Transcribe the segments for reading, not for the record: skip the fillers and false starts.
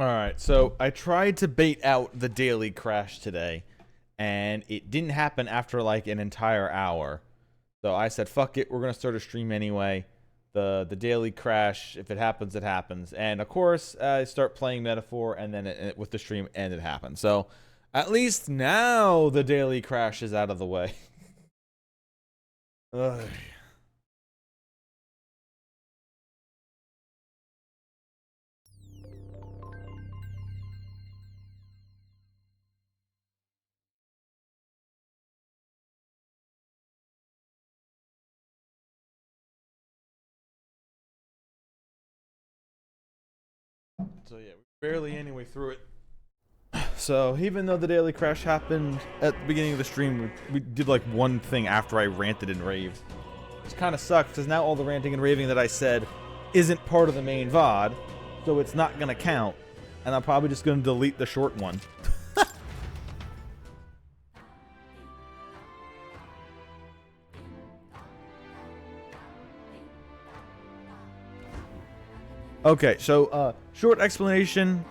Alright, so I tried to bait out the daily crash today, and it didn't happen after like an entire hour. So I said, fuck it, we're gonna start a stream anyway. The daily crash, if it happens, it happens. And of course, I start playing Metaphor, and then with the stream, and it happened. So at least now the daily crash is out of the way. Ugh. So yeah, we barely anyway through it. So even though the daily crash happened at the beginning of the stream, we did like one thing after I ranted and raved. Which kind of sucks because now all the ranting and raving that I said isn't part of the main VOD, so it's not gonna count, and I'm probably just gonna delete the short one. Okay, so short explanation.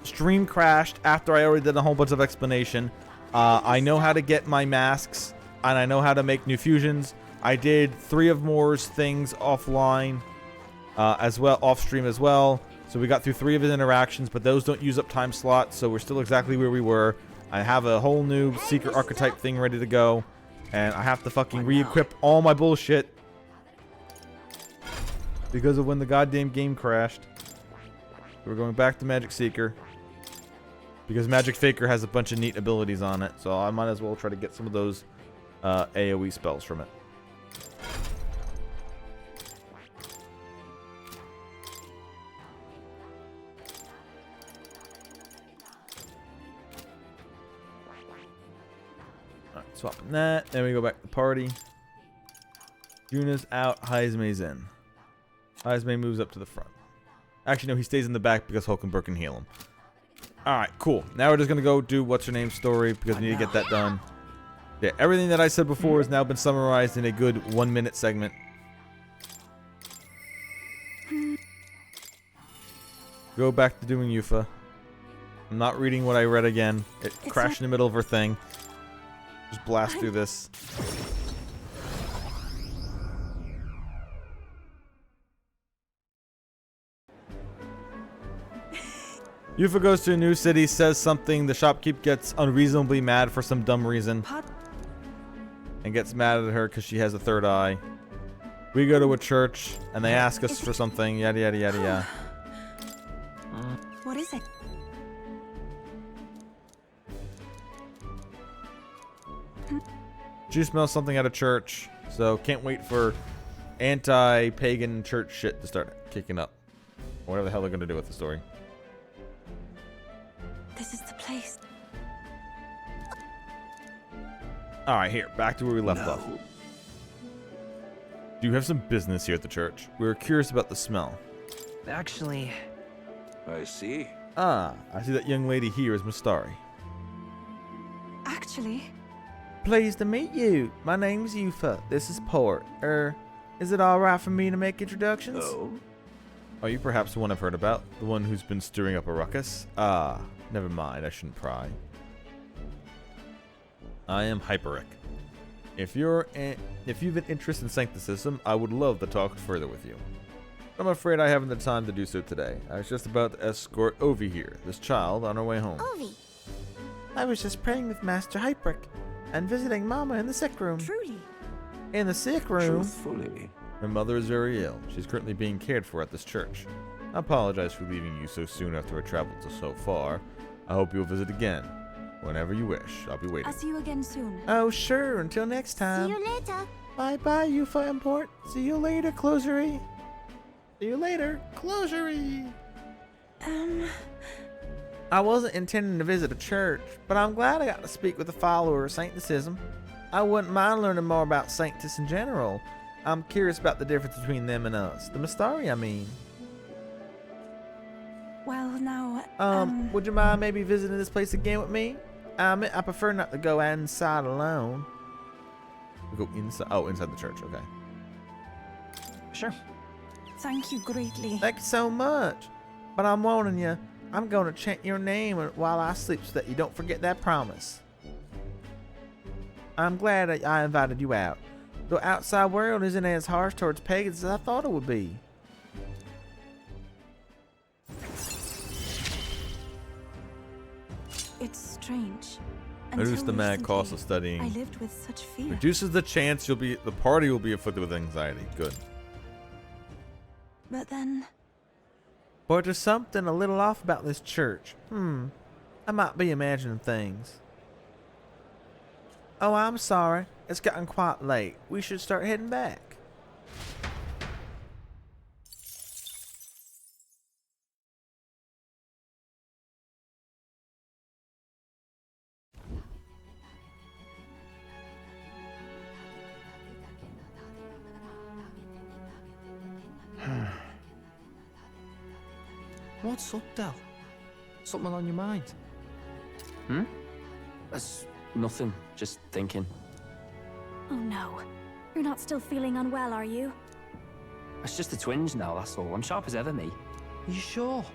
Stream crashed after I already did a whole bunch of explanation. I know how to get my masks, and I know how to make new fusions. I did 3 of Moore's things offline, as well, off stream as well. So we got through 3 of his interactions, but those don't use up time slots, so we're still exactly where we were. I have a whole new secret archetype thing ready to go, and I have to fucking re-equip all my bullshit because of when the goddamn game crashed. We're going back to Magic Seeker because Magic Faker has a bunch of neat abilities on it, so I might as well try to get some of those AoE spells from it. Alright, swapping that. Then we go back to the party. Yuna's out. Heismei's in. Heismei moves up to the front. Actually, no, he stays in the back because Hulkenberg can heal him. Alright, cool. Now we're just going to go do What's-Her-Name's story because we need to get that done. Yeah, everything that I said before has now been summarized in a good 1-minute segment. Go back to doing Yufa. I'm not reading what I read again. It crashed in the middle of her thing. Just blast through this. Yufa goes to a new city, says something, the shopkeep gets unreasonably mad for some dumb reason. And gets mad at her because she has a third eye. We go to a church, and they ask us for something, yada yada yada yada. What is it? She smells something at a church, so can't wait for anti-pagan church shit to start kicking up. Whatever the hell they're going to do with the story. This is the place. Alright, here, back to where we left off. Do you have some business here at the church? We were curious about the smell. Actually... I see. Ah, I see that young lady here is Mistari. Actually... Pleased to meet you. My name's Yufa. This is Port. Is it alright for me to make introductions? Oh. Are you perhaps the one I've heard about? The one who's been stirring up a ruckus? Ah, never mind. I shouldn't pry. I am Hyperic. If you've an interest in sancticism, I would love to talk further with you. I'm afraid I haven't the time to do so today. I was just about to escort Ovi here, this child, on her way home. Ovi. I was just praying with Master Hyperic and visiting Mama in the sick room. Truly. In the sick room? Truthfully. My mother is very ill. She's currently being cared for at this church. I apologize for leaving you so soon after I traveled so far. I hope you'll visit again. Whenever you wish. I'll be waiting. I'll see you again soon. Oh, sure. Until next time. See you later. Bye-bye, Yufa Import. See you later, Closery. See you later, Closery. I wasn't intending to visit a church, but I'm glad I got to speak with a follower of Sancticism. I wouldn't mind learning more about Sanctus in general. I'm curious about the difference between them and us. The Mistari, I mean. Well, now... Would you mind maybe visiting this place again with me? I prefer not to go inside alone. We go inside. Oh, inside the church. Okay. Sure. Thank you greatly. Thank you so much. But I'm warning you, I'm gonna chant your name while I sleep so that you don't forget that promise. I'm glad that I invited you out. The outside world isn't as harsh towards pagans as I thought it would be. It's strange. Reduce Until the mad cost recently, of studying. I lived with such fear. Reduces the chance the party will be afflicted with anxiety. Good. But then, But there's something a little off about this church. I might be imagining things. Oh, I'm sorry. It's gotten quite late. We should start heading back. What's up, Del? Something on your mind? That's nothing. Just thinking. oh no. You're not still feeling unwell, are you? It's just a twinge now, that's all. I'm sharp as ever, me. Are you sure?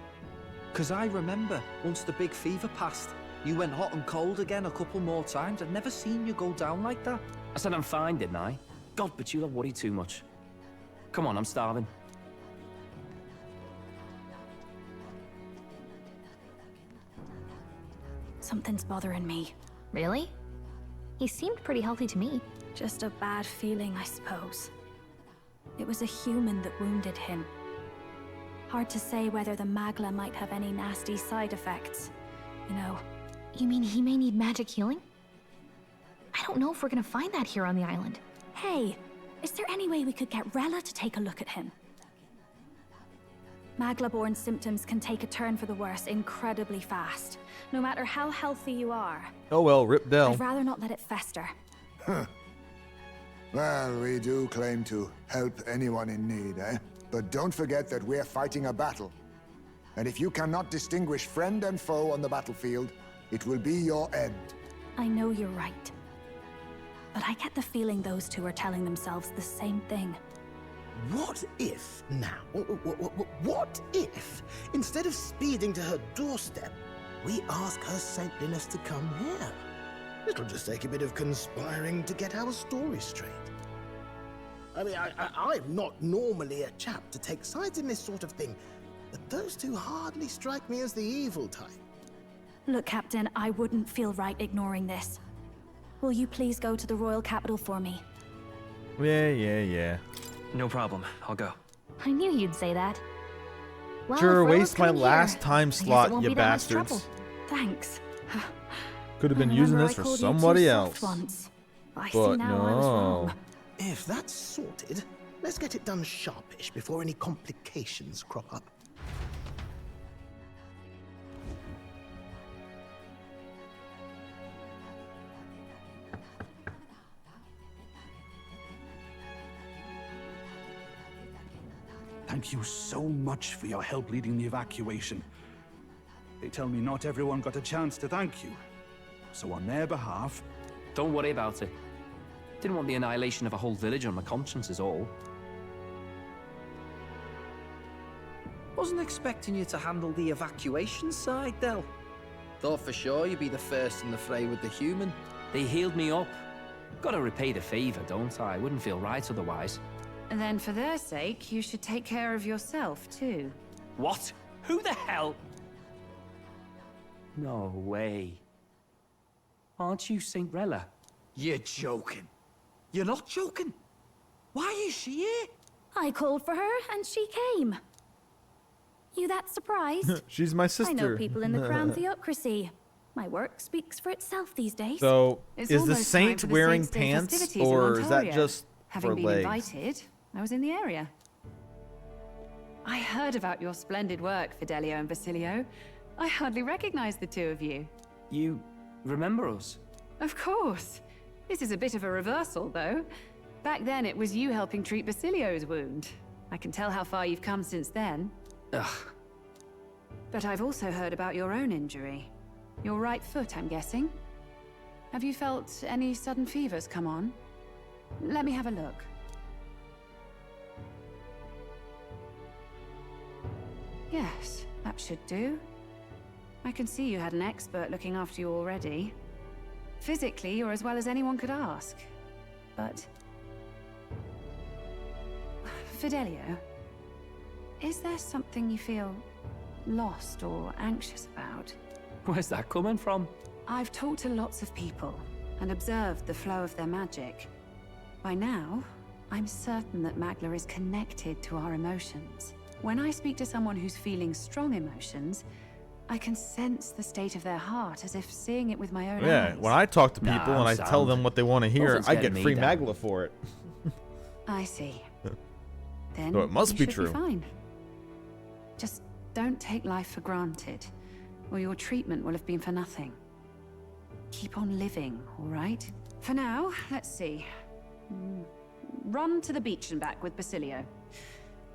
Because I remember once the big fever passed, you went hot and cold again a couple more times. I've never seen you go down like that. I said I'm fine, didn't I? God, but you don't worry too much. Come on, I'm starving. Something's bothering me. Really? He seemed pretty healthy to me. Just a bad feeling, I suppose. It was a human that wounded him. Hard to say whether the Magla might have any nasty side effects. You know, You mean he may need magic healing? I don't know if we're gonna find that here on the island. hey, is there any way we could get Rella to take a look at him? Magla-born symptoms can take a turn for the worse incredibly fast, no matter how healthy you are. Oh well, rip Dell. I'd rather not let it fester. Well, we do claim to help anyone in need, eh? But don't forget that we're fighting a battle. And if you cannot distinguish friend and foe on the battlefield, it will be your end. I know you're right. But I get the feeling those two are telling themselves the same thing. What if now? What if, instead of speeding to her doorstep, we ask her saintliness to come here? It'll just take a bit of conspiring to get our story straight. I mean, I'm not normally a chap to take sides in this sort of thing, but those two hardly strike me as the evil type. Look, Captain, I wouldn't feel right ignoring this. Will you please go to the royal capital for me? Yeah. No problem. I'll go. I knew you'd say that. Well, Sure, if Rella's waste my coming last here, time I guess it slot, won't you be that much bastards. trouble. Thanks. Could have been I using remember this I for called you somebody too else. soft once. I see But now I was no. wrong. If that's sorted, let's get it done sharpish before any complications crop up. Thank you so much for your help leading the evacuation. They tell me not everyone got a chance to thank you. So on their behalf... Don't worry about it. Didn't want the annihilation of a whole village on my conscience is all. Wasn't expecting you to handle the evacuation side, Del. Thought for sure you'd be the first in the fray with the human. They healed me up. Gotta repay the favor, don't I? Wouldn't feel right otherwise. And then for their sake, you should take care of yourself, too. What? Who the hell? No way. Aren't you Saint Rella? You're joking. You're not joking. Why is she here? I called for her and she came. You that surprised? She's my sister. I know people in the crown theocracy. My work speaks for itself these days. So, It's is the almost time saint for the wearing Saints' Day pants, festivities in or is that Ontario. just Having for been legs? invited, I was in the area. I heard about your splendid work, Fidelio and Basilio. I hardly recognize the two of you. You remember us? Of course. This is a bit of a reversal, though. Back then, it was you helping treat Basilio's wound. I can tell how far you've come since then. Ugh. But I've also heard about your own injury. Your right foot, I'm guessing. Have you felt any sudden fevers come on? Let me have a look. Yes, that should do. I can see you had an expert looking after you already. Physically, you're as well as anyone could ask. But... Fidelio, is there something you feel lost or anxious about? Where's that coming from? I've talked to lots of people and observed the flow of their magic. By now, I'm certain that Magla is connected to our emotions. When I speak to someone who's feeling strong emotions, I can sense the state of their heart as if seeing it with my own eyes. Yeah, when I talk to people and I tell them what they want to hear, Nothing's I get getting me free down. Magla for it. I see. Then So it must you be should true. Fine. Just don't take life for granted, or your treatment will have been for nothing. Keep on living, all right? For now, let's see. Run to the beach and back with Basilio.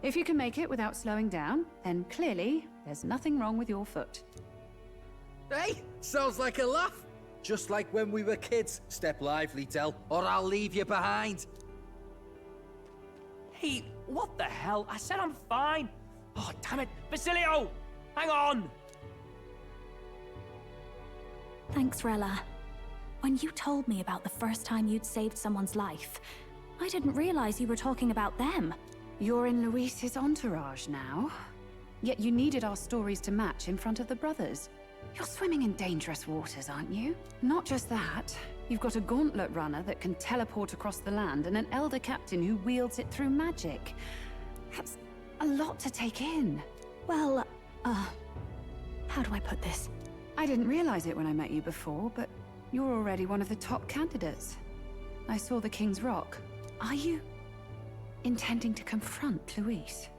If you can make it without slowing down, then clearly there's nothing wrong with your foot. Hey, sounds like a laugh. Just like when we were kids. Step lively, Del, or I'll leave you behind. Hey, what the hell? I said I'm fine. Oh, damn it. Basilio! Hang on! Thanks, Rella. When you told me about the first time you'd saved someone's life, I didn't realize you were talking about them. You're in Luis's entourage now. Yet you needed our stories to match in front of the brothers. You're swimming in dangerous waters, aren't you? Not just that, you've got a gauntlet runner that can teleport across the land and an elder captain who wields it through magic. That's a lot to take in. Well, how do I put this? I didn't realize it when I met you before, but you're already one of the top candidates. I saw the King's Rock. Are you intending to confront Luis?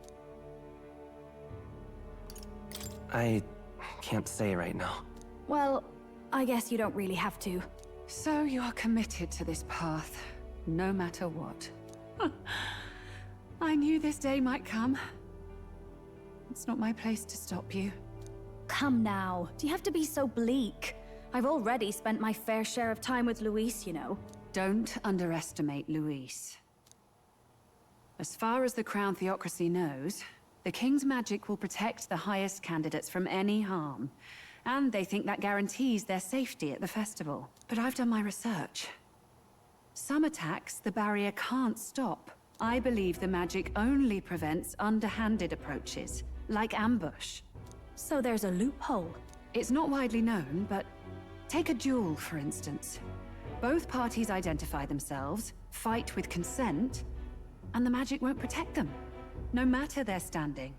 I can't say right now. Well, I guess you don't really have to. So you are committed to this path, no matter what. I knew this day might come. It's not my place to stop you. Come now, do you have to be so bleak? I've already spent my fair share of time with Luis, you know. Don't underestimate Luis. As far as the Crown Theocracy knows, the King's magic will protect the highest candidates from any harm. And they think that guarantees their safety at the festival. But I've done my research. Some attacks the barrier can't stop. I believe the magic only prevents underhanded approaches, like ambush. So there's a loophole. It's not widely known, but take a duel, for instance. Both parties identify themselves, fight with consent, and the magic won't protect them, no matter their standing.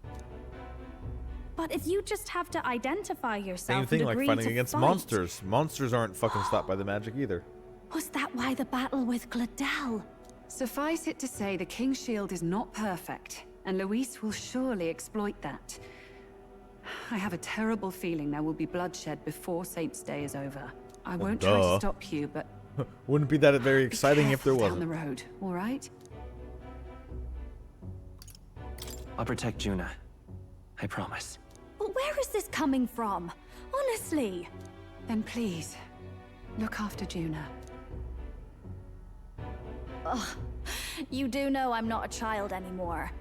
But if you just have to identify yourself Same thing and like agree fighting to against fight. monsters. Monsters aren't fucking stopped by the magic either. Was that why the battle with Gladel? Suffice it to say, the King's Shield is not perfect, and Luis will surely exploit that. I have a terrible feeling there will be bloodshed before Saint's Day is over. I won't try to stop you, but Wouldn't be that very exciting if there down wasn't. the road, all right? I'll protect Juna. I promise. But where is this coming from? Honestly. Then please, look after Juna. Ugh. You do know I'm not a child anymore.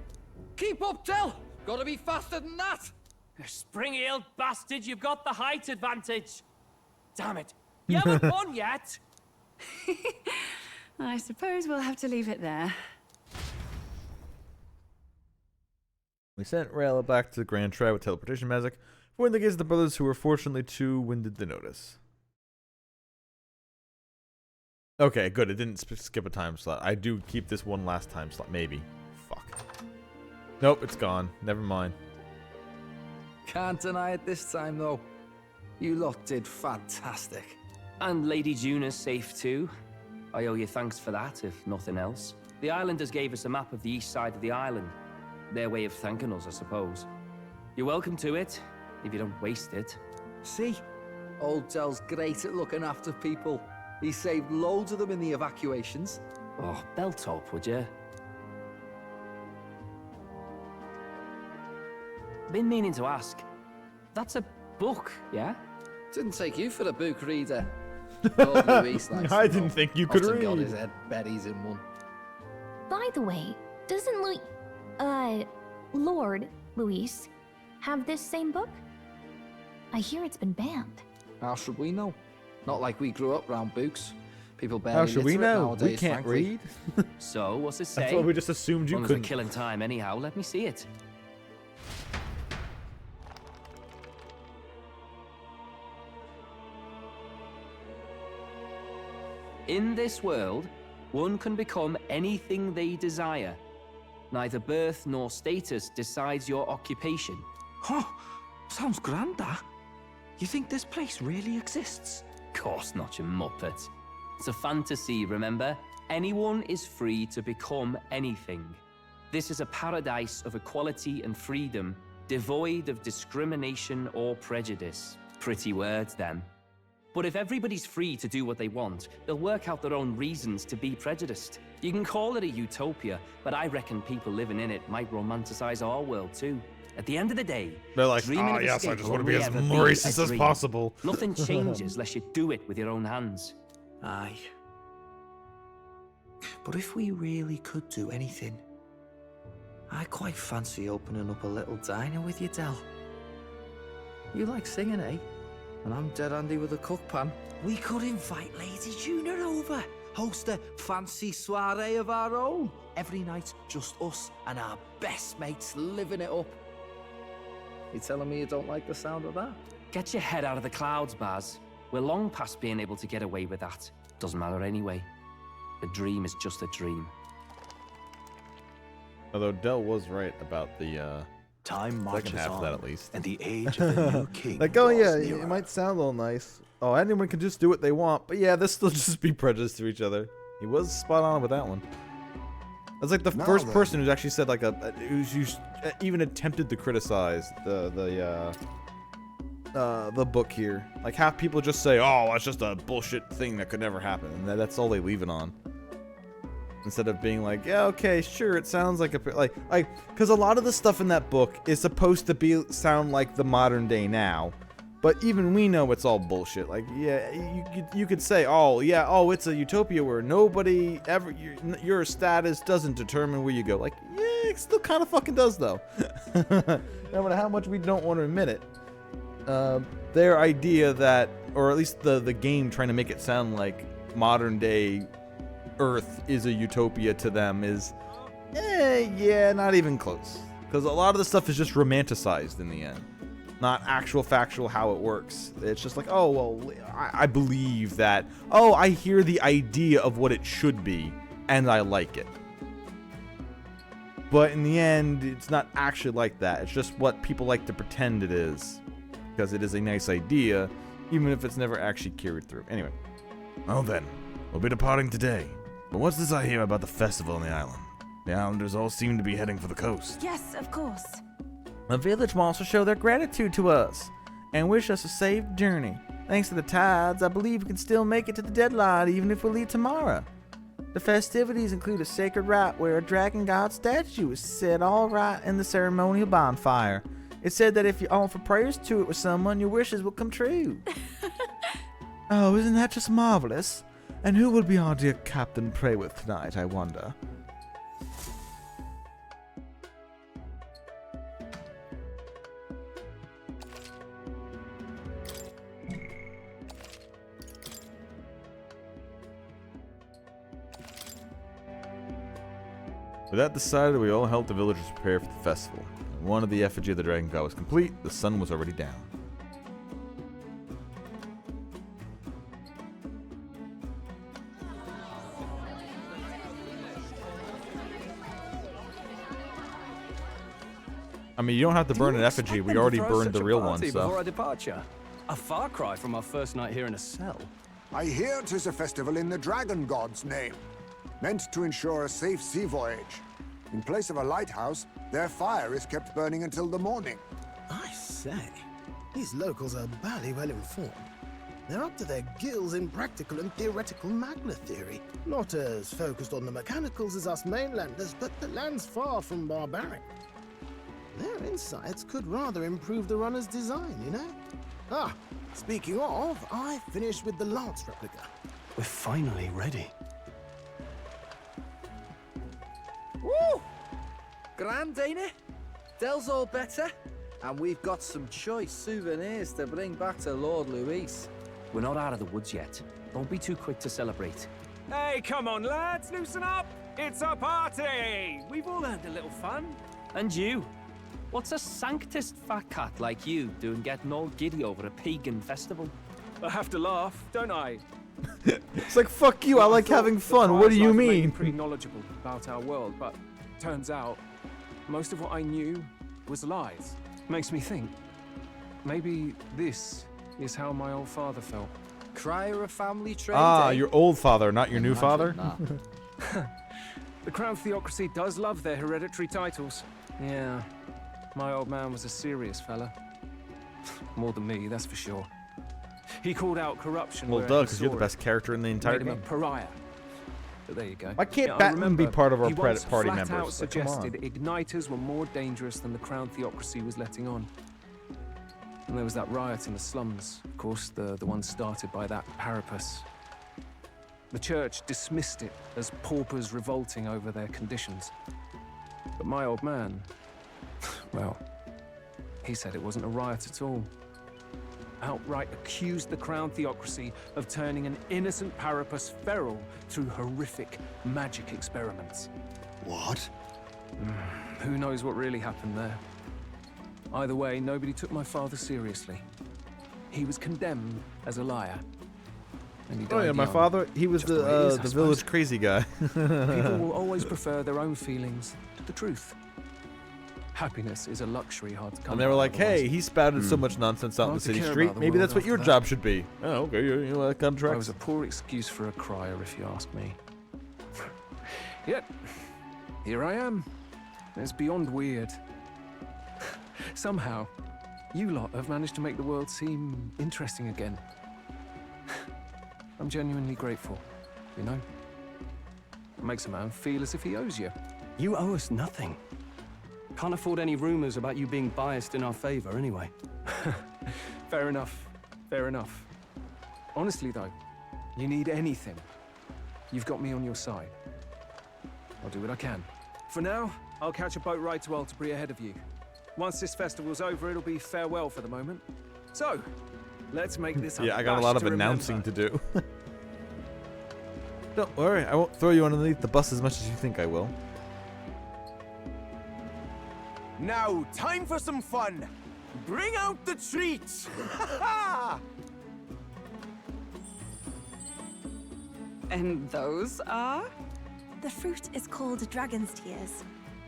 Keep up, Del! Gotta be faster than that! You spring-heeled bastard, you've got the height advantage. Damn it. You haven't won yet. I suppose we'll have to leave it there. We sent Rayla back to the Grand Tribe with teleportation magic for the case of the brothers who were fortunately too winded to notice. Okay, good. It didn't skip a time slot. I do keep this one last time slot, maybe. Fuck. Nope, it's gone. Never mind. Can't deny it this time, though. You lot did fantastic. And Lady Juna's safe too. I owe you thanks for that, if nothing else. The islanders gave us a map of the east side of the island. Their way of thanking us, I suppose. You're welcome to it, if you don't waste it. See? Old Del's great at looking after people. He saved loads of them in the evacuations. Oh, belt up, would you? Been meaning to ask. That's a book, yeah? Didn't take you for a book reader. Old Luis likes I them didn't all. think you could Often got read. his head berries in one. By the way, doesn't Lord Luis have this same book? I hear it's been banned. How should we know? Not like we grew up round books. People barely How should we literate know? nowadays, We can't frankly. read. So, what's it say? That's why we just assumed you As long as we're couldn't. killing time anyhow, let me see it. In this world, one can become anything they desire. Neither birth nor status decides your occupation. Huh. Sounds grand, that. You think this place really exists? Course not, you muppet. It's a fantasy, remember? Anyone is free to become anything. This is a paradise of equality and freedom, devoid of discrimination or prejudice. Pretty words, them. But if everybody's free to do what they want, they'll work out their own reasons to be prejudiced. You can call it a utopia, but I reckon people living in it might romanticize our world too. At the end of the day, They're like, dreaming oh of yes, I escape just will want to be only as ever racist a as dream. possible. Nothing changes unless you do it with your own hands. Aye. But if we really could do anything, I quite fancy opening up a little diner with you, Del. You like singing, eh? And I'm dead handy with a cook pan. We could invite Lady Juna over. Host a fancy soiree of our own. Every night, just us and our best mates living it up. You telling me you don't like the sound of that? Get your head out of the clouds, Baz. We're long past being able to get away with that. Doesn't matter anyway. A dream is just a dream. Although Del was right about the Time marches second half on, of that at least. and the age of the new king Like, oh yeah, draws nearer. it might sound all nice. Oh, anyone can just do what they want, but yeah, they'll still just be prejudiced to each other. He was spot on with that one. That's like the Now first then. person who's actually said like who's even attempted to criticize the book here. Like half people just say, "Oh, that's just a bullshit thing that could never happen," and that's all they leave it on. Instead of being like, "Yeah, okay, sure, it sounds like a because a lot of the stuff in that book is supposed to sound like the modern day now." But even we know it's all bullshit. Like, yeah, you could say, oh, yeah, oh, it's a utopia where nobody ever, your status doesn't determine where you go. Like, yeah, it still kind of fucking does, though. No matter how much we don't want to admit it. Their idea that, or at least the game trying to make it sound like modern day Earth is a utopia to them is, yeah, not even close. Because a lot of the stuff is just romanticized in the end. Not actual factual how it works. It's just like, oh, well, I believe that. Oh, I hear the idea of what it should be, and I like it. But in the end, it's not actually like that. It's just what people like to pretend it is. Because it is a nice idea, even if it's never actually carried through. Anyway. Well then, we'll be departing today. But what's this I hear about the festival on the island? The islanders all seem to be heading for the coast. Yes, of course. The village wants to show their gratitude to us and wish us a safe journey. Thanks to the tides, I believe we can still make it to the deadline even if we leave tomorrow. The festivities include a sacred rite where a dragon god statue is set all right in the ceremonial bonfire. It's said that if you offer prayers to it with someone, your wishes will come true. Oh, isn't that just marvelous? And who will be our dear captain pray with tonight, I wonder? With that decided, we all helped the villagers prepare for the festival. When one of the effigy of the dragon god was complete, the sun was already down. I mean, you don't have to burn an effigy. We already burned the real one, Before so. our departure, a far cry from our first night here in a cell. I hear 'tis a festival in the dragon god's name, meant to ensure a safe sea voyage. In place of a lighthouse, their fire is kept burning until the morning. I say, these locals are bally well informed. They're up to their gills in practical and theoretical magna theory. Not as focused on the mechanicals as us mainlanders, but the land's far from barbaric. Their insights could rather improve the runner's design, you know? Ah, speaking of, I finished with the lance replica. We're finally ready. Woo! Grand, ain't it? Del's all better. And we've got some choice souvenirs to bring back to Lord Luis. We're not out of the woods yet. Don't be too quick to celebrate. Hey, come on, lads, loosen up! It's a party! We've all earned a little fun. And you? What's a sanctist fat cat like you doing getting all giddy over a pagan festival? I have to laugh, don't I? It's like, fuck you, I like thought having the fun. What do you Firelight made me mean? pretty knowledgeable about our world, but turns out most of what I knew was lies. Makes me think, maybe this is how my old father felt. Crier of family trade. Ah, your old father, not your new father? The Crown Theocracy does love their hereditary titles. Yeah, my old man was a serious fella. More than me, that's for sure. He called out corruption. Well, where duh, he because you're saw the it. best character in the entire Made him a game. pariah. But there you go. Why can't Yeah, I Batman be remember part of our he once party flat members? out Like, come on. suggested igniters were more dangerous than the Crown Theocracy was letting on. And there was that riot in the slums, of course, the one started by that Parapus. The church dismissed it as paupers revolting over their conditions. But my old man, well, he said it wasn't a riot at all. Outright accused the Crown Theocracy of turning an innocent Parapus feral through horrific magic experiments. What? Who knows what really happened there? Either way, nobody took my father seriously. He was condemned as a liar. And he died Oh yeah, my young. father, he was Just the way it is, I the suppose. village crazy guy. People will always prefer their own feelings to the truth. Happiness is a luxury hard to come And they were by like, otherwise. hey, he spouted so much nonsense out in the Hard to city care street. about the Maybe world that's what your after job should be. Oh, okay, you know that I contract. was a poor excuse for a crier, if you ask me. Yet, here I am. It's beyond weird. Somehow, you lot have managed to make the world seem interesting again. I'm genuinely grateful, you know? It makes a man feel as if he owes you. You owe us nothing. Can't afford any rumors about you being biased in our favor, anyway. Fair enough. Fair enough. Honestly, though, you need anything, you've got me on your side. I'll do what I can. For now, I'll catch a boat ride to Altabri ahead of you. Once this festival's over, it'll be farewell for the moment. So, let's make this Yeah, I got a lot of announcing to do. Don't worry, I won't throw you underneath the bus as much as you think I will. Now, time for some fun. Bring out the treats. And those are? The fruit is called dragon's tears.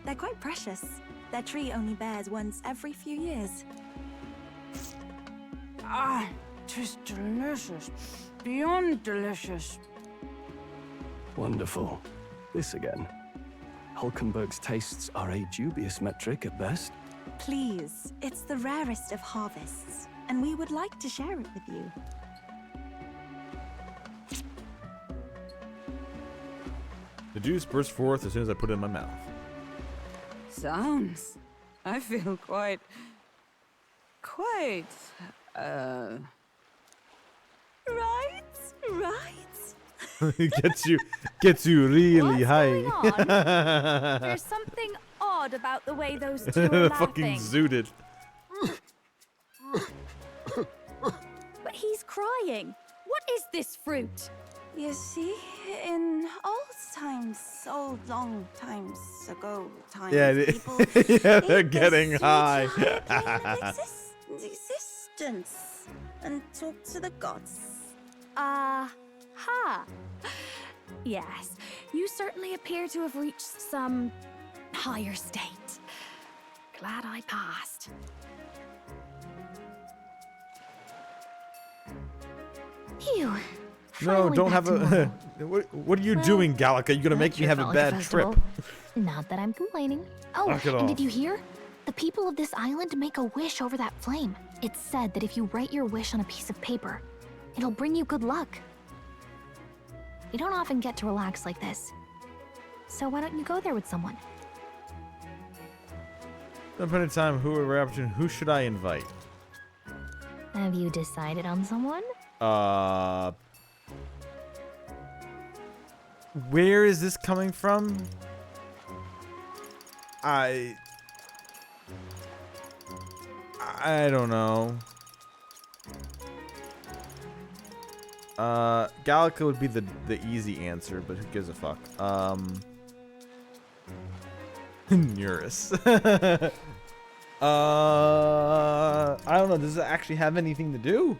They're quite precious. Their tree only bears once every few years. Ah, 'tis delicious. Beyond delicious. Wonderful. This again. Hulkenberg's tastes are a dubious metric at best. Please, it's the rarest of harvests, and we would like to share it with you. The juice burst forth as soon as I put it in my mouth. Sounds. I feel quite. Right? gets you really high. There's something odd about the way those two are Fucking laughing. zooted. But he's crying. What is this fruit? You see, in old long times ago, Yeah, people yeah, they're ate the getting sweet high. plane of existence and talk to the gods. Ha. Yes, you certainly appear to have reached some higher state. Glad I passed. Phew. No, Finally don't back have to a. normal. what are you Well, doing, Gallica? You're gonna that make me sure have a felt like bad trip. festival. Not that I'm complaining. Oh, Knock it and off. did you hear? The people of this island make a wish over that flame. It's said that if you write your wish on a piece of paper, it'll bring you good luck. You don't often get to relax like this. So why don't you go there with someone? Some point in time, who should I invite? Have you decided on someone? Where is this coming from? I don't know. Gallica would be the easy answer, but who gives a fuck? Eurus. I don't know. Does it actually have anything to do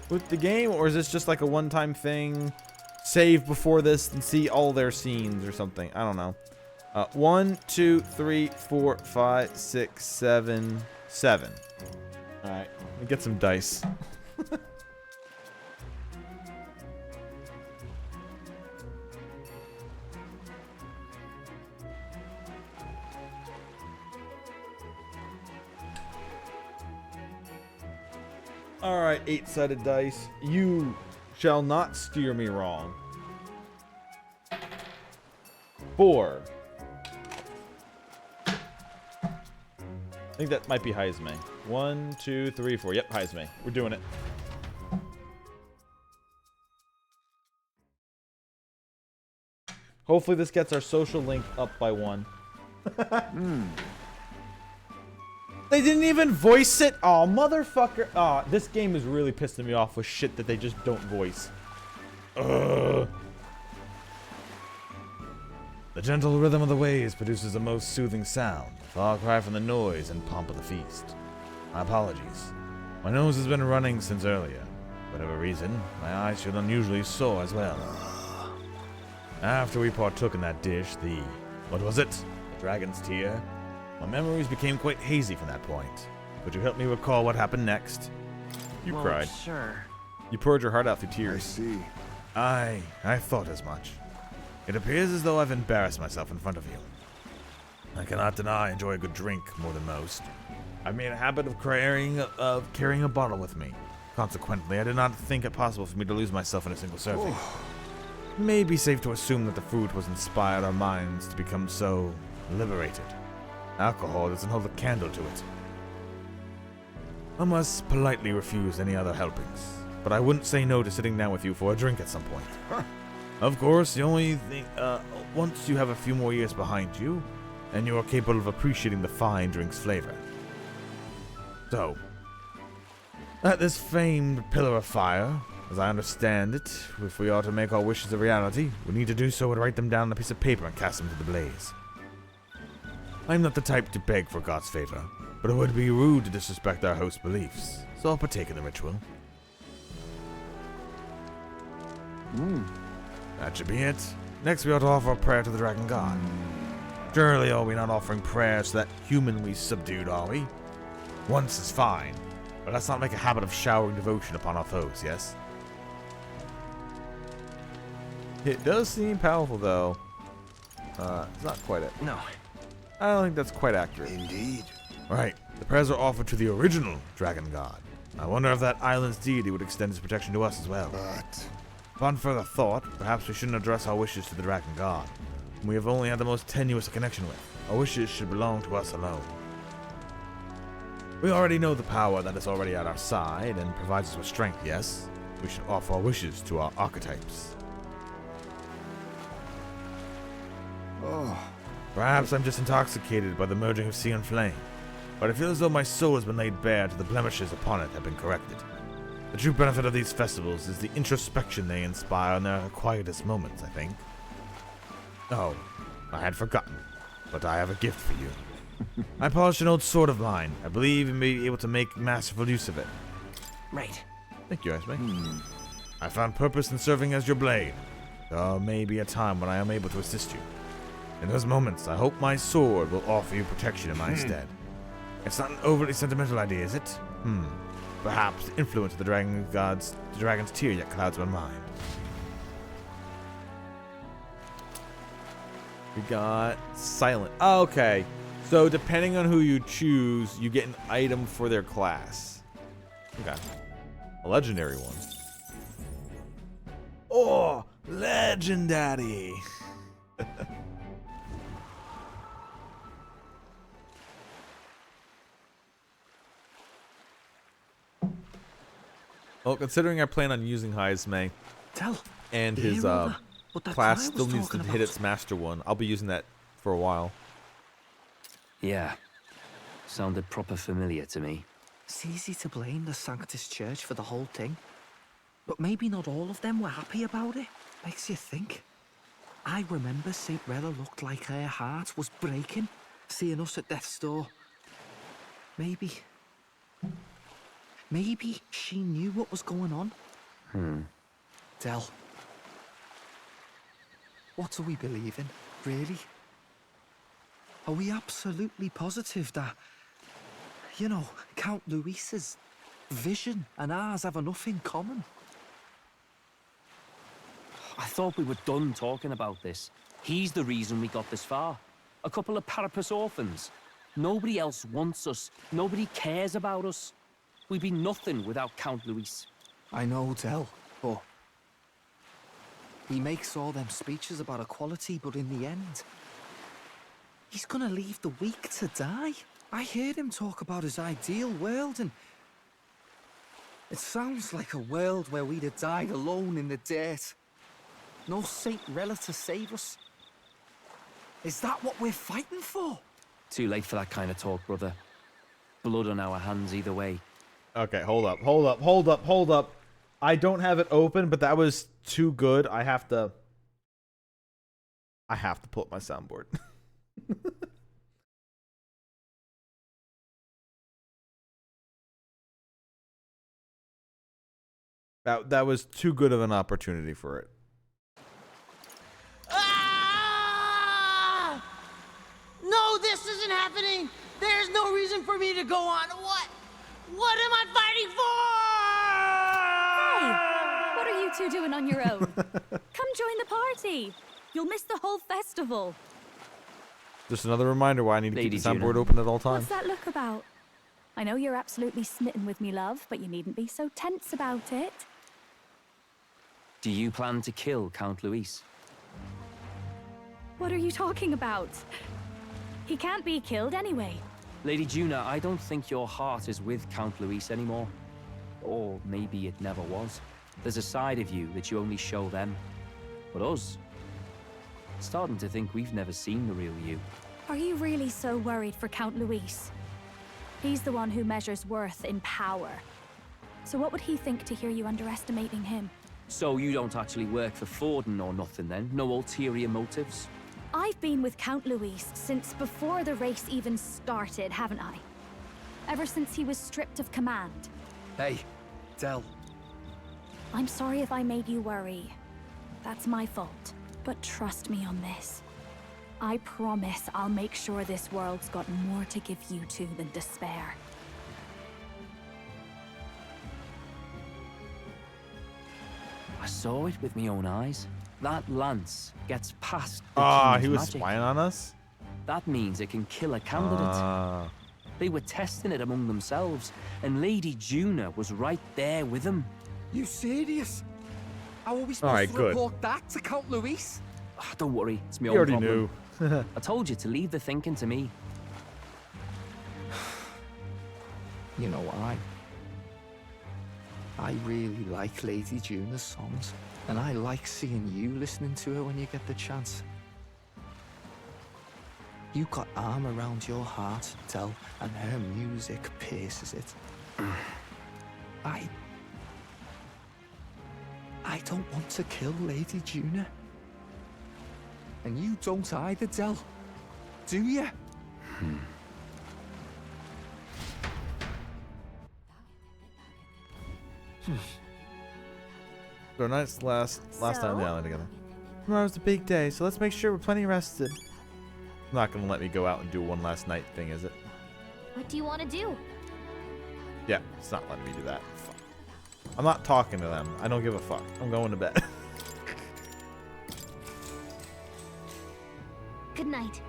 with the game, or is this just like a one-time thing? Save before this and see all their scenes or something. I don't know. 1, 2, 3, 4, 5, 6, 7, 7. All right, let me get some dice. All right, 8-sided dice. You shall not steer me wrong. 4. I think that might be Heisme. 1, 2, 3, 4. Yep, Heisme. We're doing it. Hopefully this gets our social link up by 1. They didn't even voice it? Oh, motherfucker. Oh, this game is really pissing me off with shit that they just don't voice. Ugh. The gentle rhythm of the waves produces a most soothing sound, a far cry from the noise and pomp of the feast. My apologies. My nose has been running since earlier. For whatever reason, my eyes feel unusually sore as well. After we partook in that dish, what was it? The dragon's tear? My memories became quite hazy from that point. Could you help me recall what happened next? You cried. Sure. You poured your heart out through tears. I see. I thought as much. It appears as though I've embarrassed myself in front of you. I cannot deny I enjoy a good drink more than most. I've made a habit of carrying a bottle with me. Consequently, I did not think it possible for me to lose myself in a single serving. It may be safe to assume that the food was inspired our minds to become so liberated. Alcohol doesn't hold a candle to it. I must politely refuse any other helpings, but I wouldn't say no to sitting down with you for a drink at some point. Of course, the only thing, once you have a few more years behind you, and you are capable of appreciating the fine drink's flavor. So, at this famed pillar of fire, as I understand it, if we are to make our wishes a reality, we need to do so and write them down on a piece of paper and cast them to the blaze. I'm not the type to beg for God's favor, but it would be rude to disrespect our host's beliefs, so I'll partake in the ritual. That should be it. Next we ought to offer a prayer to the dragon god. Surely are we not offering prayers to that human we subdued, are we? Once is fine, but let's not make a habit of showering devotion upon our foes, yes? It does seem powerful, though. It's not quite it. No. I don't think that's quite accurate. Indeed. Right. The prayers are offered to the original dragon god. I wonder if that island's deity would extend his protection to us as well. But upon further thought, perhaps we shouldn't address our wishes to the dragon god, whom we have only had the most tenuous connection with. Our wishes should belong to us alone. We already know the power that is already at our side and provides us with strength, yes? We should offer our wishes to our archetypes. Perhaps I'm just intoxicated by the merging of sea and flame, but I feel as though my soul has been laid bare to the blemishes upon it have been corrected. The true benefit of these festivals is the introspection they inspire in their quietest moments, I think. Oh, I had forgotten, but I have a gift for you. I polished an old sword of mine. I believe you may be able to make masterful use of it. Right. Thank you, Esme. I found purpose in serving as your blade. There may be a time when I am able to assist you. In those moments, I hope my sword will offer you protection in my stead. It's not an overly sentimental idea, is it? Perhaps the influence of the dragon's tear yet clouds my mind. We got silent. Oh, okay. So depending on who you choose, you get an item for their class. Okay. A legendary one. Oh, legendary. Well, considering I plan on using Heisme, and his class still needs to hit its master one, I'll be using that for a while. Yeah. Sounded proper familiar to me. It's easy to blame the Sanctus Church for the whole thing. But maybe not all of them were happy about it. Makes you think. I remember St. Rella looked like her heart was breaking, seeing us at death's door. Maybe she knew what was going on. Del, what do we believe in, really? Are we absolutely positive that, you know, Count Luis's vision and ours have enough in common? I thought we were done talking about this. He's the reason we got this far. A couple of Parapus orphans. Nobody else wants us. Nobody cares about us. We'd be nothing without Count Luis. I know, Del, but he makes all them speeches about equality, but in the end, he's gonna leave the weak to die. I heard him talk about his ideal world, and it sounds like a world where we'd have died alone in the dirt. No Saint Rella to save us. Is that what we're fighting for? Too late for that kind of talk, brother. Blood on our hands either way. Okay, hold up. I don't have it open, but that was too good. I have to pull up my soundboard. That was too good of an opportunity for it. Ah! No, this isn't happening. There's no reason for me to go on. What am I fighting for? Hey, what are you two doing on your own? Come join the party. You'll miss the whole festival. Just another reminder why I need to keep Lady the soundboard Juno. open at all times. What's that look about? I know you're absolutely smitten with me, love, but you needn't be so tense about it. Do you plan to kill Count Luis? What are you talking about? He can't be killed anyway. Lady Juna, I don't think your heart is with Count Luis anymore. Or maybe it never was. There's a side of you that you only show them. But us, starting to think we've never seen the real you. Are you really so worried for Count Luis? He's the one who measures worth in power. So what would he think to hear you underestimating him? So you don't actually work for Forden or nothing then? No ulterior motives? I've been with Count Luis since before the race even started, haven't I? Ever since he was stripped of command. Hey, Del. I'm sorry if I made you worry. That's my fault. But trust me on this. I promise I'll make sure this world's got more to give you two than despair. I saw it with my own eyes. That lance gets past the He king's was magic. spying on us? That means it can kill a candidate. They were testing it among themselves, and Lady Juna was right there with them. You serious? How are we All supposed right, to good. report that to Count Luis? Don't worry, it's my You own already problem. knew. I told you to leave the thinking to me. You know why? I really like Lady Juna's songs, and I like seeing you listening to her when you get the chance. You got arm around your heart, Del, and her music pierces it. I don't want to kill Lady Juna. And you don't either, Del. Do you? So nice last time on the So? island together. Tomorrow's the big day, so let's make sure we're plenty rested. Not gonna let me go out and do one last night thing, is it? What do you want to do? Yeah, it's not letting me do that. Fuck. I'm not talking to them. I don't give a fuck. I'm going to bed. Good night.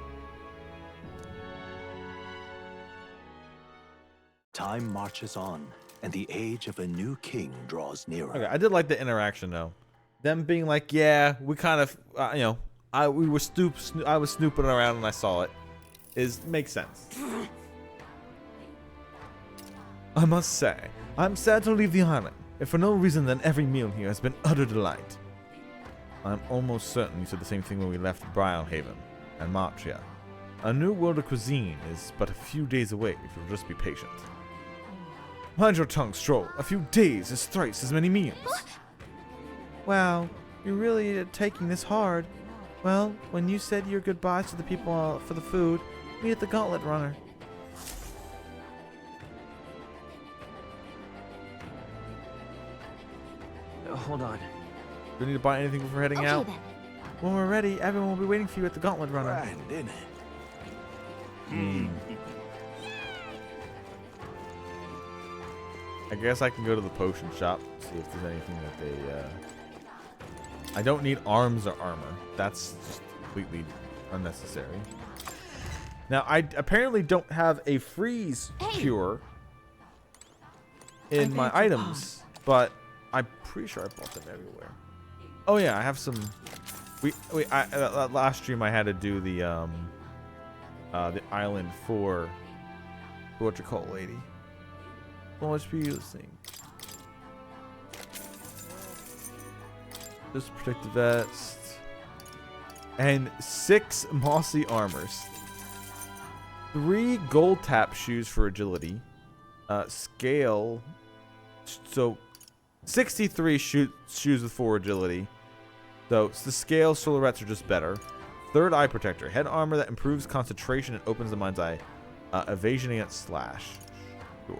Time marches on, and the age of a new king draws nearer. Okay, I did like the interaction though. Them being like, yeah, we kind of, I was snooping around and I saw it. Makes sense. I must say, I'm sad to leave the island, if for no reason than every meal here has been utter delight. I'm almost certain you said the same thing when we left Briarhaven and Marchia. A new world of cuisine is but a few days away if you'll just be patient. Mind your tongue, Stroll. A few days is thrice as many meals. Wow, you're really taking this hard. Well, when you said your goodbyes to the people for the food, meet at the Gauntlet Runner. Hold on. Do we need to buy anything before heading out? Then. When we're ready, everyone will be waiting for you at the Gauntlet Runner. Right, didn't it? I guess I can go to the potion shop, see if there's anything that they, I don't need arms or armor. That's just completely unnecessary. Now, I apparently don't have a freeze cure in my items, but I'm pretty sure I bought them everywhere. Oh yeah, I have some. Last stream I had to do the island for what you call lady. How much HP this thing? Just protect the vest. And 6 mossy armors. 3 gold tap shoes for agility. Scale. So 63 shoes with 4 agility. So the scale solarets are just better. 3rd eye protector. Head armor that improves concentration and opens the mind's eye. Evasion against slash. Sure.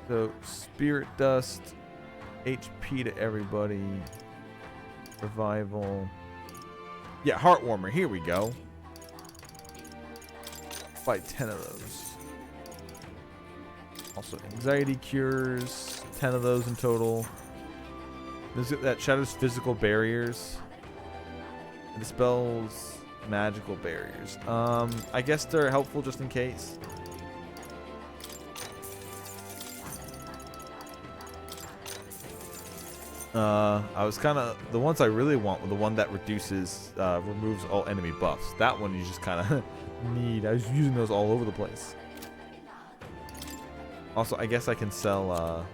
So spirit dust. HP to everybody. Revival. Yeah, heart warmer. Here we go. Buy 10 of those. Also, anxiety cures. 10 of those in total. That shatters physical barriers. It dispels magical barriers. I guess they're helpful just in case. I was kind of the ones I really want were the one that removes all enemy buffs. That one you just kind of need. I was using those all over the place. Also, I guess I can sell.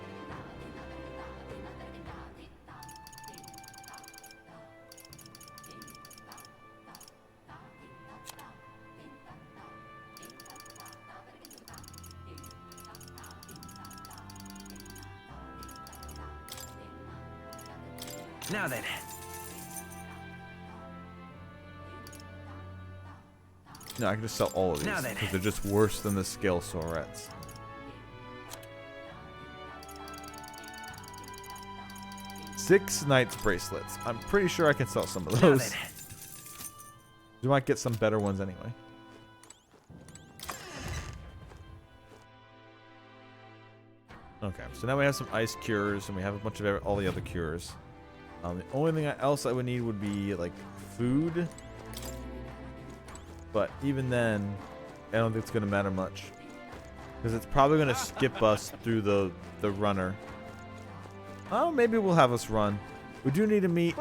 Now then. No, I can just sell all of these Now then. because they're just worse than the scale sorettes. Six Knights bracelets. I'm pretty sure I can sell some of those. You might get some better ones anyway. Okay, so now we have some ice cures and we have a bunch of all the other cures. The only thing else I would need would be like food, but even then, I don't think it's gonna matter much because it's probably gonna skip us through the runner. Oh, maybe we'll have us run. We do need to meet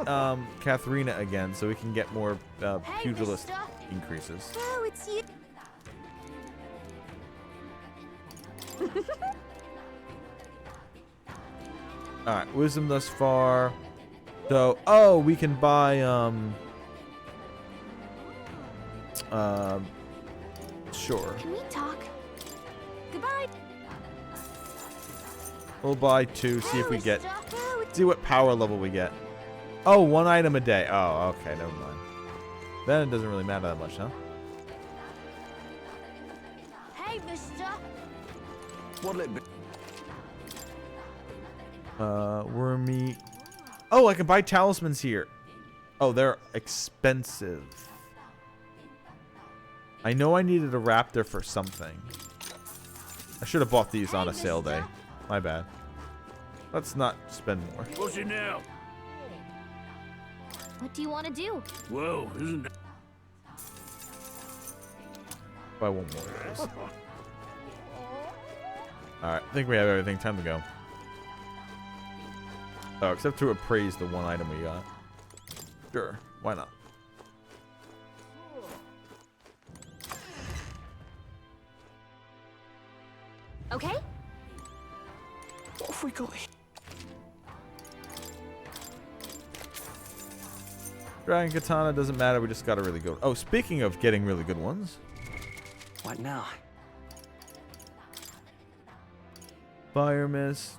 Katharina again so we can get more pugilist increases. Oh, it's you. All right, wisdom thus far. So, oh, we can buy sure. Can we talk? Goodbye. We'll buy 2, see if we get, see what power level we get. Oh, 1 item a day. Oh, okay, never mind. Then it doesn't really matter that much, huh? Hey, mister. What'll it be? Worm meat. Oh, I can buy talismans here. Oh, they're expensive. I know I needed a raptor for something. I should have bought these on a sale day. My bad. Let's not spend more. What's it now? What do you want to do? Whoa, isn't that? Buy 1 more of those. Alright, I think we have everything. Time to go. Oh, except to appraise the 1 item we got. Sure, why not? Okay. What have we got here? Dragon Katana doesn't matter. We just got a really good. Oh, speaking of getting really good ones. What now? Fire Mist.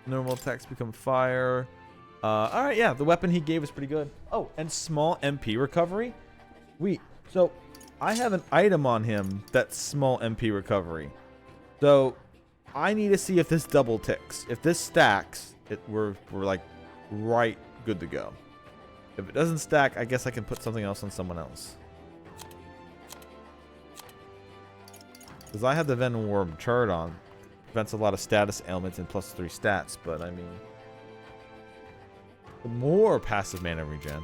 Normal attacks become fire. Alright, yeah, the weapon he gave is pretty good. Oh, and small MP recovery. So I have an item on him that's small MP recovery. So I need to see if this double ticks. If this stacks, we're like right good to go. If it doesn't stack, I guess I can put something else on someone else. Because I have the Venom Worm chart on. Prevents a lot of status ailments and +3 stats, but I mean, the more passive mana regen.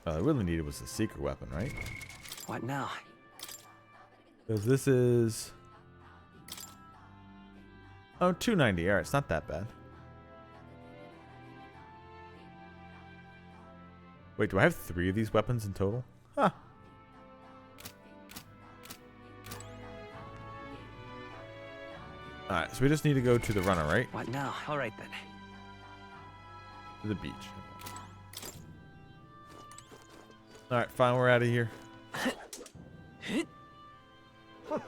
I really needed was the secret weapon, right? What now? Because this is... Oh, 290. Alright, it's not that bad. Wait, do I have 3 of these weapons in total? Huh. Alright, so we just need to go to the runner, right? What now? Alright then. To the beach. Alright, fine, we're out of here. Well,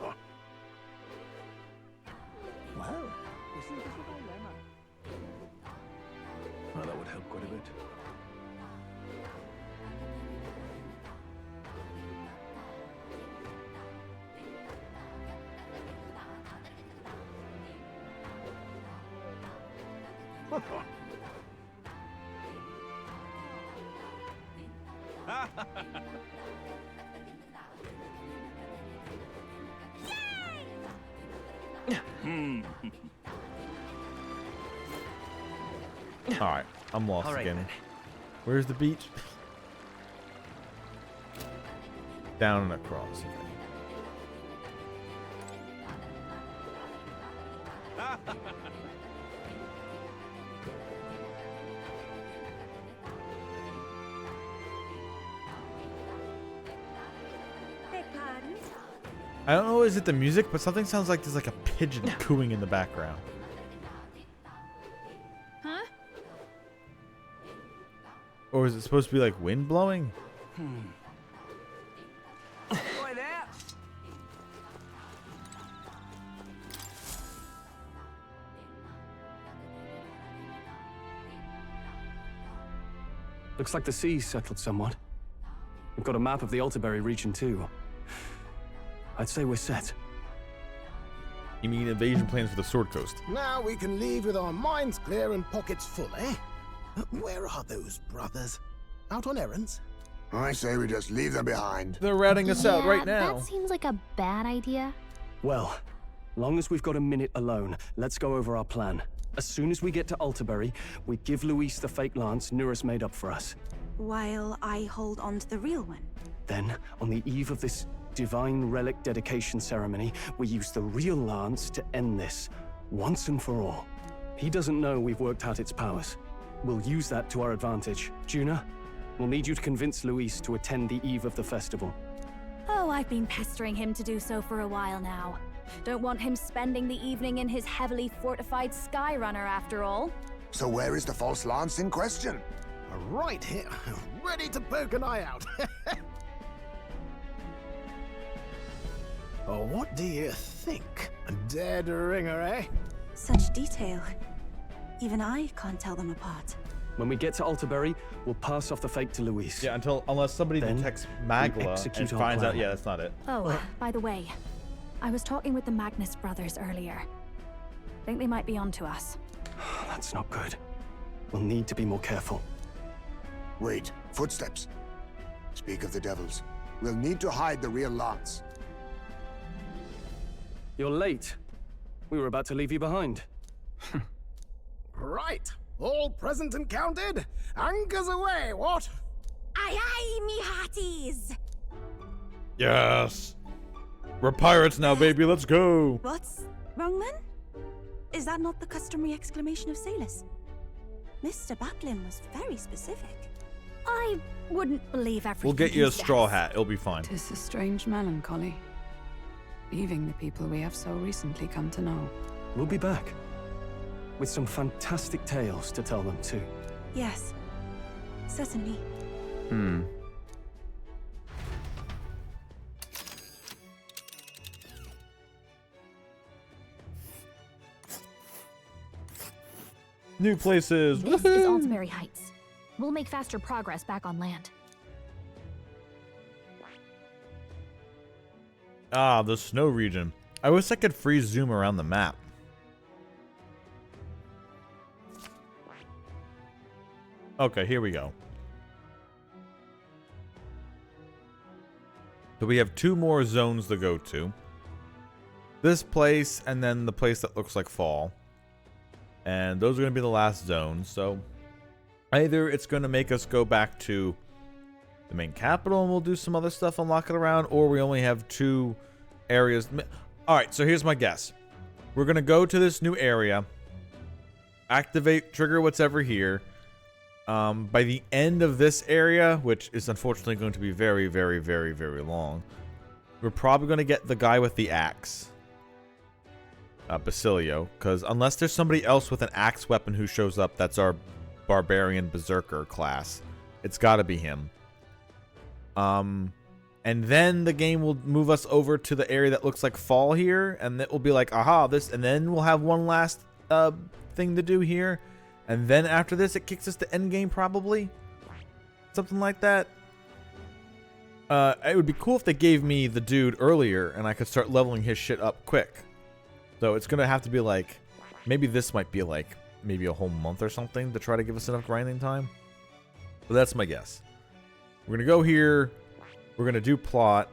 that would help quite a bit. Alright, I'm lost again. Then. Where's the beach? Down and across. I don't know, is it the music, but something sounds like there's like a pigeon cooing in the background. Huh? Or is it supposed to be like wind blowing? Boy there. Looks like the sea's settled somewhat. We've got a map of the Altaberry region too. I'd say we're set. You mean invasion plans for the Sword Coast? Now we can leave with our minds clear and pockets full, eh? Where are those brothers? Out on errands? I say we just leave them behind. They're ratting us out right now. That seems like a bad idea. Well, long as we've got a minute alone, let's go over our plan. As soon as we get to Altaberry, we give Luis the fake lance Nuris made up for us. While I hold on to the real one. Then, on the eve of this divine relic dedication ceremony, we use the real lance to end this, once and for all. He doesn't know we've worked out its powers. We'll use that to our advantage. Juna, we'll need you to convince Luis to attend the eve of the festival. Oh, I've been pestering him to do so for a while now. Don't want him spending the evening in his heavily fortified Skyrunner after all. So where is the false lance in question? Right here, ready to poke an eye out. Oh, what do you think? A dead ringer, eh? Such detail. Even I can't tell them apart. When we get to Altaberry, we'll pass off the fake to Luis. Yeah, unless somebody Then detects Magla execute and our finds plan. out. Yeah, that's not it. Oh, by the way, I was talking with the Magnus brothers earlier. Think they might be onto us. That's not good. We'll need to be more careful. Wait, footsteps. Speak of the devils. We'll need to hide the real lance. You're late. We were about to leave you behind. Right, all present and counted. Anchors away, what? Aye aye, me hearties! Yes. We're pirates now, baby. Let's go. What's wrong then? Is that not the customary exclamation of sailors? Mr. Baplin was very specific. I wouldn't believe everything. We'll get you he a straw says. hat. It'll be fine. 'Tis a strange melancholy, leaving the people we have so recently come to know. We'll be back. With some fantastic tales to tell them, too. Yes, certainly. New places. This is Aldsbury Heights. We'll make faster progress back on land. Ah, the snow region. I wish I could freeze zoom around the map. Okay, here we go. So we have 2 more zones to go to. This place and then the place that looks like fall. And those are going to be the last zones. So either it's going to make us go back to the main capital and we'll do some other stuff, unlock it around, or we only have 2 areas. All right, so here's my guess. We're going to go to this new area, activate, trigger whatever here. By the end of this area, which is unfortunately going to be very, very, very, very long, we're probably going to get the guy with the axe. Basilio, because unless there's somebody else with an axe weapon who shows up, that's our barbarian berserker class. It's got to be him. And then the game will move us over to the area that looks like fall here, and it will be like, aha, this, and then we'll have one last thing to do here, and then after this, it kicks us to end game probably, something like that. It would be cool if they gave me the dude earlier, and I could start leveling his shit up quick. So it's gonna have to be like, maybe this might be like maybe a whole month or something to try to give us enough grinding time. But that's my guess. We're gonna go here. We're gonna do plot.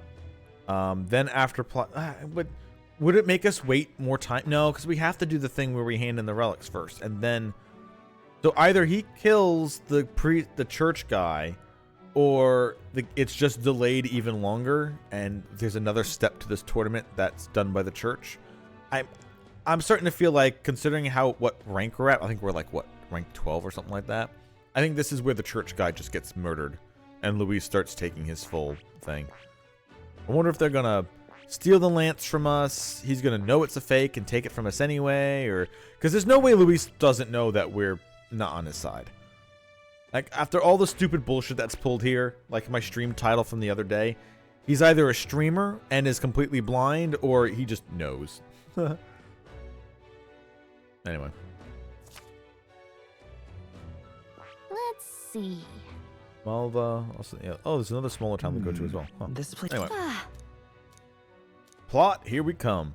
Then after plot, would it make us wait more time? No, because we have to do the thing where we hand in the relics first, and then. So either he kills the church guy, or it's just delayed even longer, and there's another step to this tournament that's done by the church. I'm starting to feel like, considering what rank we're at, I think we're like, what, rank 12 or something like that? I think this is where the church guy just gets murdered, and Luis starts taking his full thing. I wonder if they're going to steal the lance from us, he's going to know it's a fake and take it from us anyway, or... Because there's no way Luis doesn't know that we're not on his side. Like, after all the stupid bullshit that's pulled here, like my stream title from the other day, he's either a streamer and is completely blind, or he just knows. Anyway. Let's see. Malva. Also, yeah. Oh, there's another smaller town to go to as well. Huh. This place. Anyway. Plot, here we come.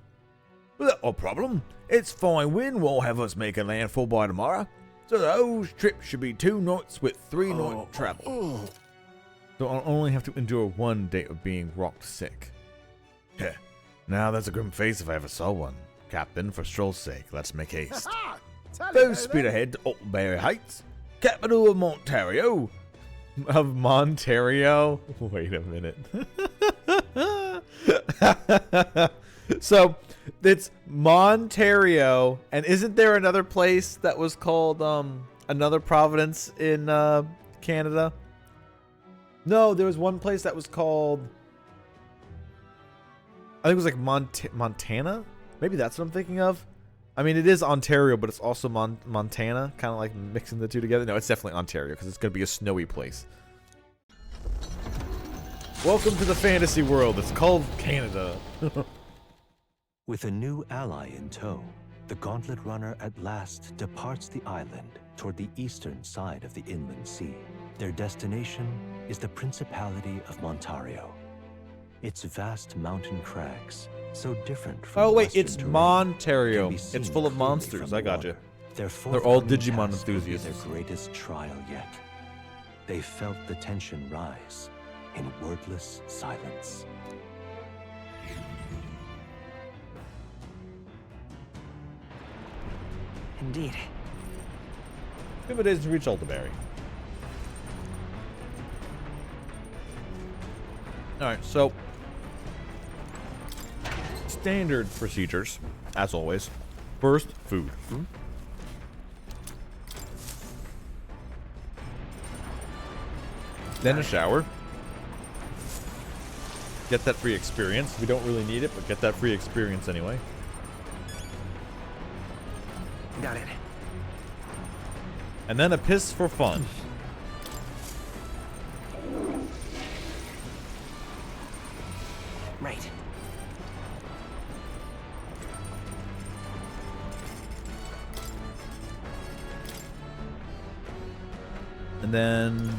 No problem. It's fine wind won't have us making landfall by tomorrow. So the whole trip should be 2 nights with 3 night travel. So I'll only have to endure 1 day of being rocked sick. Heh. Now that's a grim face if I ever saw one. Captain, for stroll's sake, let's make haste. Full speed ahead to Aldsbury Heights, capital of Ontario. Of Montario? Wait a minute. So, it's Montario, and isn't there another place that was called, another province in, Canada? No, there was one place that was called... I think it was like Montana? Maybe that's what I'm thinking of. I mean, it is Ontario, but it's also Montana. Kind of like mixing the two together. No, it's definitely Ontario, because it's going to be a snowy place. Welcome to the fantasy world. It's called Canada. With a new ally in tow, the Gauntlet Runner at last departs the island toward the eastern side of the inland sea. Their destination is the Principality of Montario. Its vast mountain crags, so different from oh the wait, western it's terrain, Montario. can be It's seen full of clearly monsters. from the I got you. water. Their They're all forthcoming Digimon task will be enthusiasts. their greatest trial yet. They felt the tension rise in wordless silence. Indeed. 2 days to reach Alderberry. Alright, so... standard procedures, as always. First, food. Then a shower. Get that free experience. We don't really need it, but get that free experience anyway. Got it. And then a piss for fun. Right. And then...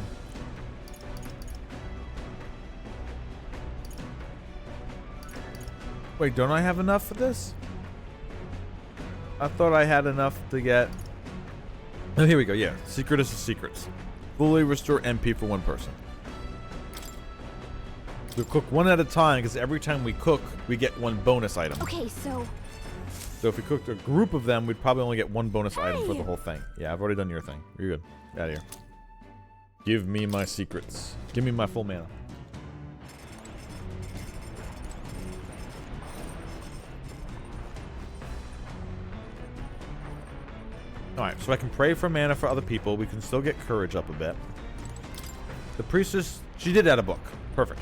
Wait, don't I have enough for this? I thought I had enough to get... Oh, here we go, yeah. Secret is the secrets. Fully restore MP for one person. We'll cook one at a time, because every time we cook, we get one bonus item. Okay, so So if we cooked a group of them, we'd probably only get one bonus item for the whole thing. Yeah, I've already done your thing. You're good. Get out of here. Give me my secrets. Give me my full mana. Alright, so I can pray for mana for other people. We can still get courage up a bit. The priestess, she did add a book. Perfect.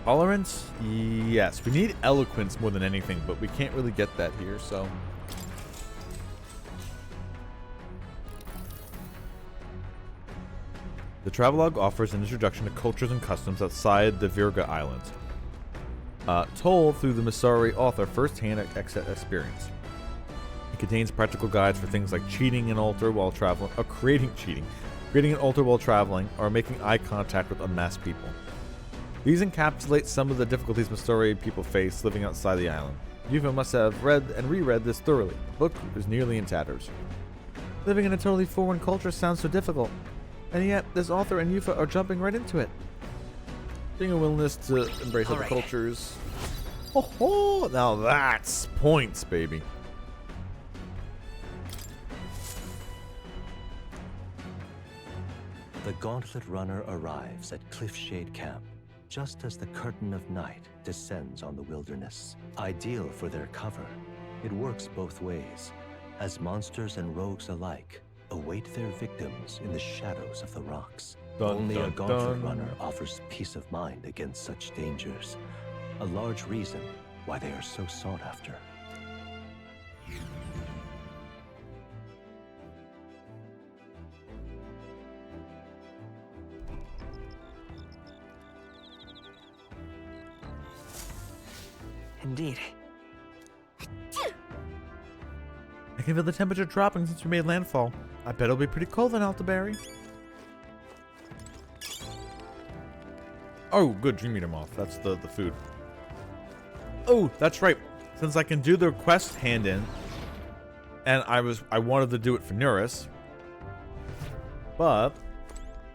Tolerance? Yes. We need eloquence more than anything, but we can't really get that here, so... The travelogue offers an introduction to cultures and customs outside the Virga Islands. Told through the Missouri author first-hand experience. It contains practical guides for things like cheating an altar while traveling, creating an altar while traveling, or making eye contact with unmasked people. These encapsulate some of the difficulties Missouri people face living outside the island. Yuva must have read and reread this thoroughly. The book is nearly in tatters. Living in a totally foreign culture sounds so difficult, and yet this author and Yufa are jumping right into it. Being a willingness to embrace other cultures. Oh, now that's points, baby. The Gauntlet Runner arrives at Cliffshade Camp just as the curtain of night descends on the wilderness. Ideal for their cover, it works both ways, as monsters and rogues alike await their victims in the shadows of the rocks. Only a Gauntlet Runner offers peace of mind against such dangers, a large reason why they are so sought after. Indeed. I can feel the temperature dropping since we made landfall. I bet it'll be pretty cold in Altaberry. Oh, good, Dream Eater Moth. That's the food. Oh, that's right. Since I can do the quest hand in, and I wanted to do it for Nuris, but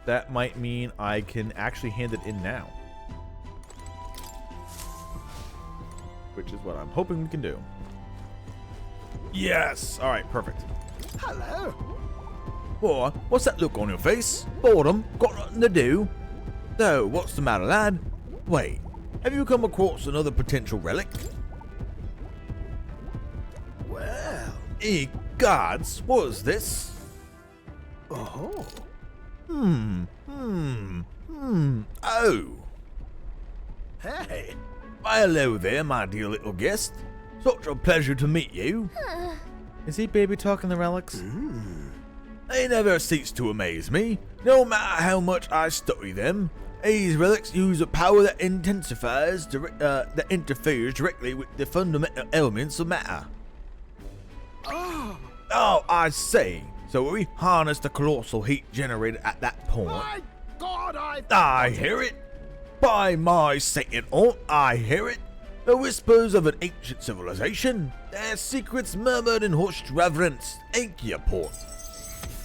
that might mean I can actually hand it in now. Which is what I'm hoping we can do. Yes! Alright, perfect. Hello. Boy, what's that look on your face? Boredom? Got nothing to do? So, what's the matter, lad? Wait, have you come across another potential relic? Well. Ye gods, what is this? Oh. Oh. Hey. Why, hello there, my dear little guest. Such a pleasure to meet you. Is he baby talking the relics? They never cease to amaze me, no matter how much I study them. These relics use a power that that interferes directly with the fundamental elements of matter. Oh, I say. So we harness the colossal heat generated at that point. My God, I hear it. By my Satan aunt, I hear it. The whispers of an ancient civilization. Their secrets murmured in hushed reverence. Thank you, Port.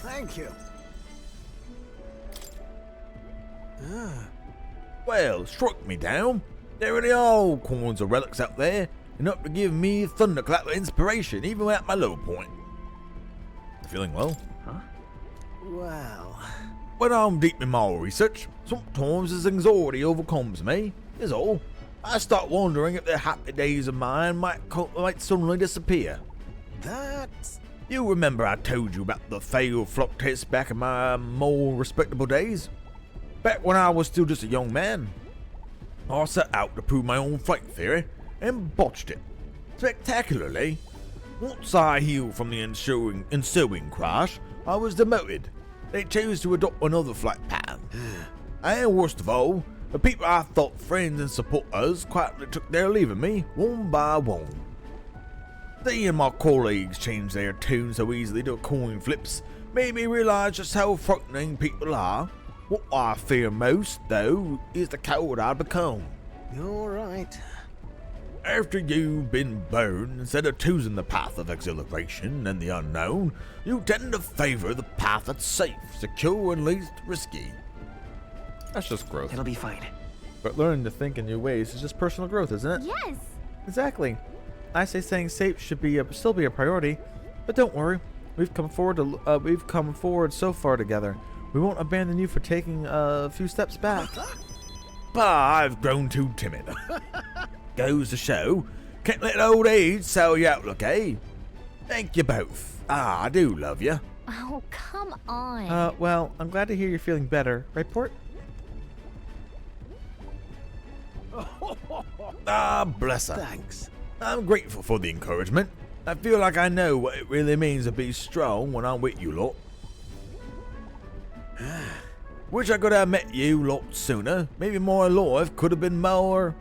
Thank you. Well, struck me down. There really are all kinds of relics out there, enough to give me thunderclap of inspiration, even at my low point. Feeling well? Huh? Well. When I'm deep in my research, sometimes this anxiety overcomes me, is all. I start wondering if the happy days of mine might suddenly disappear. That's... You remember I told you about the failed flock test back in my more respectable days? Back when I was still just a young man. I set out to prove my own flight theory and botched it spectacularly. Once I healed from the ensuing crash, I was demoted. They chose to adopt another flight pattern. And worst of all, the people I thought friends and supporters quietly took their leave of me one by one. Seeing my colleagues change their tune so easily to coin flips made me realize just how frightening people are. What I fear most, though, is the coward I've become. You're right. After you've been burned, instead of choosing the path of exhilaration and the unknown, you tend to favor the path that's safe, secure, and least risky. That's just growth. It'll be fine. But learning to think in new ways is just personal growth, isn't it? Yes! Exactly. I say staying safe should be still be a priority, but don't worry. We've come forward so far together. We won't abandon you for taking a few steps back. But I've grown too timid. Goes to show, can't let old age sell your outlook, eh? Thank you both. I do love you. Oh, come on. Well, I'm glad to hear you're feeling better, right, Port? Bless her. Thanks. I'm grateful for the encouragement. I feel like I know what it really means to be strong when I'm with you lot. Wish I could have met you lot sooner. Maybe more alive could have been more...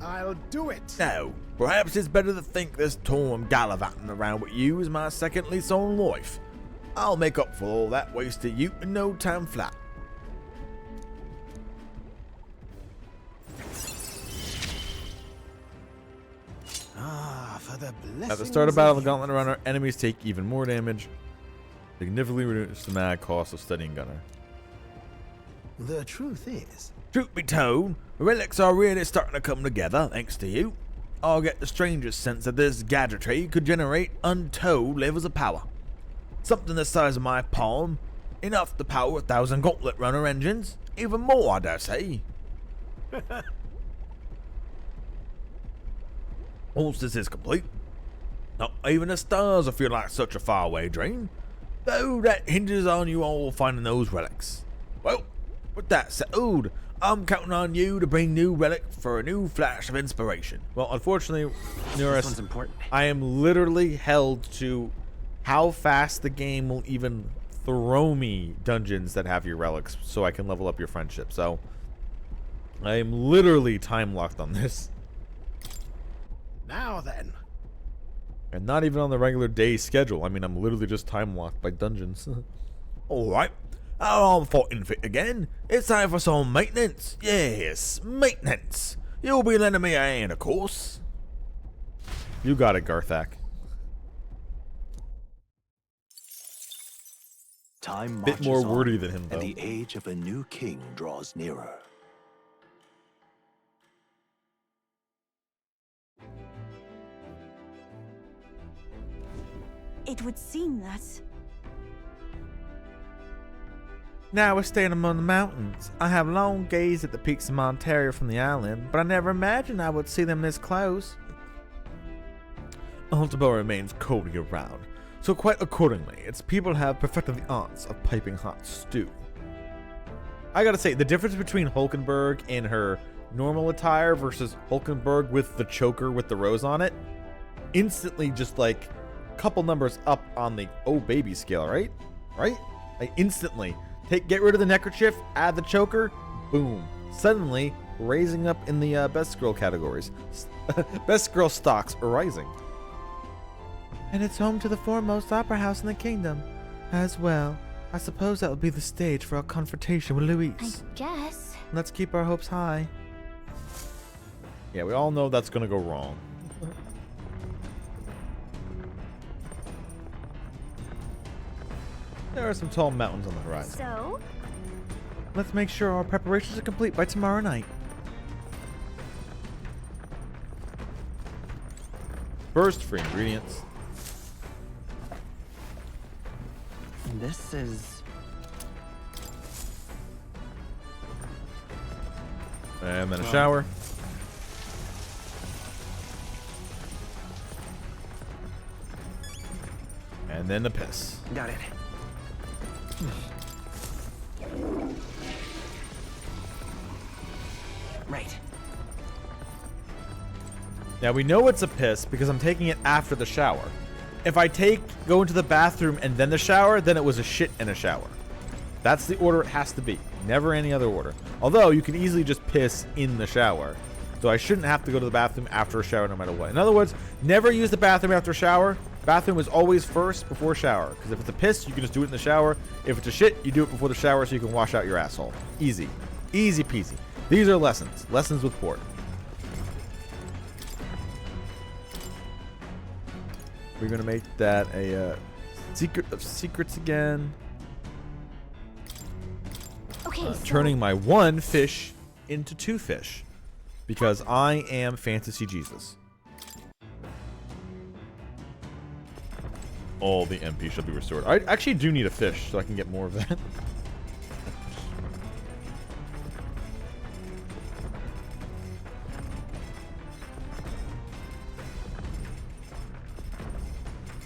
I'll do it. No, perhaps it's better to think this time gallivanting around with you is my second lease on life. I'll make up for all that wasted youth in no time flat. For the blessings. At the start of battle, the Gauntlet Runner enemies take even more damage, significantly reduce the mad cost of studying Gunner. The truth is... Truth be told, the relics are really starting to come together, thanks to you. I'll get the strangest sense that this gadgetry could generate untold levels of power. Something the size of my palm, enough to power 1,000 Gauntlet Runner engines, even more, I dare say. Once this is complete, not even the stars will feel like such a faraway dream, though that hinges on you all finding those relics. Well, with that settled, I'm counting on you to bring new relic for a new flash of inspiration. Well, unfortunately, Neuris, This one's important. I am literally held to how fast the game will even throw me dungeons that have your relics so I can level up your friendship. So, I am literally time locked on this. Now then. And not even on the regular day schedule. I mean, I'm literally just time locked by dungeons. Alright. I'm fighting fit again. It's time for some maintenance. Yes, maintenance. You'll be lending me a hand, of course. You got it, Garthak. Time Bit more marches on, wordy than him, though. and the age of a new king draws nearer. It would seem that... Now we're staying among the mountains. I have long gazed at the peaks of Ontario from the island, but I never imagined I would see them this close. Altebelle remains cold year-round, so quite accordingly, its people have perfected the arts of piping hot stew. I gotta say, the difference between Hulkenberg in her normal attire versus Hulkenberg with the choker with the rose on it, instantly just like a couple numbers up on the oh baby scale, right? Right? Like instantly. Get rid of the neckerchief, add the choker, boom. Suddenly, raising up in the best girl categories. Best girl stocks are rising. And it's home to the foremost opera house in the kingdom. As well, I suppose that will be the stage for our confrontation with Louise. I guess. Let's keep our hopes high. Yeah, we all know that's gonna go wrong. There are some tall mountains on the horizon. So? Let's make sure our preparations are complete by tomorrow night. First, for ingredients. This is... And then a shower. and then the piss. Got it. Right. Now we know it's a piss because I'm taking it after the shower. If I go into the bathroom and then the shower, then it was a shit in a shower. That's the order it has to be. Never any other order. Although you can easily just piss in the shower. So I shouldn't have to go to the bathroom after a shower no matter what. In other words, never use the bathroom after a shower. Bathroom is always first before shower. Because if it's a piss, you can just do it in the shower. If it's a shit, you do it before the shower so you can wash out your asshole. Easy. Easy peasy. These are lessons. Lessons with port. We're going to make that a secret of secrets again. Okay, Turning my 1 fish into 2 fish. Because I am Fantasy Jesus. All the MP shall be restored. I actually do need a fish so I can get more of that.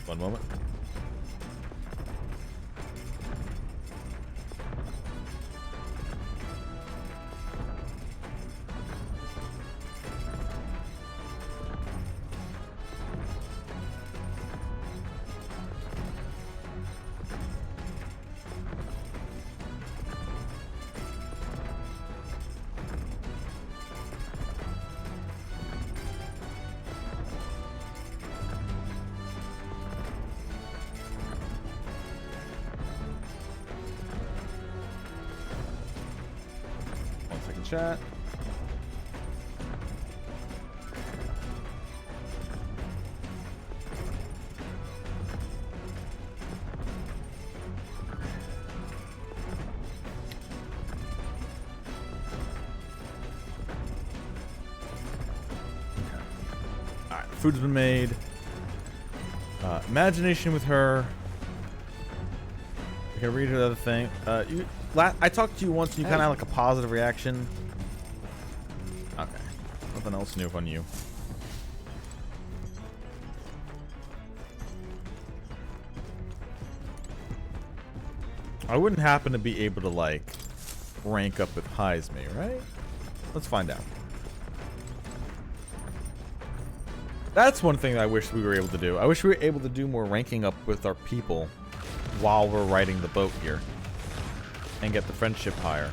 One moment. Chat. Alright, food's been made. Imagination with her. I can read her other thing. I talked to you once and you kind of had like a positive reaction. Okay. Nothing else new on you. I wouldn't happen to be able to like rank up with Heisme, right? Let's find out. That's one thing that I wish we were able to do. I wish we were able to do more ranking up with our people while we're riding the boat here. And get the friendship higher.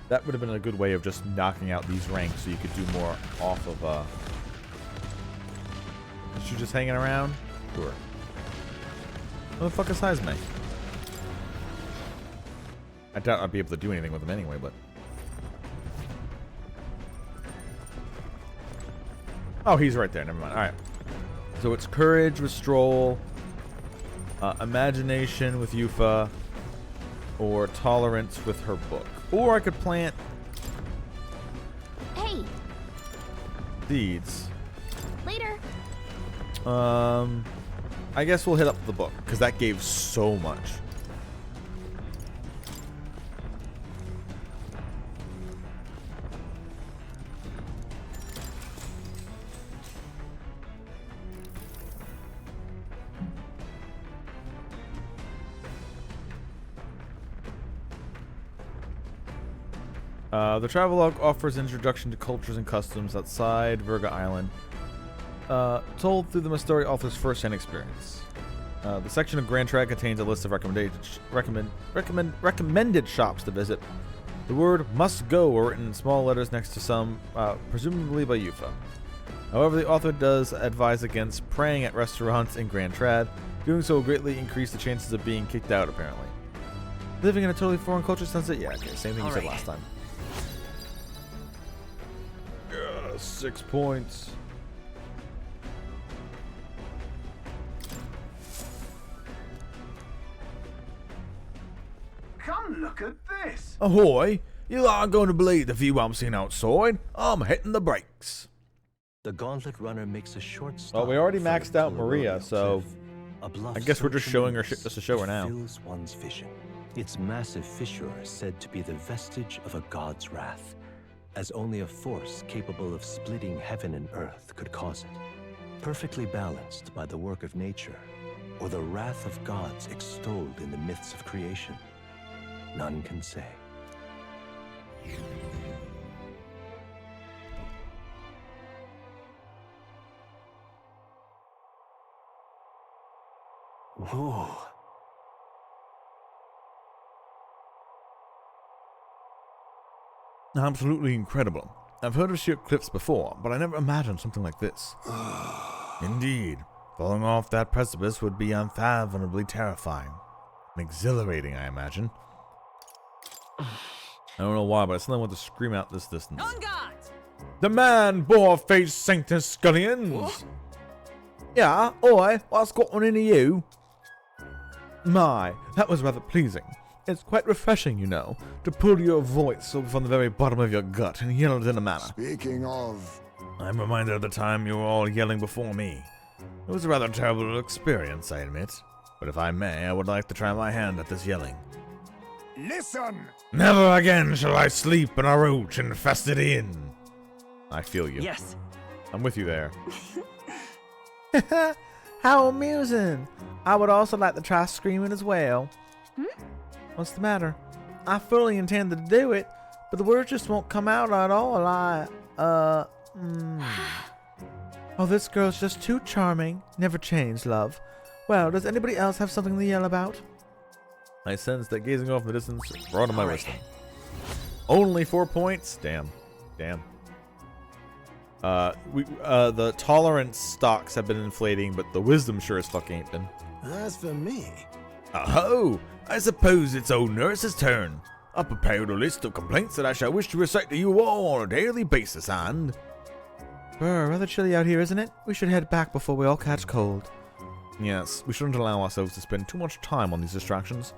That would have been a good way of just knocking out these ranks so you could do more off of, Is she just hanging around? Sure. What the fuck is Heisme? I doubt I'd be able to do anything with him anyway, but... Oh, he's right there. Never mind. All right. So it's courage with Stroll, imagination with Yufa, or tolerance with her book. Or I could plant seeds. Later. I guess we'll hit up the book because that gave so much. The travelogue offers introduction to cultures and customs outside Virga Island, told through the Mastori author's first-hand experience. The section of Grand Trad contains a list of recommended shops to visit. The word "must go" are written in small letters next to some, presumably by Yufa. However, the author does advise against praying at restaurants in Grand Trad. Doing so will greatly increase the chances of being kicked out, apparently. Living in a totally foreign culture sunset? Yeah, okay, same thing you said last time. 6 points. Come look at this. Ahoy! You aren't going to believe the view I'm seeing outside. I'm hitting the brakes. The Gauntlet Runner makes a short stop. Well, we already maxed out Maria, so I guess we're just showing her shit just to show her now. Fills one's vision. Its massive fissure is said to be the vestige of a god's wrath, as only a force capable of splitting heaven and earth could cause it. Perfectly balanced by the work of nature, or the wrath of gods extolled in the myths of creation, none can say. Whoa. Absolutely incredible. I've heard of sheer cliffs before, but I never imagined something like this. Indeed, falling off that precipice would be unfathomably terrifying. And exhilarating, I imagine. I don't know why, but I suddenly want to scream out this distance. On guard! The man bore face Sanctus Scullions! Yeah, oi, what's got on into you? My, that was rather pleasing. It's quite refreshing, you know, to pull your voice from the very bottom of your gut and yell it in a manner. Speaking of... I'm reminded of the time you were all yelling before me. It was a rather terrible experience, I admit. But if I may, I would like to try my hand at this yelling. Listen! Never again shall I sleep in a roach-infested inn. I feel you. Yes. I'm with you there. How amusing. I would also like to try screaming as well. What's the matter? I fully intended to do it, but the words just won't come out at all. Oh, this girl's just too charming. Never change, love. Well, does anybody else have something to yell about? I sense that gazing off in the distance brought on my wisdom. Only 4 points? Damn. The tolerance stocks have been inflating, but the wisdom sure as fuck ain't been. As for me... Oh, I suppose it's old nurse's turn. I prepared a list of complaints that I shall wish to recite to you all on a daily basis, and... Brr, rather chilly out here, isn't it? We should head back before we all catch cold. Yes, we shouldn't allow ourselves to spend too much time on these distractions.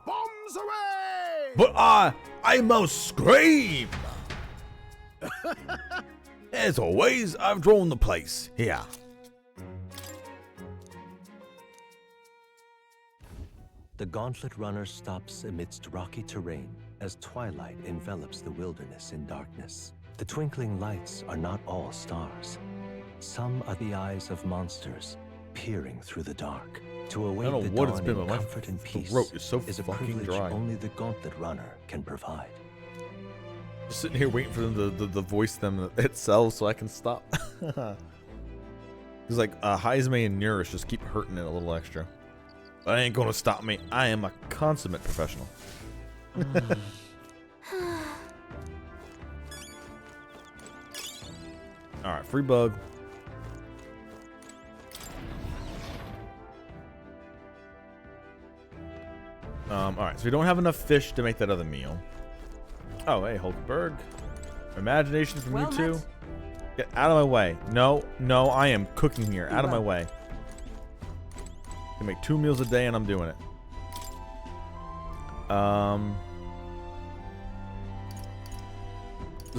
Bombs away! But I must scream! As always, I've drawn the place. Here. The Gauntlet Runner stops amidst rocky terrain as twilight envelops the wilderness in darkness. The twinkling lights are not all stars. Some are the eyes of monsters peering through the dark. To await the dawn in comfort and peace is a privilege only the Gauntlet Runner can provide. Just sitting here waiting for them to voice them itself so I can stop. Because like Heisme and Nurish just keep hurting it a little extra. That ain't gonna stop me. I am a consummate professional. Alright, free bug. Alright, so we don't have enough fish to make that other meal. Oh, hey, Hulkberg. Imagination from you two. Get out of my way. No, I am cooking here. Out of my way. I make 2 meals a day and I'm doing it.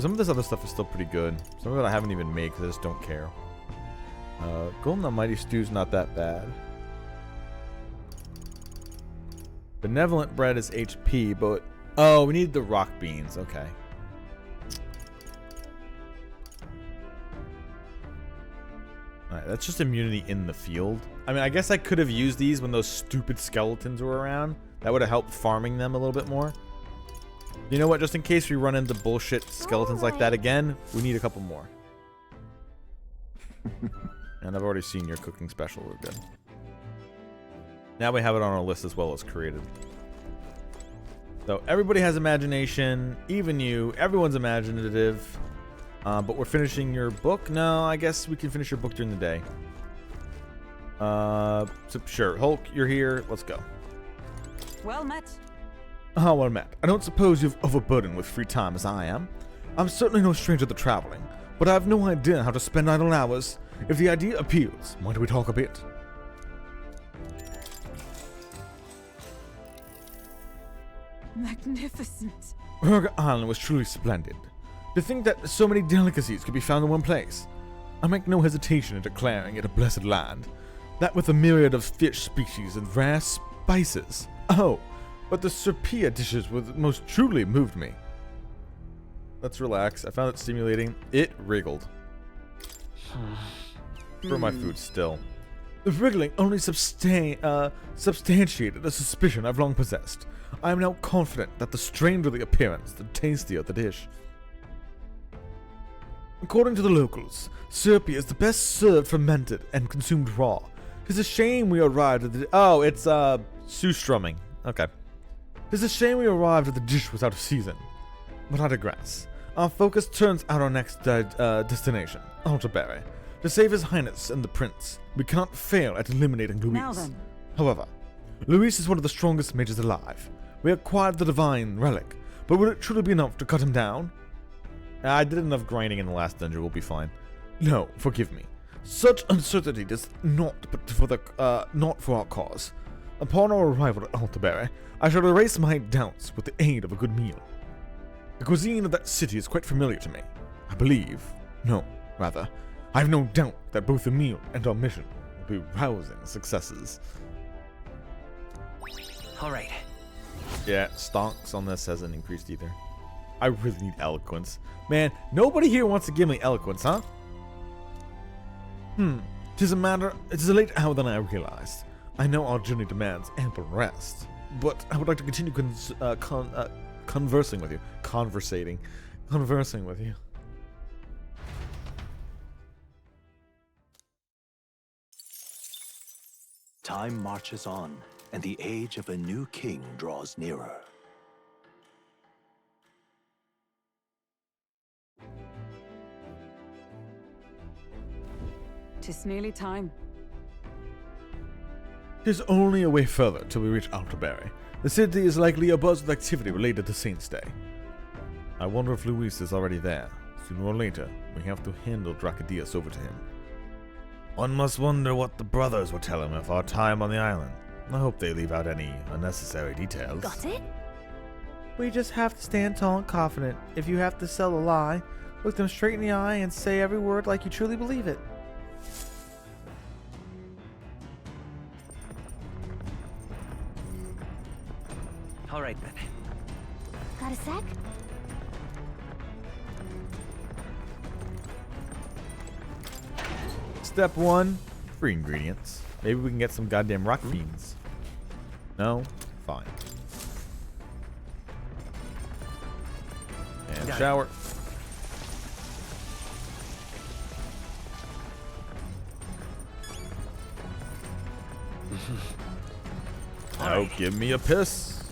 Some of this other stuff is still pretty good. Some of it I haven't even made because I just don't care. Golden Almighty Stew's not that bad. Benevolent Bread is HP, but... Oh, we need the rock beans. Okay. Alright, that's just immunity in the field. I mean, I guess I could have used these when those stupid skeletons were around. That would have helped farming them a little bit more. You know what? Just in case we run into bullshit skeletons like that again, we need a couple more. And I've already seen your cooking special. We're good. Now we have it on our list as well as created. So everybody has imagination, even you. Everyone's imaginative. But we're finishing your book? No, I guess we can finish your book during the day. So sure. Hulk, you're here. Let's go. Well met. Well met. I don't suppose you've overburdened with free time as I am. I'm certainly no stranger to traveling, but I have no idea how to spend idle hours. If the idea appeals, why don't we talk a bit? Magnificent. Burger Island was truly splendid. To think that so many delicacies could be found in one place. I make no hesitation in declaring it a blessed land. That with a myriad of fish species and rare spices. Oh, but the Serpia dishes most truly moved me. Let's relax. I found it stimulating. It wriggled. For my food still. The wriggling only substantiated a suspicion I've long possessed. I am now confident that the stranger the appearance, the tastier the dish. According to the locals, Serpia is the best served fermented and consumed raw. Tis a shame we arrived at the... Oh, it's, Sustrumming. Okay. Tis a shame we arrived at the dish was out of season. But I digress. Our focus turns out our next destination, Altaberry. To save His Highness and the Prince, we cannot fail at eliminating Luis. Now then. However, Luis is one of the strongest mages alive. We acquired the divine relic, but would it truly be enough to cut him down? I did enough grinding in the last dungeon, we'll be fine. No, forgive me. Such uncertainty does not for our cause. Upon our arrival at Altaberry, I shall erase my doubts with the aid of a good meal. The cuisine of that city is quite familiar to me. I have no doubt that both the meal and our mission will be rousing successes. Alright. Yeah, stonks on this hasn't increased either. I really need eloquence. Man, nobody here wants to give me eloquence, huh? It is a late hour than I realized. I know our journey demands ample rest, but I would like to continue conversing with you. Conversing with you. Time marches on, and the age of a new king draws nearer. Tis nearly time. 'Tis only a way further till we reach Altaberry. The city is likely abuzz with activity related to Saint's Day. I wonder if Luis is already there. Sooner or later, we have to handle Dracadius over to him. One must wonder what the brothers will tell him of our time on the island. I hope they leave out any unnecessary details. Got it? We just have to stand tall and confident. If you have to sell a lie, look them straight in the eye and say every word like you truly believe it. Alright then. Got a sec? Step 1, free ingredients. Maybe we can get some goddamn rock beans. No? Fine. And shower. Now give me a piss.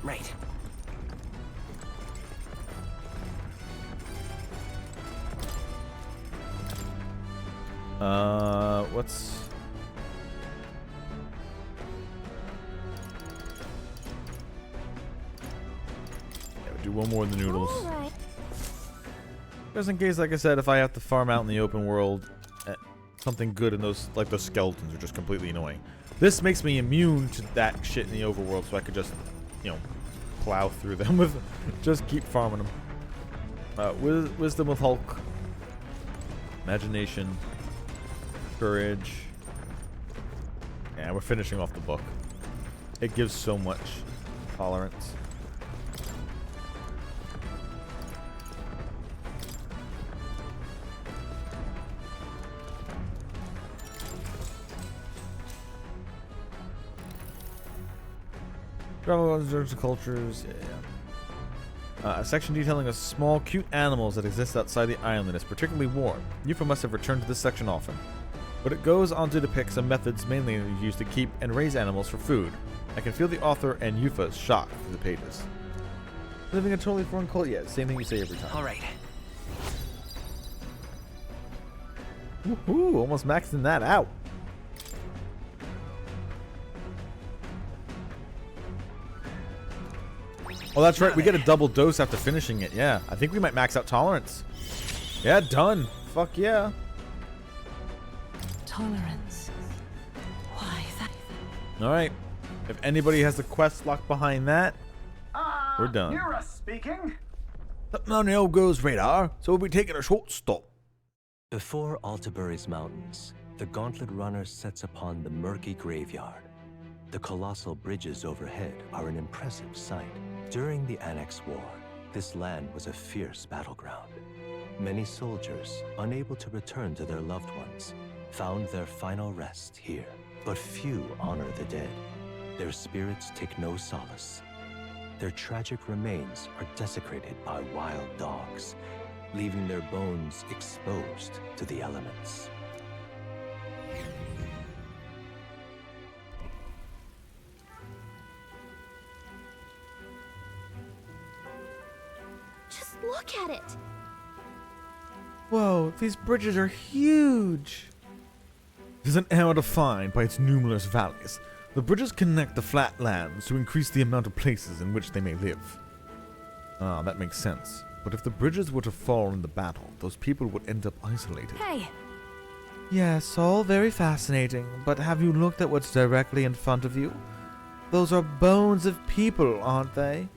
Right. What's... Yeah, we'll do one more in the noodles. Alright. Just in case, like I said, if I have to farm out in the open world, something good in those, like those skeletons are just completely annoying. This makes me immune to that shit in the overworld, so I could just, you know, plow through them with, just keep farming them. Wisdom with Hulk. Imagination. Courage. Yeah, we're finishing off the book. It gives so much tolerance. Travel on cultures, yeah. A section detailing a small, cute animals that exist outside the island is particularly warm. Yufa must have returned to this section often. But it goes on to depict some methods mainly used to keep and raise animals for food. I can feel the author and Yufa's shock through the pages. Living a totally foreign cult? Yeah, same thing you say every time. Alright. Woohoo, almost maxing that out. Oh, that's right. We get a double dose after finishing it. Yeah, I think we might max out tolerance. Yeah, done. Fuck yeah. Tolerance. Why that? All right. If anybody has the quest locked behind that, we're done. Mira speaking. Something on goes radar, so we'll be taking a short stop. Before Altaberry's mountains, the Gauntlet Runner sets upon the murky graveyard. The colossal bridges overhead are an impressive sight. During the Annex War, this land was a fierce battleground. Many soldiers, unable to return to their loved ones, found their final rest here. But few honor the dead. Their spirits take no solace. Their tragic remains are desecrated by wild dogs, leaving their bones exposed to the elements. Just look at it! Whoa, these bridges are huge! It is an area defined by its numerous valleys. The bridges connect the flat lands to increase the amount of places in which they may live. Ah, that makes sense. But if the bridges were to fall in the battle, those people would end up isolated. Hey! Yes, all very fascinating, but have you looked at what's directly in front of you? Those are bones of people, aren't they?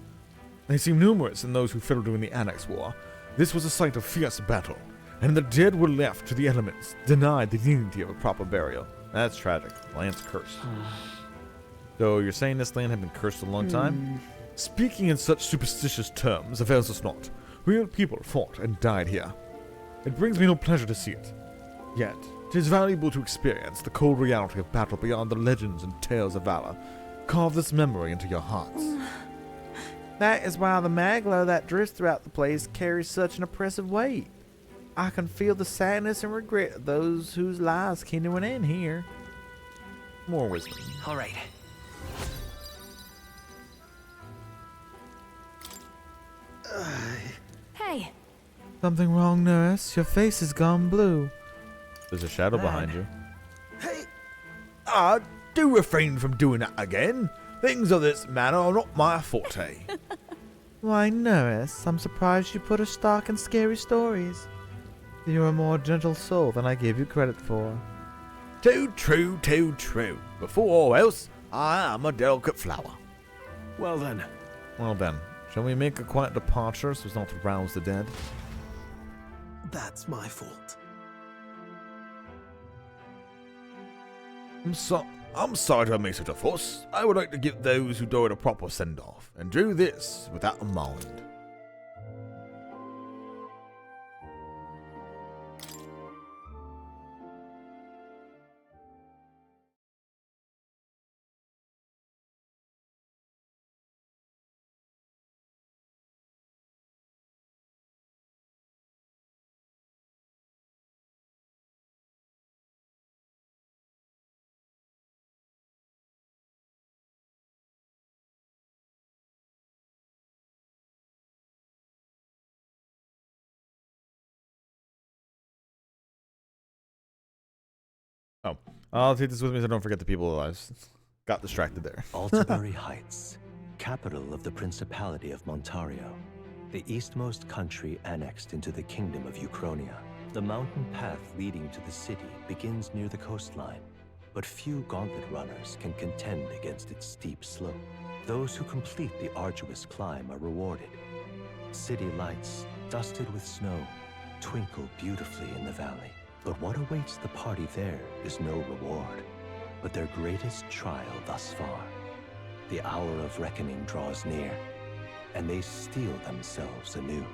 They seem numerous in those who fell during the Annex War. This was a site of fierce battle, and the dead were left to the elements, denied the dignity of a proper burial. That's tragic. Land's cursed. So you're saying this land had been cursed a long time? Speaking in such superstitious terms avails us not. Real people fought and died here. It brings me no pleasure to see it. Yet, it is valuable to experience the cold reality of battle beyond the legends and tales of valor. Carve this memory into your hearts. That is why the maglow that drifts throughout the place carries such an oppressive weight. I can feel the sadness and regret of those whose lives came to an end here. More wisdom. All right. Hey! Something wrong, nurse? Your face has gone blue. There's a shadow behind you. Hey! Ah, do refrain from doing that again. Things of this manner are not my forte. Why, nurse, I'm surprised you put a stock in scary stories. You're a more gentle soul than I gave you credit for. Too true, too true. Before all else, I am a delicate flower. Well then. Well then, shall we make a quiet departure so as not to rouse the dead? That's my fault. I'm sorry to have made such a fuss. I would like to give those who died a proper send-off, and do this without a mind. Oh, I'll take this with me so I don't forget the people I got distracted there. Altabury Heights, capital of the Principality of Montario, the eastmost country annexed into the Kingdom of Uchronia. The mountain path leading to the city begins near the coastline, but few gauntlet runners can contend against its steep slope. Those who complete the arduous climb are rewarded. City lights, dusted with snow, twinkle beautifully in the valley. But what awaits the party there is no reward, but their greatest trial thus far. The hour of reckoning draws near, and they steel themselves anew.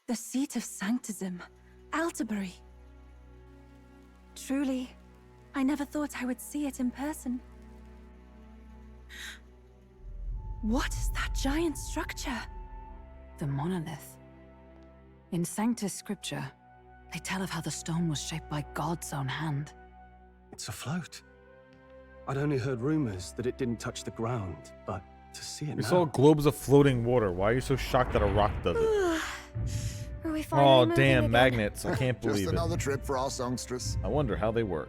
The seat of sanctism, Altabury. Truly, I never thought I would see it in person. What is that giant structure? The monolith. In Sanctus Scripture, they tell of how the stone was shaped by God's own hand. It's afloat. I'd only heard rumors that it didn't touch the ground, but to see it We now... saw globes of floating water. Why are you so shocked that a rock does it? Are we finally Oh, moving damn, again? magnets. I can't believe Just it. another trip for our songstress. I wonder how they work.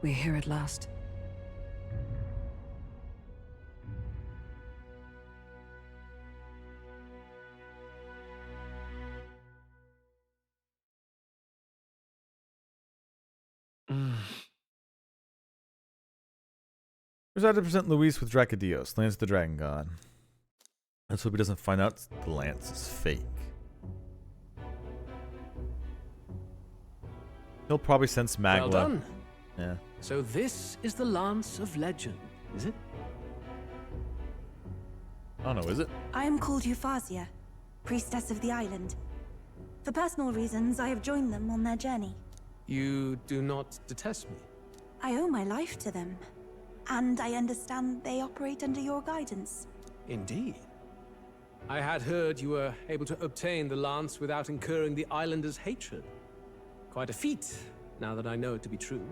We're here at last. There's 100% Luis with Dracodios, Lance the Dragon God. Let's hope he doesn't find out the lance is fake. He'll probably sense Magla. Well done. Yeah. So this is the Lance of Legend, is it? I don't know, is it? I am called Refantazio, priestess of the island. For personal reasons, I have joined them on their journey. You do not detest me? I owe my life to them, and I understand they operate under your guidance. Indeed. I had heard you were able to obtain the lance without incurring the islanders' hatred. Quite a feat, now that I know it to be true.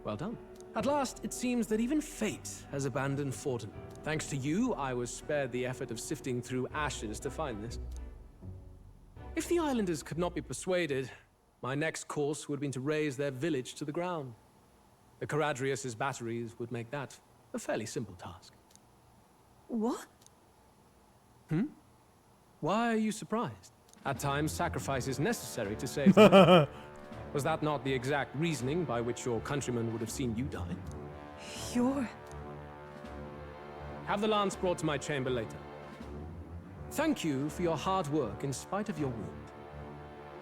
Well done. At last, it seems that even fate has abandoned Forden. Thanks to you, I was spared the effort of sifting through ashes to find this. If the islanders could not be persuaded, my next course would have been to raise their village to the ground. The Caradrius' batteries would make that a fairly simple task. What? Why are you surprised? At times, sacrifice is necessary to save them. Was that not the exact reasoning by which your countrymen would have seen you die? You're... Have the lance brought to my chamber later. Thank you for your hard work in spite of your wound.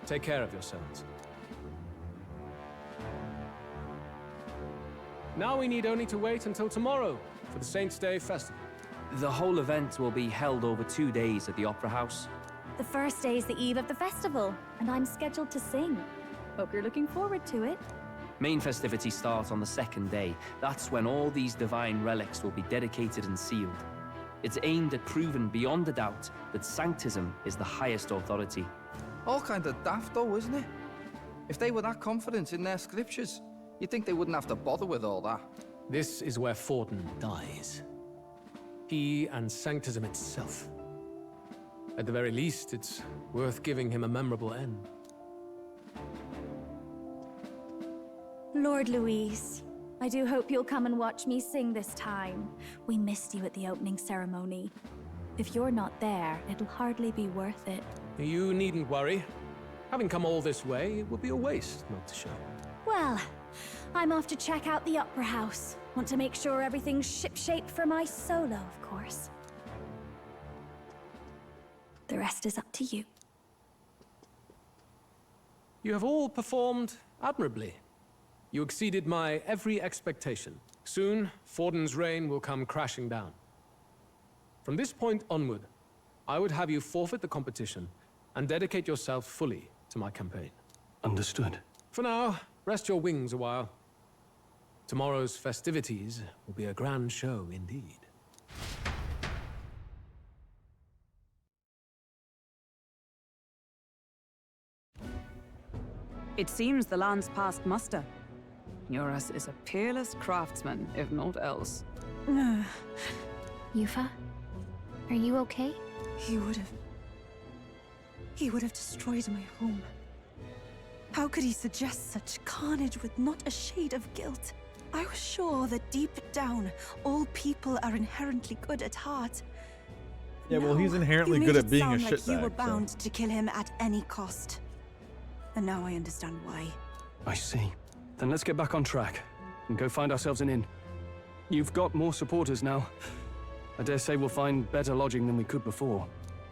Take care of yourselves. Now we need only to wait until tomorrow for the Saints' Day festival. The whole event will be held over 2 days at the Opera House. The first day is the eve of the festival, and I'm scheduled to sing. Hope you're looking forward to it. Main festivities start on the second day. That's when all these divine relics will be dedicated and sealed. It's aimed at proving beyond a doubt that Sanctism is the highest authority. All kind of daft though, isn't it? If they were that confident in their scriptures, you'd think they wouldn't have to bother with all that. This is where Forden dies. He and Sanctism itself. At the very least, it's worth giving him a memorable end. Lord Luis, I do hope you'll come and watch me sing this time. We missed you at the opening ceremony. If you're not there, it'll hardly be worth it. You needn't worry. Having come all this way, it would be a waste not to show. Well, I'm off to check out the Opera House. Want to make sure everything's shipshape for my solo, of course. The rest is up to you. You have all performed admirably. You exceeded my every expectation. Soon, Forden's reign will come crashing down. From this point onward, I would have you forfeit the competition and dedicate yourself fully to my campaign. Understood. For now, rest your wings a while. Tomorrow's festivities will be a grand show indeed. It seems the lance passed muster. Eurus is a peerless craftsman, if not else. Yufa? Are you okay? He would have destroyed my home. How could he suggest such carnage with not a shade of guilt? I was sure that deep down, all people are inherently good at heart. Yeah, well, he's No, inherently you good made at being a it sound like you were shitbag. bound to kill him at any cost. And now I understand why. I see. Then let's get back on track and go find ourselves an inn. You've got more supporters now. I dare say we'll find better lodging than we could before.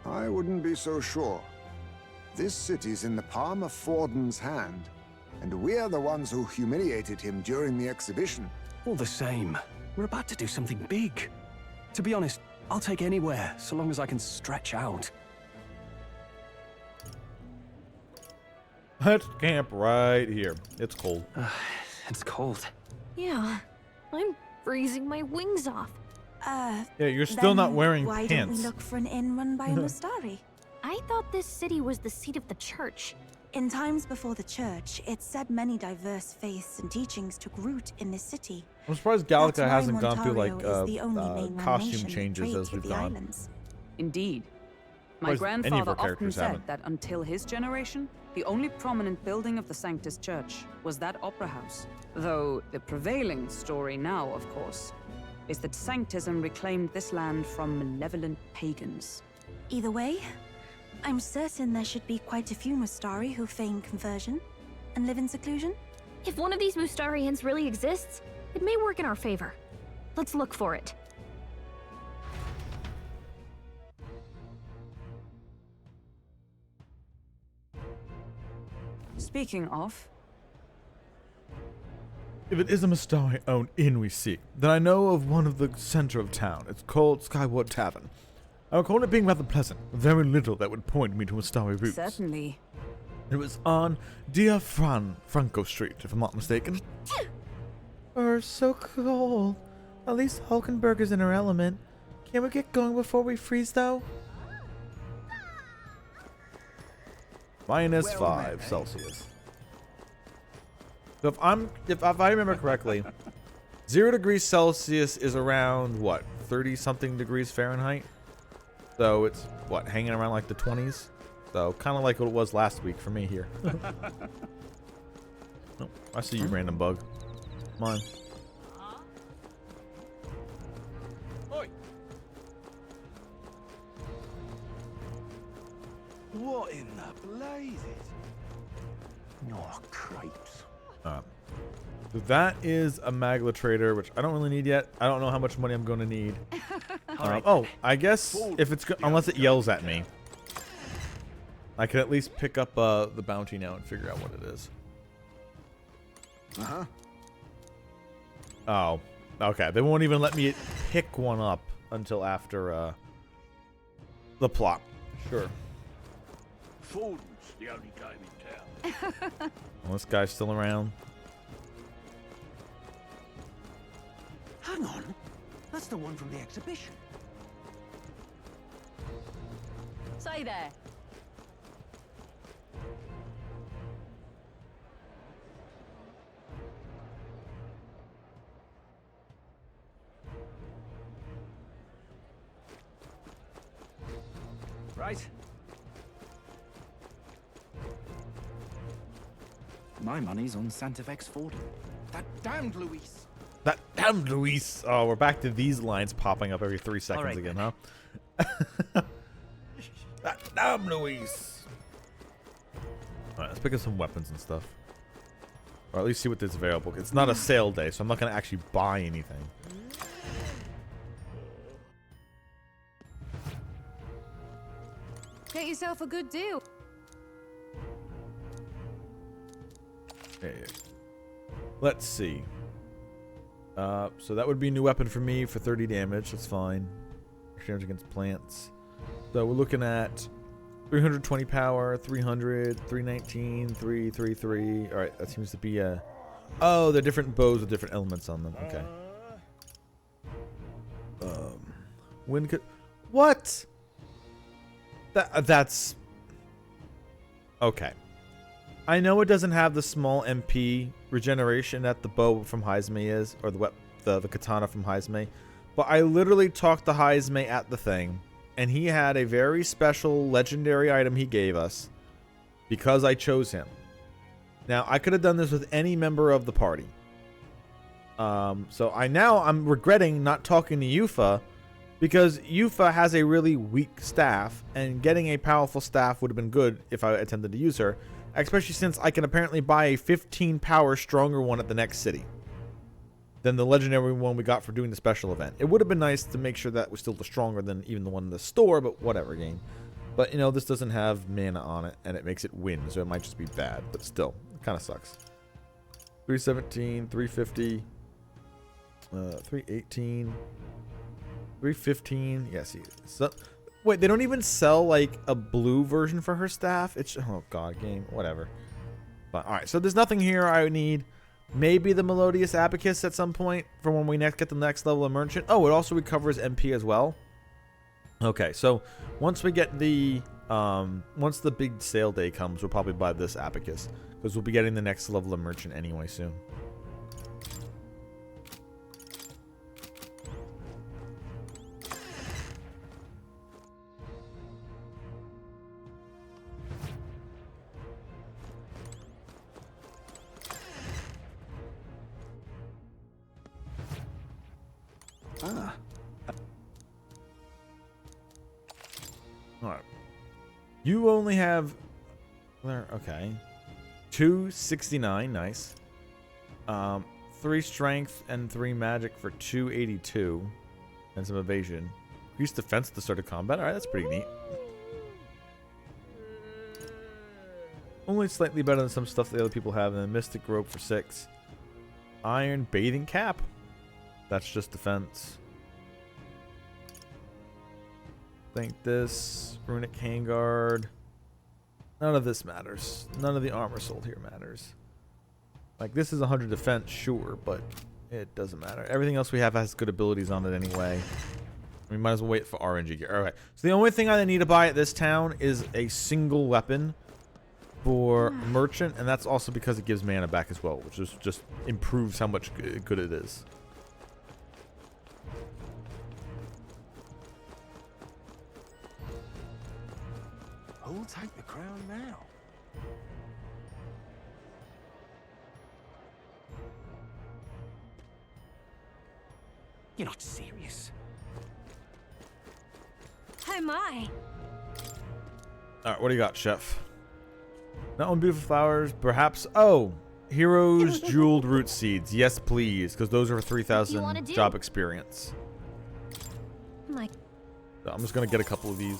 I wouldn't be so sure. This city's in the palm of Forden's hand, and we're the ones who humiliated him during the exhibition. All the same, we're about to do something big. To be honest, I'll take anywhere, so long as I can stretch out. Let's camp right here. It's cold. It's cold. Yeah, I'm freezing my wings off. Yeah, you're still not Then wearing why pants. don't we look for an inn run by a Mustari? I thought this city was the seat of the church. In times before the church, it's said many diverse faiths and teachings took root in this city. I'm surprised That's Galacta why hasn't gone through Montario like is the only mainland costume nation changes free as to we've the gone. islands. Indeed. Why My is any of grandfather our often characters said haven't? that until his generation, the only prominent building of the Sanctus Church was that opera house. Though the prevailing story now, of course, is that Sanctism reclaimed this land from malevolent pagans. Either way, I'm certain there should be quite a few Mustari who feign conversion and live in seclusion. If one of these Mustarians really exists, it may work in our favor. Let's look for it. Speaking of, If it is a Mystari-owned inn we seek, then I know of one of the center of town. It's called Skyward Tavern. I recall it being rather pleasant, with very little that would point me to Mystari roots. certainly. It was on Franco Street, if I'm not mistaken. So cold. At least Hulkenberg is in her element. Can we get going before we freeze, though? Minus 5 Celsius. So if I remember correctly, 0 degrees Celsius is around what, 30 something degrees Fahrenheit? So it's what, hanging around like the 20s? So kind of like what it was last week for me here. Oh, I see you, random bug. Come on. Oi. What in the blazes? Oh, cripes. So that is a Magla trader, which I don't really need yet. I don't know how much money I'm going to need. Oh, I guess if it's unless it yells at me, I can at least pick up the bounty now and figure out what it is. Oh, okay. They won't even let me pick one up until after the plot. Sure. Fordham's the only game in town. Well, this guy's still around. Hang on. That's the one from the exhibition. Say there. Right. My money's on Santafex Fordham. That damned Luis. That damn Luis. Oh, we're back to these lines popping up every 3 seconds again, huh? That damn Luis. Alright, let's pick up some weapons and stuff. Or at least see what is available. It's not a sale day, so I'm not going to actually buy anything. Get yourself a good deal. Okay. Let's see. So that would be a new weapon for me for 30 damage. That's fine. Damage against plants. So we're looking at 320 power, 300, 319, 333. All right, that seems to be a... Oh, they're different bows with different elements on them. Okay. Wind could... What? That's... Okay. I know it doesn't have the small MP regeneration that the bow from Heisme is, or the katana from Heisme, but I literally talked to Heisme at the thing, and he had a very special legendary item he gave us because I chose him. Now, I could have done this with any member of the party. So I'm regretting not talking to Yufa, because Yufa has a really weak staff, and getting a powerful staff would have been good if I attempted to use her. Especially since I can apparently buy a 15 power stronger one at the next city than the legendary one we got for doing the special event. It would have been nice to make sure that was still the stronger than even the one in the store, but whatever, game. But, you know, this doesn't have mana on it, and it makes it win, so it might just be bad. But still, it kind of sucks. 317, 350, 318, 315. Yeah, see. So, wait, they don't even sell, like, a blue version for her staff? It's... Oh, God, game. Whatever. But, alright, so there's nothing here I would need. Maybe the Melodious Abacus at some point for when we next get the next level of merchant. Oh, it also recovers MP as well. Okay, so once we get the... once the big sale day comes, we'll probably buy this Abacus. Because we'll be getting the next level of merchant anyway soon. Alright. You only have... Okay. 269, nice. 3 strength and 3 magic for 282. And some evasion. Increase defense at the start of combat. Alright, that's pretty neat. Only slightly better than some stuff the other people have. And then Mystic Rope for 6. Iron Bathing Cap. That's just defense. Think this. Runic Handguard. None of this matters. None of the armor sold here matters. Like, this is 100 defense, sure, but it doesn't matter. Everything else we have has good abilities on it anyway. We might as well wait for RNG gear. Alright, so the only thing I need to buy at this town is a single weapon for Merchant, and that's also because it gives mana back as well, which is just improves how much good it is. Who'll take the crown now? You're not serious. Oh my! Alright, what do you got, Chef? Not on beautiful flowers, perhaps. Oh, Heroes Jeweled Root Seeds. Yes, please, because those are 3,000 job experience. My. So I'm just going to get a couple of these.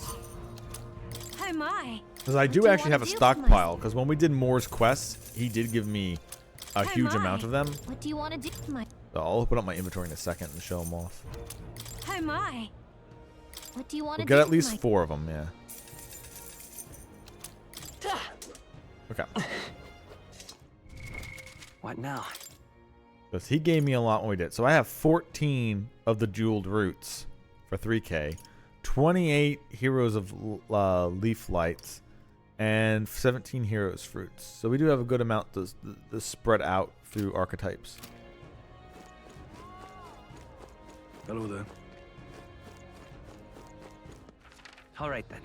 Oh my! Because I do actually have a stockpile, because when we did Moore's quests, he did give me a huge amount of them. What do you want to do? So I'll open up my inventory in a second and show them off. Oh my! What do you want We'll to do? get at least 4 of them, yeah. Okay. What now? Because he gave me a lot when we did. So I have 14 of the jeweled roots for 3k, 28 heroes of leaf lights, and 17 heroes fruits. So we do have a good amount to spread out through archetypes. Hello there. All right then.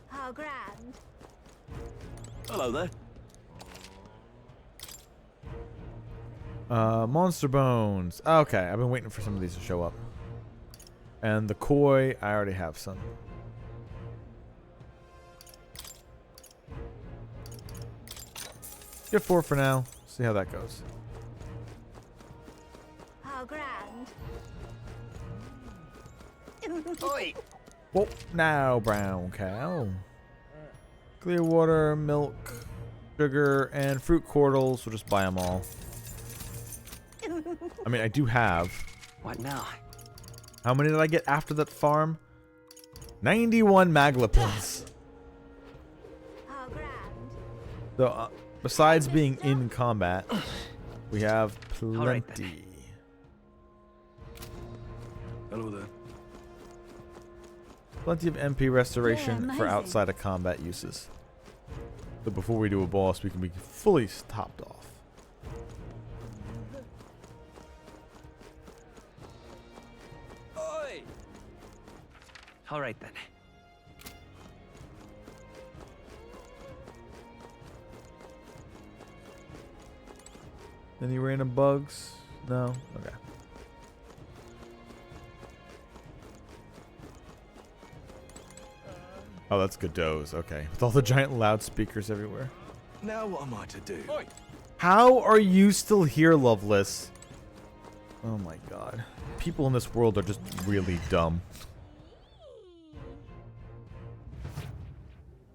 How grand. Hello there. Monster bones. Okay, I've been waiting for some of these to show up. And the koi, I already have some. Get 4 for now. See how that goes. How grand. Oi! Whoa, now brown cow. Clear water, milk, sugar, and fruit cordials. We'll just buy them all. I mean, I do have. What now? How many did I get after that farm? 91 Maglapils. How grand. So, besides being in combat, we have plenty. All right, Hello there. Plenty of MP restoration Yeah, for amazing. outside of combat uses. So before we do a boss, we can be fully topped off. Oi! All right then. Any random bugs? No? Okay. Oh, that's Godot's. Okay. With all the giant loudspeakers everywhere. Now what am I to do? How are you still here, Loveless? Oh my god. People in this world are just really dumb.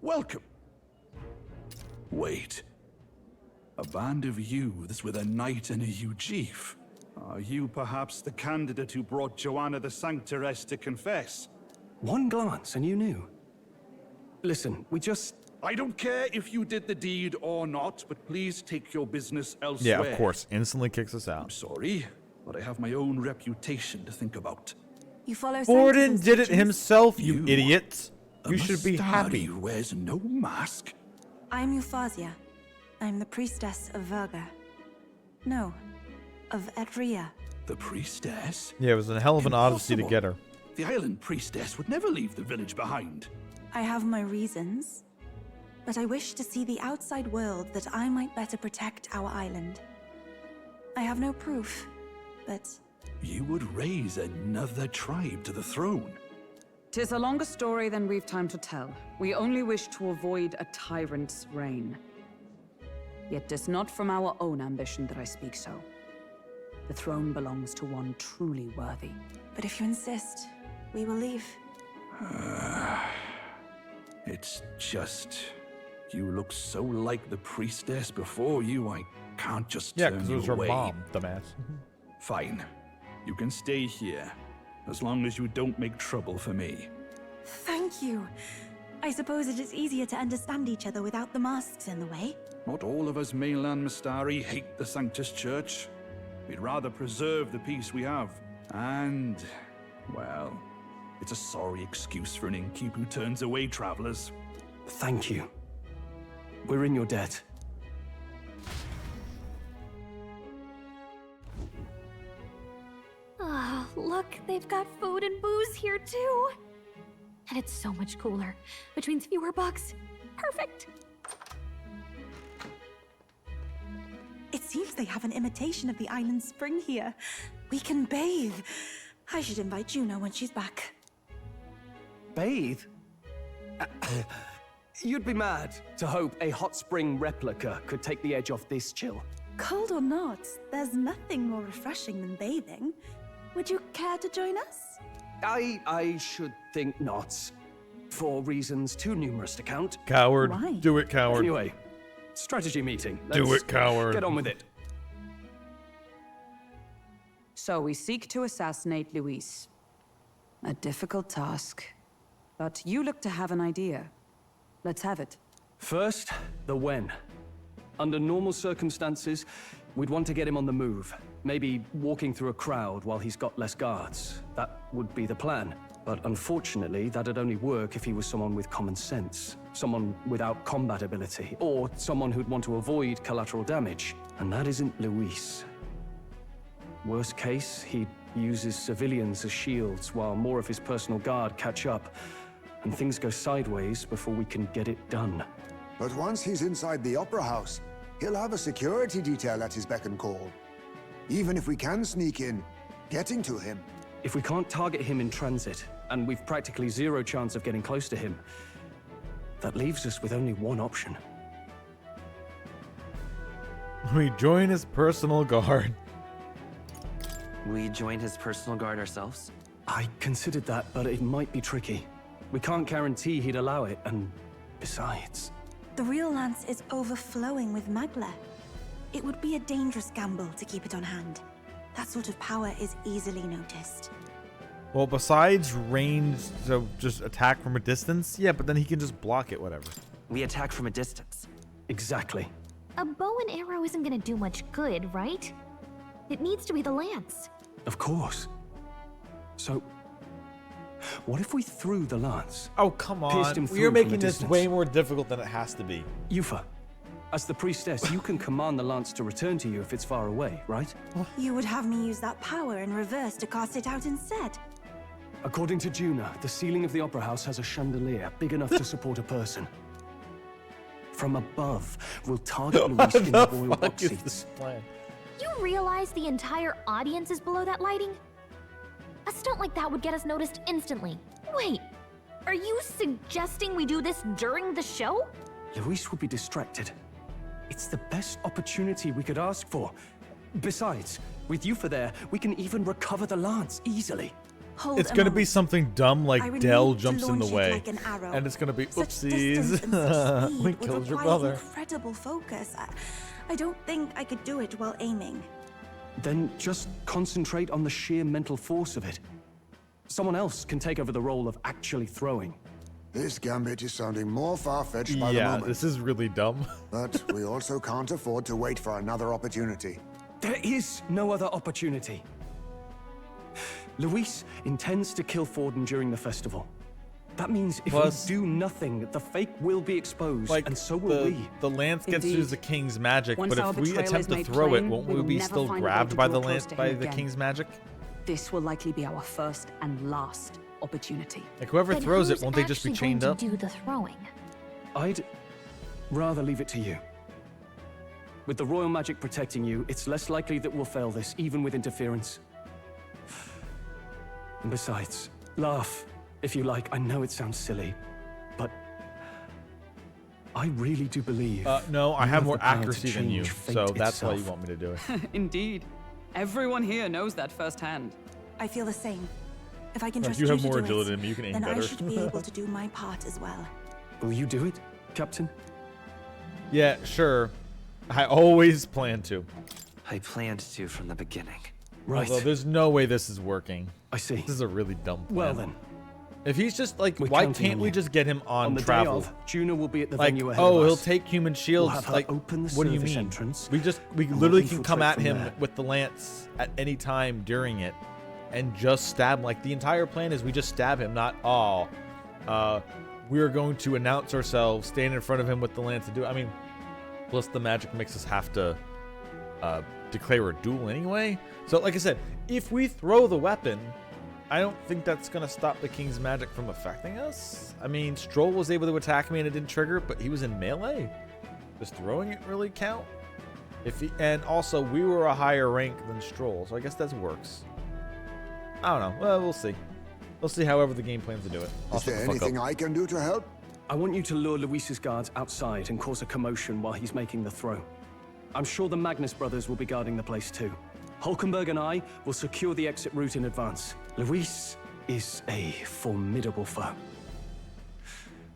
Welcome. Wait. A band of youths with a knight and a Ujif. Are you perhaps the candidate who brought Joanna the Sanctoress to confess? One glance and you knew. Listen, we just... I don't care if you did the deed or not, but please take your business Yeah, elsewhere. of course. Instantly kicks us out. I'm sorry, but I have my own reputation to think about. You follow Gordon Santa's did it instructions? himself, you You- idiots. A You should be Mustari happy. who wears no mask. I'm Euphazia. I'm the priestess of Verga. No, of Edria. The priestess? Yeah, it was a hell of an odyssey to Impossible. get her. The island priestess would never leave the village behind. I have my reasons, but I wish to see the outside world that I might better protect our island. I have no proof, but You would raise another tribe to the throne. 'Tis a longer story than we've time to tell. We only wish to avoid a tyrant's reign. Yet 'tis not from our own ambition that I speak so. The throne belongs to one truly worthy. But if you insist, we will leave. It's just... You look so like the priestess before you, I can't just Yeah, turn because it you was her away. mom, dumbass. Fine. You can stay here, as long as you don't make trouble for me. Thank you. I suppose it is easier to understand each other without the masks in the way. Not all of us mainland Mistari hate the Sanctus Church. We'd rather preserve the peace we have. And, well, it's a sorry excuse for an innkeep who turns away travelers. Thank you. We're in your debt. Ah, look, they've got food and booze here too. And it's so much cooler, which means fewer bugs. Perfect. It seems they have an imitation of the island spring here. We can bathe. I should invite Juno when she's back. Bathe? You'd be mad to hope a hot spring replica could take the edge off this chill. Cold or not, there's nothing more refreshing than bathing. Would you care to join us? I should think not. For reasons too numerous to count. Coward. Why? Do it, coward. Anyway, strategy meeting. Do Let's it, coward. Get on with it. So we seek to assassinate Luis. A difficult task. But you look to have an idea. Let's have it. First, the when. Under normal circumstances, we'd want to get him on the move. Maybe walking through a crowd while he's got less guards. That would be the plan. But unfortunately, that'd only work if he was someone with common sense. Someone without combat ability. Or someone who'd want to avoid collateral damage. And that isn't Luis. Worst case, he uses civilians as shields while more of his personal guard catch up. And things go sideways before we can get it done. But once he's inside the Opera House, he'll have a security detail at his beck and call. Even if we can sneak in, getting to him. If we can't target him in transit, and we've practically zero chance of getting close to him, that leaves us with only one option. We join his personal guard. We join his personal guard ourselves? I considered that, but it might be tricky. We can't guarantee he'd allow it, and besides... The real lance is overflowing with magla. It would be a dangerous gamble to keep it on hand. That sort of power is easily noticed. Well, besides range, so just attack from a distance? Yeah, but then he can just block it, whatever. We attack from a distance. Exactly. A bow and arrow isn't gonna do much good, right? It needs to be the lance. Of course. So, what if we threw the lance? Oh, come Pierced on. him through You're from making a this distance? way more difficult than it has to be. Yufa, as the priestess, you can command the lance to return to you if it's far away, right? You would have me use that power in reverse to cast it out instead. According to Juna, the ceiling of the Opera House has a chandelier big enough to support a person. From above, we'll target Luis in the royal box seats. You realize the entire audience is below that lighting? A stunt like that would get us noticed instantly. Wait, are you suggesting we do this during the show? Luis would be distracted. It's the best opportunity we could ask for. Besides, with Yufa there, we can even recover the lance easily. It's gonna be something dumb I like would Dell need to jumps in the launch it way. like an arrow. And it's gonna be Such distance and such oopsies. speed We would killed your require brother. incredible focus. I don't think I could do it while aiming. Then just concentrate on the sheer mental force of it. Someone else can take over the role of actually throwing. This gambit is sounding more far-fetched by the Yeah, moment. this is really dumb. But we also can't afford to wait for another opportunity. There is no other opportunity. Luis intends to kill Forden during the festival. That means if Plus- we do nothing, the fake will be exposed, Like, and so will we. the lance gets to use the king's magic, Once but our if we betrayal attempt is to made throw plain, it, won't we we will be never still find a way grabbed to by draw the close lance, to him by the again. king's magic? This will likely be our first and last opportunity. Like whoever Then throws it, who's won't they just be actually chained going up? to do the throwing? I'd rather leave it to you. With the royal magic protecting you, it's less likely that we'll fail this, even with interference. And besides, laugh if you like. I know it sounds silly, but I really do believe. No, I you have the more power to accuracy than you, change fate so that's why you itself. want me to do it. Indeed. Everyone here knows that firsthand. I feel the same. If I can Like, trust you have to more do agility it, than me, you can aim then I better. should be able to do my part as well. Will you do it, Captain? Yeah, sure. I always plan to. I planned to from the beginning. Right. Although there's no way this is working. I see. This is a really dumb plan. Well then. If he's just like, We're why counting can't on we you. just get him on the travel? day of, Juno will be at the Like, venue ahead oh, of he'll us. take human shields. We'll have her Like, open the what do you service mean? entrance, We and we'll literally can come infiltrate at from him there. with the lance at any time during it, and just stab him. Like, the entire plan is we just stab him, not we're going to announce ourselves, stand in front of him with the lance and do it. I mean, plus the magic makes us have to declare a duel anyway. So, like I said, if we throw the weapon, I don't think that's going to stop the king's magic from affecting us. I mean, Stroll was able to attack me and it didn't trigger, but he was in melee. Does throwing it really count? And also, we were a higher rank than Stroll, so I guess that works. I don't know. Well, we'll see. We'll see however the game plans to do it. Is there anything I can do to help? I want you to lure Luis's guards outside and cause a commotion while he's making the throw. I'm sure the Magnus brothers will be guarding the place too. Hulkenberg and I will secure the exit route in advance. Luis is a formidable foe.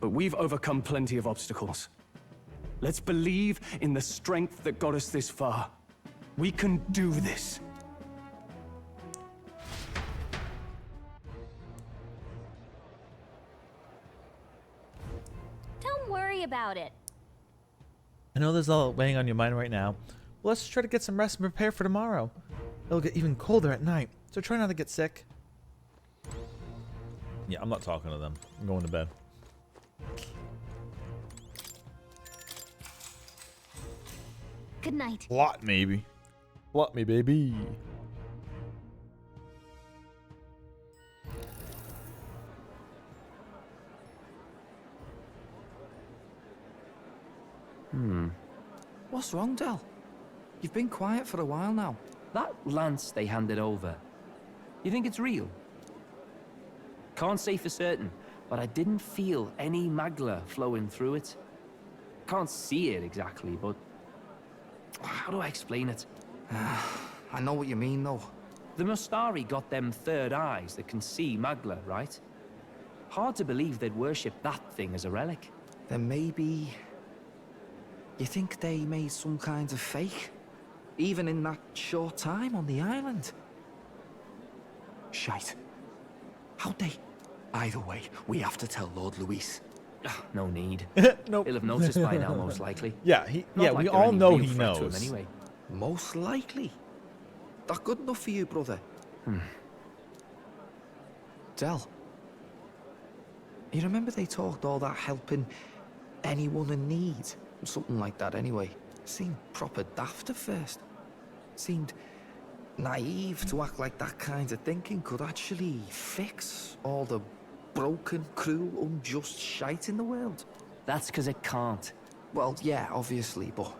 But we've overcome plenty of obstacles. Let's believe in the strength that got us this far. We can do this. Don't worry about it. I know this is all weighing on your mind right now. Well, let's try to get some rest and prepare for tomorrow. It'll get even colder at night, so try not to get sick. Yeah, I'm not talking to them. I'm going to bed. Good night. Plot, maybe. Plot me, baby. What's wrong, Del? You've been quiet for a while now. That lance they handed over, you think it's real? Can't say for certain, but I didn't feel any magla flowing through it. Can't see it exactly, but how do I explain it? I know what you mean, though. The Mustari got them third eyes that can see magla, right? Hard to believe they'd worship that thing as a relic. Then maybe... You think they made some kind of fake? Even in that short time on the island? Shite. How'd they? Either way, we have to tell Lord Luis. No need. Nope. He'll have noticed by now, most likely. Yeah, Not like we they're all any know real he threat to him knows. anyway. Most likely. That good enough for you, brother? Del. You remember they talked all that helping anyone in need? Something like that anyway. Seemed proper daft at first. Seemed naive to act like that kind of thinking could actually fix all the broken, cruel, unjust shite in the world. That's because it can't. Well, yeah, obviously, but...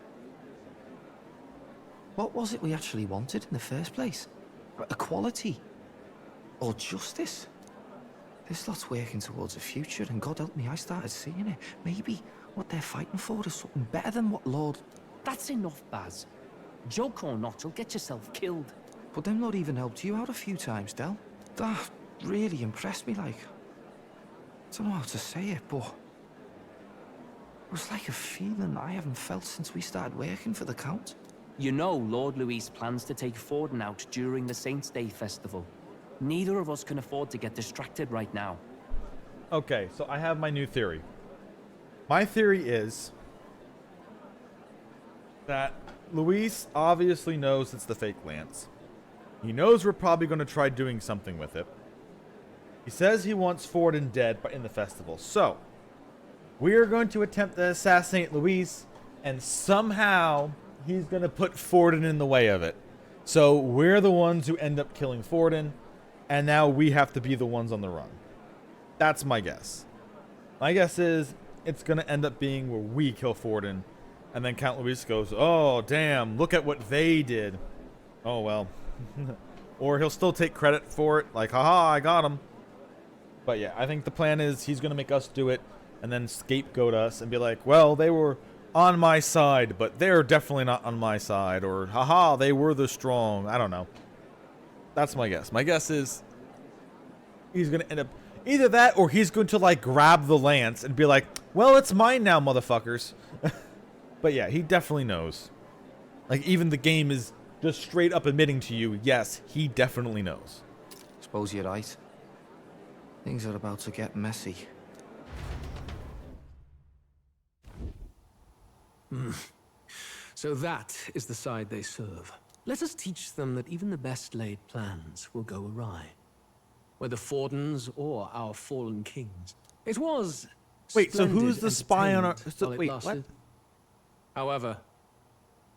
What was it we actually wanted in the first place? Equality? Or justice? This lot's working towards a future, and God help me, I started seeing it. Maybe what they're fighting for is something better than what Lord... That's enough, Baz. Joke or not, you'll get yourself killed. But them not even helped you out a few times, Del. That really impressed me, like... I don't know how to say it, but... It was like a feeling I haven't felt since we started working for the Count. You know Lord Luis plans to take Forden out during the Saints' Day festival. Neither of us can afford to get distracted right now. Okay, so I have my new theory. My theory is that Luis obviously knows it's the fake lance. He knows we're probably going to try doing something with it. He says he wants Forden dead in the festival. So, we're going to attempt to assassinate Luis, and somehow he's going to put Forden in the way of it. So, we're the ones who end up killing Forden, and now we have to be the ones on the run. That's my guess. My guess is it's going to end up being where we kill Forden, and then Count Luis goes, oh, damn, look at what they did. Oh, well. Or he'll still take credit for it, like, haha, I got him. But yeah, I think the plan is he's gonna make us do it and then scapegoat us and be like, well, they were on my side, but they're definitely not on my side, or haha, they were the strong. I don't know. That's my guess. My guess is he's gonna end up either that, or he's going to like grab the lance and be like, well, it's mine now, motherfuckers. But yeah, he definitely knows. Like, even the game is just straight up admitting to you, yes, he definitely knows. Suppose you're right. Things are about to get messy. So that is the side they serve. Let us teach them that even the best laid plans will go awry. Whether Fordens or our fallen kings. It was Wait, so who's splendid the spy on our... entertainment So, while it wait, what? lasted. However,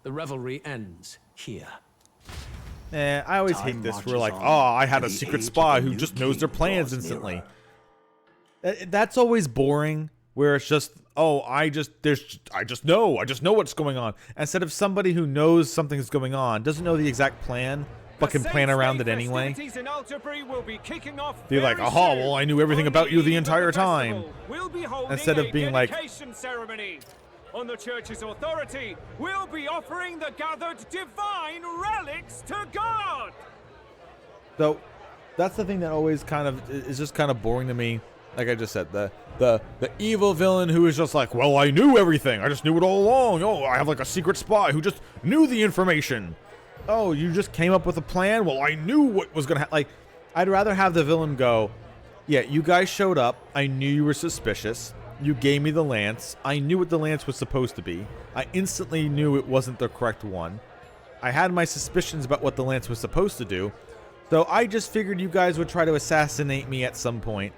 the revelry ends here. I always hate this. We're like, oh, I had a secret spy who just knows their plans instantly. That's always boring, where it's just, oh, I just know what's going on. Instead of somebody who knows something's going on, doesn't know the exact plan, but can plan around it anyway. Be like, aha, well, I knew everything about you the entire time. Instead of being like, on the church's authority, we'll be offering the gathered divine relics to God. So that's the thing that always kind of is just kind of boring to me. Like I just said, the evil villain who is just like, well, I knew everything. I just knew it all along. Oh, I have like a secret spy who just knew the information. Oh, you just came up with a plan? Well, I knew what was going to happen. Like, I'd rather have the villain go, yeah, you guys showed up. I knew you were suspicious. You gave me the lance. I knew what the lance was supposed to be. I instantly knew it wasn't the correct one. I had my suspicions about what the lance was supposed to do. So I just figured you guys would try to assassinate me at some point.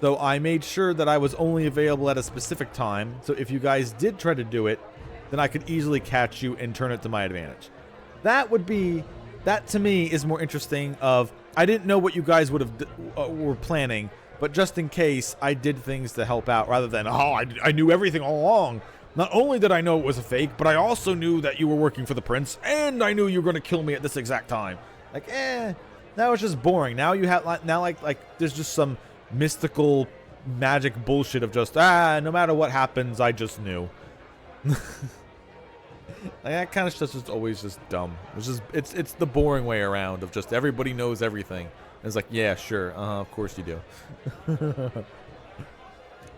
So I made sure that I was only available at a specific time. So if you guys did try to do it, then I could easily catch you and turn it to my advantage. That to me is more interesting of, I didn't know what you guys would have were planning, but just in case, I did things to help out, rather than, oh, I knew everything all along. Not only did I know it was a fake, but I also knew that you were working for the prince, and I knew you were going to kill me at this exact time. Like, that was just boring. Now you have, like there's just some mystical magic bullshit of just, no matter what happens, I just knew. Like, that kind of stuff is always just dumb. It's the boring way around of just everybody knows everything. It's like, yeah, sure, of course you do.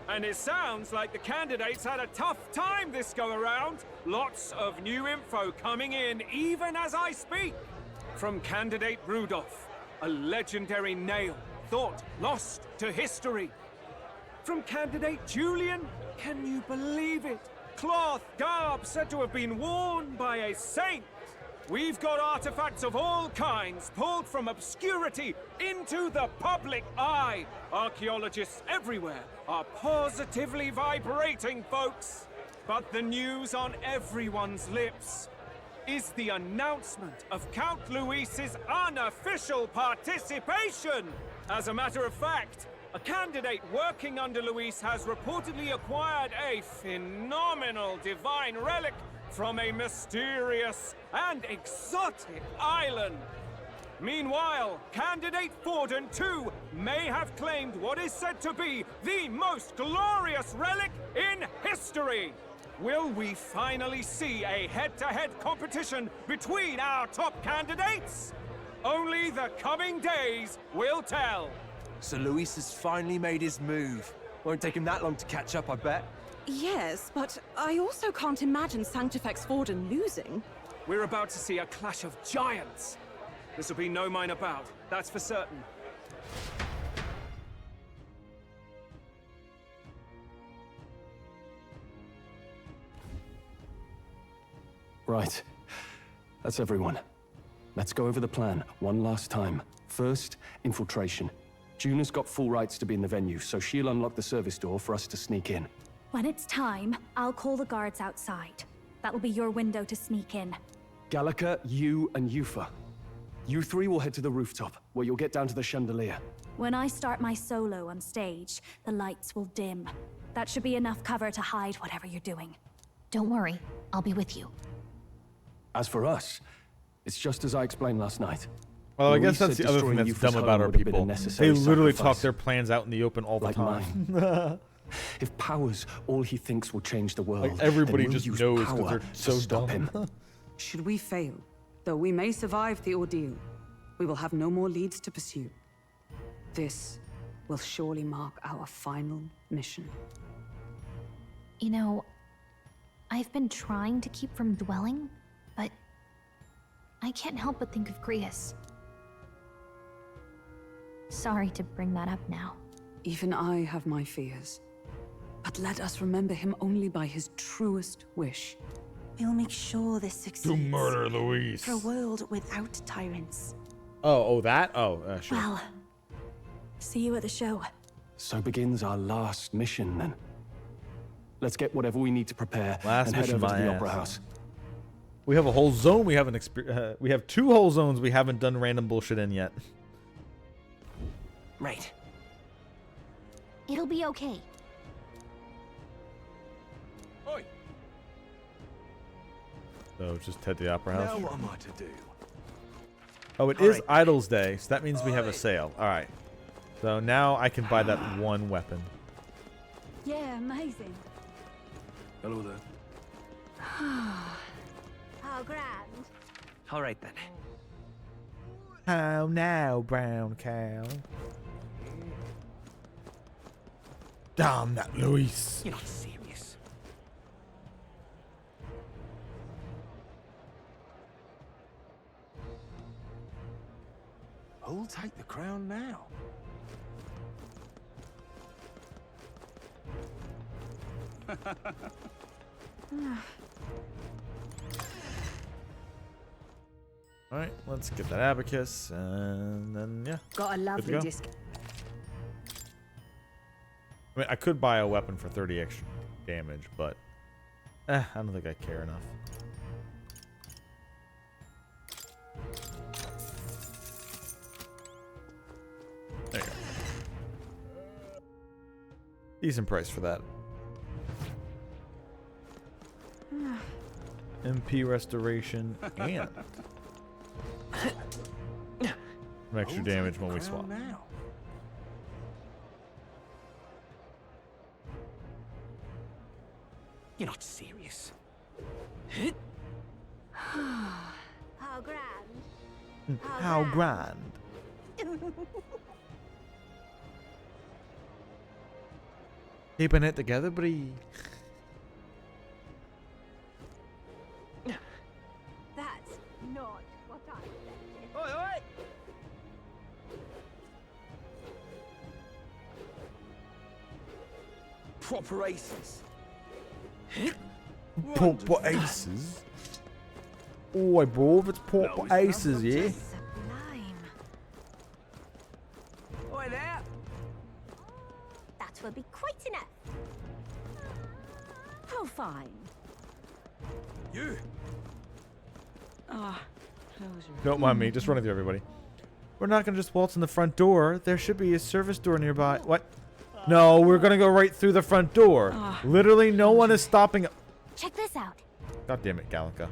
And it sounds like the candidates had a tough time this go around. Lots of new info coming in even as I speak. From candidate Rudolph, a legendary nail, thought lost to history. From candidate Julian, can you believe it? Cloth garb said to have been worn by a saint. We've got artifacts of all kinds pulled from obscurity into the public eye. Archaeologists everywhere are positively vibrating, folks. But the news on everyone's lips is the announcement of Count Luis's unofficial participation. As a matter of fact, a candidate working under Luis has reportedly acquired a phenomenal divine relic from a mysterious and exotic island. Meanwhile, candidate Forden too may have claimed what is said to be the most glorious relic in history. Will we finally see a head-to-head competition between our top candidates? Only the coming days will tell. So Luis has finally made his move. Won't take him that long to catch up, I bet. Yes, but I also can't imagine Sanctifex Forden losing. We're about to see a clash of giants. This will be no minor bout, that's for certain. Right. That's everyone. Let's go over the plan one last time. First, infiltration. Juna's got full rights to be in the venue, so she'll unlock the service door for us to sneak in. When it's time, I'll call the guards outside. That'll be your window to sneak in. Gallica, you, and Yufa. You three will head to the rooftop, where you'll get down to the chandelier. When I start my solo on stage, the lights will dim. That should be enough cover to hide whatever you're doing. Don't worry, I'll be with you. As for us, it's just as I explained last night. Well, I guess Louis that's said the other thing destroying that's dumb Yufa's about home our would have been a people. necessary They literally talk sacrifice. their plans out in the open all the Like time. If power's all he thinks will change the world, Like everybody then we'll just use knows because power they're to so stop dumb. him. Should we fail, though we may survive the ordeal, we will have no more leads to pursue. This will surely mark our final mission. You know, I've been trying to keep from dwelling, but I can't help but think of Grius. Sorry to bring that up now. Even I have my fears. But let us remember him only by his truest wish. We'll make sure this succeeds. To murder Louise. For a world without tyrants. Oh, that? Oh, sure. Well, see you at the show. So begins our last mission, then. Let's get whatever we need to prepare Last and head mission, over to my the ass. Opera House. We have a whole zone we haven't we have 2 whole zones we haven't done random bullshit in yet. Right. It'll be okay. So just head to the Opera House. Now what am I to do? Oh, it is Idol's Day, so that means we have a sale. All right. So now I can buy that one weapon. Yeah, amazing. Hello there. How grand. All right then. How now, brown cow? Damn that Luis. You're not serious. Who'll take the crown now? All right, let's get that abacus, and then yeah. Got a good to lovely go. disc. I mean, I could buy a weapon for 30 extra damage, but I don't think I care enough. There you go. Decent price for that. MP restoration and some extra damage when we swap. Now. You're not serious. How grand. How grand. Keeping it together, buddy. That's not what I expected. Oi, oi! Proper aces. Proper aces. Oi, bro, if it's proper aces, yeah. Sublime. Oi there! That will be quite enough. How fine. You! Ah, closure. Don't mind me, just running through everybody. We're not gonna just waltz in the front door. There should be a service door nearby. What? No, we're gonna go right through the front door. Literally, no one is stopping. Check this out. God damn it, Gallica.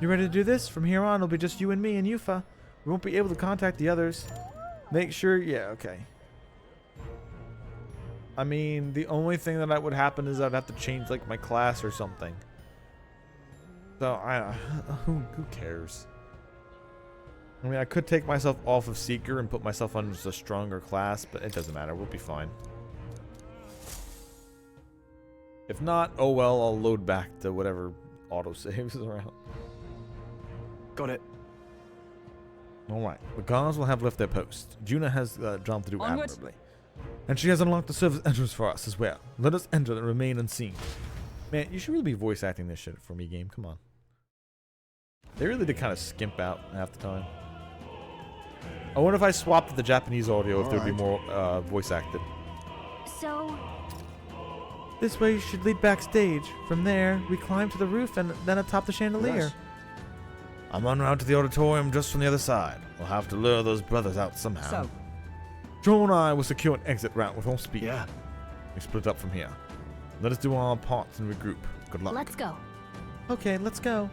You ready to do this? From here on, it'll be just you and me and Yufa. We won't be able to contact the others. Make sure, yeah, okay. I mean, the only thing that would happen is I'd have to change, like, my class or something. So, who cares? I mean, I could take myself off of Seeker and put myself on just a stronger class, but it doesn't matter. We'll be fine. If not, oh well, I'll load back to whatever autosaves is around. Got it. Alright, the guards will have left their post. Juna has job to do Onward. admirably. And she has unlocked the service entrance for us as well. Let us enter and remain unseen. Man, you should really be voice acting this shit for me, game. Come on. They really did kind of skimp out half the time. I wonder if I swapped the Japanese audio if there'd be more voice acted. So, This way should lead backstage. From there, we climb to the roof and then atop the chandelier. Yes. I'm en route to the auditorium just from the other side. We'll have to lure those brothers out somehow. So, Joel and I will secure an exit route with all speed. Yeah. We split up from here. Let us do our parts and regroup. Good luck. let's go. Okay, let's go.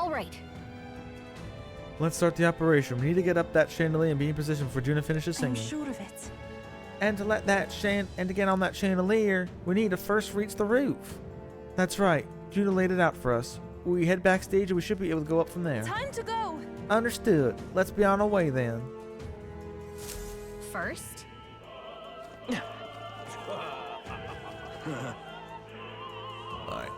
All right. Let's start the operation. We need to get up that chandelier and be in position for Juna finishes I'm singing. sure of it. And to get on that chandelier, we need to first reach the roof. That's right. Juna laid it out for us. We head backstage and we should be able to go up from there. Time to go. Understood. Let's be on our way then. First? Alright,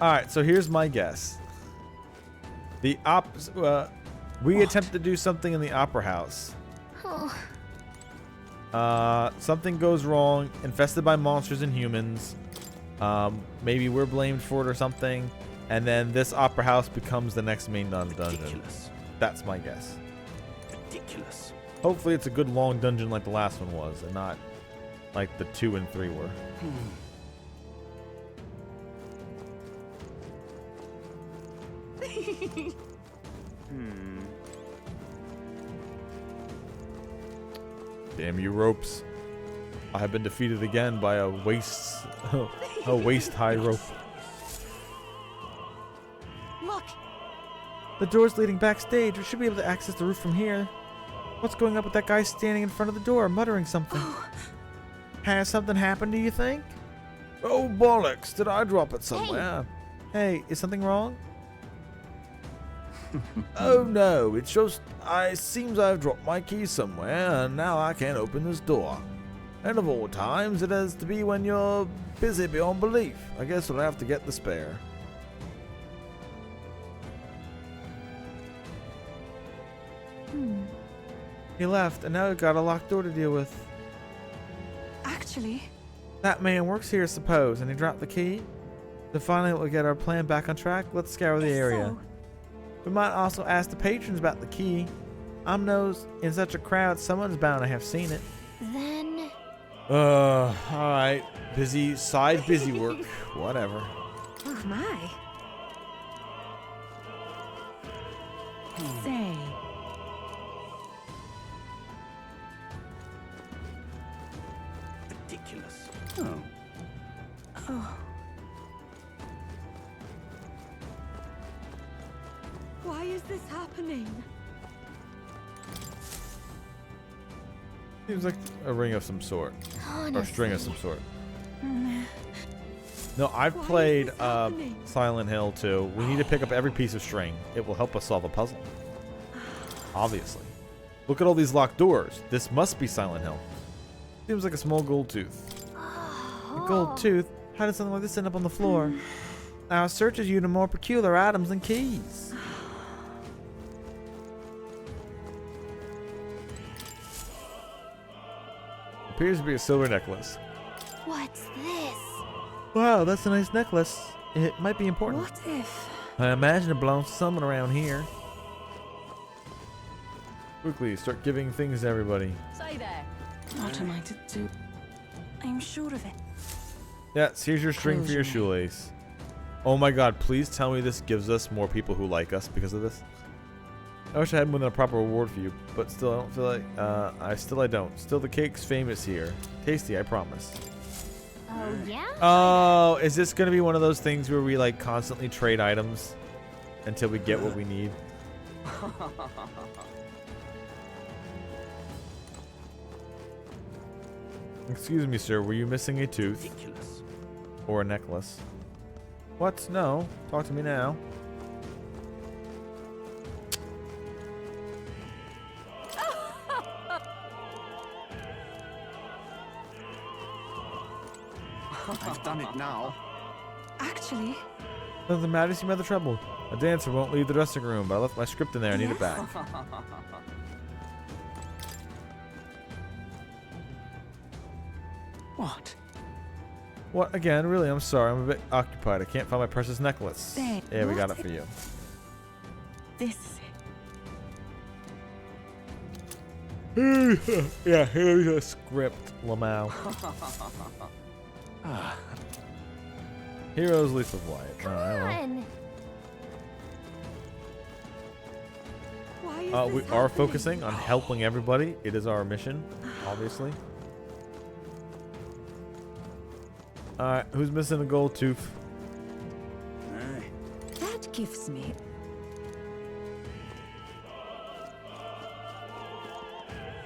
Alright, so here's my guess. We attempt to do something in the opera house. Something goes wrong, infested by monsters and humans. Maybe we're blamed for it or something. And then this opera house becomes the next main dungeon. Ridiculous. That's my guess. Ridiculous. Hopefully it's a good long dungeon like the last one was, and not like the 2 and 3 were. Damn you ropes. I have been defeated again by a waist high rope. Look. The door's leading backstage. We should be able to access the roof from here. What's going on with that guy standing in front of the door, muttering something? Has something happened, do you think? Oh, bollocks. Did I drop it somewhere? Hey, is something wrong? Oh, no. It's just, it seems I've dropped my key somewhere, and now I can't open this door. And of all times, it has to be when you're busy beyond belief. I guess we'll have to get the spare. He left, and now we've got a locked door to deal with. Actually, that man works here, suppose, and he dropped the key? So finally we'll get our plan back on track. Let's scour the area. So. We might also ask the patrons about the key. I'm knows in such a crowd, someone's bound to have seen it. Then... alright. Busy work. Whatever. Oh my. Say. Ridiculous. Oh. Why is this happening? Seems like a ring of some sort. Honestly. Or string of some sort. No, I've played Silent Hill 2. We need to pick up every piece of string. It will help us solve a puzzle. Obviously. Look at all these locked doors. This must be Silent Hill. Seems like a small gold tooth. A gold tooth? How did something like this end up on the floor? Now it searches you to more peculiar items and keys. Appears to be a silver necklace. What's this? Wow, that's a nice necklace. It might be important. What if? I imagine it belongs to someone around here. Quickly, start giving things to everybody. Say there. What am I to do? I'm sure of it. Yes, here's your string for your shoelace. Oh my god, please tell me this gives us more people who like us because of this. I wish I had more than a proper reward for you, but still I don't feel like, I don't. Still the cake's famous here. Tasty, I promise. Oh, yeah? Oh, is this going to be one of those things where we like constantly trade items until we get what we need? Excuse me, sir, were you missing a tooth? Ridiculous. Or a necklace? What? No. Talk to me now. I've done it now. Actually, Doesn't matter, seem rather troubled. A dancer won't leave the dressing room, but I left my script in there. I need it back. what? What? Again? Really? I'm sorry. I'm a bit occupied. I can't find my precious necklace. Babe, Yeah, we got it what for you. This is Yeah, here's a script, Lamau. Heroes Leaf of Light. Alright, well. Fun. Why We are focusing on helping everybody. It is our mission, obviously. Alright, who's missing a gold tooth? That gives me...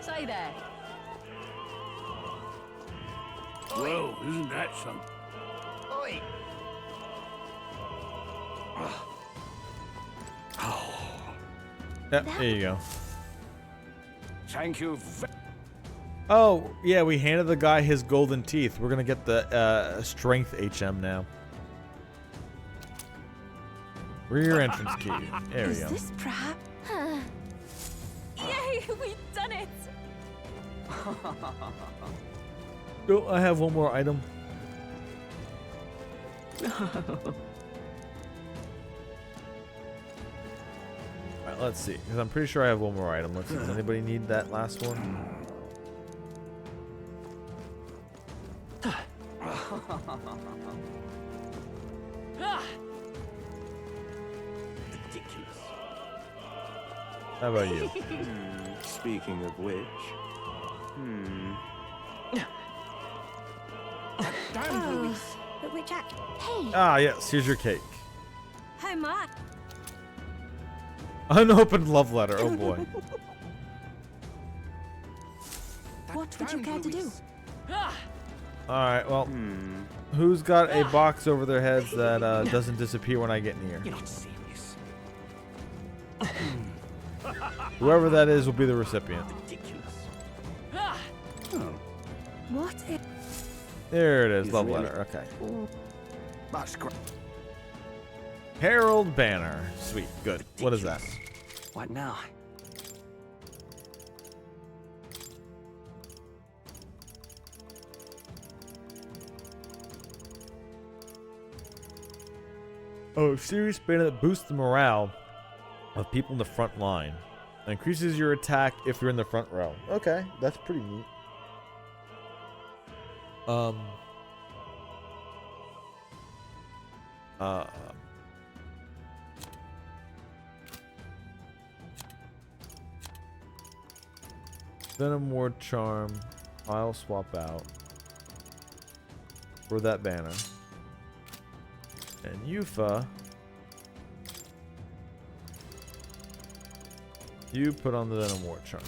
Say there. Whoa, isn't that something? Oi! Yep, there you go. Thank you. Oh, yeah, we handed the guy his golden teeth. We're gonna get the strength HM now. Rear entrance key. There we Is go. this perhaps... Yay, we've done it! Oh, I have one more item. Alright, let's see. Because I'm pretty sure I have one more item. Let's see. Does anybody need that last one? Ridiculous. How about you? Speaking of which. Damn, Luis. But which act... Hey! Ah, yes. Here's your cake. How much? Unopened love letter. Oh boy. What would you care to do? Alright, well. Who's got a box over their heads that doesn't disappear when I get near? You're not serious. Whoever that is will be the recipient. What if... There it is. He's Love really- letter. Okay. That's great. Herald banner. Sweet. Good. What is that? What now? Oh, serious banner that boosts the morale of people in the front line. Increases your attack if you're in the front row. Okay, that's pretty neat. Venom Ward Charm. I'll swap out for that banner. And Yufa, you put on the Venom Ward Charm.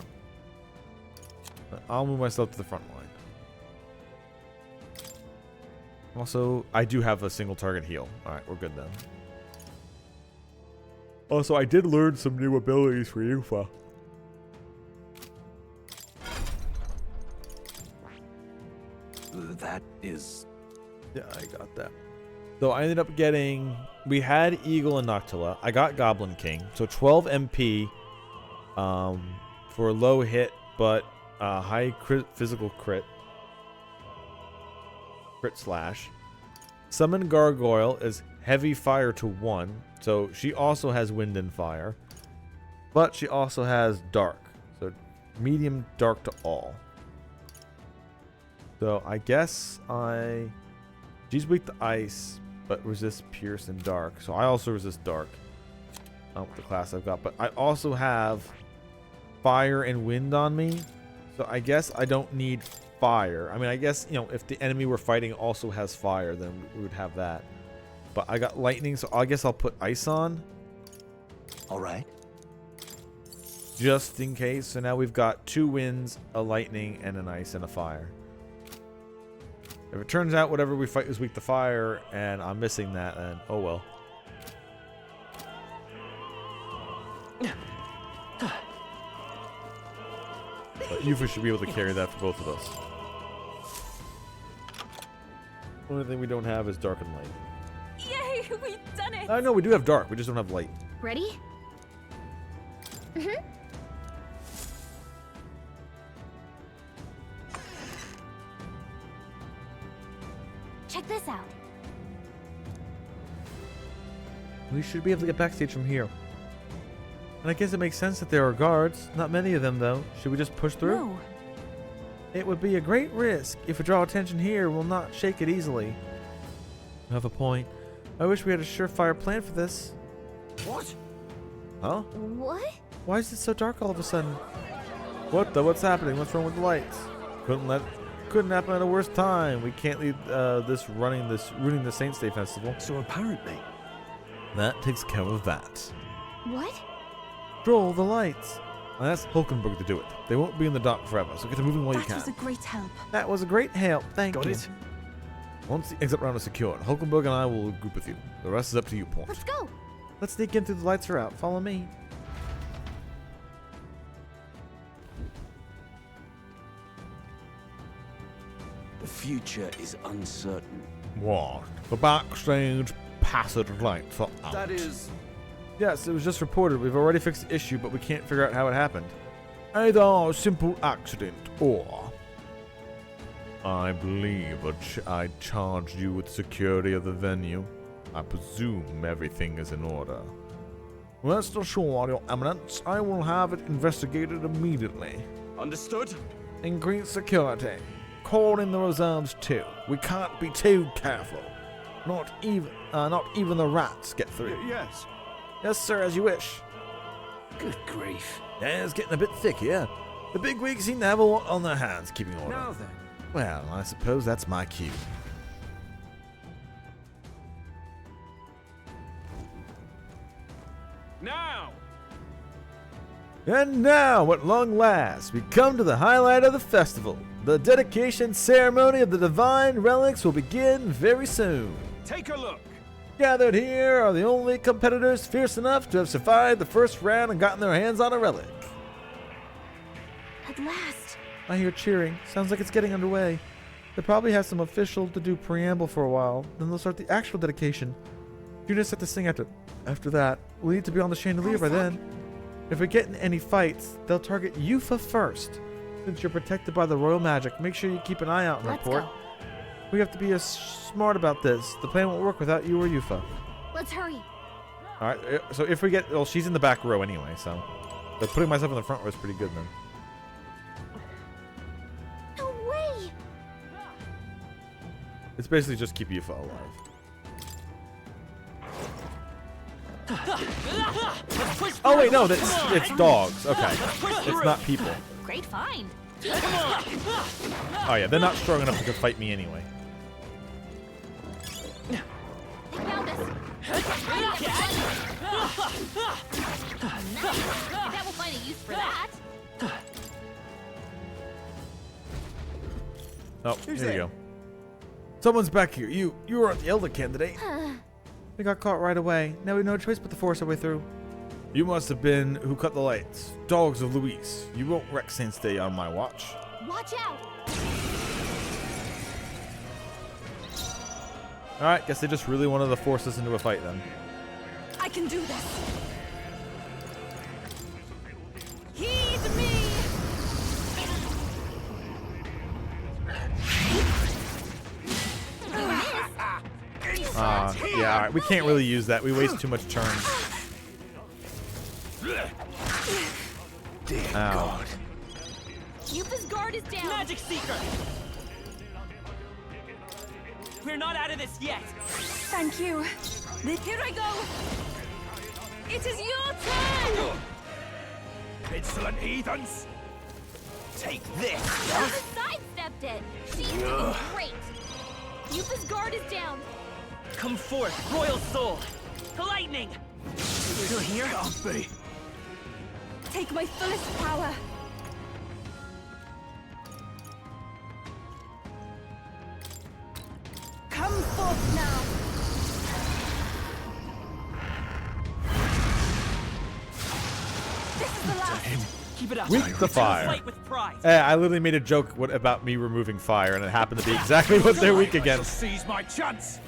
I'll move myself to the front line. Also, I do have a single target heal. Alright, we're good then. Also, I did learn some new abilities for Yufa. That is... Yeah, I got that. So I ended up getting... We had Eagle and Noctilla. I got Goblin King. So 12 MP for a low hit, but high physical crit. Crit slash. Summon Gargoyle is heavy fire to 1. So she also has wind and fire. But she also has dark. So medium dark to all. So I guess she's weak to ice, but resists pierce and dark. So I also resist dark. With the class I've got. But I also have fire and wind on me. So I guess I don't need fire. I mean, I guess, you know, if the enemy we're fighting also has fire, then we would have that. But I got lightning, so I guess I'll put ice on. Alright. Just in case. So now we've got 2 winds, a lightning, and an ice and a fire. If it turns out whatever we fight is weak to fire, and I'm missing that, then oh well. But Yufa should be able to carry that for both of us. The only thing we don't have is dark and light. Yay, we've done it! No, we do have dark. We just don't have light. Ready? Check this out. We should be able to get backstage from here. And I guess it makes sense that there are guards. Not many of them, though. Should we just push through? No. It would be a great risk. If we draw attention here, we'll not shake it easily. You have a point. I wish we had a surefire plan for this. What? Huh? What? Why is it so dark all of a sudden? What's happening? What's wrong with the lights? Couldn't happen at a worse time. We can't leave ruining the Saints Day festival. So apparently, that takes care of that. What? Control the lights. And that's Hulkenberg to do it. They won't be in the dark forever, so get to moving while you can. That was a great help. That was a great help. Thank you. got it? Once the exit round is secured, Hulkenberg and I will group with you. The rest is up to you, Point. Let's go. Let's sneak in through the lights are out. Follow me. The future is uncertain. What? The backstage passage lights are out. That is... Yes, it was just reported. We've already fixed the issue, but we can't figure out how it happened. Either a simple accident, or... I believe I charged you with security of the venue. I presume everything is in order. Rest assured, Your Eminence, I will have it investigated immediately. Understood? Increase security. Call in the reserves too. We can't be too careful. Not even the rats get through. Yes. Yes, sir, as you wish. Good grief. Yeah, it's getting a bit thick here. The bigwigs seem to have a lot on their hands keeping order. Now then. Well, I suppose that's my cue. Now! And now, at long last, we come to the highlight of the festival. The dedication ceremony of the divine relics will begin very soon. Take a look. Gathered here are the only competitors fierce enough to have survived the first round and gotten their hands on a relic. At last. I hear cheering. Sounds like it's getting underway. They probably have some official to do preamble for a while. Then they'll start the actual dedication. You just have to sing after that. We need to be on the chandelier by then. If we get in any fights, they'll target Yufa first. Since you're protected by the royal magic, make sure you keep an eye out and report. We have to be smart about this. The plan won't work without you or Yufa. Let's hurry. Alright, so if we get... Well, she's in the back row anyway, so... But putting myself in the front row is pretty good then. No way! It's basically just keep Yufa alive. Oh wait, no, it's dogs. Okay, it's not people. Great find. Oh yeah, they're not strong enough to fight me anyway. They found us. Nice. I bet we'll find a use for that. Oh, here you go. Someone's back here. You aren't the elder candidate. We got caught right away. Now we have no choice but to force our way through. You must have been who cut the lights. Dogs of Luis. You won't wreck Saints Day on my watch. Watch out! Alright, guess they just really wanted to force us into a fight then. I can do this. Heed me. Yeah, alright. We can't really use that. We waste too much turns. Dear Ow. God. Yufa's guard is down. Magic Seeker! We're not out of this yet. Thank you. Here I go. It is your turn. Insolent heathens! Take this! Yufa sidestepped it. She's doing great. Yufa's guard is down. Come forth, Royal Soul! Lightning! Still here? Can't be. Take my fullest power. Come forth now. This is the last. Keep it up. Weak the fire. Fight with pride. I literally made a joke about me removing fire, and it happened to be exactly what they're weak I shall against. seize my chance!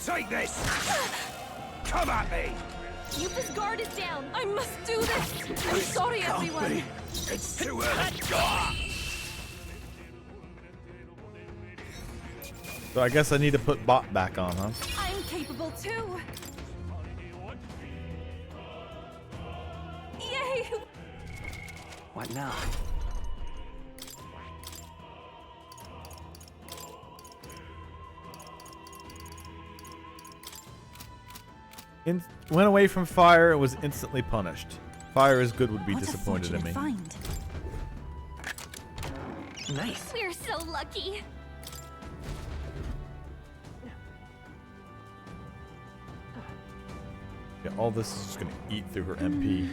Take this! Come at me! Yufa's guard is down. I must do this. I'm sorry, Can't everyone. be. It's too early. So I guess I need to put bot back on, huh? I'm capable too. Yay! What now? Went away from fire and was instantly punished. Fire is good would be What a disappointed in me. fortunate find. Nice. We're so lucky. Yeah, all this is just gonna eat through her MP.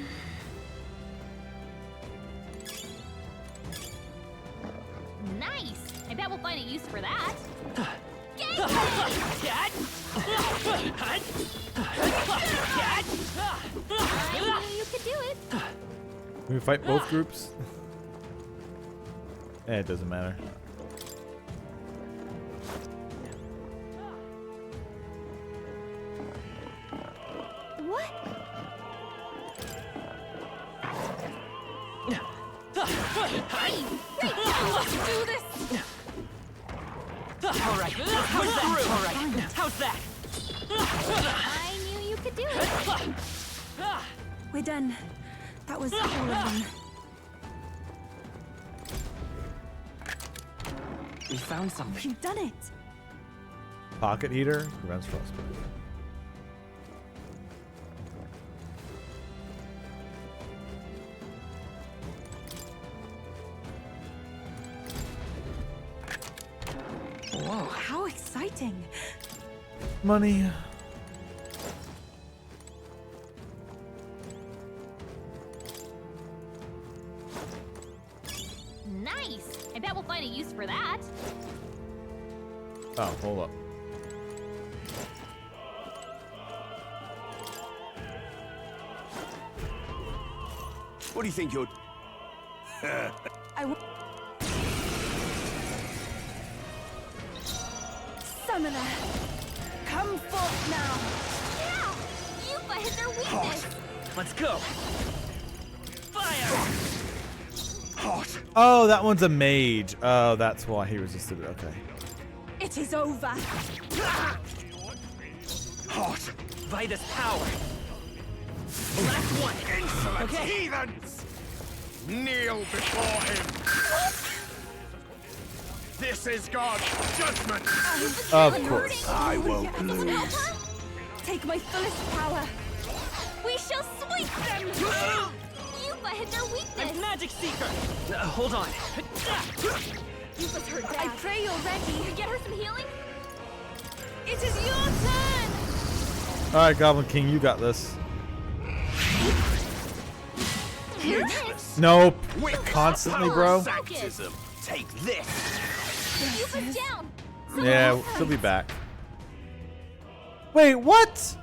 Nice. I bet we'll find a use for that. I knew you could do it. Can we fight both groups? It doesn't matter. What? Hey, let's do this. All right. How's that? All right. How's that? I knew you could do it. We're done. That was all of them. We found something. You've done it. Pocket heater prevents frostbite. Whoa, how exciting. Money. Nice. I bet we'll find a use for that. Oh, hold up. What do you think you're... Summoner, come forth now. Yeah, Yuffie hit their weakness. Let's go. Fire! Hot. Oh, that one's a mage. Oh, that's why he resisted it. Okay. It is over. Hot. Vitus power. Last one. Insolent Okay. heathens! Kneel before him. This is God's judgment. Of course. I won't Doesn't help lose. her? Take my fullest power. We shall sweep them. Yuffie hit their weakness. I'm Magic Seeker. Hold on. Yuffie's hurt bad. I pray you're ready. Can we get her some healing? It is your turn. All right, Goblin King, you got this. Nope. Constantly, bro. Sanctism. Take this. Yuffie's down. Yeah, she'll be back. Wait, what?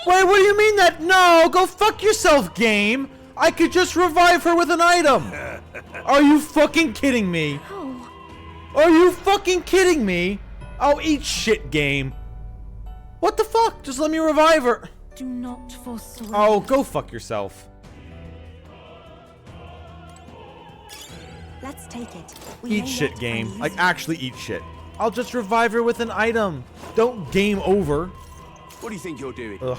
Wait, what do you mean that? No, go fuck yourself, game. I could just revive her with an item. Are you fucking kidding me? Are you fucking kidding me? Oh, eat shit, game. What the fuck? Just let me revive her. Do not forswear. Oh, go fuck yourself. Let's take it. Eat shit, game. Like, actually eat shit. I'll just revive her with an item. Don't game over. What do you think you're doing? Ugh.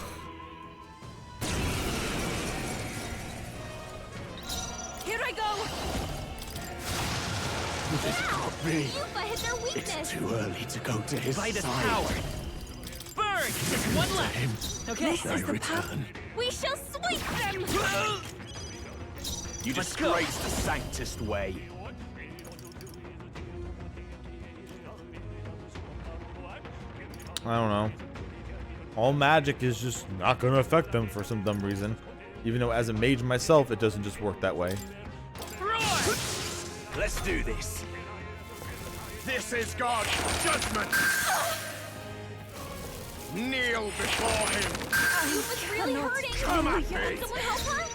Here I go. This can't be. Yuffie hit their weakness. It's too early to go to his Vitus side. power. Burn. Just one left. Okay. This I is the return. We shall sweep them. You Let's go. disgrace the sanctist way. I don't know. All magic is just not gonna affect them for some dumb reason. Even though as a mage myself, it doesn't just work that way. Let's do this. This is God's judgment. Kneel before him. Yuffie's really hurting. Come at Can me. someone help her?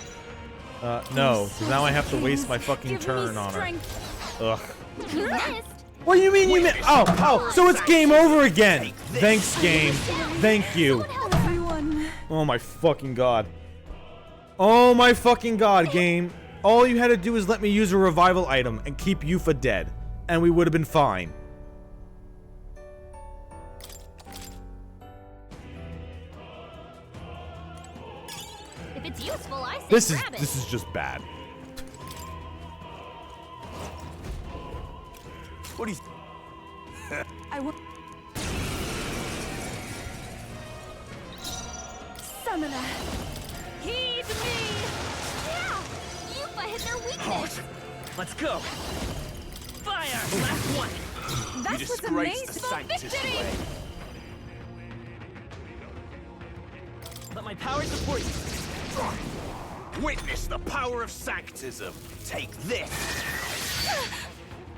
No, because now I have to waste my fucking turn on her. Ugh. You missed. What do you mean you missed? Oh, so it's game over again. Thanks, game. Thank you. Everyone. Oh my fucking god. Oh my fucking god, game. All you had to do is let me use a revival item and keep Yuffie dead, and we would have been fine. If it's useful, I say This grab it. is just bad. What do you... I will. Summoner, heed me. Let's go. Fire! Last one. You disgrace the Sanctus way. Let my power support you. Witness the power of Sanctism. Take this.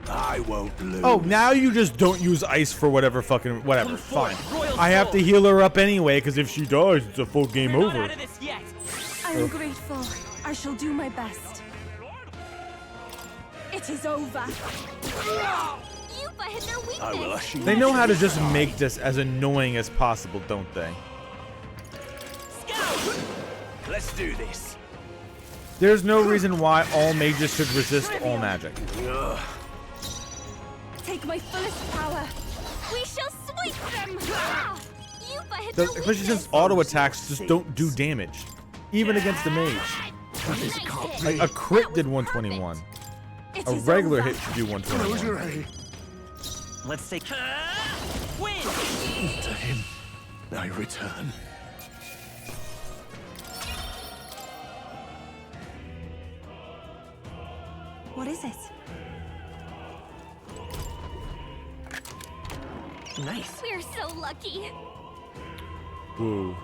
I won't lose. Oh, now you just don't use ice for whatever fucking whatever. Fine. I have to heal her up anyway because if she dies, it's a full game over. Out of this yet. I'm grateful. I shall do my best. It is over. Yupa hit their weakness. I will usher you They know how to just inside. make this as annoying as possible, don't they? Let's do this. There's no reason why all mages should resist all magic. Take my fullest power. We shall sweep them. Yupa hit The, their especially weakness. since auto attacks just don't do damage, even against the mage. Like a crit did 121. It A is regular over. hit should do 121. Let's take. Win. To him, I return. What is it? Nice. We're so lucky. Woo.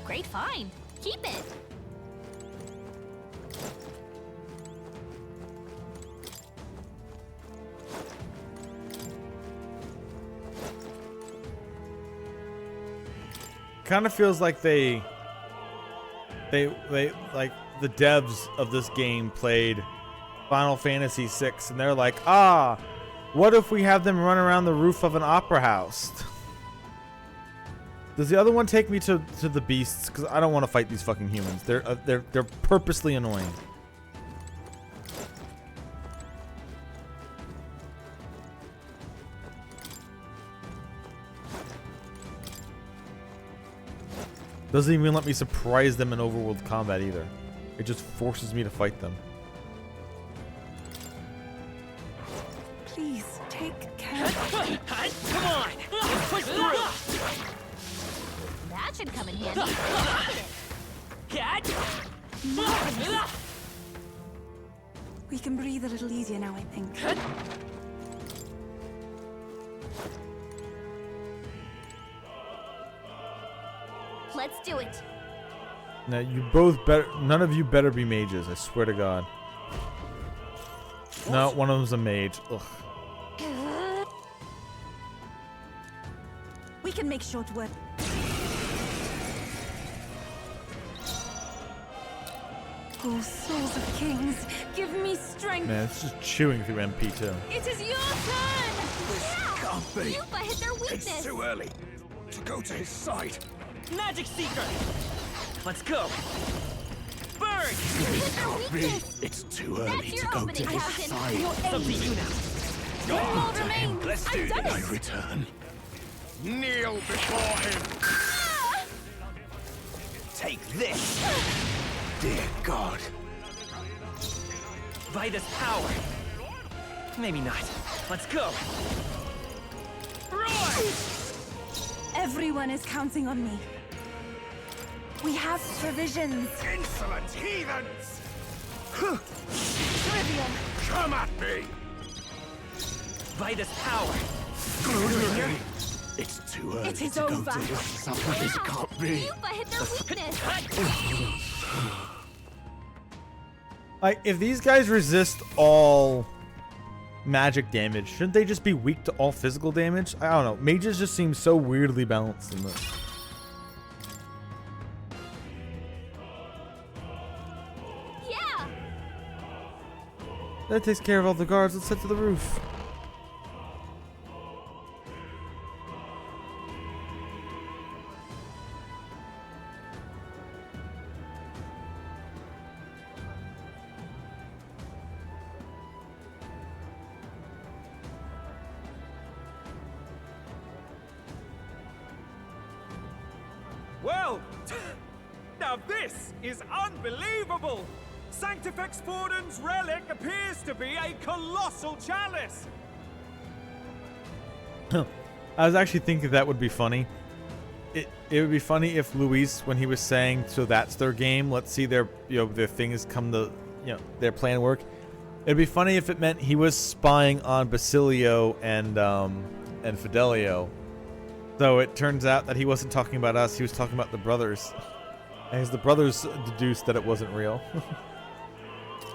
Great find. Keep it. Kind of feels like they like the devs of this game played Final Fantasy VI and they're like, what if we have them run around the roof of an opera house? Does the other one take me to the beasts? Because I don't want to fight these fucking humans. They're purposely annoying. Doesn't even let me surprise them in overworld combat either. It just forces me to fight them. Please take care. Come on. Let's push through. That should come in handy. We can breathe a little easier now, I think. Let's do it. Now you both better. None of you better be mages. I swear to God. No, one of them's a mage. Ugh. We can make short work. Oh, souls of kings, give me strength. Man, it's just chewing through MP too. It is your turn. Can't be. Yupa hit their weakness. It's too early to go to his side. Magic Seeker. Let's go. Burn. Hit their Can't be. weakness. It's too early That's to your go opening, to his Captain. side. It's up to you now. One more remains. Let's do I've done this. it. I return. Kneel before him. Take this. Dear God. Vitus power. Maybe not. Let's go. Roar! Everyone is counting on me. We have provisions. Insolent heathens! Trivial. Come at me! Vitus power. It's too early It is to over. go to his side. This can't be. Yupa hit their weakness. Like, if these guys resist all magic damage, shouldn't they just be weak to all physical damage? I don't know. Mages just seem so weirdly balanced in this. Yeah. That takes care of all the guards. Let's head to the roof. Well, now this is unbelievable! Sanctifex Forden's relic appears to be a colossal chalice! I was actually thinking that would be funny. It would be funny if Luis, when he was saying, so that's their game, let's see their their things come to their plan work. It'd be funny if it meant he was spying on Basilio and Fidelio. So it turns out that he wasn't talking about us, he was talking about the brothers. And the brothers deduced that it wasn't real.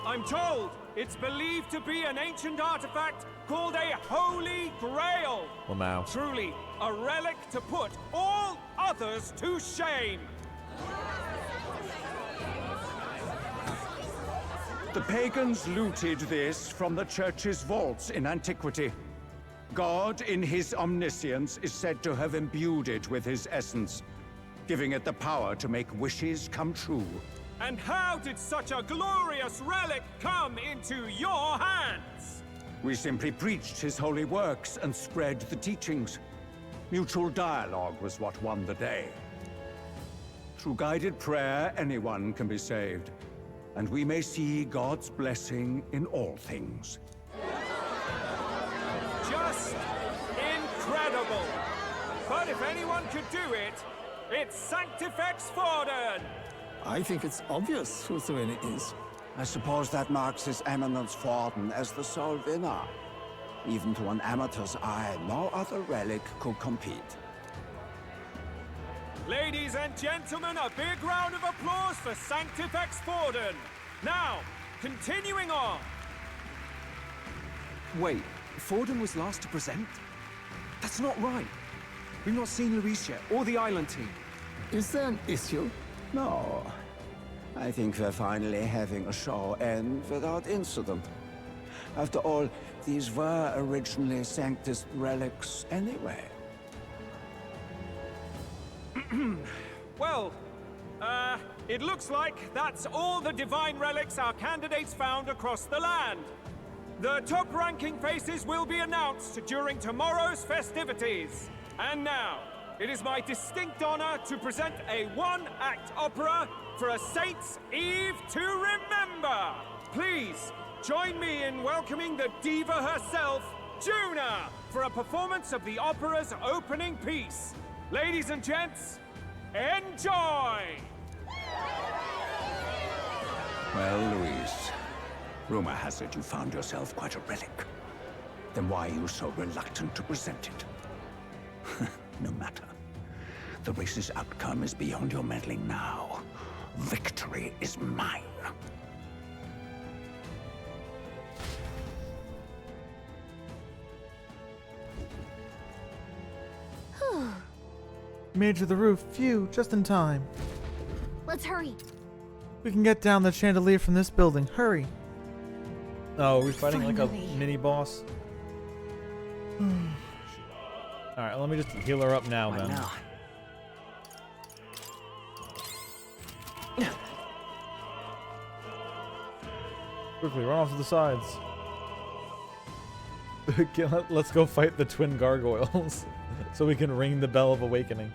I'm told it's believed to be an ancient artifact called a Holy Grail. Well, now. Truly, a relic to put all others to shame. The pagans looted this from the church's vaults in antiquity. God, in his omniscience, is said to have imbued it with his essence, giving it the power to make wishes come true. And how did such a glorious relic come into your hands? We simply preached his holy works and spread the teachings. Mutual dialogue was what won the day. Through guided prayer, anyone can be saved, and we may see God's blessing in all things. Just incredible! But if anyone could do it, it's Sanctifex Forden! I think it's obvious who Thrin is. I suppose that marks His Eminence Forden as the sole winner. Even to an amateur's eye, no other relic could compete. Ladies and gentlemen, a big round of applause for Sanctifex Forden. Now, continuing on. Wait, Forden was last to present? That's not right. We've not seen Luis yet, or the island team. Is there an issue? No. I think we're finally having a show end without incident. After all, these were originally Sanctus relics anyway. Well, it looks like that's all the divine relics our candidates found across the land. The top-ranking faces will be announced during tomorrow's festivities. And now, it is my distinct honor to present a one-act opera for a Saint's Eve to remember. Please, join me in welcoming the diva herself, Juna, for a performance of the opera's opening piece. Ladies and gents, enjoy! Well, Luis, rumor has it you found yourself quite a relic. Then why are you so reluctant to present it? No matter. The race's outcome is beyond your meddling now. Victory is mine. Made to the roof. Phew, just in time. Let's hurry. We can get down the chandelier from this building. Hurry. Oh, are we fighting like a mini boss? Alright, let me just heal her up now, then. Quickly, run off to the sides. Let's go fight the twin gargoyles so we can ring the bell of awakening.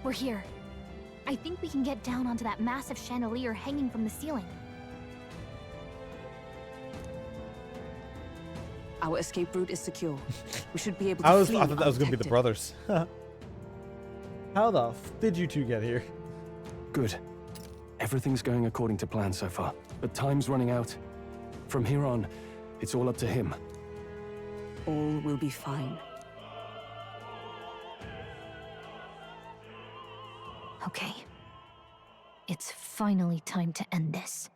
We're here. I think we can get down onto that massive chandelier hanging from the ceiling. Our escape route is secure. We should be able to flee I thought that was going to be the undetected. brothers. How the f did you two get here? Good. Everything's going according to plan so far, but time's running out. From here on, it's all up to him. All will be fine. Okay. It's finally time to end this.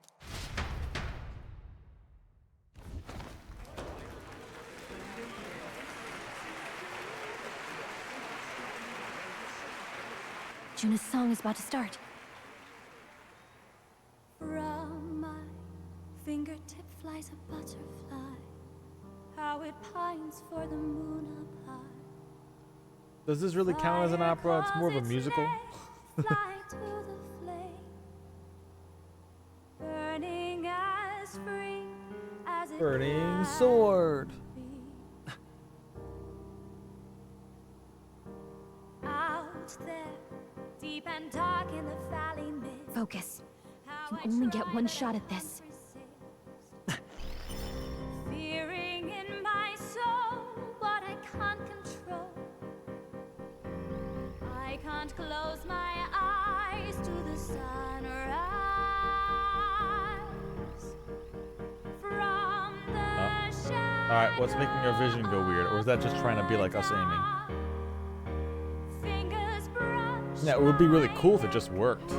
Juna's song is about to start. From my fingertip flies a butterfly, how it pines for the moon up high. Does this really count as an opera? It's more of a musical. Fly to the Burning sword. Out there, deep and dark in the valley mist. Focus. You can only get one shot at this. Fearing in my soul what I can't control. I can't close my eyes to the sunrise. From the shadows. Alright, what's making our vision go weird? Or is that just trying to be like us aiming? Yeah, it would be really cool if it just worked.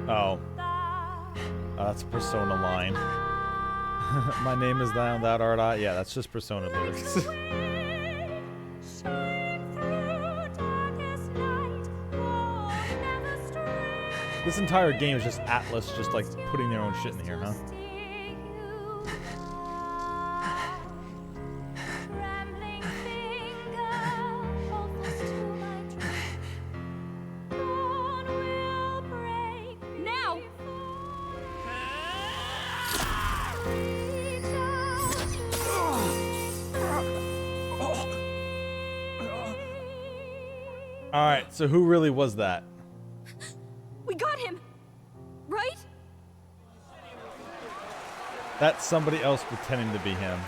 Oh. That's Persona line. My name is thou, that art I. Yeah, that's just Persona lyrics. This entire game is just Atlas just like putting their own shit in here, huh? Alright, so who really was that? We got him, right? That's somebody else pretending to be him.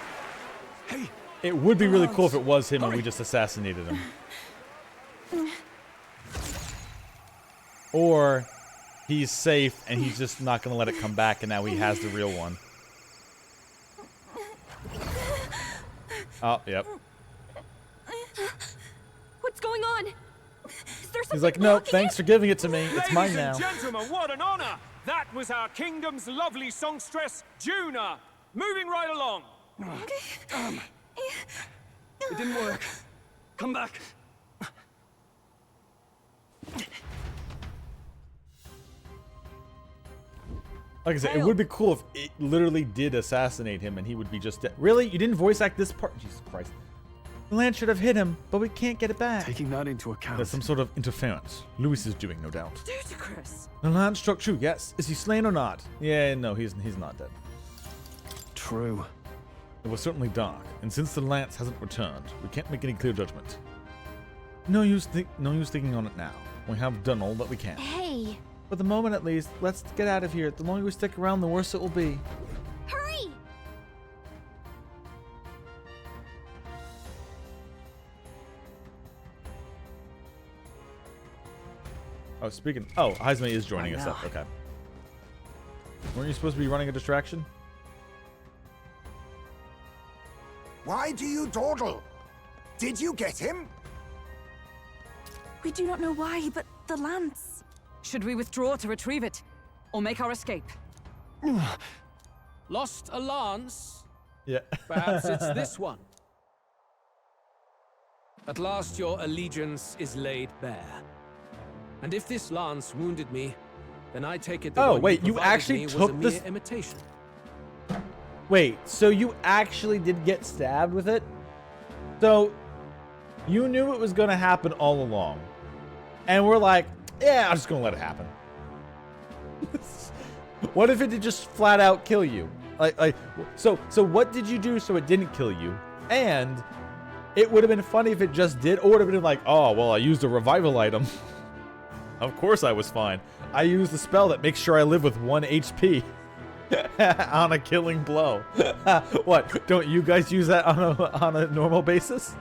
Hey, it would be really cool if it was him and we just assassinated him. Or he's safe and he's just not gonna let it come back and now he has the real one. Oh, yep. What's going on? He's like, no, thanks for giving it to me. It's mine now. Ladies and gentlemen, what an honor! That was our kingdom's lovely songstress, Juna. Moving right along. It didn't work. Come back. Like I said, it would be cool if it literally did assassinate him and he would be just dead. Really? You didn't voice act this part? Jesus Christ. The lance should have hit him, but we can't get it back. Taking that into account. There's some sort of interference. Louis is doing, no doubt. Ludicrous. The lance struck true, yes. Is he slain or not? Yeah, no, he's not dead. True. It was certainly dark, and since the lance hasn't returned, we can't make any clear judgment. No use thinking on it now. We have done all that we can. Hey! For the moment, at least, let's get out of here. The longer we stick around, the worse it will be. Hurry! Oh, speaking. Oh, Heisman is joining us up. Okay. Weren't you supposed to be running a distraction? Why do you dawdle? Did you get him? We do not know why, but the lance. Should we withdraw to retrieve it? Or make our escape? Lost a lance? Yeah. Perhaps it's this one. At last your allegiance is laid bare. And if this lance wounded me, then I take it that Oh, what wait, you provided actually me was took a this- mere imitation. Wait, so you actually did get stabbed with it? So, you knew it was going to happen all along. And we're like, yeah, I'm just going to let it happen. What if it did just flat out kill you? So what did you do so it didn't kill you? And it would have been funny if it just did, or it would have been like, oh, well, I used a revival item. Of course I was fine. I used the spell that makes sure I live with 1 HP. On a killing blow. What? Don't you guys use that on a normal basis?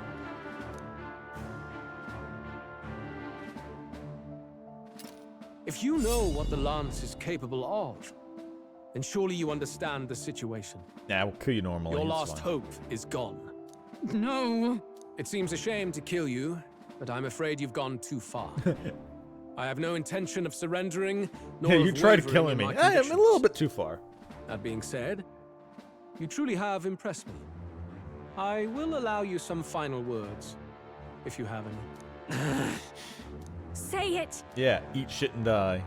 If you know what the lance is capable of, then surely you understand the situation. Yeah, we'll kill you normally. Your it's last fine. hope is gone. No. It seems a shame to kill you, but I'm afraid you've gone too far. I have no intention of surrendering, nor Yeah, of you tried wavering killing in me. my I'm a convictions. little bit too far. That being said, you truly have impressed me. I will allow you some final words, if you have any. Say it! Yeah, eat shit and die.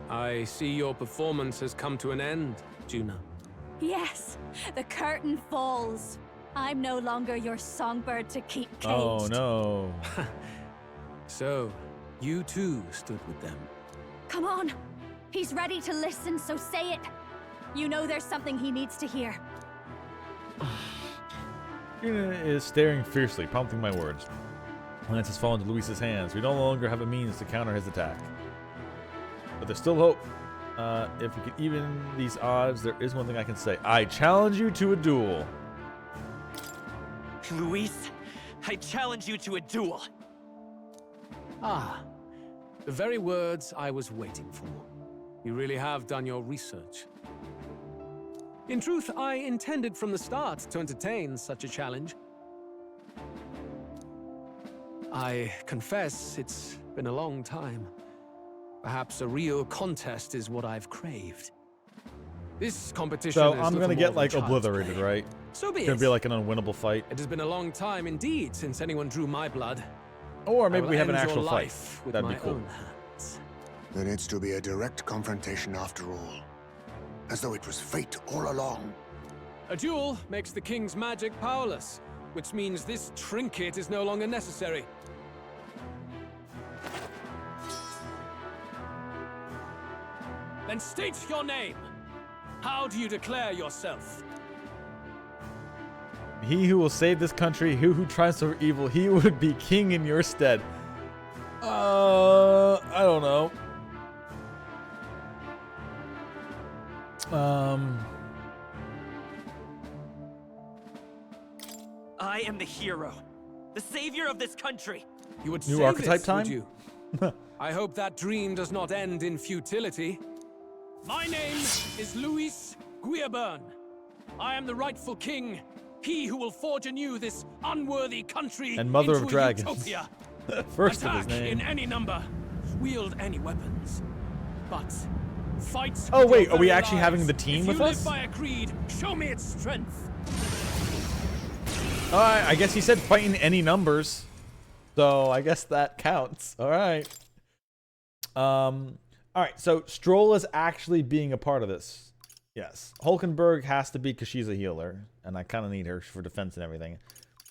I see your performance has come to an end, Juna. Yes, the curtain falls. I'm no longer your songbird to keep caged. Oh no. So, you too stood with them. Come on. He's ready to listen, so say it. You know there's something he needs to hear. Yuna is staring fiercely, prompting my words. Lance has fallen into Luis's hands. We no longer have a means to counter his attack. But there's still hope. If we can even these odds, there is one thing I can say. I challenge you to a duel. Luis, I challenge you to a duel. Ah, the very words I was waiting for. You really have done your research. In truth, I intended from the start to entertain such a challenge. I confess it's been a long time. Perhaps a real contest is what I've craved. This competition So is I'm little gonna more get than like child's obliterated, play. right? So be It's gonna it. be like an unwinnable fight. It has been a long time indeed since anyone drew my blood. Or I maybe will we have an end your actual fight. life with That'd be my cool. own hands. There needs to be a direct confrontation after all. As though it was fate all along. A duel makes the king's magic powerless, which means this trinket is no longer necessary. Then state your name. How do you declare yourself? He who will save this country, who triumphs over evil, he would be king in your stead. I don't know. I am the hero, the savior of this country. You would New say archetype this, time? would you? I hope that dream does not end in futility. My name is Luis Guiaburn. I am the rightful king, he who will forge anew this unworthy country And mother into of a dragons. utopia. First of his Attack name. in any number, wield any weapons, but fight. Oh, with wait, your are we very actually having lives. the team if with you us? live by a creed, show me its strength. Alright, I guess he said fighting any numbers. So I guess that counts. Alright. Alright, so Stroll is actually being a part of this. Yes. Hulkenberg has to be because she's a healer. And I kind of need her for defense and everything.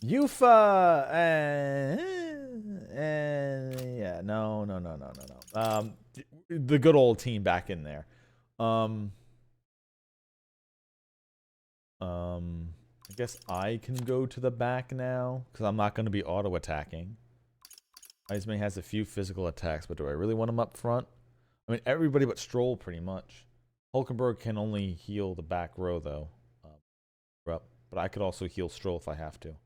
Yufa! Yeah, no. The good old team back in there. I guess I can go to the back now because I'm not going to be auto-attacking. Ismay has a few physical attacks, but do I really want him up front? I mean, everybody but Stroll, pretty much. Hulkenberg can only heal the back row, though. But I could also heal Stroll if I have to.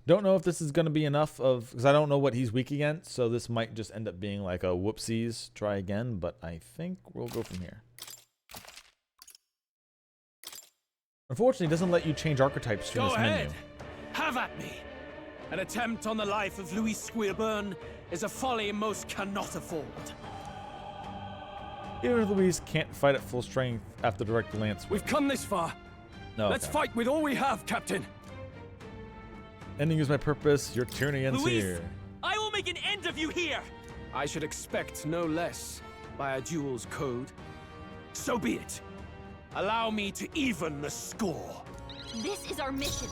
Don't know if this is going to be enough of... Because I don't know what he's weak against, so this might just end up being like a whoopsies, try again. But I think we'll go from here. Unfortunately, it doesn't let you change archetypes through Go this ahead. menu. Have at me. An attempt on the life of Luis Guiaburn is a folly most cannot afford. Even if Luis can't fight at full strength after direct lance. We've come this far. No. Let's fight with all we have, Captain. Ending is my purpose. Your tyranny ends Luis, here. I will make an end of you here. I should expect no less by a duel's code. So be it. Allow me to even the score. This is our mission.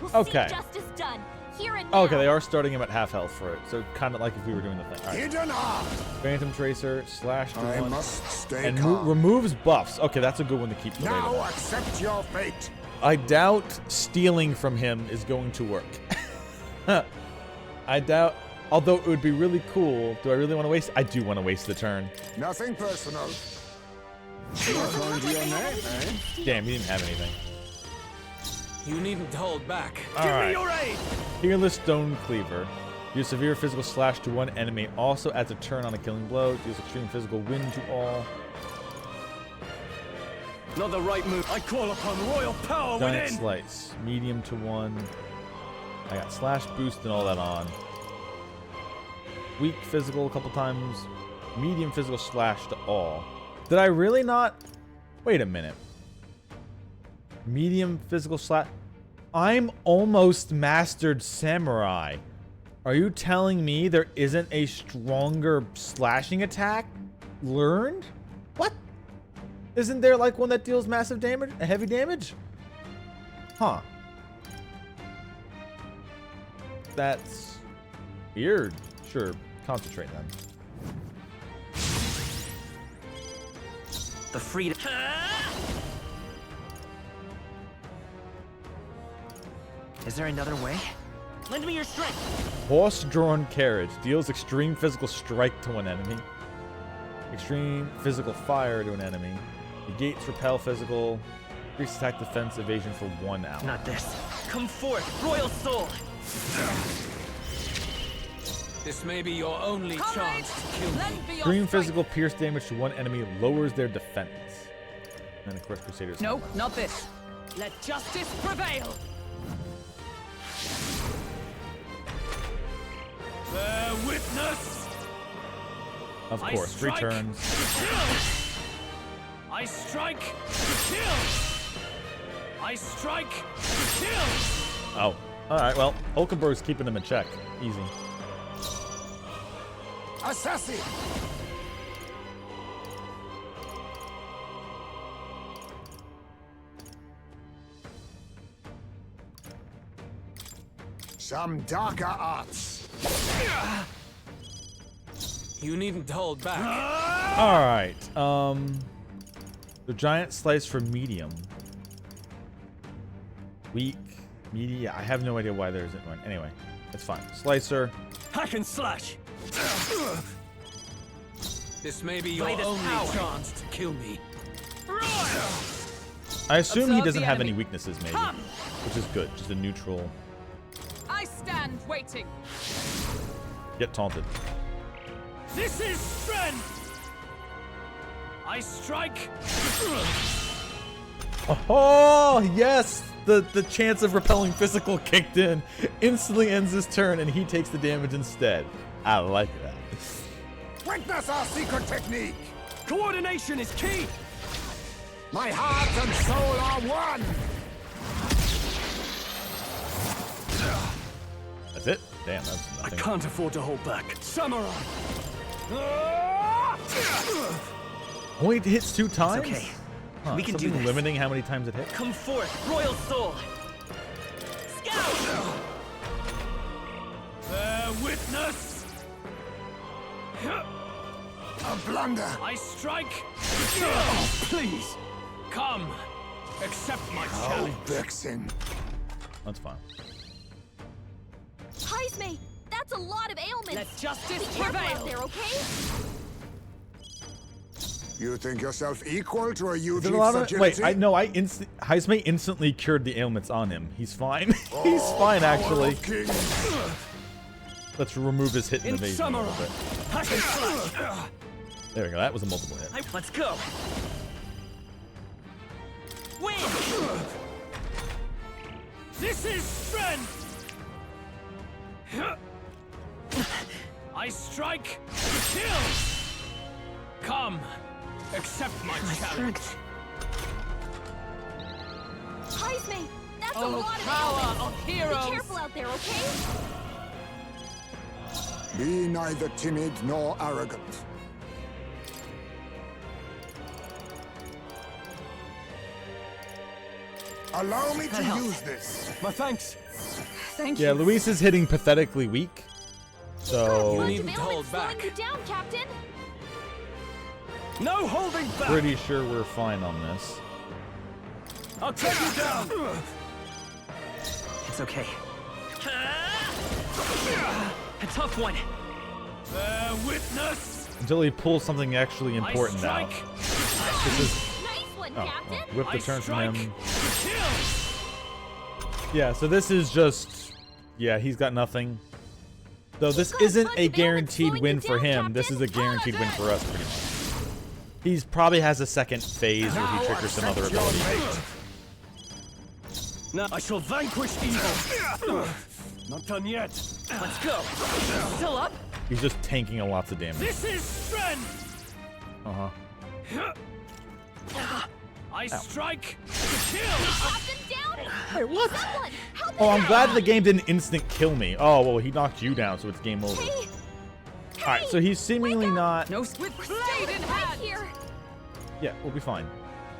We'll Okay. see justice done. Here and now. Okay, they are starting him at half health for it. So kind of like if we were doing the thing. All right. Hidden arm! Phantom Tracer, slash to I one. must stay and calm. removes buffs. Okay, that's a good one to keep. For Now later. accept your fate. I doubt stealing from him is going to work. I doubt. Although it would be really cool. Do I really want to waste? I do want to waste the turn. Nothing personal. You're going to your name, eh? Damn, you didn't have anything. You needn't hold back. All Give right. me your aid. Fearless Stone Cleaver. Use severe physical slash to one enemy. Also adds a turn on a killing blow. Use extreme physical wind to all. Not the right move. I call upon royal power Giant within. Slice. Medium to one. I got slash boost and all that on. Weak physical a couple times. Medium physical slash to all. Did I really not? Wait a minute. Medium physical slash. I'm almost mastered samurai. Are you telling me there isn't a stronger slashing attack learned? What? Isn't there like one that deals massive damage, heavy damage? Huh. That's weird. Sure, concentrate then. The freedom. Is there another way? Lend me your strength. Horse-drawn carriage deals extreme physical strike to an enemy. Extreme physical fire to an enemy. Negates repel physical. Increase attack, defense, evasion for 1 hour. Not this. Come forth, royal soul. This may be your only chance to kill me. Extreme physical pierce damage to one enemy lowers their defense. And then of course Crusaders. No, not this. Let justice prevail. Bear witness. Of course, 3 turns. I strike to kill. I strike to kill. Oh, all right. Well, Hulkenberg's keeping him in check. Easy. Assassin! Some darker arts. You needn't hold back. All right. The giant slice for medium. Weak, media. I have no idea why there isn't one. Anyway, it's fine. Slicer. Hack and slash. This may be your only chance to kill me. I assume he Observe doesn't the have enemy. any weaknesses, maybe, Come. which is good. Just a neutral. I stand waiting. Get taunted. This is strength. I strike. Oh yes! The chance of repelling physical kicked in. Instantly ends his turn, and he takes the damage instead. I like that. Witness our secret technique. Coordination is key. My heart and soul are one. That's it? Damn, that's I nothing. can't afford to hold back. Samurai. Only hits 2 times? okay. Huh, We can do something this. limiting how many times it hits? Come forth, royal soul. Scout. Bear witness. A blunder. I strike. Please. Come. Accept my Oh, challenge. vexing. That's fine. Heisme, that's a lot of ailments. Let justice Be careful prevail. out there, okay? You think yourself equal to a Is it a Eugene's lot of, agility? wait, Heisme instantly cured the ailments on him. He's fine. He's fine, actually. Let's remove his hit and In evasion a little Samurai. bit. Hack and slash. There we go. That was a multiple hit. Let's go. Win. This is strength. I strike to kill. Come. Accept my challenge. Heisme, that's a Oh, lot of power ailments. of heroes. Be careful out there, okay? Be neither timid nor arrogant. Allow me to use this. My thanks. Thank Yeah, you. Luis is hitting pathetically weak. So, Bunch of needn't ailments hold slowing back. you down, Captain. No holding back. pretty sure we're fine on this. I'll take you down. It's okay. A tough one. Bear witness. Until he pulls something actually important I out. strike. This is... Nice one, Oh, Captain. well, whip the I turn from strike. him. Kill. Yeah, so this is just... Yeah, he's got nothing. Though this got a isn't bunch a of ailments guaranteed slowing win you for down, him. This is a Captain. guaranteed win for us, pretty much. He's probably has a second phase where he triggers some other ability. Now I shall vanquish evil. Not done yet. Let's go. Still up? He's just tanking lots of damage. This is strength. Uh-huh. I strike to kill. Captain down. Hey, what? Someone, help Oh, us I'm out. glad the game didn't instant kill me. Oh, well, he knocked you down, so it's game over. Hey, Alright, so he's seemingly not... No, with blade in right hand. here. Yeah, we'll be fine.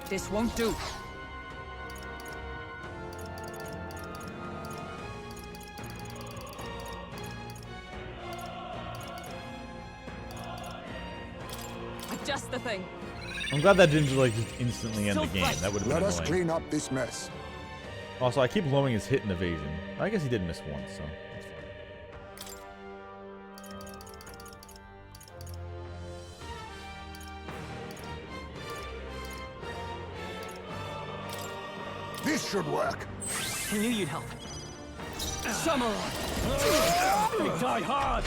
This won't do. just the thing. I'm glad that didn't like just instantly end the game. That would have been Let us annoying. clean up this mess. Also, I keep lowering his hit and evasion. I guess he did miss once, so that's fine. This should work. I knew you'd help. Samurai! They die hard!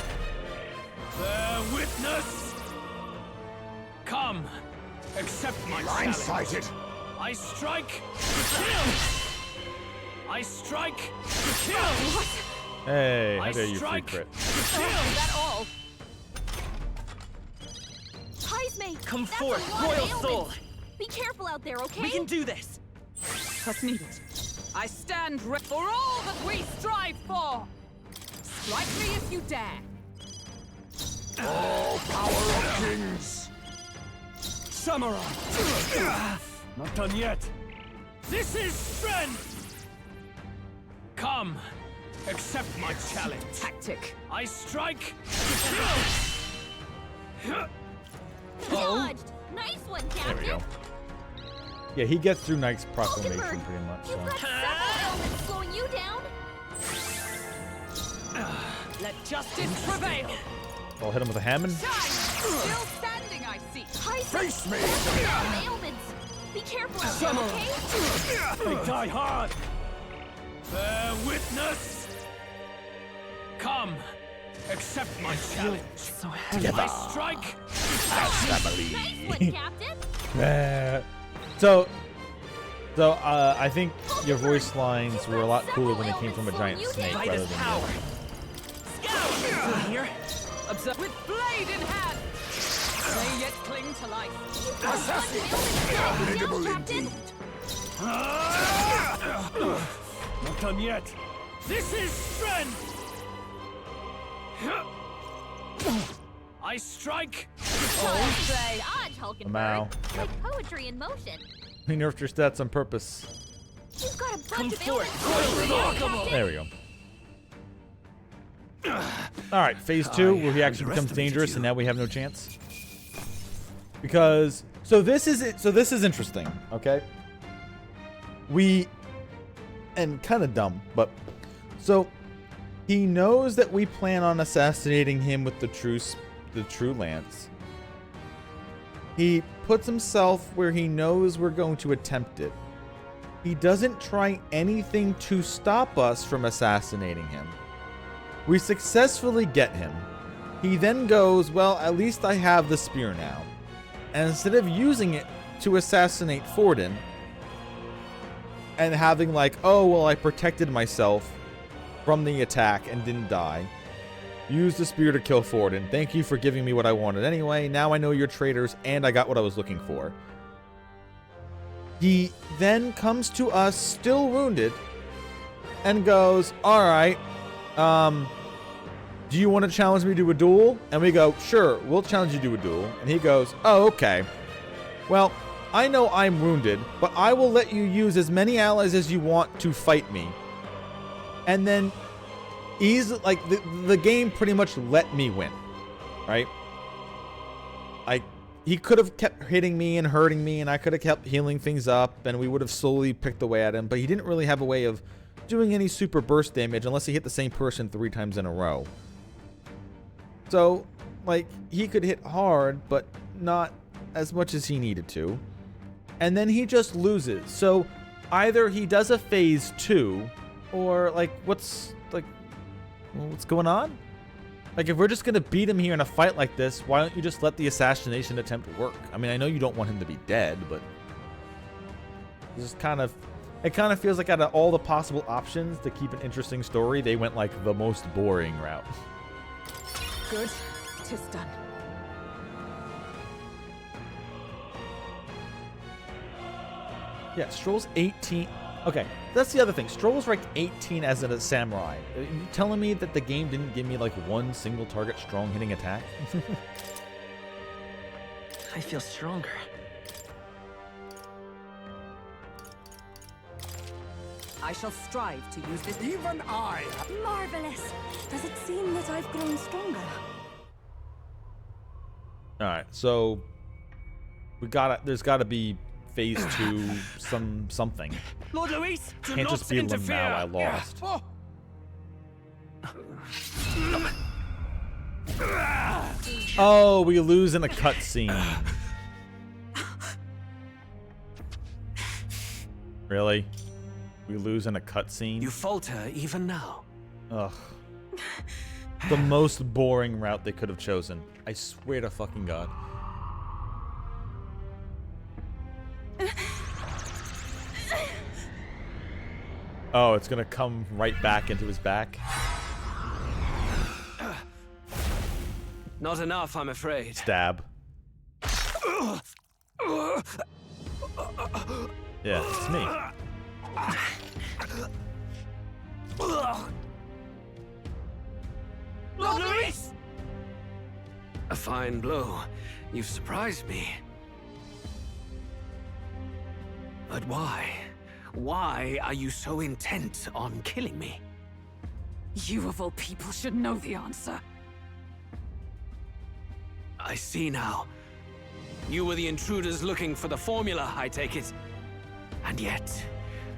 Bear witness! Come, accept my challenge. Blindsided. I strike to kill! I strike to kill! Hey, how I dare you free strike crit? to kill! Is that all? Heisme! Come That's forth, a lot of royal ailments. soul! Be careful out there, okay? We can do this! Trust me. I stand ready for all that we strive for. Strike me if you dare. All power of kings. Samurai! Not done yet. This is strength! Come, accept my challenge. Tactic. I strike to kill! Dodged! Nice one, There Captain! we go. Yeah, he gets through Knight's Proclamation pretty much. You've So. got several ailments slowing you down. Let justice prevail. I'll hit him with a Hammond. Still standing, I see. Face me! Ailments. Be careful out there, okay? They die hard! Bear witness! Come, accept my challenge. So Together. I strike! Nice one, Captain! I think your voice lines were a lot cooler when they came from a giant snake rather than power. Scout! Here. Observe with blade in hand. May yet cling to life. Formidable indeed. Not done yet. This is strength! I strike! Say, Odge Hulkenberg. Wow. Like poetry in motion. He nerfed your stats on purpose. You've got a bunch Come of forth, ailments. royal soul. There we go. All right, phase 2, where he actually becomes dangerous, and now we have no chance. Because this is interesting. Okay. And kind of dumb, but so he knows that we plan on assassinating him with the true lance. He puts himself where he knows we're going to attempt it. He doesn't try anything to stop us from assassinating him. We successfully get him. He then goes, well, at least I have the spear now. And instead of using it to assassinate Forden and having like, oh, well, I protected myself from the attack and didn't die, use the spear to kill Forden. Thank you for giving me what I wanted anyway. Now I know you're traitors and I got what I was looking for. He then comes to us still wounded and goes, all right, do you want to challenge me to a duel? And we go, sure, we'll challenge you to a duel. And he goes, oh, okay. Well, I know I'm wounded, but I will let you use as many allies as you want to fight me. And then like the game pretty much let me win, right? He could have kept hitting me and hurting me, and I could have kept healing things up, and we would have slowly picked away at him, but he didn't really have a way of doing any super burst damage unless he hit the same person 3 times in a row. So, like, he could hit hard, but not as much as he needed to. And then he just loses. So, either he does a phase 2, or, like, what's going on? Like, if we're just going to beat him here in a fight like this, why don't you just let the assassination attempt work? I mean, I know you don't want him to be dead, but this is it kind of feels like out of all the possible options to keep an interesting story, they went like the most boring route. Good. 'Tis done. Yeah, Stroll's 18. Okay, that's the other thing. Stroll's ranked 18 as a samurai. Are you telling me that the game didn't give me like one single target strong hitting attack? I feel stronger. I shall strive to use this. Even I. Marvelous. Does it seem that I've grown stronger? All right, so There's gotta be phase 2, something. Lord Luis, do Can't not just be interfere. now I lost. Oh, we lose in a cutscene. Really? We lose in a cutscene? You falter even now. Ugh. The most boring route they could have chosen. I swear to fucking God. Oh, it's gonna come right back into his back. Not enough, I'm afraid. Stab. Yeah, it's me. Lord Luis! A fine blow. You've surprised me. But why? Why are you so intent on killing me? You of all people should know the answer. I see now. You were the intruders looking for the formula, I take it. And yet,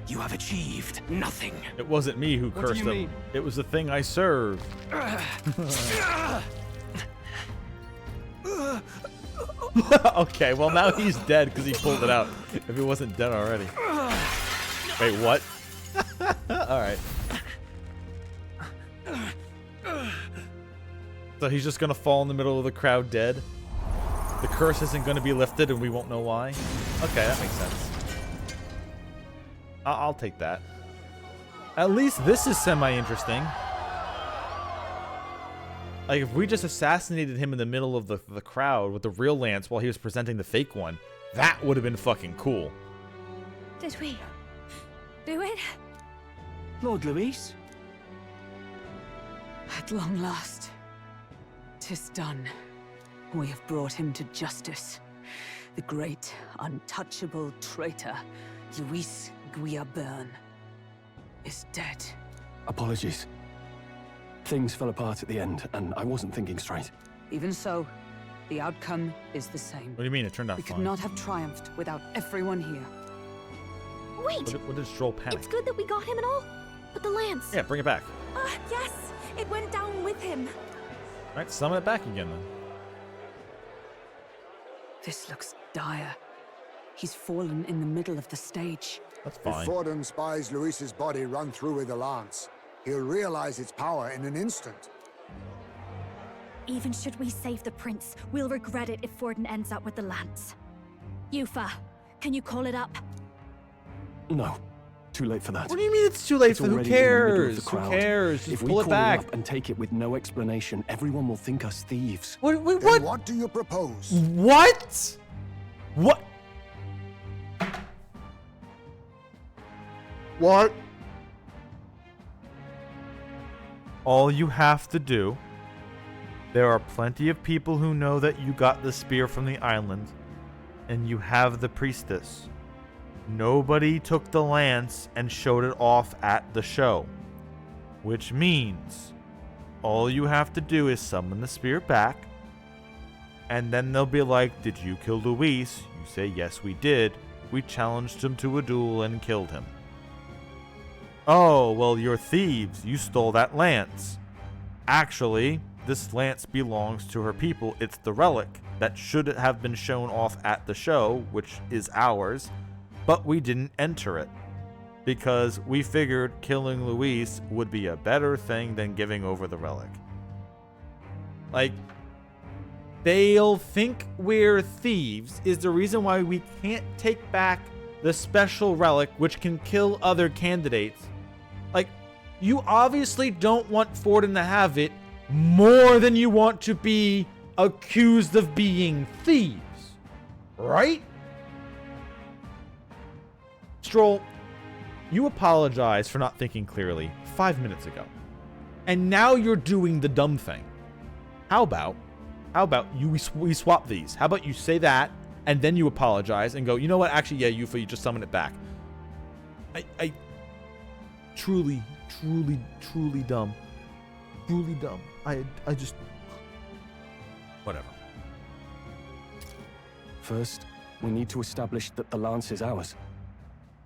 you have achieved nothing. It wasn't me who What do cursed you him. mean? It was the thing I served. Okay, well now he's dead because he pulled it out. If he wasn't dead already. Wait, what? Alright. So he's just gonna fall in the middle of the crowd dead? The curse isn't gonna be lifted and we won't know why? Okay, that makes sense. I'll take that. At least this is semi-interesting. Like, if we just assassinated him in the middle of the crowd with the real lance while he was presenting the fake one, that would have been fucking cool. Did we do it? Lord Luis? At long last, 'tis done. We have brought him to justice. The great, untouchable traitor, Luis Guillaburn, is dead. Apologies. Things fell apart at the end, and I wasn't thinking straight. Even so, the outcome is the same. What do you mean? It turned out We could fine. not have triumphed without everyone here. Wait! What did Stroll panic? It's good that we got him and all, but the lance. Yeah, bring it back. Yes, it went down with him. Alright, summon it back again then. This looks dire. He's fallen in the middle of the stage. That's If fine. Forden spies Luis's body run through with the lance, he'll realize its power in an instant. Even should we save the prince, we'll regret it if Forden ends up with the lance. Yufa, can you call it up? No, too late for that. What do you mean it's too late It's for? Who already in the middle of cares? the Who crowd. cares? Just If we pull it call back. up and take it with no explanation, everyone will think us thieves. What? Then what do you propose? What? What? What? All you have to do, there are plenty of people who know that you got the spear from the island, and you have the priestess. Nobody took the lance and showed it off at the show, which means all you have to do is summon the spear back, and then they'll be like, did you kill Luis? You say, yes, we did. We challenged him to a duel and killed him. Oh, well, you're thieves. You stole that lance. Actually, this lance belongs to her people. It's the relic that should have been shown off at the show, which is ours, but we didn't enter it because we figured killing Luis would be a better thing than giving over the relic. Like, they'll think we're thieves is the reason why we can't take back the special relic which can kill other candidates. Like, you obviously don't want Forden to have it more than you want to be accused of being thieves, right? Stroll, you apologized for not thinking clearly 5 minutes ago, and now you're doing the dumb thing. How about we swap these? How about you say that, and then you apologize and go, you know what? Actually, yeah, Yufa, you just summon it back. I truly dumb. Truly dumb. I just... Whatever. First, We need to establish that the lance is ours.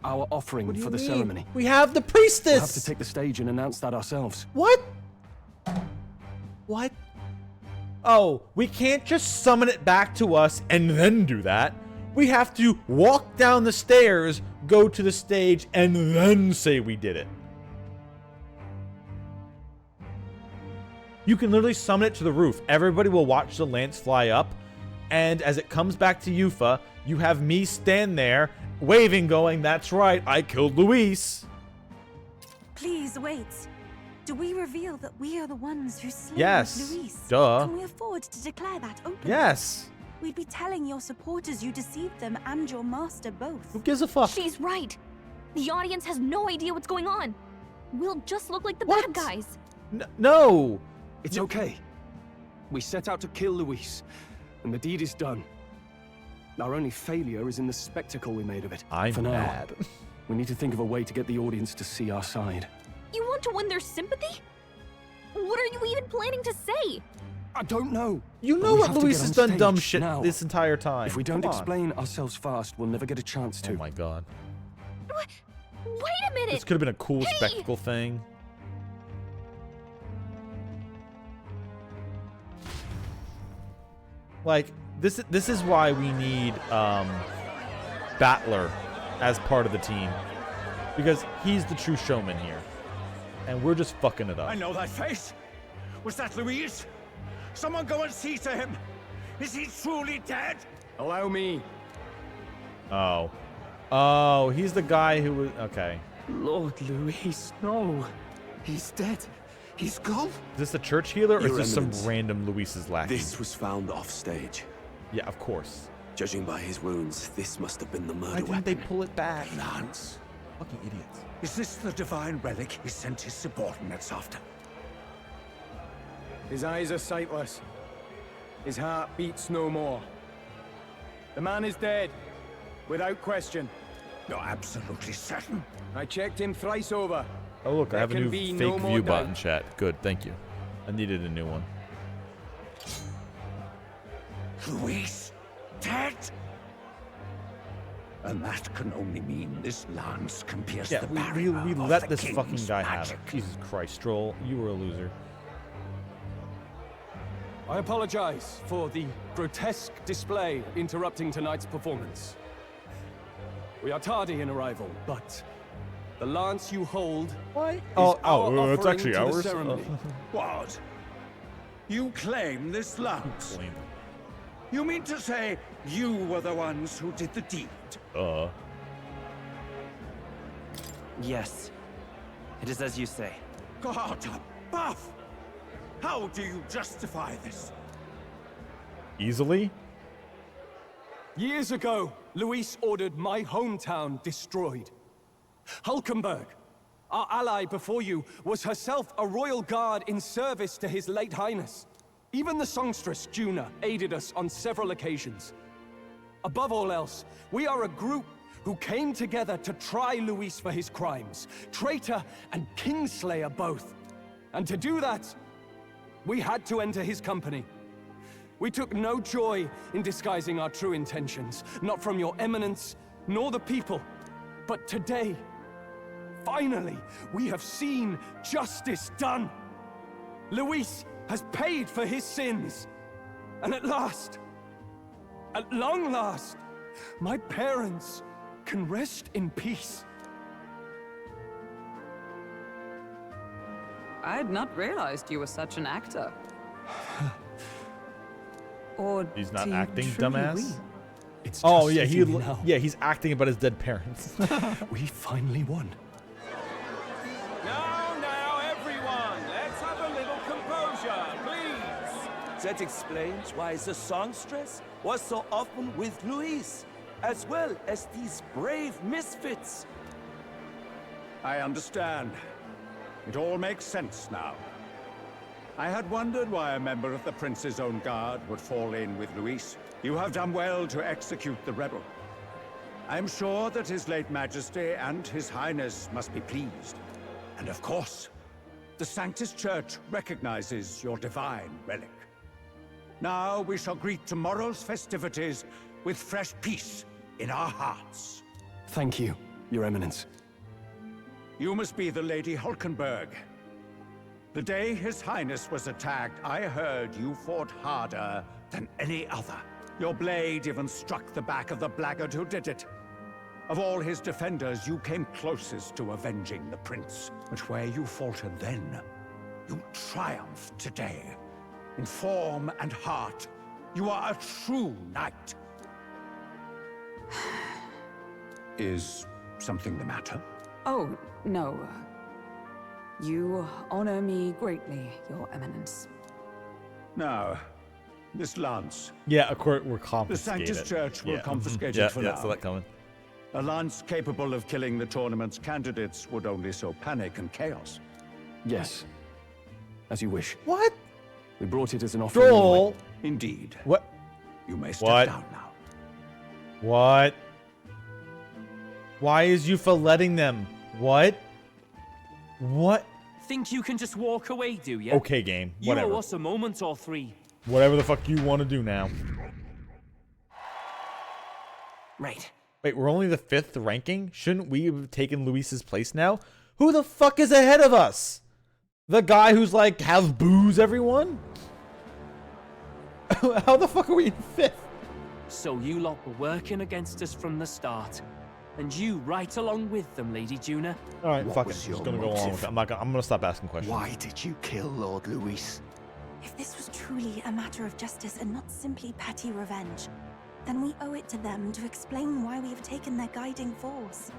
Our offering for the ceremony. We have the priestess! We'll have to take the stage and announce that ourselves. What? What? Oh, we can't just summon it back to us and then do that. We have to walk down the stairs, go to the stage, and then say we did it. You can literally summon it to the roof. Everybody will watch the lance fly up, and as it comes back to Yufa, you have me stand there, waving, going, "That's right, I killed Luis." Please wait. Do we reveal that we are the ones who slew Yes. Luis? Duh. Can we afford to declare that openly? Yes. We'd be telling your supporters you deceived them and your master both. Who gives a fuck? She's right. The audience has no idea what's going on. We'll just look like the bad guys. No. It's okay. We set out to kill Luis, and the deed is done. Our only failure is in the spectacle we made of it. I'm For now, mad. we need to think of a way to get the audience to see our side. You want to win their sympathy? What are you even planning to say? I don't know. You But know we what have to Luis get has on done dumb stage shit now. this entire time. If we don't Come on. explain ourselves fast, we'll never get a chance to. Oh my god. Wait a minute! This could have been a cool spectacle thing. Like, this is why we need Battler as part of the team. Because he's the true showman here. And we're just fucking it up. I know that face. Was that Luis? Someone go and see to him. Is he truly dead? Allow me. Oh. Oh, he's the guy who was... Okay. Lord Luis, no. He's dead. He's gone. Is this a church healer or Your is this some Eminence, random Luis's lackey? This was found off stage. Yeah, of course. Judging by his wounds, this must have been the murder Why didn't weapon. they pull it back? Lance. Fucking idiots. Is this the divine relic he sent his subordinates after? His eyes are sightless. His heart beats no more. The man is dead, without question. You're absolutely certain? I checked him thrice over. Oh look, I have a There new can be fake no more view doubt. button chat. Good, thank you. I needed a new one. Luis? Dead? And that can only mean this lance can pierce Yeah, the we barrier of let the this king's fucking guy have magic. it. Jesus Christ, Stroll, you were a loser. I apologize for the grotesque display interrupting tonight's performance. We are tardy in arrival, but the lance you hold is our it's offering actually to the ours? ceremony. What? You claim this lance? You mean to say you were the ones who did the deed? Yes. It is as you say. God above! How do you justify this? Easily? Years ago, Luis ordered my hometown destroyed. Hulkenberg, our ally before you, was herself a royal guard in service to his late highness. Even the songstress, Juna, aided us on several occasions. Above all else, we are a group who came together to try Luis for his crimes. Traitor and Kingslayer both. And to do that, we had to enter his company. We took no joy in disguising our true intentions, not from your eminence, nor the people. But today, finally, we have seen justice done. Luis has paid for his sins. And at last, at long last, my parents can rest in peace. I had not realized you were such an actor. Or He's not do you acting, truly dumbass. weep? It's Oh just yeah, hitting me now. he's acting about his dead parents. We finally won. Now, everyone, let's have a little composure, please. That explains why the songstress was so often with Luis, as well as these brave misfits. I understand. It all makes sense now. I had wondered why a member of the Prince's own guard would fall in with Luis. You have done well to execute the rebel. I am sure that His late Majesty and His Highness must be pleased. And of course, the Sanctus Church recognizes your divine relic. Now we shall greet tomorrow's festivities with fresh peace in our hearts. Thank you, Your Eminence. You must be the Lady Hulkenberg. The day His Highness was attacked, I heard you fought harder than any other. Your blade even struck the back of the blackguard who did it. Of all his defenders, you came closest to avenging the prince. But where you faltered then, you triumphed today. In form and heart, you are a true knight. Is something the matter? Oh, no. You honor me greatly, Your Eminence. Now, this lance. Yeah, of course we're The confiscated. Sanctus Church will Yeah. confiscate Yeah, it for yeah, now. saw that coming. A lance capable of killing the tournament's candidates would only sow panic and chaos. Yes. As you wish. What? We brought it as an offering. Joel! Indeed. What? You may step What? down now. What? Why is Yufa letting them? What? What? Think you can just walk away, do you? Okay, game. Whatever. You owe us a moment or three. Whatever the fuck you want to do now. Right. Wait, we're only the 5th ranking? Shouldn't we have taken Luis's place now? Who the fuck is ahead of us? The guy who's like, have booze, everyone? How the fuck are we in 5th? So you lot were working against us from the start. And you right along with them, Lady Juna. Alright, fuck it. I'm just gonna go on with it. I'm gonna stop asking questions. Why did you kill Lord Luis? If this was truly a matter of justice and not simply petty revenge, then we owe it to them to explain why we have taken their guiding force.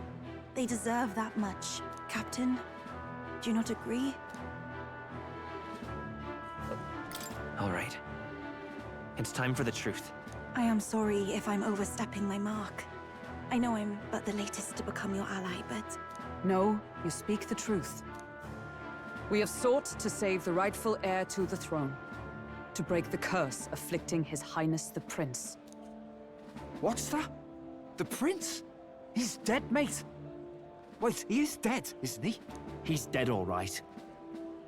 They deserve that much. Captain, do you not agree? All right. It's time for the truth. I am sorry if I'm overstepping my mark. I know I'm but the latest to become your ally, but... No, you speak the truth. We have sought to save the rightful heir to the throne. To break the curse afflicting His Highness the Prince. What's that? The prince? He's dead, mate. Wait, he is dead, isn't he? He's dead, all right.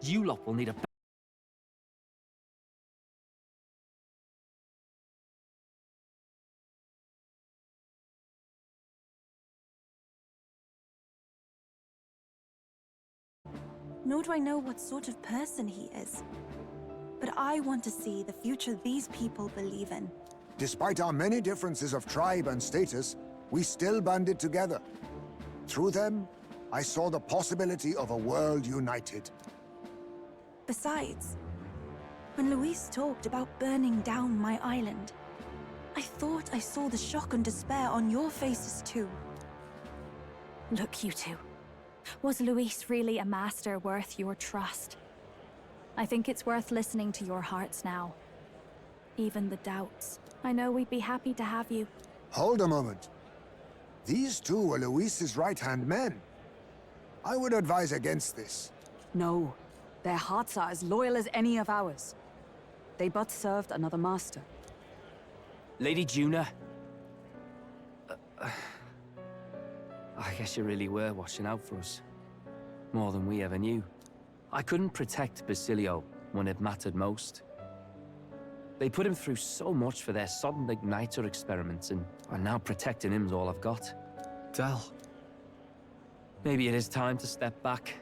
You lot will need a... Nor do I know what sort of person he is. But I want to see the future these people believe in. Despite our many differences of tribe and status, we still banded together. Through them, I saw the possibility of a world united. Besides, when Luis talked about burning down my island, I thought I saw the shock and despair on your faces too. Look, you two. Was Luis really a master worth your trust? I think it's worth listening to your hearts now. Even the doubts. I know we'd be happy to have you. Hold a moment. These two were Luis's right-hand men. I would advise against this. No, their hearts are as loyal as any of ours. They but served another master. Lady Juna. I guess you really were watching out for us. More than we ever knew. I couldn't protect Basilio when it mattered most. They put him through so much for their sudden igniter experiments, and now protecting him's all I've got. Del. Maybe it is time to step back.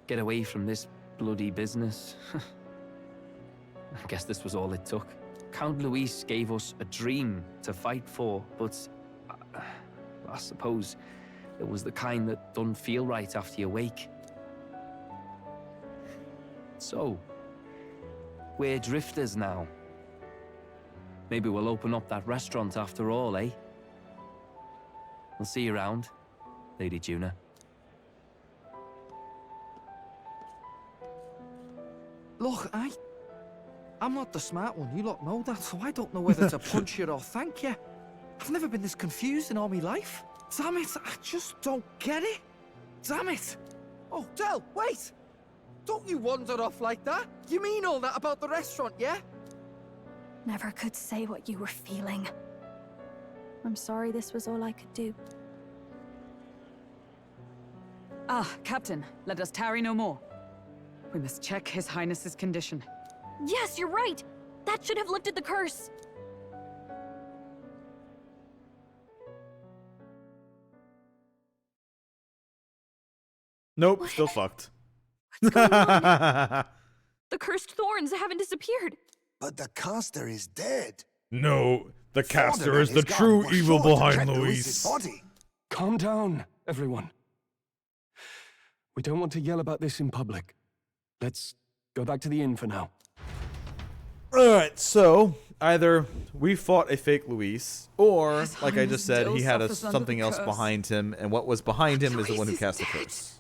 Get away from this bloody business. I guess this was all it took. Count Luis gave us a dream to fight for, but I suppose it was the kind that doesn't feel right after you wake. So, we're drifters now. Maybe we'll open up that restaurant after all, eh? We'll see you around, Lady Juna. Look, I'm not the smart one, you lot know that, so I don't know whether to punch you or thank you. I've never been this confused in all my life. Damn it, I just don't get it. Damn it. Oh, Del, wait! Don't you wander off like that? You mean all that about the restaurant, yeah? Never could say what you were feeling. I'm sorry this was all I could do. Ah, Captain, let us tarry no more. We must check His Highness's condition. Yes, you're right! That should have lifted the curse! Nope, still fucked. The cursed thorns haven't disappeared. But the caster is dead. No, the caster Forden is and the his guard true were evil sure to behind check Luis. body. Calm down, everyone. We don't want to yell about this in public. Let's go back to the inn for now. Alright, so either we fought a fake Luis, or, like I just said, he had something else behind him, and what was behind him is the one who cast the curse.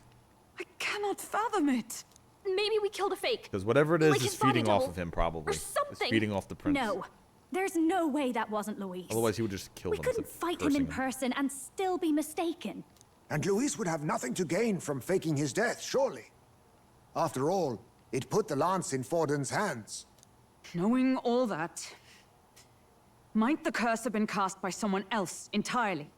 Cannot fathom it. Maybe we killed a fake. Because whatever it is Like is his body feeding off double. of him, probably. Or something. It's feeding off the prince. No, there's no way that wasn't Luis. Otherwise, he would just kill We them. couldn't instead of fight him in cursing person and still be mistaken. And Luis would have nothing to gain from faking his death, surely. After all, it put the lance in Forden's hands. Knowing all that, might the curse have been cast by someone else entirely?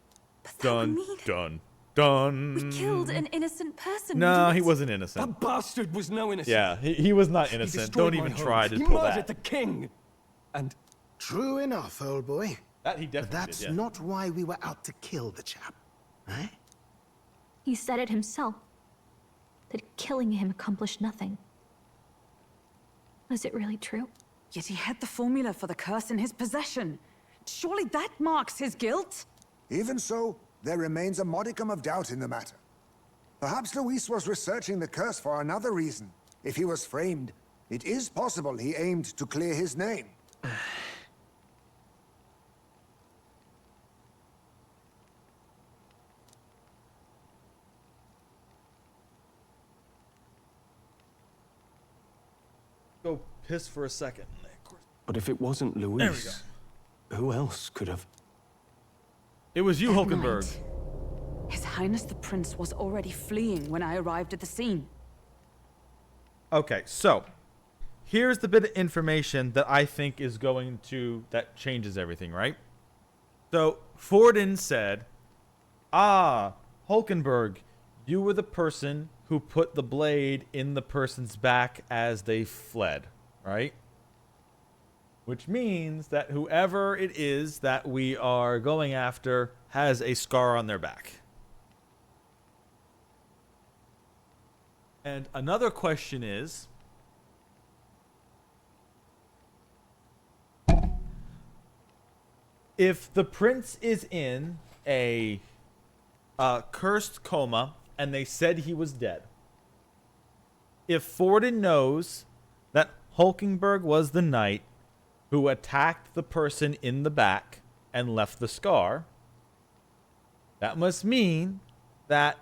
Dun, dun, dun. We killed an innocent person. No, he wasn't innocent. That bastard was no innocent. Yeah, he was not He innocent. destroyed Don't my even homes. try to He pull murdered that. the king. And True enough, old boy. That he definitely But that's did, yeah. not why we were out to kill the chap, eh? He said it himself. That killing him accomplished nothing. Was it really true? Yet he had the formula for the curse in his possession. Surely that marks his guilt? Even so, there remains a modicum of doubt in the matter. Perhaps Luis was researching the curse for another reason. If he was framed, it is possible he aimed to clear his name. Go piss for a second. but if it wasn't Luis, who else could have? It was you, That Hulkenberg. night, His Highness the Prince was already fleeing when I arrived at the scene. Okay, so here's the bit of information that I think is going to that changes everything, right? So Forden said, "Ah, Hulkenberg, you were the person who put the blade in the person's back as they fled, right?" Which means that whoever it is that we are going after has a scar on their back. And another question is, if the prince is in a cursed coma and they said he was dead, if Forden knows that Hulkenberg was the knight who attacked the person in the back and left the scar, that must mean that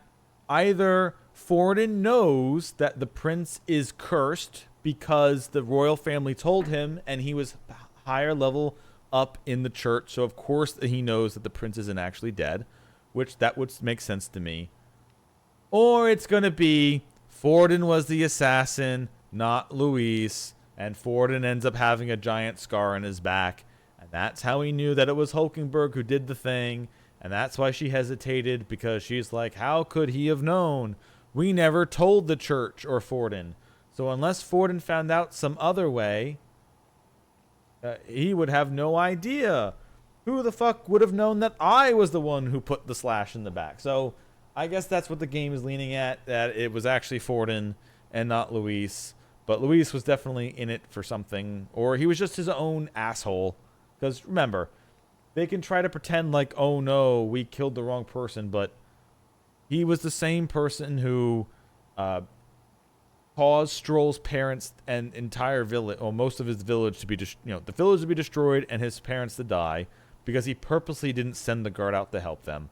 either Forden knows that the prince is cursed because the royal family told him and he was higher level up in the church, so of course he knows that the prince isn't actually dead, which that would make sense to me. Or it's going to be Forden was the assassin, not Luis, and Forden ends up having a giant scar on his back, and that's how he knew that it was Hulkenberg who did the thing, and that's why she hesitated, because she's like, how could he have known? We never told the church or Forden. So unless Forden found out some other way, he would have no idea. Who the fuck would have known that I was the one who put the slash in the back? So I guess that's what the game is leaning at, that it was actually Forden and not Luis. But Luis was definitely in it for something, or he was just his own asshole. Because remember, they can try to pretend like, oh no, we killed the wrong person, but he was the same person who caused Stroll's parents and entire village, or most of his village, to be, the village to be destroyed and his parents to die, because he purposely didn't send the guard out to help them.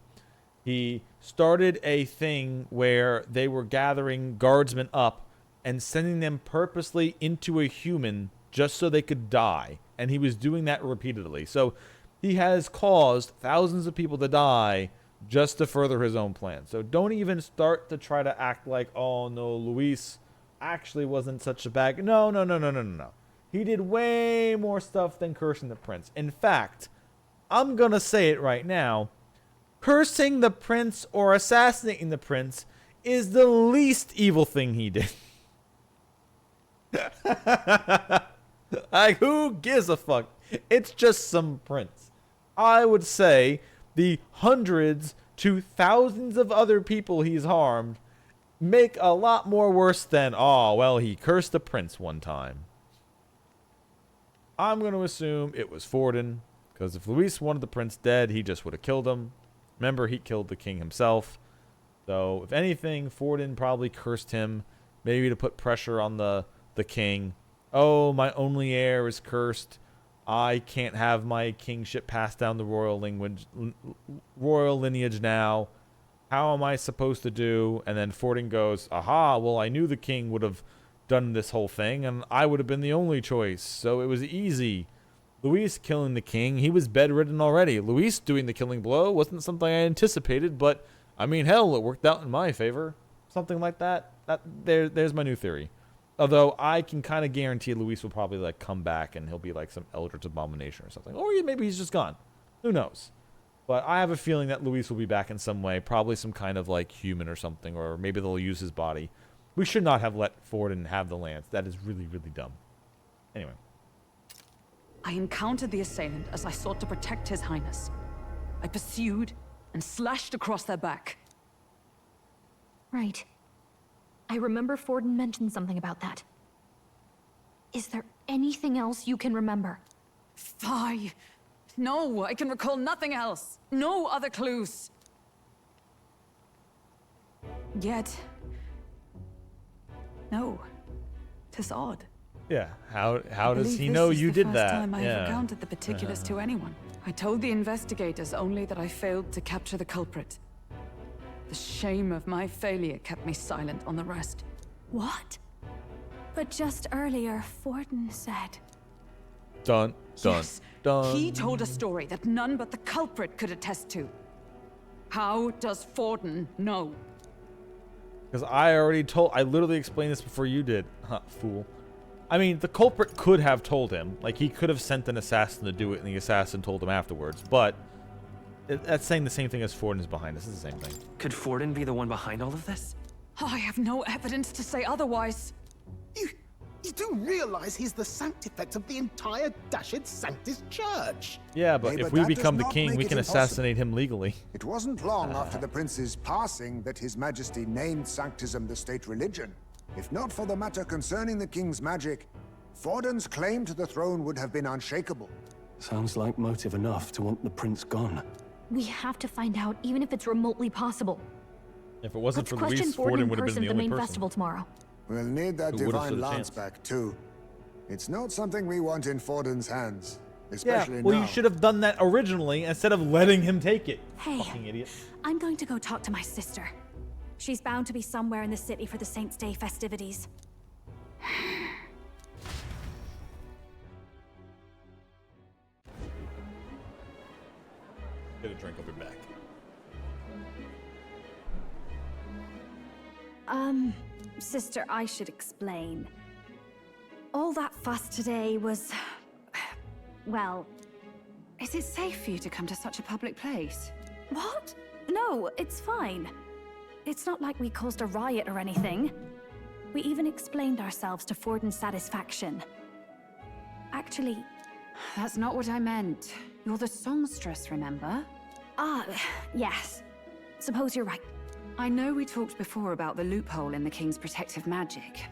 He started a thing where they were gathering guardsmen up and sending them purposely into a human just so they could die. And he was doing that repeatedly. So he has caused thousands of people to die just to further his own plan. So don't even start to try to act like, oh no, Luis actually wasn't such a bad... No. He did way more stuff than cursing the prince. In fact, I'm going to say it right now. Cursing the prince or assassinating the prince is the least evil thing he did. Like, who gives a fuck? It's just some prince. I would say the hundreds to thousands of other people he's harmed make a lot more worse than, oh, well, he cursed the prince one time. I'm going to assume it was Forden, because if Luis wanted the prince dead, he just would have killed him. Remember, he killed the king himself. So, if anything, Forden probably cursed him, maybe to put pressure on the king. Oh, my only heir is cursed. I can't have my kingship passed down the royal lineage now. How am I supposed to do? And then Forden goes, aha, well, I knew the king would have done this whole thing, and I would have been the only choice, so it was easy. Luis killing the king, he was bedridden already. Luis doing the killing blow wasn't something I anticipated, but, I mean, hell, it worked out in my favor. Something like that. There's my new theory. Although I can kind of guarantee Luis will probably like come back and he'll be like some eldritch abomination or something. Or maybe he's just gone. Who knows? But I have a feeling that Luis will be back in some way. Probably some kind of like human or something. Or maybe they'll use his body. We should not have let Forden have the lance. That is really, really dumb. Anyway. I encountered the assailant as I sought to protect His Highness. I pursued and slashed across their back. Right. I remember Forden mentioned something about that. Is there anything else you can remember? Fie! No, I can recall nothing else. No other clues. Yet... no. 'Tis odd. Yeah, how does he know you did that? This is the first time I have recounted the particulars to anyone. I told the investigators only that I failed to capture the culprit. The shame of my failure kept me silent on the rest. What? But just earlier, Forden said... Dun, dun, yes, dun. He told a story that none but the culprit could attest to. How does Forden know? Because I literally explained this before you did. Huh, fool. I mean, the culprit could have told him. Like, he could have sent an assassin to do it, and the assassin told him afterwards. But that's saying the same thing as Forden is behind this. It's the same thing. Could Forden be the one behind all of this? I have no evidence to say otherwise. You do realize he's the sanctifex of the entire Dashed Sanctus Church? Yeah, but if we become the king, we can assassinate him legally. It wasn't long after the prince's passing that His Majesty named Sanctism the state religion. If not for the matter concerning the king's magic, Forden's claim to the throne would have been unshakable. Sounds like motive enough to want the prince gone. We have to find out, even if it's remotely possible. If it wasn't Let's for Luis, Forden would have been the only main person. festival tomorrow. We'll need that Who would've divine stood a lance chance. back too. It's not something we want in Forden's hands, Yeah, especially well, now. you should have done that originally instead of letting him take it. Hey, Fucking idiot. I'm going to go talk to my sister. She's bound to be somewhere in the city for the Saints' Day festivities. Get a drink, I'll be back. Sister, I should explain. All that fuss today was... well... Is it safe for you to come to such a public place? What? No, it's fine. It's not like we caused a riot or anything. We even explained ourselves to Forden's satisfaction. Actually... That's not what I meant. You're the songstress, remember? Ah, yes. Suppose you're right. I know we talked before about the loophole in the king's protective magic,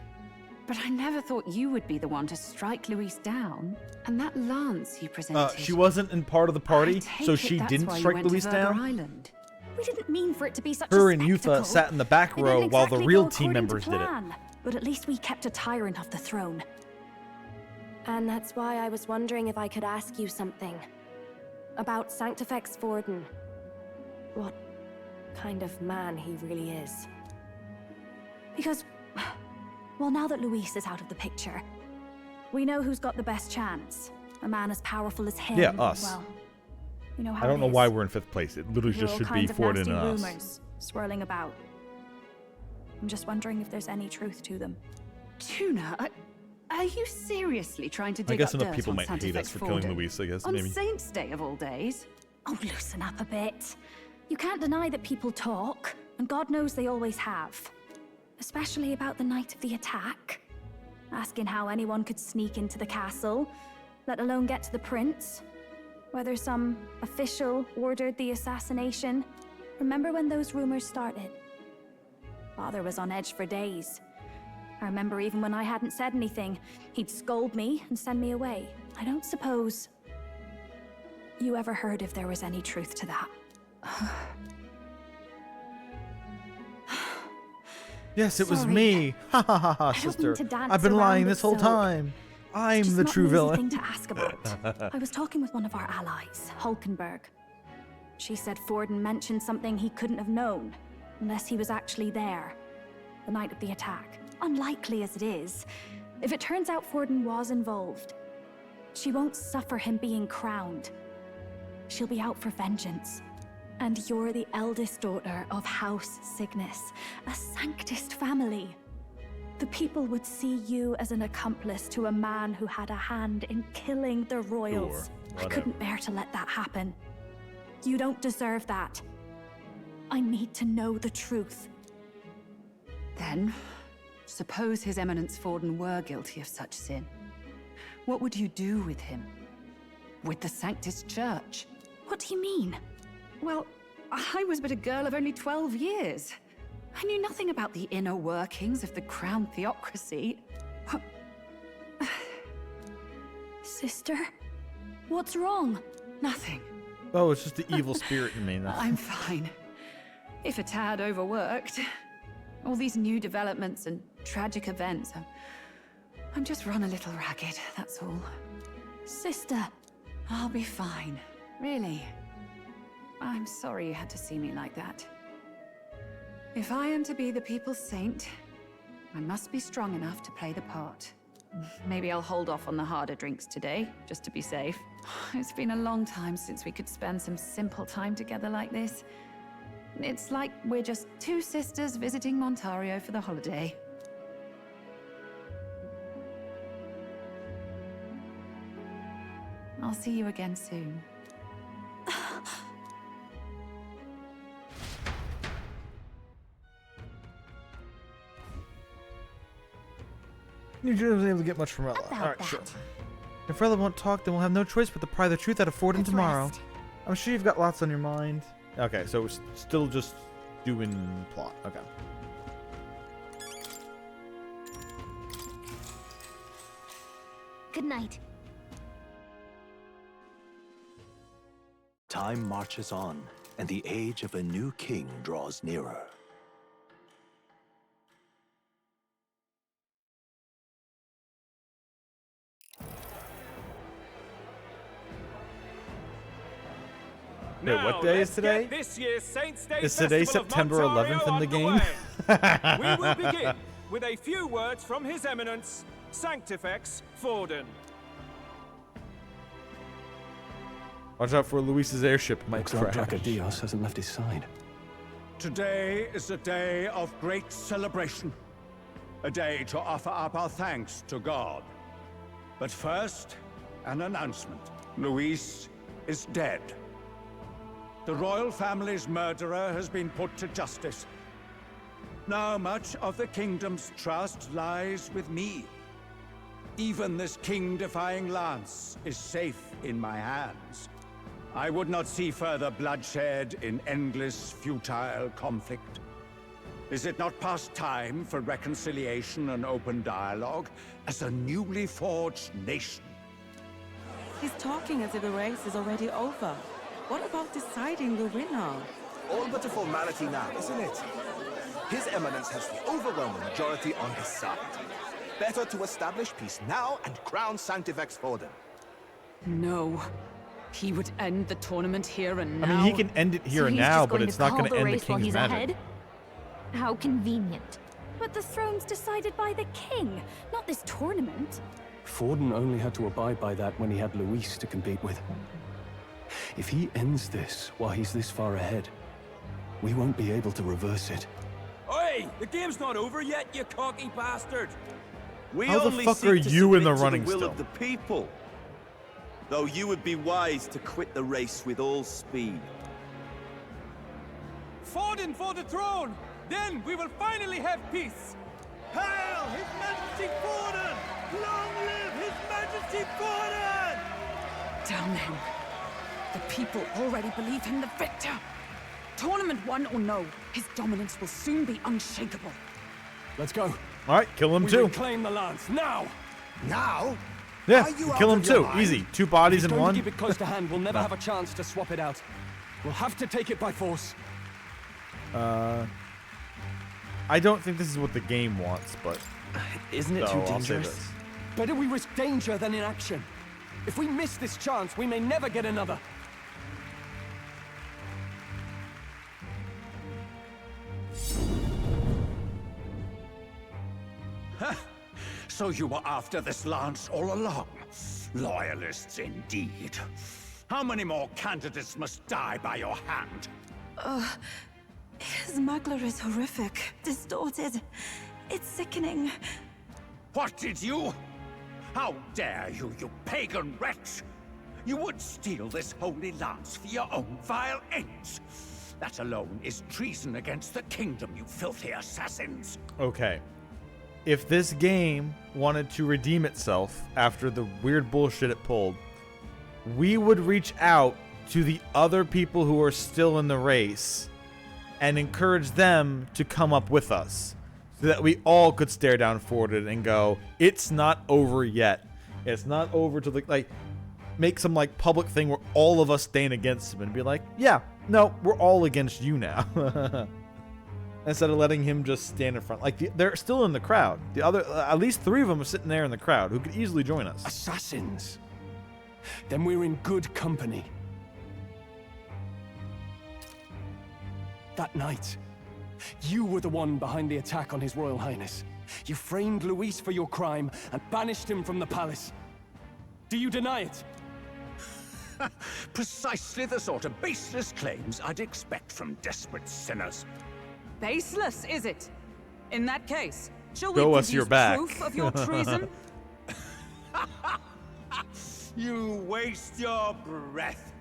but I never thought you would be the one to strike Luis down. And that lance you presented... She wasn't in part of the party, so I take she it that's didn't why you strike went to Luis Verger down? Island. We didn't mean for it to be such Her a and spectacle. Yutha sat in the back It row didn't while the exactly real go team according to members did it. plan, but at least we kept a tyrant off the throne. And that's why I was wondering if I could ask you something. About Sanctifex Forden. What kind of man he really is. Because, well, now that Luis is out of the picture, we know who's got the best chance. A man as powerful as him. Yeah, us. Well, you know how I don't it know is. why we're in 5th place. It literally There are just all should be kinds of Forden nasty and us. rumors swirling about. I'm just wondering if there's any truth to them. Tuna, are you seriously trying to I dig guess up enough dirt people on might hate Sanctifex us for killing Forden? Luis, I guess, On maybe. Saints' Day of all days? Oh, loosen up a bit. You can't deny that people talk, and God knows they always have. Especially about the night of the attack. Asking how anyone could sneak into the castle, let alone get to the prince. Whether some official ordered the assassination. Remember when those rumors started? Father was on edge for days. I remember even when I hadn't said anything, he'd scold me and send me away. I don't suppose you ever heard if there was any truth to that. Yes, it was Sorry. me. Ha ha ha ha, I don't sister. mean to dance I've been lying around this it, whole so time. I'm It's the not true an easy villain. thing to ask about. I was talking with one of our allies, Hulkenberg. She said Forden mentioned something he couldn't have known, unless he was actually there, the night of the attack. Unlikely as it is, if it turns out Forden was involved, she won't suffer him being crowned. She'll be out for vengeance. And you're the eldest daughter of House Cygnus, a Sanctist family. The people would see you as an accomplice to a man who had a hand in killing the royals. I couldn't bear to let that happen. You don't deserve that. I need to know the truth. Then, suppose His Eminence Forden were guilty of such sin. What would you do with him? With the Sanctist Church? What do you mean? Well, I was but a girl of only 12 years. I knew nothing about the inner workings of the crown theocracy. Sister? What's wrong? Nothing. Oh, it's just the evil spirit in me. I'm fine. If a tad overworked. All these new developments and tragic events. I'm just run a little ragged, that's all. Sister. I'll be fine. Really. I'm sorry you had to see me like that. If I am to be the people's saint, I must be strong enough to play the part. Maybe I'll hold off on the harder drinks today, just to be safe. It's been a long time since we could spend some simple time together like this. It's like we're just two sisters visiting Montario for the holiday. I'll see you again soon. You wasn't able to get much from Rella. Alright, sure. If Rella won't talk, then we'll have no choice but to pry the truth out of Forden tomorrow. I'm sure you've got lots on your mind. Okay, so we're still just doing plot. Okay. Good night. Time marches on, and the age of a new king draws nearer. Wait, what day is today? This year's Saints' Day Is today Festival of September Montario 11th in the game? We will begin with a few words from His Eminence, Sanctifex Forden. Watch out for Luis's airship. It might Looks like crash. Dracodios hasn't left his side. Today is a day of great celebration. A day to offer up our thanks to God. But first, an announcement. Luis is dead. The royal family's murderer has been put to justice. Now much of the kingdom's trust lies with me. Even this king-defying lance is safe in my hands. I would not see further bloodshed in endless, futile conflict. Is it not past time for reconciliation and open dialogue as a newly forged nation? He's talking as if the race is already over. What about deciding the winner? All but a formality now, isn't it? His Eminence has the overwhelming majority on his side. Better to establish peace now and crown Sanctifex Forden. No. He would end the tournament here and I now. mean, he can end it here and now, but it's not going to end the while king's he's magic. ahead? How convenient. But the throne's decided by the king, not this tournament. Forden only had to abide by that when he had Luis to compete with. If he ends this while he's this far ahead, we won't be able to reverse it. Oi! The game's not over yet, you cocky bastard! We How the only fuck seek are to you in the submit to running will still? of the people. Though you would be wise to quit the race with all speed. Forden for the throne! Then we will finally have peace! Hail His Majesty Forden! Long live His Majesty Forden! Damn him. The people already believe him the victor. Tournament won or no, his dominance will soon be unshakable. Let's go. All right, kill him We too. reclaim the lance now. Now? Yeah, Are you kill out him of your too. mind? Easy. 2 bodies If in he's going one. to keep it close to hand, we'll never No. have a chance to swap it out. We'll have to take it by force. I don't think this is what the game wants, but Isn't it so too I'll say dangerous? this. Better we risk danger than inaction. If we miss this chance, we may never get another. So you were after this lance all along? Loyalists indeed. How many more candidates must die by your hand? His smuggler is horrific, distorted. It's sickening. What did you? How dare you, you pagan wretch! You would steal this holy lance for your own vile ends. That alone is treason against the kingdom, you filthy assassins. Okay. If this game wanted to redeem itself after the weird bullshit it pulled, we would reach out to the other people who are still in the race and encourage them to come up with us so that we all could stare down Forded and go, it's not over yet. It's not over to like make some like public thing where all of us stand against him and be like, yeah, no, we're all against you now. Instead of letting him just stand in front. Like, they're still in the crowd. The other, at least 3 of them are sitting there in the crowd who could easily join us. Assassins. Then we're in good company. That night, you were the one behind the attack on His Royal Highness. You framed Luis for your crime and banished him from the palace. Do you deny it? Precisely the sort of baseless claims I'd expect from desperate sinners. Baseless, is it? In that case, shall Show we us your produce back. proof of your treason? You waste your breath.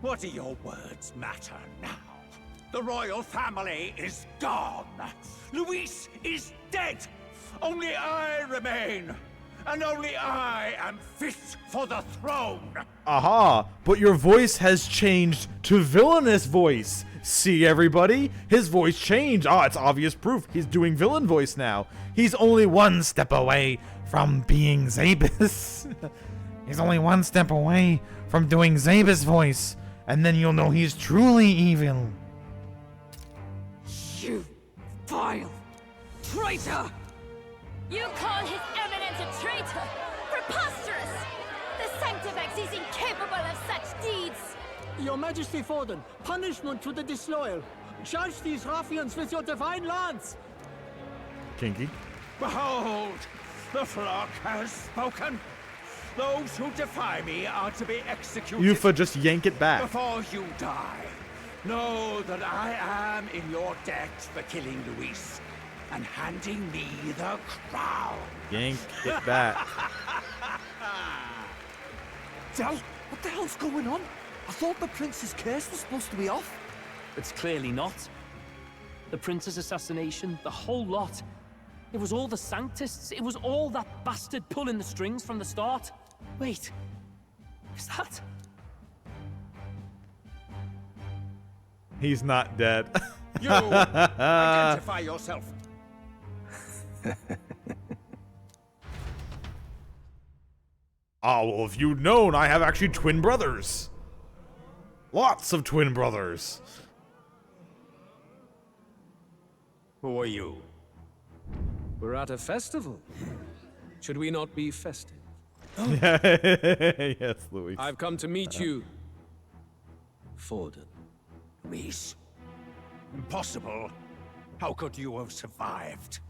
What do your words matter now? The royal family is gone. Luis is dead. Only I remain. And only I am fit for the throne. Aha! But your voice has changed to villainous voice. See, everybody? His voice changed. Ah, it's obvious proof. He's doing villain voice now. He's only 1 step away from being Zabus. He's only 1 step away from doing Zabus voice. And then you'll know he's truly evil. You vile traitor! You call His Eminence a traitor? Preposterous! The Sanctifex is incapable of such deeds! Your Majesty Forden, punishment to the disloyal. Charge these ruffians with your divine lance! Kinky. Behold, the flock has spoken. Those who defy me are to be executed. Yufa, just yank it back. Before you die, know that I am in your debt for killing Luis and handing me the crown. Yank it back. Del, what the hell's going on? I thought the prince's curse was supposed to be off. It's clearly not. The prince's assassination, the whole lot. It was all the Sanctists. It was all that bastard pulling the strings from the start. Wait, is that? He's not dead. You identify yourself. Oh, well, if you'd known, I have actually twin brothers. Lots of twin brothers. Who are you? We're at a festival. Should we not be festive? Yes, Louis. I've come to meet you, Forden. Luis? Impossible. How could you have survived?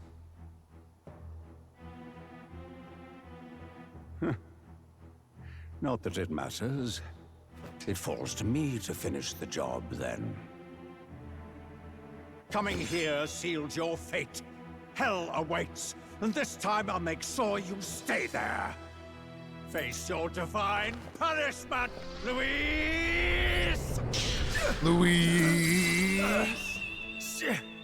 Not that it matters. It falls to me to finish the job, then. Coming here sealed your fate. Hell awaits, and this time I'll make sure you stay there. Face your divine punishment, Luis! Luis.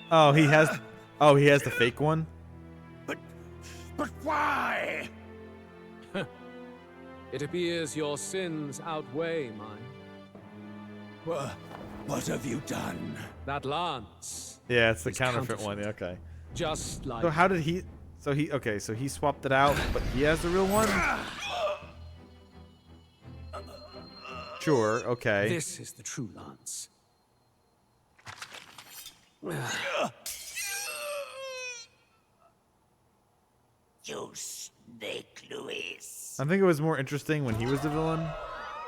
Oh, he has. Oh, he has the fake one. But why? It appears your sins outweigh mine. What have you done? That lance. Yeah, it's the counterfeit one. Yeah, okay. Just like... So how did he... So he swapped it out, but he has the real one? Sure, okay. This is the true lance. You snake, Luis. I think it was more interesting when he was the villain.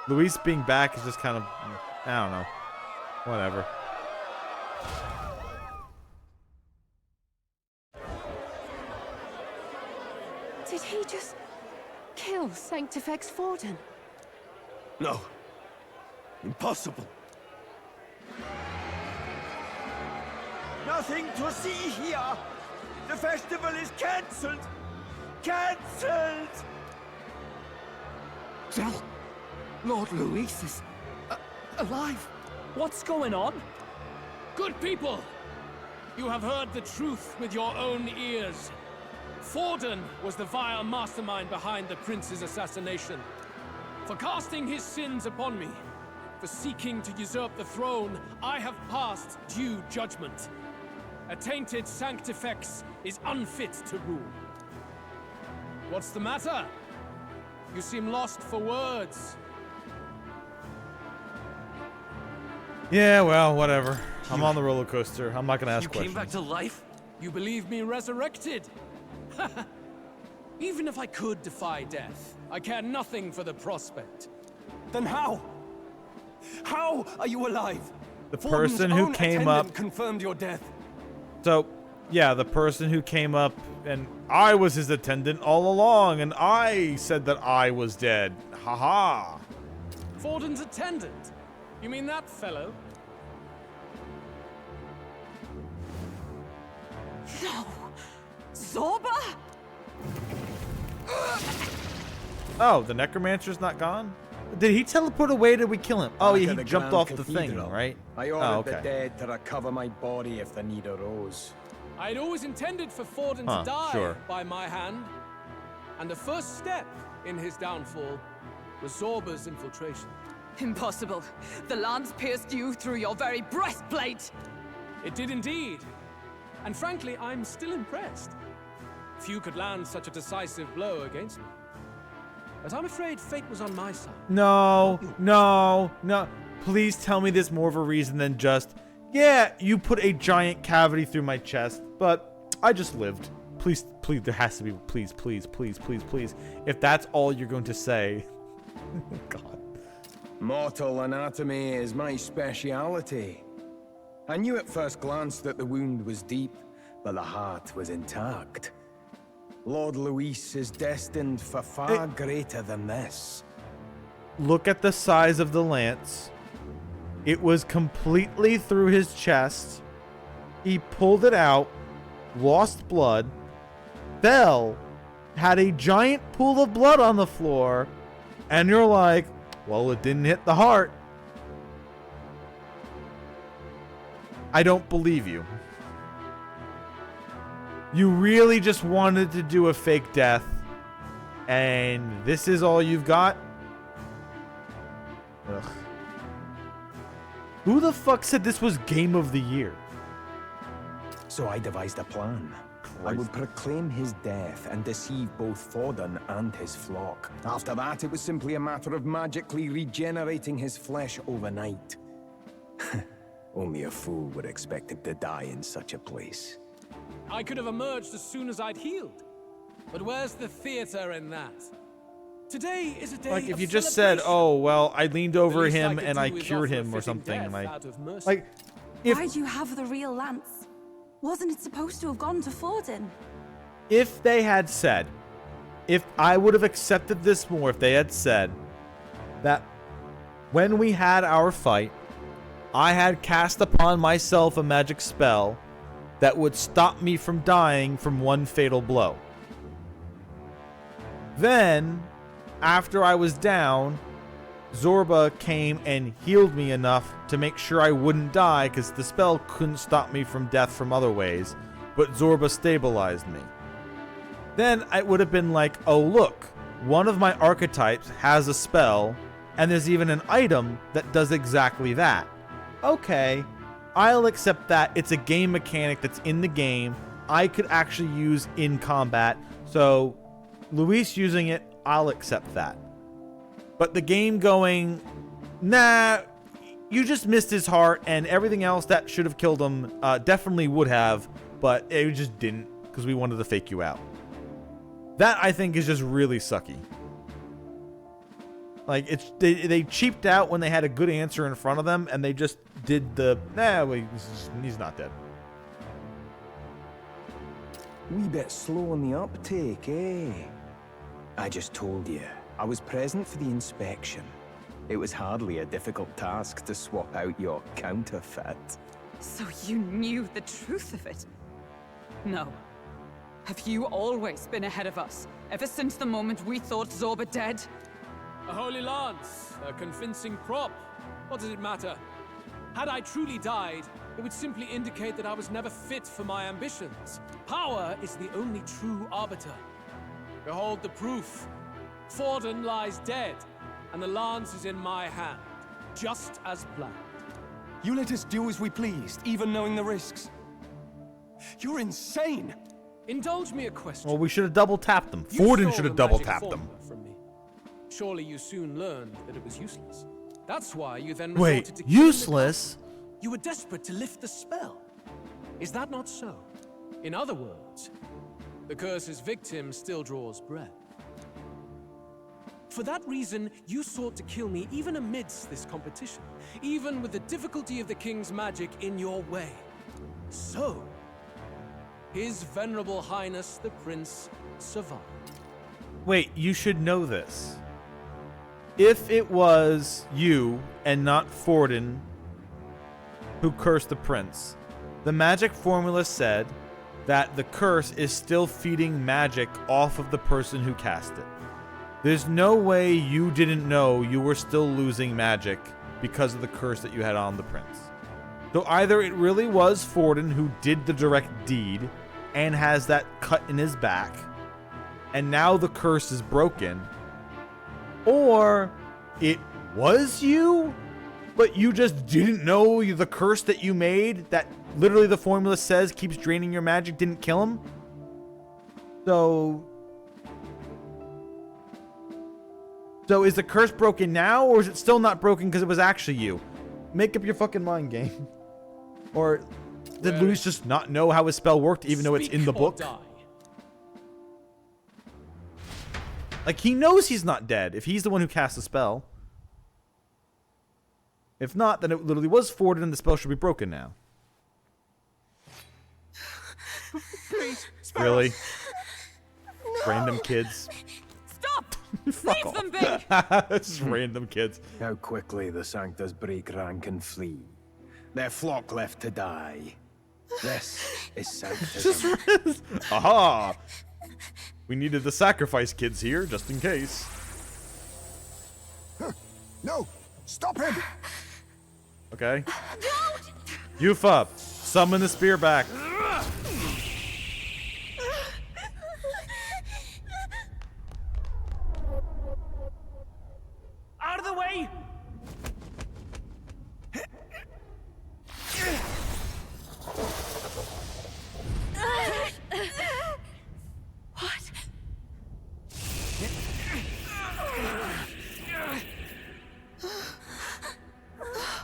Luis being back is just kind of... I don't know. Whatever. Did he just kill Sanctifex Forden? No. Impossible. Nothing to see here. The festival is cancelled. Cancelled! Del, Lord Luis is alive. What's going on? Good people! You have heard the truth with your own ears. Forden was the vile mastermind behind the prince's assassination. For casting his sins upon me, for seeking to usurp the throne, I have passed due judgment. A tainted Sanctifex is unfit to rule. What's the matter? You seem lost for words. Yeah, well, whatever. I'm on the roller coaster. I'm not gonna ask questions. You came back to life? You believe me resurrected? Even if I could defy death, I care nothing for the prospect. Then how? How are you alive? The person who came up confirmed your death. So, yeah, the person who came up and I was his attendant all along, and I said that I was dead. Haha. Forden's attendant? You mean that fellow? No! Zorba? Oh, the necromancer's not gone? Did he teleport away? Did we kill him? Oh, yeah, he jumped off the thing, right? I ordered the dead to recover my body if the need arose. I'd always intended for Forden to die by my hand. And the first step in his downfall was Zorba's infiltration. Impossible. The lance pierced you through your very breastplate. It did indeed. And frankly, I'm still impressed. Few could land such a decisive blow against me. But I'm afraid fate was on my side. No, no, no. Please tell me there's more of a reason than just, yeah, you put a giant cavity through my chest, but I just lived. Please, please, there has to be, please, please, please, please, please. If that's all you're going to say. God. Mortal anatomy is my speciality. I knew at first glance that the wound was deep, but the heart was intact. Lord Luis is destined for far greater than this. Look at the size of the lance. It was completely through his chest. He pulled it out, lost blood, fell, had a giant pool of blood on the floor, and you're like, well, it didn't hit the heart. I don't believe you. You really just wanted to do a fake death, and this is all you've got? Ugh. Who the fuck said this was Game of the Year? So I devised a plan. I would proclaim his death and deceive both Forden and his flock. After that, it was simply a matter of magically regenerating his flesh overnight. Only a fool would expect him to die in such a place. I could have emerged as soon as I'd healed. But where's the theater in that? Today is a day like if you just said, oh, well, I leaned over him and I cured him or something, and I... Like, if... Why'd you have the real lance? Wasn't it supposed to have gone to Forden? If they had said, if I would have accepted this more, if they had said that when we had our fight, I had cast upon myself a magic spell that would stop me from dying from one fatal blow. Then, after I was down, Zorba came and healed me enough to make sure I wouldn't die, because the spell couldn't stop me from death from other ways, but Zorba stabilized me. Then it would have been like, oh look, one of my archetypes has a spell, and there's even an item that does exactly that. okay, I'll accept that. It's a game mechanic that's in the game. I could actually use in combat. So Luis using it, I'll accept that. But the game going, nah, you just missed his heart, and everything else that should have killed him definitely would have, but it just didn't because we wanted to fake you out. That, I think, is just really sucky. Like, they cheaped out when they had a good answer in front of them, and they just did the, wait, he's not dead. Wee bit slow on the uptake, eh? I just told you, I was present for the inspection. It was hardly a difficult task to swap out your counterfeit. So you knew the truth of it? No. Have you always been ahead of us, ever since the moment we thought Zorba dead? A holy lance, a convincing prop. What does it matter? Had I truly died, it would simply indicate that I was never fit for my ambitions. Power is the only true arbiter. Behold the proof. Forden lies dead, and the lance is in my hand, just as planned. You let us do as we pleased, even knowing the risks. You're insane! Indulge me a question. Well, we should have double tapped them. You Forden stole should have the double magic tapped them. formula from me. Surely you soon learned that it was useless. That's why you then Wait, resorted to killing the useless? god. You were desperate to lift the spell. Is that not so? In other words, the curse's victim still draws breath. For that reason, you sought to kill me even amidst this competition, even with the difficulty of the king's magic in your way. So, His Venerable Highness the Prince survived. Wait, you should know this. If it was you and not Forden who cursed the prince, the magic formula said that the curse is still feeding magic off of the person who cast it. There's no way you didn't know you were still losing magic because of the curse that you had on the prince. So either it really was Forden who did the direct deed and has that cut in his back, and now the curse is broken, or it was you, but you just didn't know the curse that you made, that literally the formula says keeps draining your magic, didn't kill him. So is the curse broken now, or is it still not broken because it was actually you? Make up your fucking mind, game. Or did Luis just not know how his spell worked, even though it's in the book? Like, he knows he's not dead if he's the one who cast the spell. If not, then it literally was Forden and the spell should be broken now. Please, Really? Random kids. Stop! Fuck Leave them off. be! Just random kids. How quickly the Sanctus break rank and flee. Their flock left to die. This is Sanctism. Aha! We needed the sacrifice kids here, just in case. No! Stop him! Okay. Yufa, summon the spear back. Out of the way! What?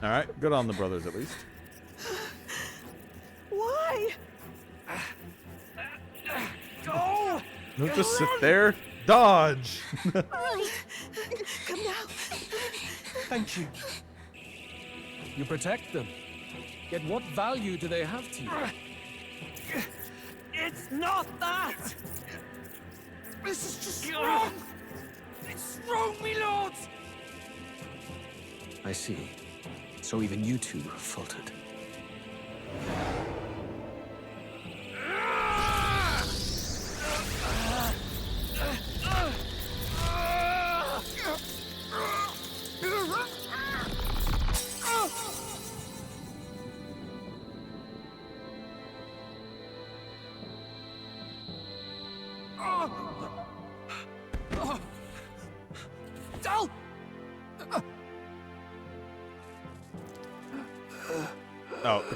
All right, good on the brothers at least. Why? Go! Don't just sit there. Dodge. Come now. Thank you. You protect them. Yet what value do they have to you? It's not that! This is just wrong! It's wrong, me lords! I see. So even you two faltered.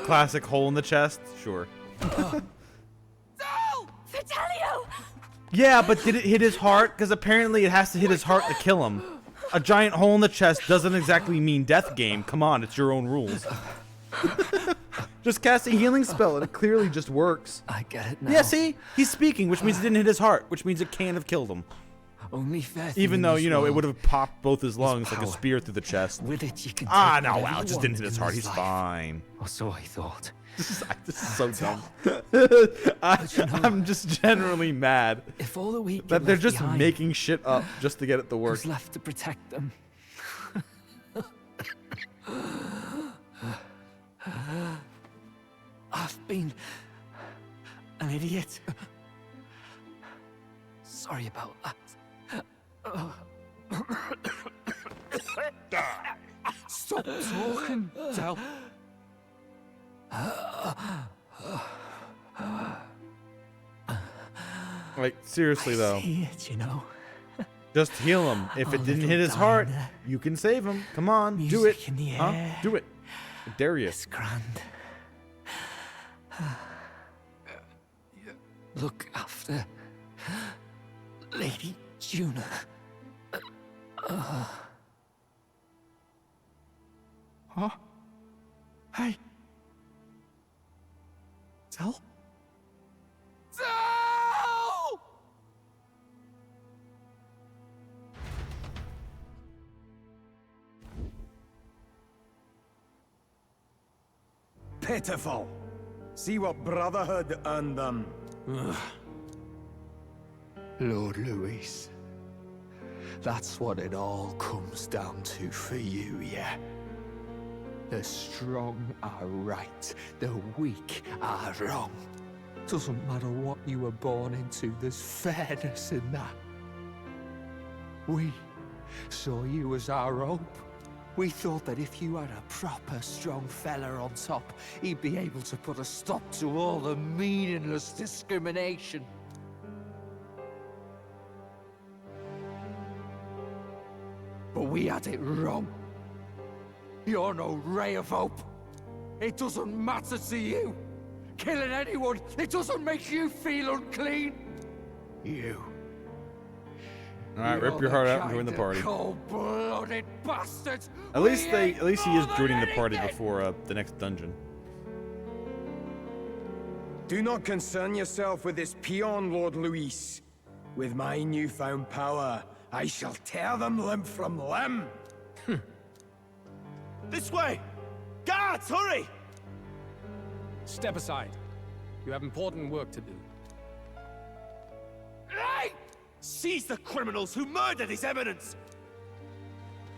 classic hole in the chest. Sure. Vitelio! Yeah, but did it hit his heart? Because apparently it has to hit his heart to kill him. A giant hole in the chest doesn't exactly mean death game. Come on, it's your own rules. Just cast a healing spell and it clearly just works. I get it now. Yeah, see? He's speaking, which means it didn't hit his heart, which means it can't have killed him. Only fair Even though, thing you know, in it this would have popped both his world lungs is like a power. spear through the chest. With it, you can Ah, take no, whatever wow, you it just didn't want hit his in heart. this He's life. fine. Or so I thought. This is so dumb. I'm just generally mad If all that we that they're just making shit up just to get it to work. Who's left to protect them? I've been an idiot. Sorry about that. Stop talking, Del. Like, seriously, though. See it, you know. Just heal him. If it didn't hit his heart, you can save him. Come on, do it. Music in the Huh? air. Do it. I dare you. It's grand. Look after Lady Juna. Huh? Hey. Del? Del! Pitiful. See what brotherhood earned them. Lord Luis, that's what it all comes down to for you, yeah? The strong are right, the weak are wrong. Doesn't matter what you were born into, there's fairness in that. We saw you as our hope. We thought that if you had a proper strong fella on top, he'd be able to put a stop to all the meaningless discrimination. But we had it wrong. You're no ray of hope. It doesn't matter to you. Killing anyone, it doesn't make you feel unclean. You. Alright, rip your heart out and join the party. Cold-blooded bastards. At least he is joining the party before the next dungeon. Do not concern yourself with this peon, Lord Luis. With my newfound power, I shall tear them limb from limb. This way! Guards, hurry! Step aside. You have important work to do. Hey! Seize the criminals who murdered His Eminence!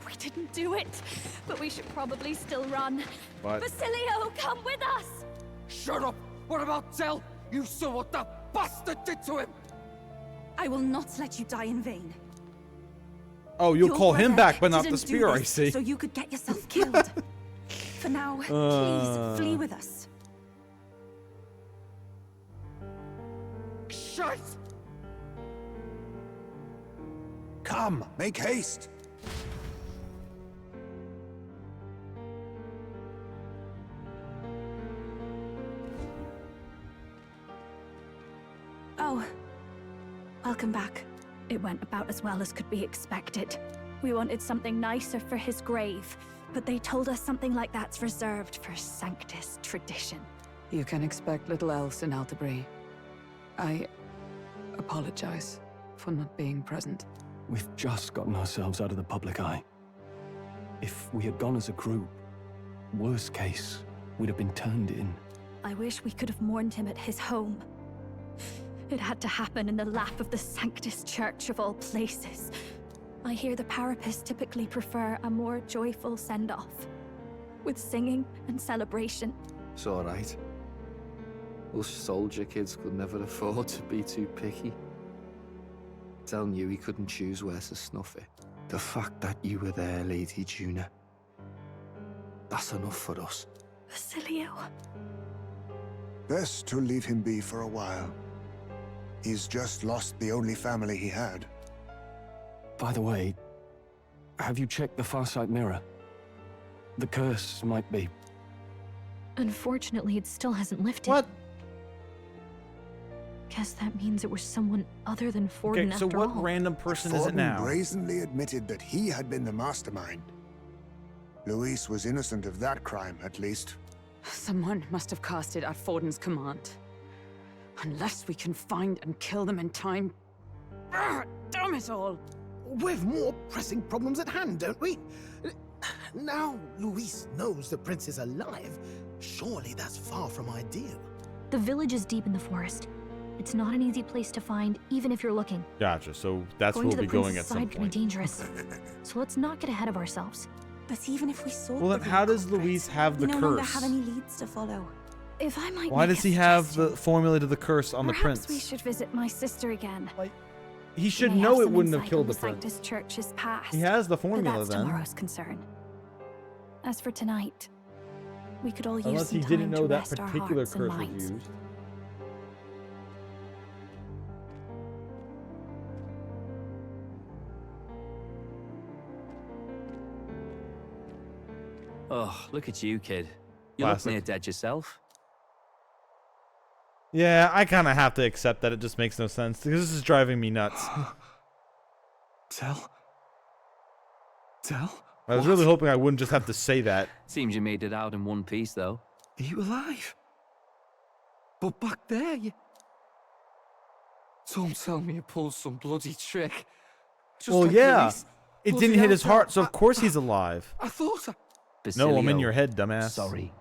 We didn't do it, but we should probably still run. What? Basilio, come with us! Shut up! What about Del? You saw what that bastard did to him! I will not let you die in vain. Oh, you'll Your call him brother back, but not didn't the do spear, I this see. So you could get yourself killed. For now, please flee with us. Shite! Come, make haste! Oh, welcome back. It went about as well as could be expected. We wanted something nicer for his grave, but they told us something like that's reserved for Sanctus tradition. You can expect little else in Altabri. I apologize for not being present. We've just gotten ourselves out of the public eye. If we had gone as a group, worst case, we'd have been turned in. I wish we could have mourned him at his home. It had to happen in the lap of the Sanctus Church of all places. I hear the Parapists typically prefer a more joyful send-off, with singing and celebration. It's alright. Us soldier kids could never afford to be too picky. Telling you he couldn't choose where to snuff it. The fact that you were there, Lady Juna, that's enough for us. Basilio. Best to leave him be for a while. He's just lost the only family he had. By the way, have you checked the Farsight mirror? The curse might be Unfortunately, it still hasn't lifted. What? Guess that means it was someone other than Forden Okay, so after what all. random person is it Forden now? brazenly admitted that he had been the mastermind. Luis was innocent of that crime, at least. Someone must have cast it at Forden's command. Unless we can find and kill them in time. Damn it all! We've more pressing problems at hand, don't we? Now Luis knows the prince is alive. Surely that's far from ideal. The village is deep in the forest. It's not an easy place to find, even if you're looking. Gotcha. So that's where Going we'll to be the going prince's at some side could be point. dangerous. So let's not get ahead of ourselves. But even if we sought Well, then the how root does culprit, Luis have the we no longer curse? have any leads to follow. If I might Why make does a he have suggestion, the formula to the curse on the perhaps prince? we should visit my sister again. He should May know have it some wouldn't have insight killed on the the prince. Sanctus Church's past. He has the But formula that's then. tomorrow's concern. As for tonight, we could all use Unless some he time didn't know to that rest our particular hearts and curse was minds. used. Oh, look at you, kid. You look Classic. near dead yourself. Yeah, I kind of have to accept that it just makes no sense because this is driving me nuts. Tell? I was really hoping I wouldn't just have to say that. Seems you made it out in one piece, though. Are you alive? But back there, you... Don't tell me you pulled some bloody trick. Just Well, like yeah. Luis. It Bloody didn't hit hell, his heart, so I- of course he's alive. I thought I... No, I'm in Basilio, your head, dumbass. Sorry.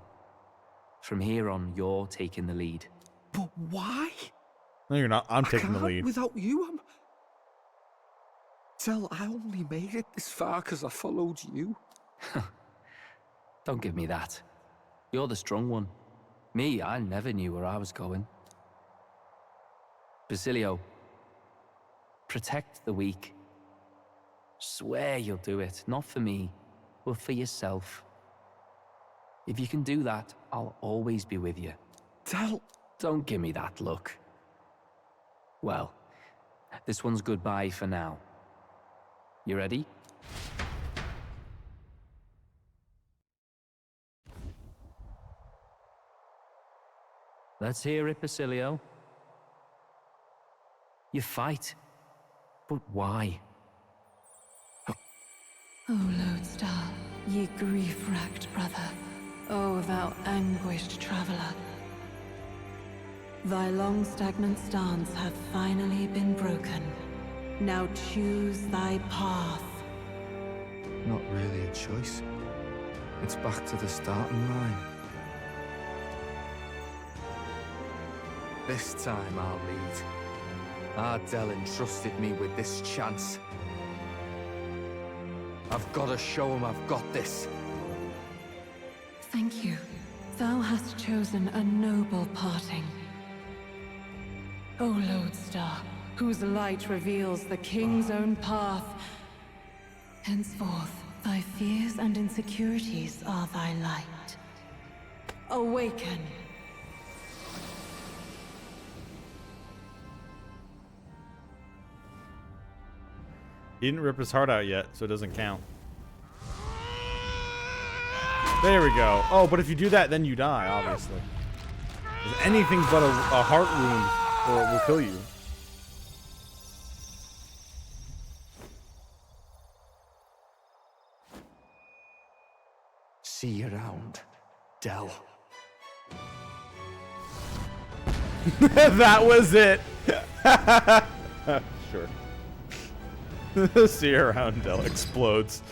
From here on, you're taking the lead. But why? No, you're not. I'm I taking the can't lead. without you. I'm... Tell, I only made it this far because I followed you. Don't give me that. You're the strong one. Me, I never knew where I was going. Basilio, protect the weak. Swear you'll do it, not for me, but for yourself. If you can do that, I'll always be with you. Tell... Don't give me that look. Well, this one's goodbye for now. You ready? Let's hear it, Basilio. You fight. But why? O Lodestar, ye grief-racked brother, O thou anguished traveler. Thy long stagnant stance hath finally been broken. Now choose thy path. Not really a choice. It's back to the starting line. This time I'll lead. Ardell entrusted me with this chance. I've got to show him I've got this. Thank you. Thou hast chosen a noble parting. O Lodestar, whose light reveals the king's own path. Henceforth, thy fears and insecurities are thy light. Awaken. He didn't rip his heart out yet, so it doesn't count. There we go. Oh, but if you do that, then you die, obviously. It's anything but a heart wound, or it will kill you. See you around, Dell. That was it. Sure. See you around, Dell explodes.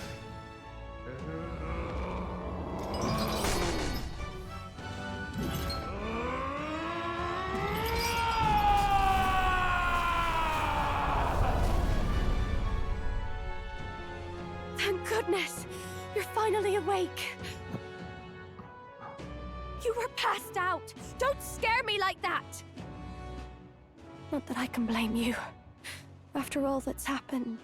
Thank goodness! You're finally awake! You were passed out! Don't scare me like that! Not that I can blame you. After all that's happened.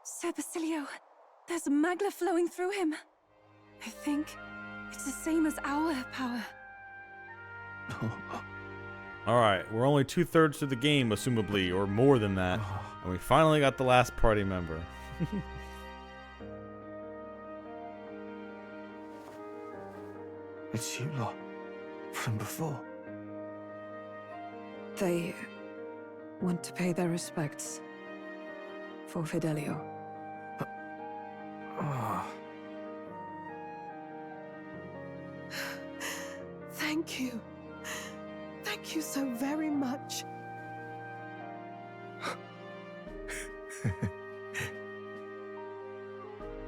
Sir Basilio, there's magla flowing through him. I think it's the same as our power. Alright, we're only 2/3 through the game, assumably, or more than that. And we finally got the last party member. It's you lot. From before. They want to pay their respects for Fidelio. Thank you. Thank you so very much.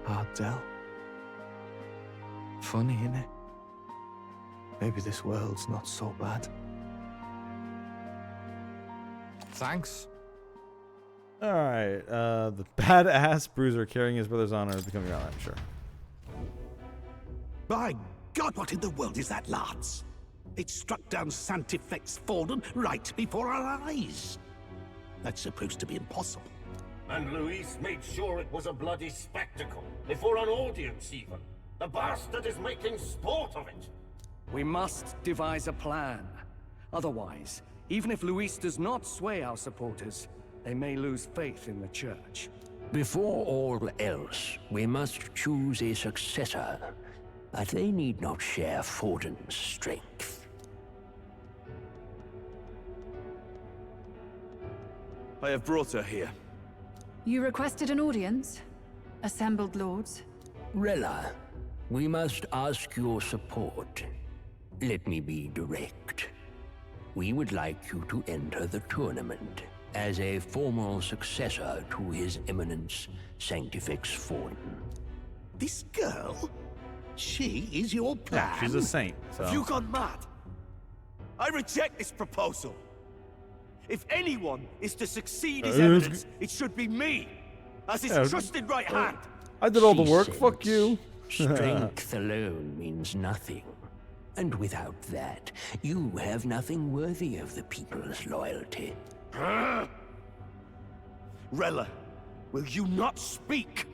Ardell. Funny, innit? Maybe this world's not so bad. Thanks. Alright, the badass bruiser carrying his brother's honor is becoming alright, sure. By God, what in the world is that, lads? It struck down Santifex Forden right before our eyes. That's supposed to be impossible. And Luis made sure it was a bloody spectacle, before an audience even. The bastard is making sport of it. We must devise a plan. Otherwise, even if Luis does not sway our supporters, they may lose faith in the church. Before all else, we must choose a successor. But they need not share Forden's strength. I have brought her here. You requested an audience? Assembled lords? Rella, we must ask your support. Let me be direct. We would like you to enter the tournament as a formal successor to His Eminence Sanctifex Forden. This girl? She is your plan? Yeah, she's a saint, so... Have you gone mad? I reject this proposal. If anyone is to succeed His Eminence, it should be me, as his trusted right hand. I did all the work, She fuck you. Strength alone means nothing. And without that, you have nothing worthy of the people's loyalty. Rella, will you not speak?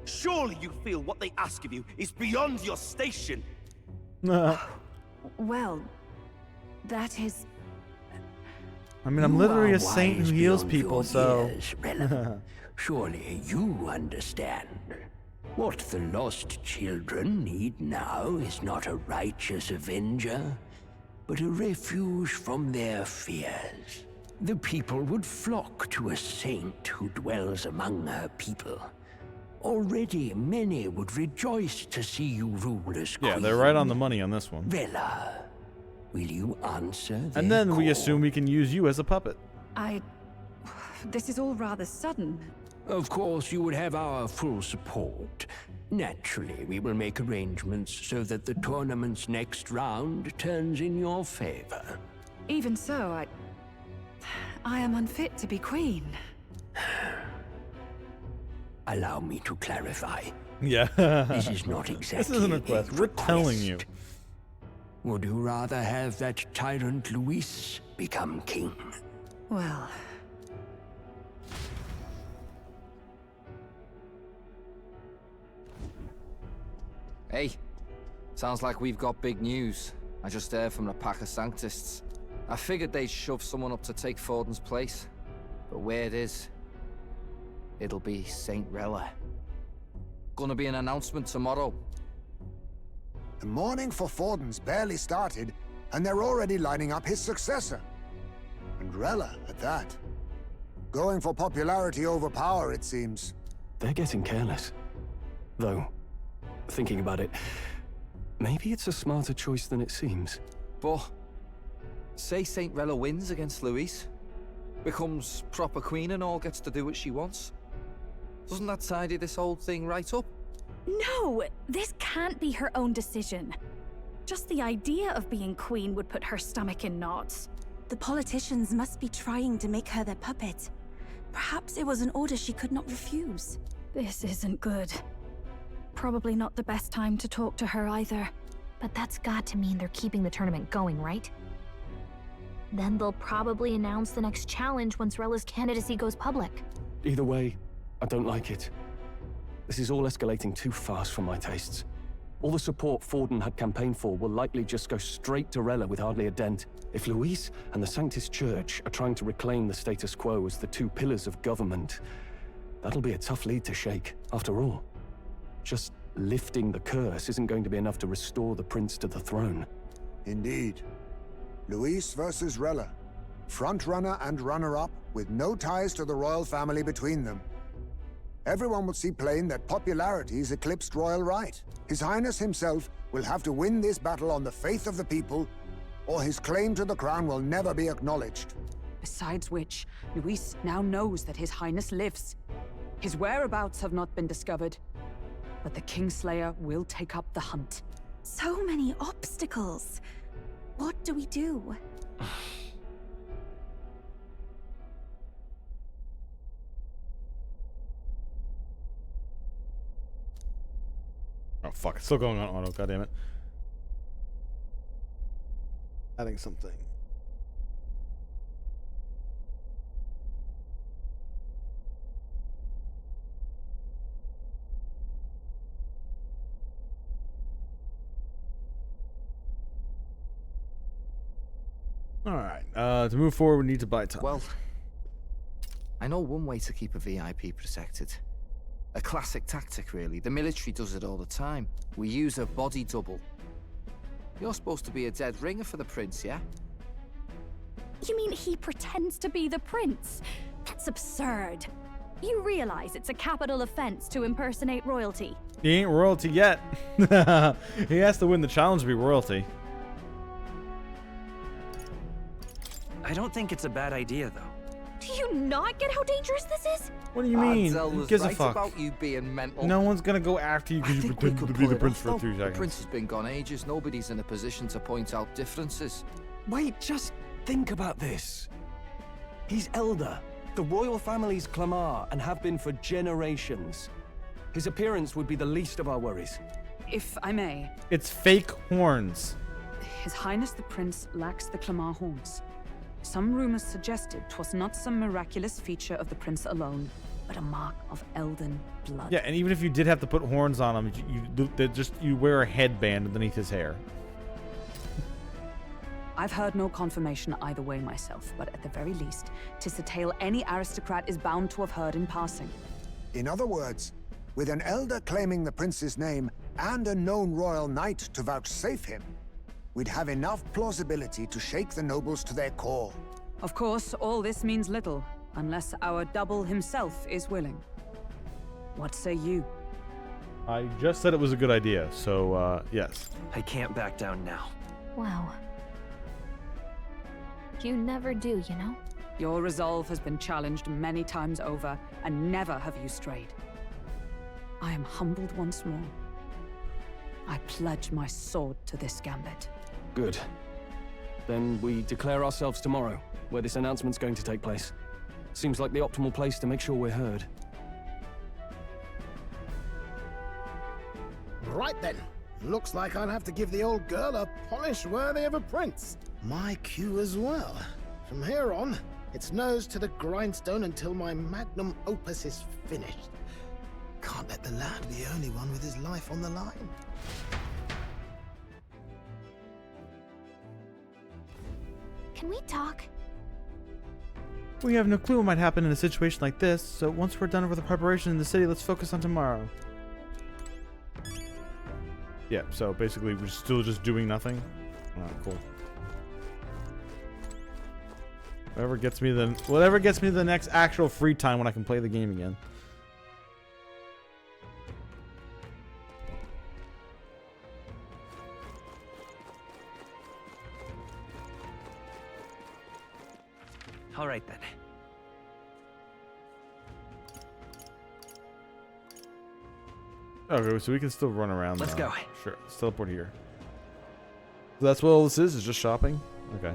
Surely you feel what they ask of you is beyond your station. Well, that is... I mean, I'm literally You a are saint who wise heals beyond people, your so... years, Rella. Surely you understand. What the lost children need now is not a righteous avenger, but a refuge from their fears. The people would flock to a saint who dwells among her people. Already many would rejoice to see you rule as queen. Yeah, they're right on the money on this one. Rella, will you answer their And then we call? assume we can use you as a puppet. This is all rather sudden. Of course, you would have our full support. Naturally, we will make arrangements so that the tournament's next round turns in your favor. Even so, I am unfit to be queen. Allow me to clarify. Yeah. This is not exactly This isn't a quest. We're telling you. Would you rather have that tyrant Luis become king? Well... Hey, sounds like we've got big news. I just heard from the pack of Sanctists. I figured they'd shove someone up to take Forden's place. But where it is, it'll be Saint Rella. Gonna be an announcement tomorrow. The mourning for Forden's barely started, and they're already lining up his successor. And Rella, at that. Going for popularity over power, it seems. They're getting careless. Though, thinking about it, maybe it's a smarter choice than it seems. But, say Saint Rella wins against Luis, becomes proper queen and all gets to do what she wants. Doesn't that tidy this whole thing right up? No, this can't be her own decision. Just the idea of being queen would put her stomach in knots. The politicians must be trying to make her their puppet. Perhaps it was an order she could not refuse. This isn't good. Probably not the best time to talk to her either. But that's got to mean they're keeping the tournament going, right? Then they'll probably announce the next challenge once Rella's candidacy goes public. Either way, I don't like it. This is all escalating too fast for my tastes. All the support Forden had campaigned for will likely just go straight to Rella with hardly a dent. If Luis and the Sanctus Church are trying to reclaim the status quo as the two pillars of government, that'll be a tough lead to shake. After all, just lifting the curse isn't going to be enough to restore the prince to the throne. Indeed. Luis versus Rella. Front-runner and runner-up, with no ties to the royal family between them. Everyone will see plain that popularity's eclipsed royal right. His Highness himself will have to win this battle on the faith of the people, or his claim to the crown will never be acknowledged. Besides which, Luis now knows that His Highness lives. His whereabouts have not been discovered, but the Kingslayer will take up the hunt. So many obstacles. What do we do? Oh fuck, it's still going on auto, goddammit. Adding something. Alright, to move forward we need to buy time. Well, I know one way to keep a VIP protected. A classic tactic, really. The military does it all the time. We use a body double. You're supposed to be a dead ringer for the prince, yeah? You mean he pretends to be the prince? That's absurd. You realize it's a capital offense to impersonate royalty? He ain't royalty yet. He has to win the challenge to be royalty. I don't think it's a bad idea, though. Do you not get how dangerous this is? What do you mean? Adele Who was gives a right fuck? about you being mental. No one's gonna go after you because you pretend to be the prince for 2 seconds. The prince has been gone ages. Nobody's in a position to point out differences. Wait, just think about this. He's elder. The royal family's Clamar and have been for generations. His appearance would be the least of our worries. If I may. It's fake horns. His Highness the Prince lacks the Clamar horns. Some rumors suggested 'twas not some miraculous feature of the prince alone, but a mark of elden blood. Yeah, and even if you did have to put horns on him, you wear a headband underneath his hair. I've heard no confirmation either way myself, but at the very least, 'tis a tale any aristocrat is bound to have heard in passing. In other words, with an elder claiming the prince's name and a known royal knight to vouchsafe him, we'd have enough plausibility to shake the nobles to their core. Of course, all this means little, unless our double himself is willing. What say you? I just said it was a good idea, so, yes. I can't back down now. Wow. You never do, you know? Your resolve has been challenged many times over, and never have you strayed. I am humbled once more. I pledge my sword to this gambit. Good. Then we declare ourselves tomorrow, where this announcement's going to take place. Seems like the optimal place to make sure we're heard. Right then. Looks like I'll have to give the old girl a polish worthy of a prince. My cue as well. From here on, it's nose to the grindstone until my magnum opus is finished. Can't let the lad be the only one with his life on the line. Can we talk? We have no clue what might happen in a situation like this, so once we're done with the preparation in the city, let's focus on tomorrow. Yeah, so basically we're still just doing nothing. Alright, cool. Whatever gets me the next actual free time when I can play the game again. All right, then. Okay, so we can still run around. Let's go. Sure, let's teleport here. So that's what all this is just shopping? Okay.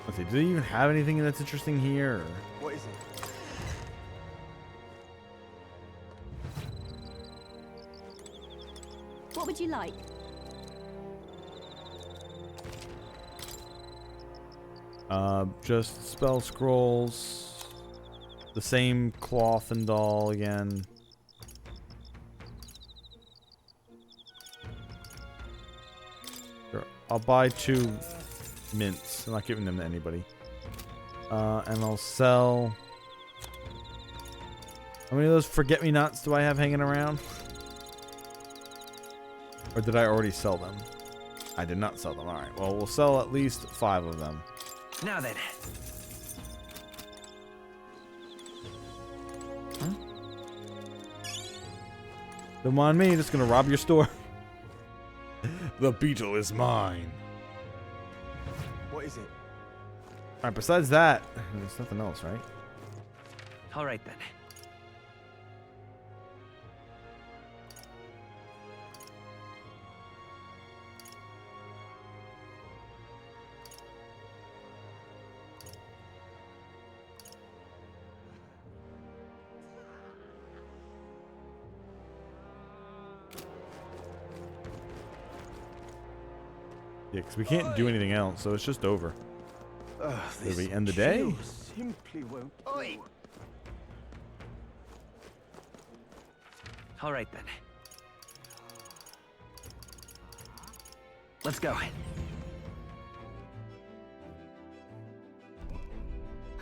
Let's see, do they even have anything that's interesting here? Or? What is it? What would you like? Just spell scrolls. The same cloth and doll again. Sure. I'll buy 2 mints. I'm not giving them to anybody. And I'll sell... How many of those forget-me-nots do I have hanging around? Or did I already sell them? I did not sell them. Alright, well, we'll sell at least 5 of them. Now then. Huh? Don't mind me, just gonna rob your store. The beetle is mine. What is it? Alright, besides that, there's nothing else, right? All right then. Yeah, because we can't do anything else, so it's just over. Did we end the day? Simply won't. All right then. Let's go.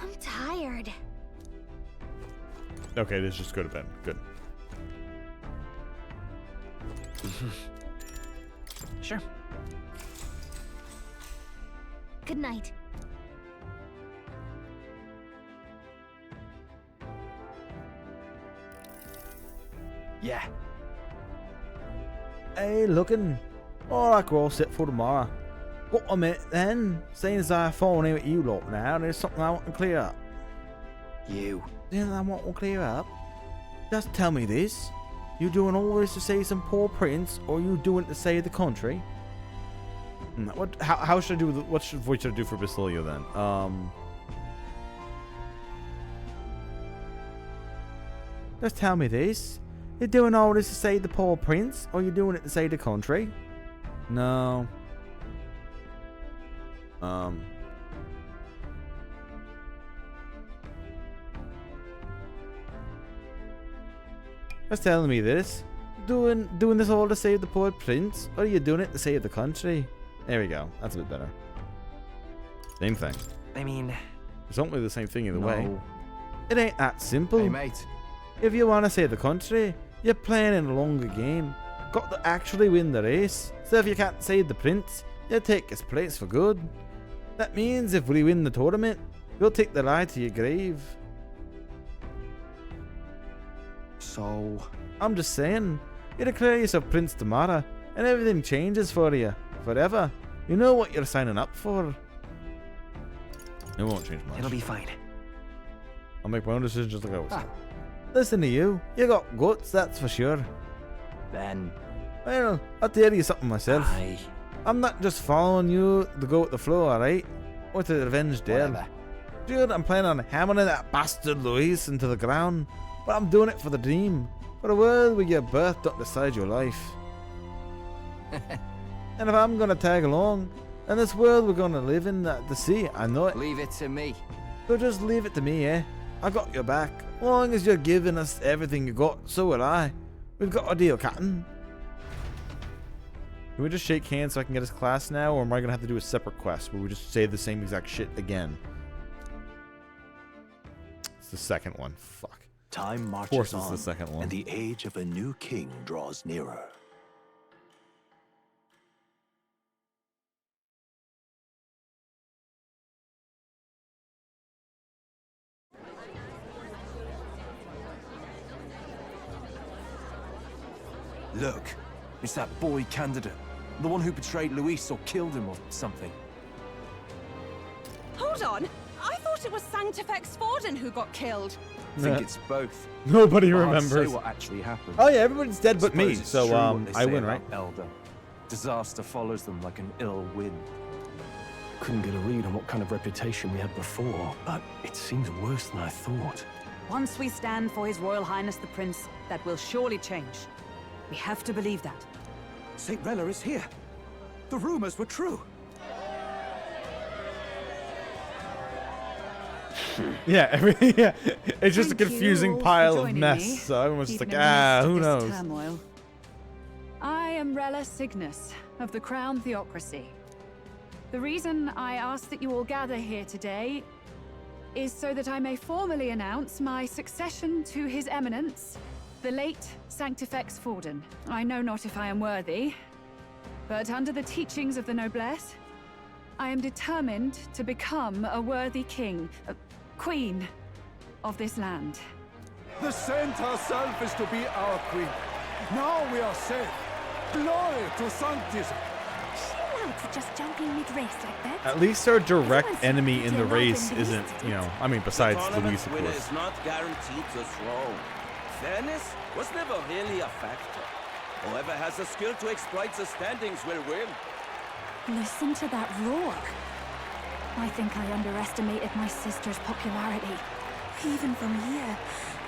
I'm tired. Okay, let's just go to bed. Good. Sure. Good night. Yeah. Hey, looking. All right, we're all set for tomorrow. What a minute then. Seeing as I've fallen in with you lot now, there's something I want to clear up. You. Then I want to clear up. Just tell me this. You doing all this to save some poor prince, or you doing it to save the country? What? How should I do? What voice should I do for Basilio then? Just tell me this. You're doing all this to save the poor prince, or you doing it to save the country? No. Just telling me this. Doing this all to save the poor prince, or are you doing it to save the country? There we go. That's a bit better. Same thing. I mean, it's only the same thing either way. It ain't that simple. Hey, mate. If you want to save the country, you're playing in a longer game. Got to actually win the race. So if you can't save the prince, you take his place for good. That means if we win the tournament, we'll take the lie to your grave. So... I'm just saying, you declare yourself prince tomorrow, and everything changes for you. Forever. You know what you're signing up for. It won't change much. It'll be fine. I'll make my own decisions just like I was. Listen to you. You got guts, that's for sure. Then... Well, I'll tell you something myself. Aye. I'm not just following you to go with the flow, alright? Or to revenge Dale. Dude, I'm planning on hammering that bastard Luis into the ground. But I'm doing it for the dream. For a world where your birth don't decide your life. And if I'm gonna tag along, in this world we're gonna live in, the sea, I know it. Leave it to me. So just leave it to me, eh? I got your back. As long as you're giving us everything you got, so will I. We've got a deal, Captain. Can we just shake hands so I can get his class now, or am I gonna have to do a separate quest where we just say the same exact shit again? It's the second one. Fuck. Time Of course marches it's on, the second one. and the age of a new king draws nearer. Look, it's that boy candidate. The one who betrayed Luis or killed him or something. Hold on! I thought it was Sanctifex Forden who got killed. I think it's both. Nobody Hard to remembers. say what actually happened. Oh yeah, everybody's dead but me, Suppose it's so true what they I say win, about right? Elder. Disaster follows them like an ill wind. Couldn't get a read on what kind of reputation we had before, but it seems worse than I thought. Once we stand for His Royal Highness the Prince, that will surely change. We have to believe that. St. Rella is here. The rumors were true. Yeah, yeah. It's just a confusing pile of mess. Me, So everyone's just like, even who amidst knows? this turmoil. I am Rella Cygnus of the Crown Theocracy. The reason I ask that you all gather here today is so that I may formally announce my succession to His Eminence, the late Sanctifex Forden. I know not if I am worthy, but under the teachings of the noblesse, I am determined to become a worthy king, queen of this land. The saint herself is to be our queen. Now we are safe. Glory to Sanctism. For just jumping mid-race like that. At least our direct enemy in the race isn't, you know, I mean, besides Luis, of winner course. is not guaranteed the throne. Fairness was never really a factor. Whoever has the skill to exploit the standings will win. Listen to that roar. I think I underestimated my sister's popularity. Even from here,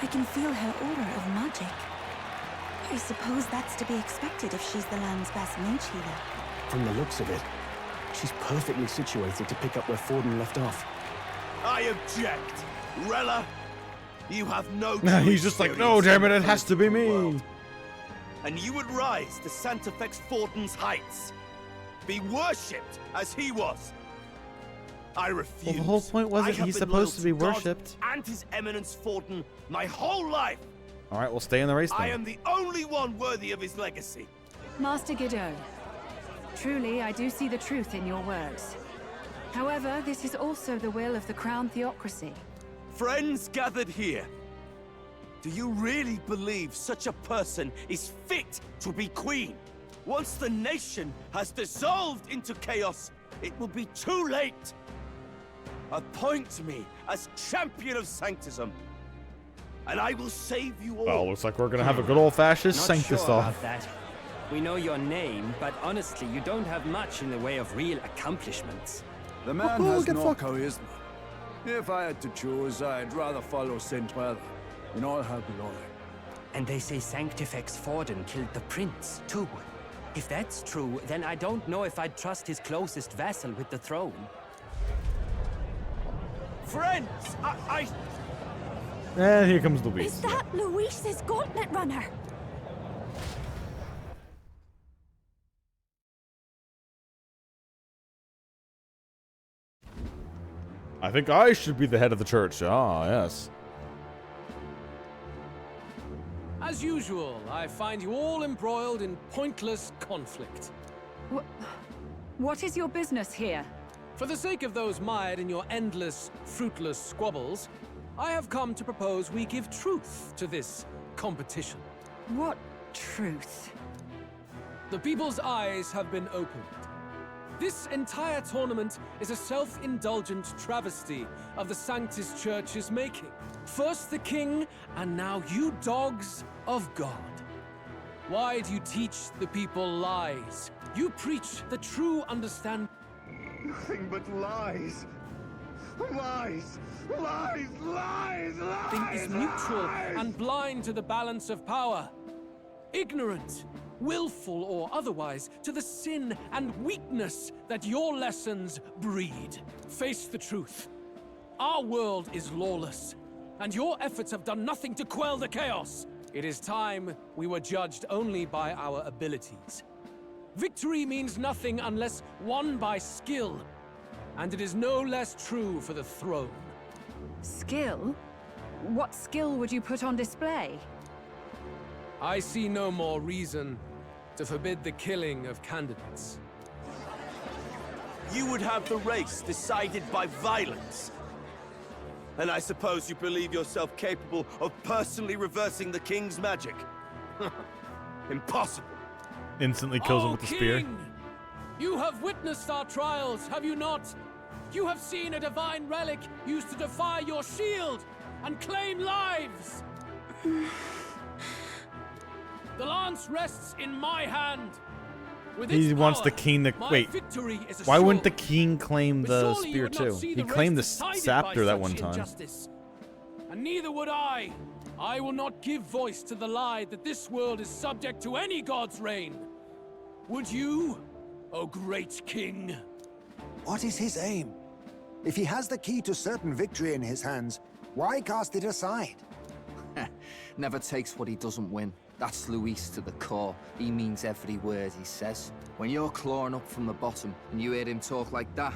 I can feel her aura of magic. I suppose that's to be expected if she's the land's best mage healer. From the looks of it, she's perfectly situated to pick up where Forden left off. I object. Rella, you have no He's just like, no, damn it has to be me. And you would rise to Sanctifex Forden's heights. Be worshipped as he was. I refuse. Well, the whole point wasn't he's supposed to be worshipped. And His Eminence Forden my whole life. All right, we'll stay in the race then. I am the only one worthy of his legacy. Master Godot, truly I do see the truth in your words. However, this is also the will of the Crown Theocracy. Friends gathered here, do you really believe such a person is fit to be queen? Once the nation has dissolved into chaos, it will be too late. Appoint me as champion of Sanctism, and I will save you all. Well, looks like we're gonna have a good old-fashioned Sanctus Sure off. about that. We know your name, but honestly, you don't have much in the way of real accomplishments. The man has no charisma. If I had to choose, I'd rather follow Saint Rella in all her glory. And they say Sanctifex Forden killed the prince, too. If that's true, then I don't know if I'd trust his closest vassal with the throne. Friends, And here comes Luis. Is that Luis's gauntlet runner? I think I should be the head of the church. Ah, yes. As usual, I find you all embroiled in pointless conflict. What is your business here? For the sake of those mired in your endless, fruitless squabbles, I have come to propose we give truth to this competition. What truth? The people's eyes have been opened. This entire tournament is a self-indulgent travesty of the Sanctus Church's making. First the king, and now you dogs of God. Why do you teach the people lies? You preach the true understanding. Nothing but lies. Lies. Lies. Lies. Lies. Is neutral and blind to the balance of power. Ignorant, willful or otherwise, to the sin and weakness that your lessons breed. Face the truth. Our world is lawless, and your efforts have done nothing to quell the chaos. It is time we were judged only by our abilities. Victory means nothing unless won by skill, and it is no less true for the throne. Skill? What skill would you put on display? I see no more reason to forbid the killing of candidates. You would have the race decided by violence. And I suppose you believe yourself capable of personally reversing the king's magic. Impossible. Instantly kills him with the spear. King! You have witnessed our trials, have you not? You have seen a divine relic used to defy your shield and claim lives! The lance rests in my hand. With He its wants the power, king to my wait. victory is Why wouldn't the assured. king claim But the surely you spear would not too? see He the claimed the race decided scepter by that such one time. injustice. And neither would I. I will not give voice to the lie that this world is subject to any god's reign. Would you, O great king? What is his aim? If he has the key to certain victory in his hands, why cast it aside? Never takes what he doesn't win. That's Luis to the core. He means every word he says. When you're clawing up from the bottom and you hear him talk like that,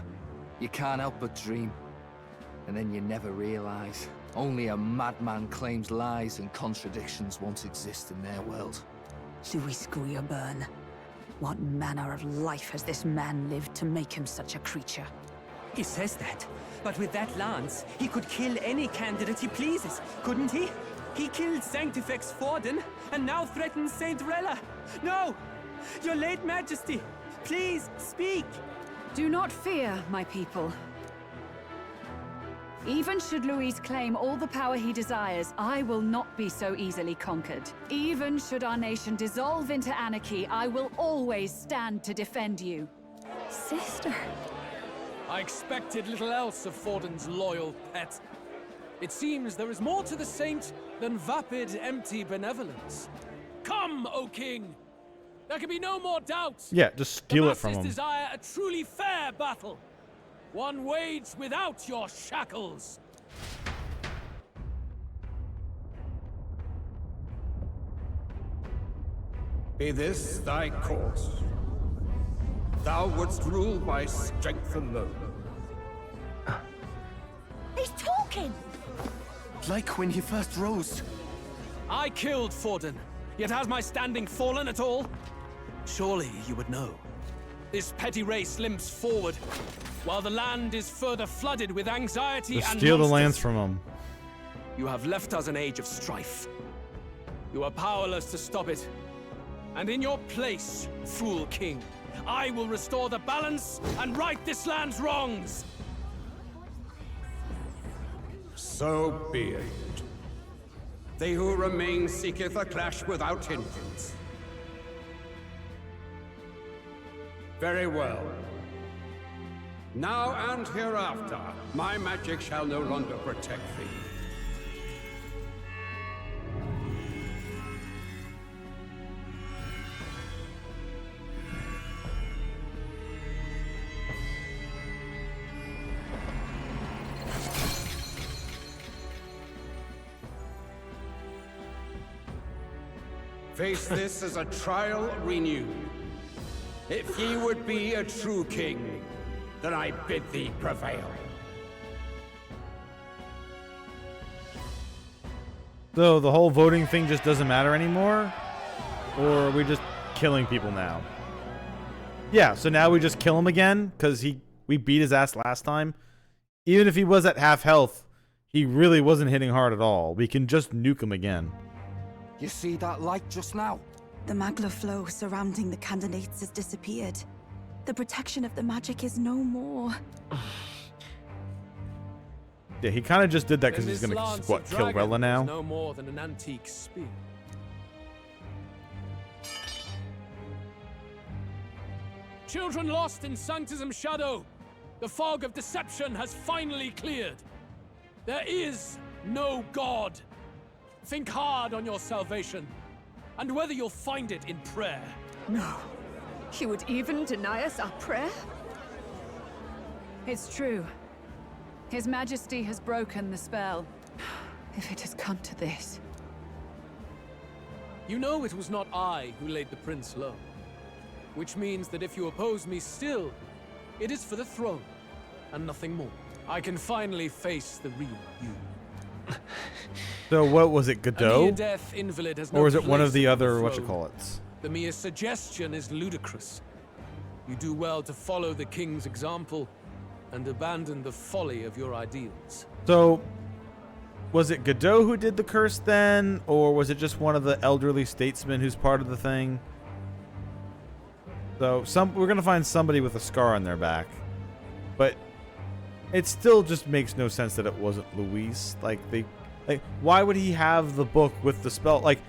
you can't help but dream. And then you never realize. Only a madman claims lies and contradictions won't exist in their world. Luis Guyaburn. What manner of life has this man lived to make him such a creature? He says that, but with that lance, he could kill any candidate he pleases, couldn't he? He killed Sanctifex Forden, and now threatens Saint Rella. No! Your late majesty, please, speak! Do not fear, my people. Even should Luis claim all the power he desires, I will not be so easily conquered. Even should our nation dissolve into anarchy, I will always stand to defend you. Sister. I expected little else of Forden's loyal pet. It seems there is more to the saint than vapid, empty benevolence. Come, O king! There can be no more doubt. Yeah, just steal it from the him. masses desire a truly fair battle. One waged without your shackles. Be this thy course. Thou wouldst rule by strength alone. He's talking! Like when he first rose. I killed Forden, yet has my standing fallen at all? Surely you would know. This petty race limps forward, while the land is further flooded with anxiety Just and steal the monsters. lands from him. You have left us an age of strife. You are powerless to stop it. And in your place, fool king, I will restore the balance and right this land's wrongs. So be it. They who remain seeketh a clash without hindrance. Very well. Now and hereafter, my magic shall no longer protect thee. Face this as a trial renewed. If ye would be a true king, then I bid thee prevail. So the whole voting thing just doesn't matter anymore? Or are we just killing people now? Yeah, so now we just kill him again because we beat his ass last time. Even if he was at half health, he really wasn't hitting hard at all. We can just nuke him again. You see that light just now? The magla flow surrounding the candidates has disappeared. The protection of the magic is no more. Yeah, he kind of just did that because Then he's this gonna lance what of kill dragon Rella is now. no more than an antique spear. Children lost in Sanctism's shadow. The fog of deception has finally cleared. There is no God. Think hard on your salvation, and whether you'll find it in prayer. No. He would even deny us our prayer? It's true. His Majesty has broken the spell. If it has come to this. You know it was not I who laid the prince low. Which means that if you oppose me still, it is for the throne, and nothing more. I can finally face the real you. So what was it, A Godot? near-death invalid has no Or is it one place of the on other throne. whatchamacallits? The mere suggestion is ludicrous. You do well to follow the king's example and abandon the folly of your ideals. So was it Godot who did the curse then? Or was it just one of the elderly statesmen who's part of the thing? So we're gonna find somebody with a scar on their back. But it still just makes no sense that it wasn't Luis. Like why would he have the book with the spell? Like,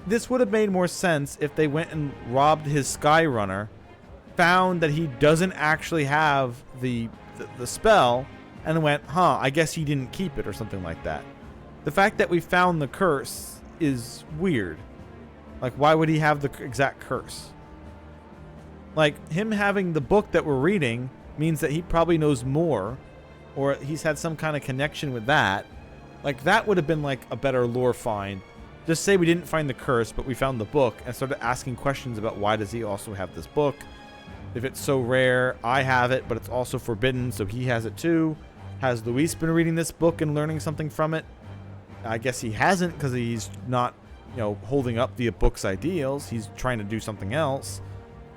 this would have made more sense if they went and robbed his Skyrunner, found that he doesn't actually have the spell, and went, huh, I guess he didn't keep it or something like that. The fact that we found the curse is weird. Like, why would he have the exact curse? Like, him having the book that we're reading means that he probably knows more, or he's had some kind of connection with that. Like, that would have been, like, a better lore find. Just say we didn't find the curse, but we found the book, and started asking questions about why does he also have this book. If it's so rare, I have it, but it's also forbidden, so he has it too. Has Luis been reading this book and learning something from it? I guess he hasn't, because he's not, you know, holding up the book's ideals. He's trying to do something else.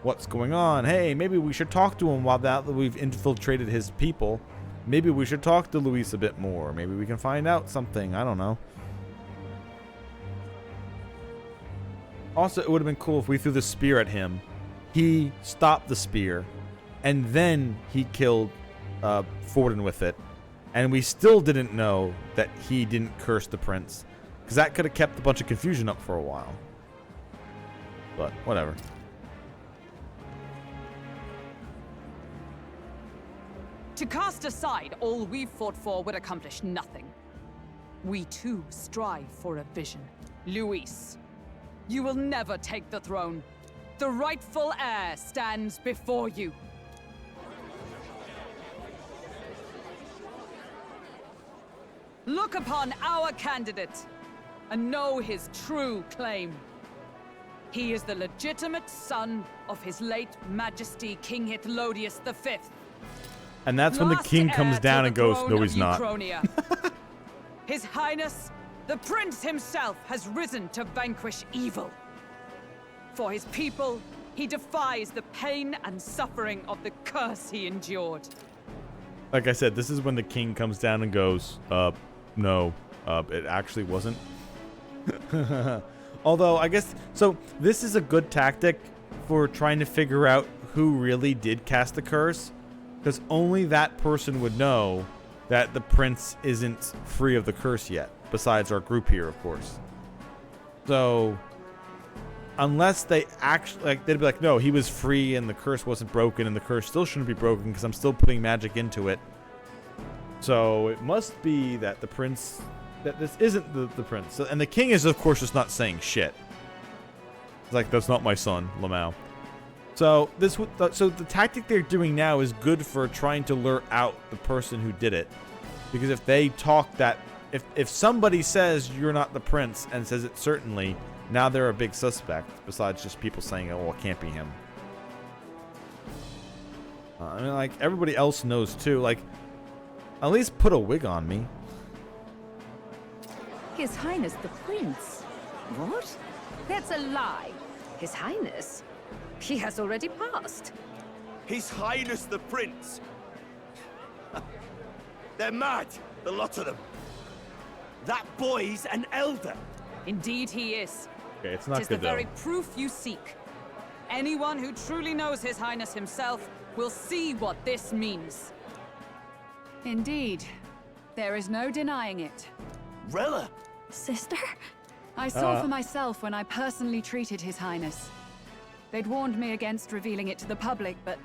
What's going on? Hey, maybe we should talk to him while that we've infiltrated his people. Maybe we should talk to Luis a bit more. Maybe we can find out something. I don't know. Also, it would have been cool if we threw the spear at him. He stopped the spear, and then he killed Forden with it. And we still didn't know that he didn't curse the prince, because that could have kept a bunch of confusion up for a while. But whatever. To cast aside all we've fought for would accomplish nothing. We too strive for a vision. Luis, you will never take the throne. The rightful heir stands before you. Look upon our candidate and know his true claim. He is the legitimate son of his late Majesty King Hithlodius V. And that's when the king comes down and goes, no, he's not. His Highness, the Prince himself, has risen to vanquish evil. For his people, he defies the pain and suffering of the curse he endured. Like I said, this is when the king comes down and goes, no, it actually wasn't. Although, I guess, so this is a good tactic for trying to figure out who really did cast the curse, because only that person would know that the prince isn't free of the curse yet, besides our group here, of course. So, unless they actually, like, they'd be like, no, he was free and the curse wasn't broken, and the curse still shouldn't be broken because I'm still putting magic into it. So it must be that the prince, that this isn't the prince. So, and the king is, of course, just not saying shit. It's like, that's not my son, Lamau. So so the tactic they're doing now is good for trying to lure out the person who did it, because if they talk that, if somebody says you're not the prince and says it certainly, now they're a big suspect. Besides just people saying, oh, well, it can't be him. I mean, like, everybody else knows too. Like, at least put a wig on me. His Highness the Prince? What? That's a lie. His Highness? He has already passed. His Highness the Prince. They're mad, the lot of them. That boy's an elder. Indeed he is. Okay, it's not Tis good the very though. proof you seek. Anyone who truly knows His Highness himself will see what this means. Indeed. There is no denying it. Rella! Sister? I saw for myself when I personally treated His Highness. They'd warned me against revealing it to the public, but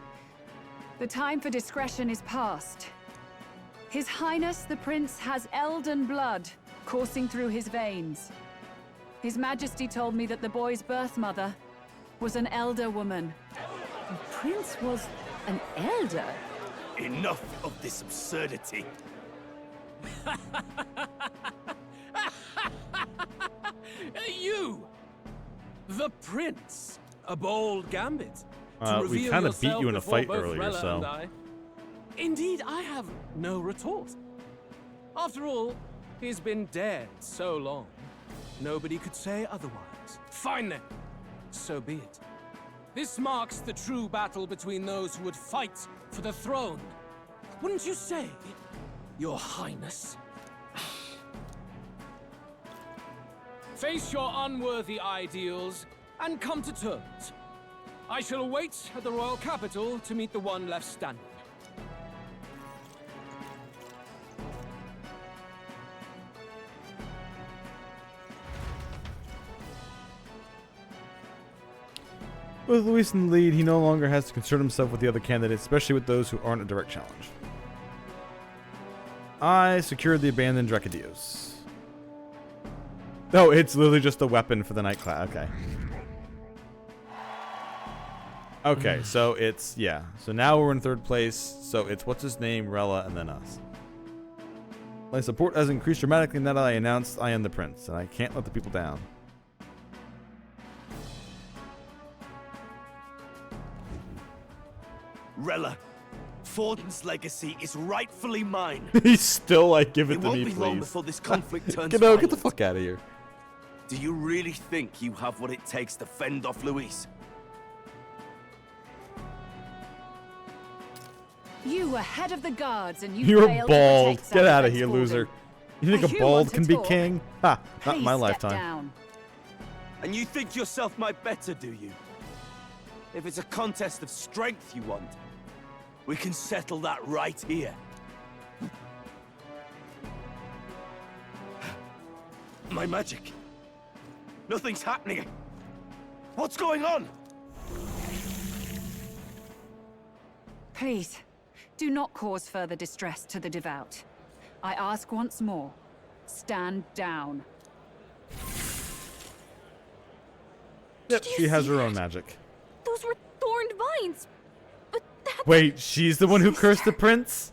the time for discretion is past. His Highness the Prince has elden blood coursing through his veins. His Majesty told me that the boy's birth mother was an elder woman. The Prince was an elder? Enough of this absurdity. You! The Prince! A bold gambit. We kind of beat you in a fight earlier, so. Indeed, I have no retort. After all, he's been dead so long. Nobody could say otherwise. Fine then. So be it. This marks the true battle between those who would fight for the throne. Wouldn't you say, Your Highness? Face your unworthy ideals and come to terms. I shall await at the royal capital to meet the one left standing. With Luis in the lead, he no longer has to concern himself with the other candidates, especially with those who aren't a direct challenge. I secured the abandoned Drecadios. Oh, it's literally just a weapon for the night class. Okay. Okay, so it's, yeah. So now we're in third place. So it's what's his name, Rella, and then us. My support has increased dramatically now that I announced I am the prince, and I can't let the people down. Rella, Forden's legacy is rightfully mine. He's still like, give it to me, won't be long please. before this conflict turns Get violent. the fuck out of here. Do you really think you have what it takes to fend off Luis? You were head of the guards and you You're failed to bald. protect Get out of Santifex here, Forden. loser. You think Are a you bald want to can be talk? king? Ha, not in Please my step lifetime. down. And you think yourself my better, do you? If it's a contest of strength you want, we can settle that right here. My magic. Nothing's happening. What's going on? Please, do not cause further distress to the devout. I ask once more, stand down. Yep, she has her own magic. Those were thorned vines. But that... Wait, she's the one who cursed the prince?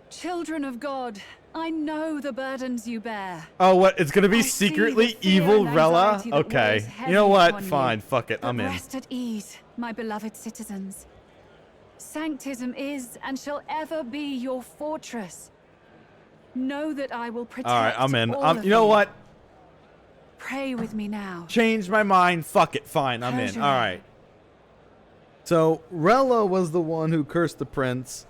Children of God, I know the burdens you bear. Oh, what? It's gonna be I see secretly the fear evil and Rella? anxiety that Okay. weighs You know heavy what? upon you. Fine. Fuck it. But I'm in. rest at ease, my beloved citizens. Sanctism is and shall ever be your fortress. Know that I will protect Alright, I'm in. all of You know what? Pray with me now. Changed my mind. Fuck it. Fine. I'm in. Persia. Alright. So, Rella was the one who cursed the prince.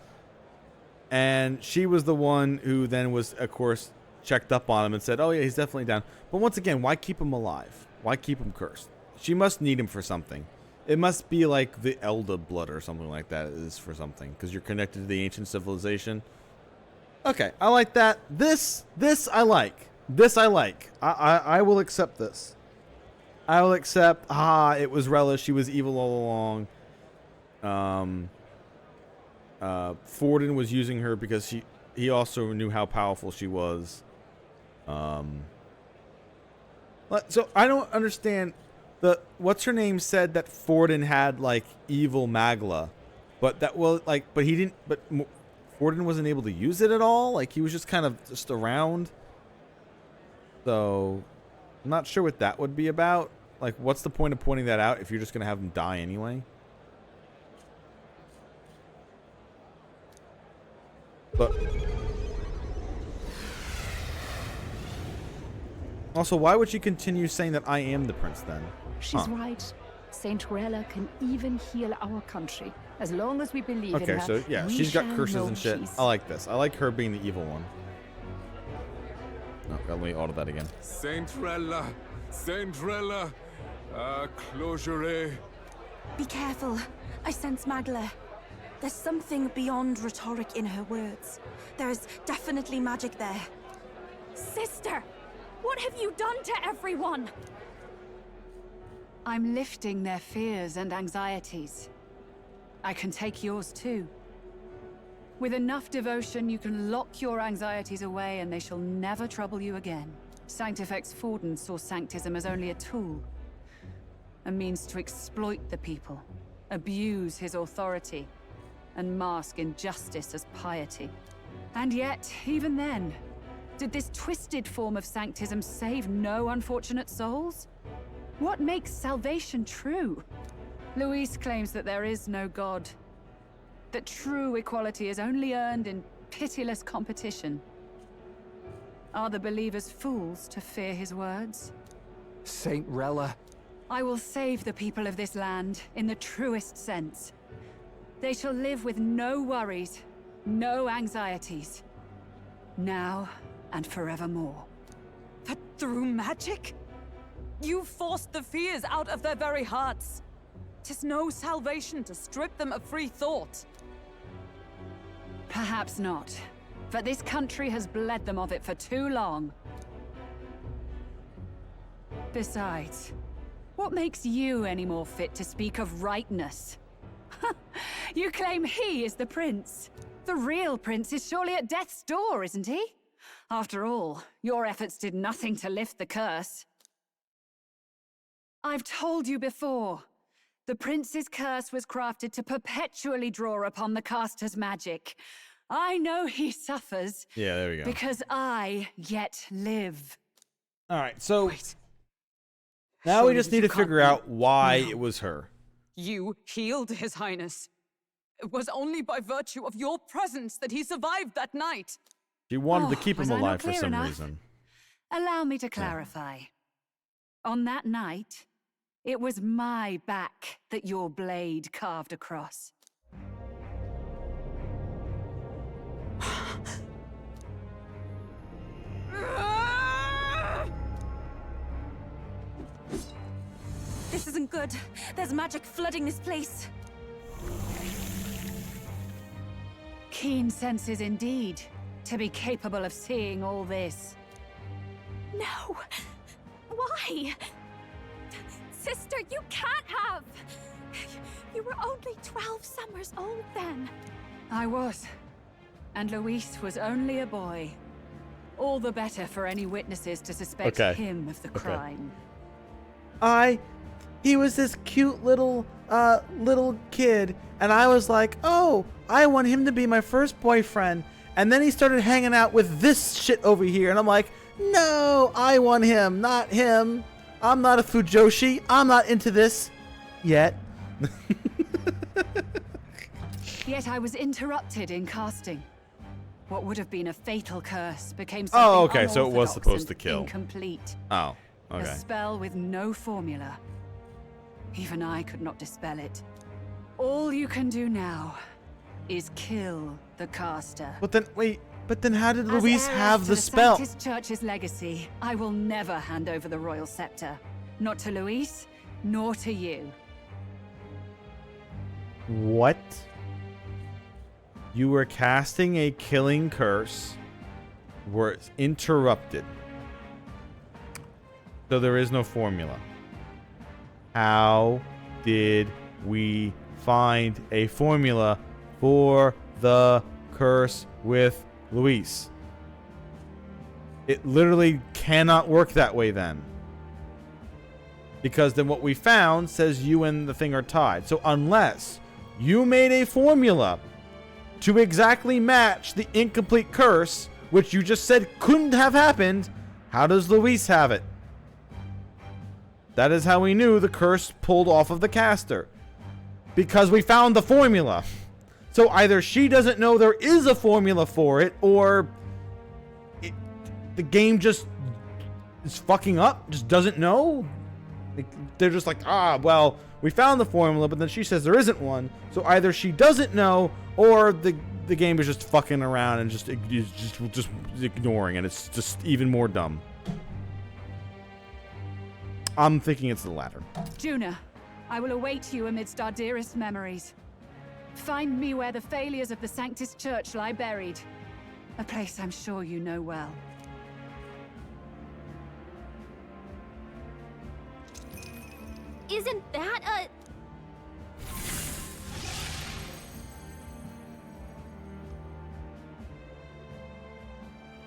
And she was the one who then was, of course, checked up on him and said, oh, yeah, he's definitely down. But once again, why keep him alive? Why keep him cursed? She must need him for something. It must be like the Elder blood or something like that is for something. Because you're connected to the ancient civilization. Okay, I like that. This I like. This I like. I will accept this. I will accept, it was Rella. She was evil all along. Forden was using her because he also knew how powerful she was. So I don't understand what's her name said that Forden had like evil Magla, but Forden wasn't able to use it at all. Like he was just kind of just around. So I'm not sure what that would be about. Like, what's the point of pointing that out if you're just gonna have him die anyway? But also, why would she continue saying that I am the prince then? She's right. Saint Rella can even heal our country. As long as we believe in her. Okay, so yeah, we she's got shall curses know and shit. she's- I like this. I like her being the evil one. No, let me auto that again. Saint Rella, closure. Be careful. I sense Magla. There's something beyond rhetoric in her words. There is definitely magic there. Sister, what have you done to everyone? I'm lifting their fears and anxieties. I can take yours too. With enough devotion, you can lock your anxieties away and they shall never trouble you again. Sanctifex Forden saw Sanctism as only a tool. A means to exploit the people, abuse his authority, and mask injustice as piety. And yet, even then, did this twisted form of Sanctism save no unfortunate souls? What makes salvation true? Luis claims that there is no God, that true equality is only earned in pitiless competition. Are the believers fools to fear his words? Saint Rella. I will save the people of this land in the truest sense. They shall live with no worries, no anxieties. Now and forevermore. But through magic? You forced the fears out of their very hearts. 'Tis no salvation to strip them of free thought. Perhaps not. But this country has bled them of it for too long. Besides, what makes you any more fit to speak of rightness? You claim he is the prince. The real prince is surely at death's door, isn't he? After all, your efforts did nothing to lift the curse. I've told you before. The prince's curse was crafted to perpetually draw upon the caster's magic. I know he suffers. Yeah, there we go. Because I yet live. All right, so now we just need to figure out why it was her. You healed His Highness. It was only by virtue of your presence that he survived that night. She wanted to keep was him I not alive for clear some enough? reason. Allow me to clarify. On that night, it was my back that your blade carved across. This isn't good. There's magic flooding this place. Keen senses indeed, to be capable of seeing all this. No! Why? Sister, you can't have! You were only 12 summers old then. I was. And Luis was only a boy. All the better for any witnesses to suspect him of the crime. He was this cute little kid, and I was like, oh, I want him to be my first boyfriend. And then he started hanging out with this shit over here, and I'm like, no, I want him, not him. I'm not a Fujoshi. I'm not into this yet. Yet I was interrupted in casting. What would have been a fatal curse became Oh, something okay, so it was unorthodox supposed to and kill. Incomplete. Oh, A okay. spell with no formula. Even I could not dispel it. All you can do now is kill the caster. But then, wait, but then how did As Luis heiress have to the spell? Sanctus Church's legacy, I will never hand over the royal scepter. Not to Luis, nor to you. What? You were casting a killing curse. Were interrupted. So there is no formula. How did we find a formula for the curse with Luis? It literally cannot work that way then. Because then what we found says you and the thing are tied. So unless you made a formula to exactly match the incomplete curse, which you just said couldn't have happened, how does Luis have it? That is how we knew the curse pulled off of the caster. Because we found the formula. So either she doesn't know there is a formula for it, or the game just is fucking up, just doesn't know. They're just like, well, we found the formula, but then she says there isn't one. So either she doesn't know, or the game is just fucking around and just ignoring, and it's just even more dumb. I'm thinking it's the latter. Juna, I will await you amidst our dearest memories. Find me where the failures of the Sanctus Church lie buried. A place I'm sure you know well. Isn't that a...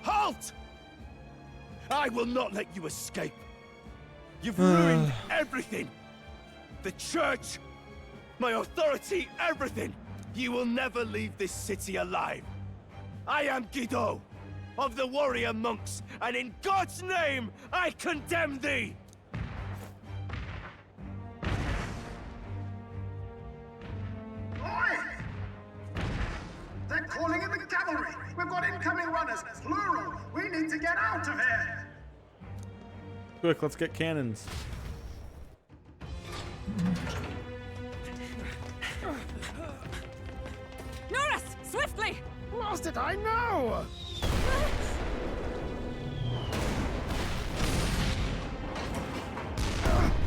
Halt! I will not let you escape. You've ruined everything. The church, my authority, everything. You will never leave this city alive. I am Guido, of the warrior monks, and in God's name, I condemn thee! Oi! They're calling in the cavalry! We've got incoming runners, plural! We need to get out of here! Quick, let's get cannons. Norris, swiftly! Lost it, I know!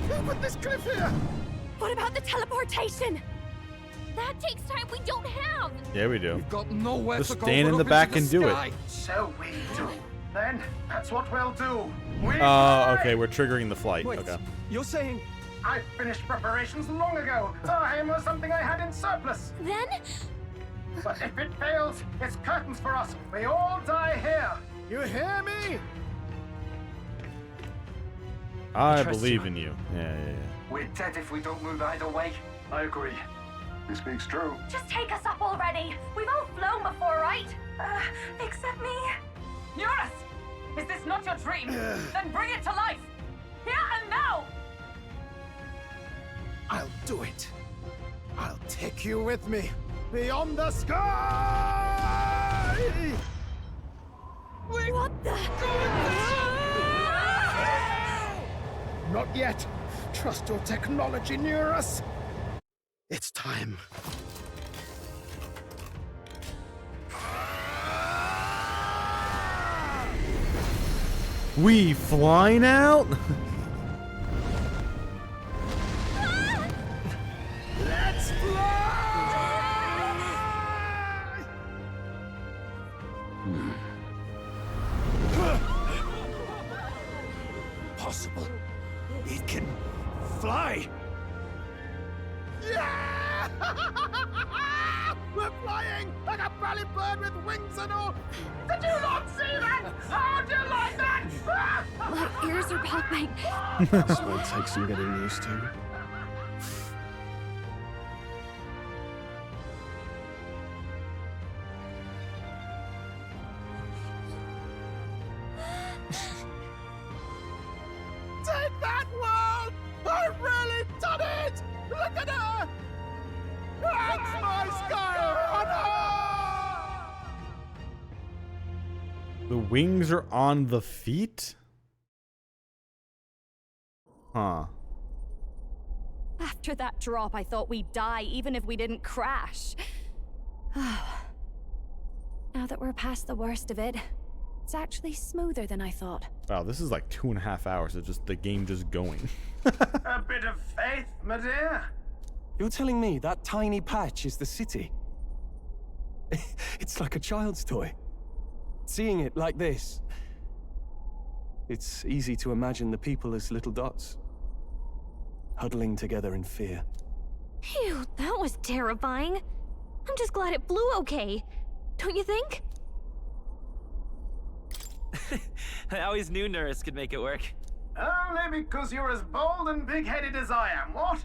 Who put this cliff here? What about the teleportation? That takes time we don't have. Yeah, we do. We've got nowhere Just to go stand but in the up back into and do it. sky. So we do. Then, that's what we'll do. We Okay, we're triggering the flight. Wait, Okay. you're saying... I finished preparations long ago. Time was something I had in surplus. Then? But if it fails, it's curtains for us. We all die here. You hear me? I trust believe you. in you. Yeah. We're dead if we don't move either way. I agree. He speaks true. Just take us up already. We've all flown before, right? Except me. Eurus! Is this not your dream? Then bring it to life! Here and now! I'll do it. I'll take you with me beyond the sky! What the? Not yet. Trust your technology near us. It's time. We flying out? Let's fly! Possible. It can fly. Yeah! We're flying like a bally bird with wings and all. Did you not see that? How do you like that? My ears are popping. This might take some getting used to. Take that, world! I've really done it! Look at her! That's my sky runner! The wings are on the feet? Huh. After that drop, I thought we'd die even if we didn't crash. Now that we're past the worst of it, it's actually smoother than I thought. Wow, this is like 2.5 hours of just the game just going. A bit of faith, my dear. You're telling me that tiny patch is the city? It's like a child's toy. Seeing it like this, it's easy to imagine the people as little dots, huddling together in fear. Phew, that was terrifying. I'm just glad it flew okay. Don't you think? I always knew Nurse could make it work. Only because you're as bold and big-headed as I am, what?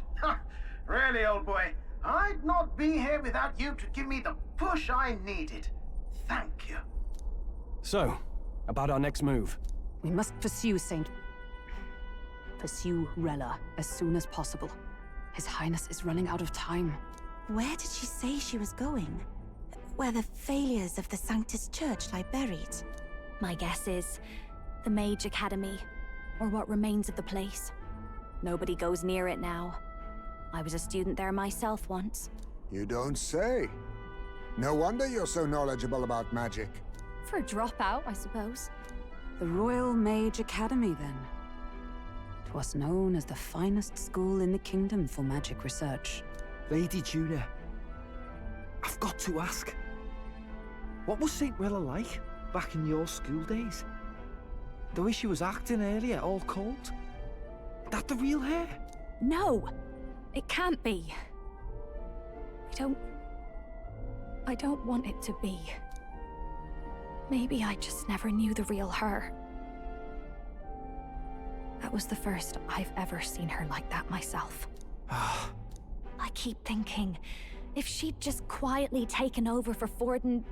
Really, old boy, I'd not be here without you to give me the push I needed. Thank you. So, about our next move. We must pursue Rella as soon as possible. His Highness is running out of time. Where did she say she was going? Where the failures of the Sanctus Church lie buried? My guess is the Mage Academy, or what remains of the place. Nobody goes near it now. I was a student there myself once. You don't say. No wonder you're so knowledgeable about magic. For a dropout, I suppose. The Royal Mage Academy, then. 'Twas known as the finest school in the kingdom for magic research. Lady Julia, I've got to ask. What was St. Rella like back in your school days? The way she was acting earlier, all cold? That the real hair? No! It can't be. I don't want it to be. Maybe I just never knew the real her. That was the first I've ever seen her like that myself. I keep thinking, if she'd just quietly taken over for Forden,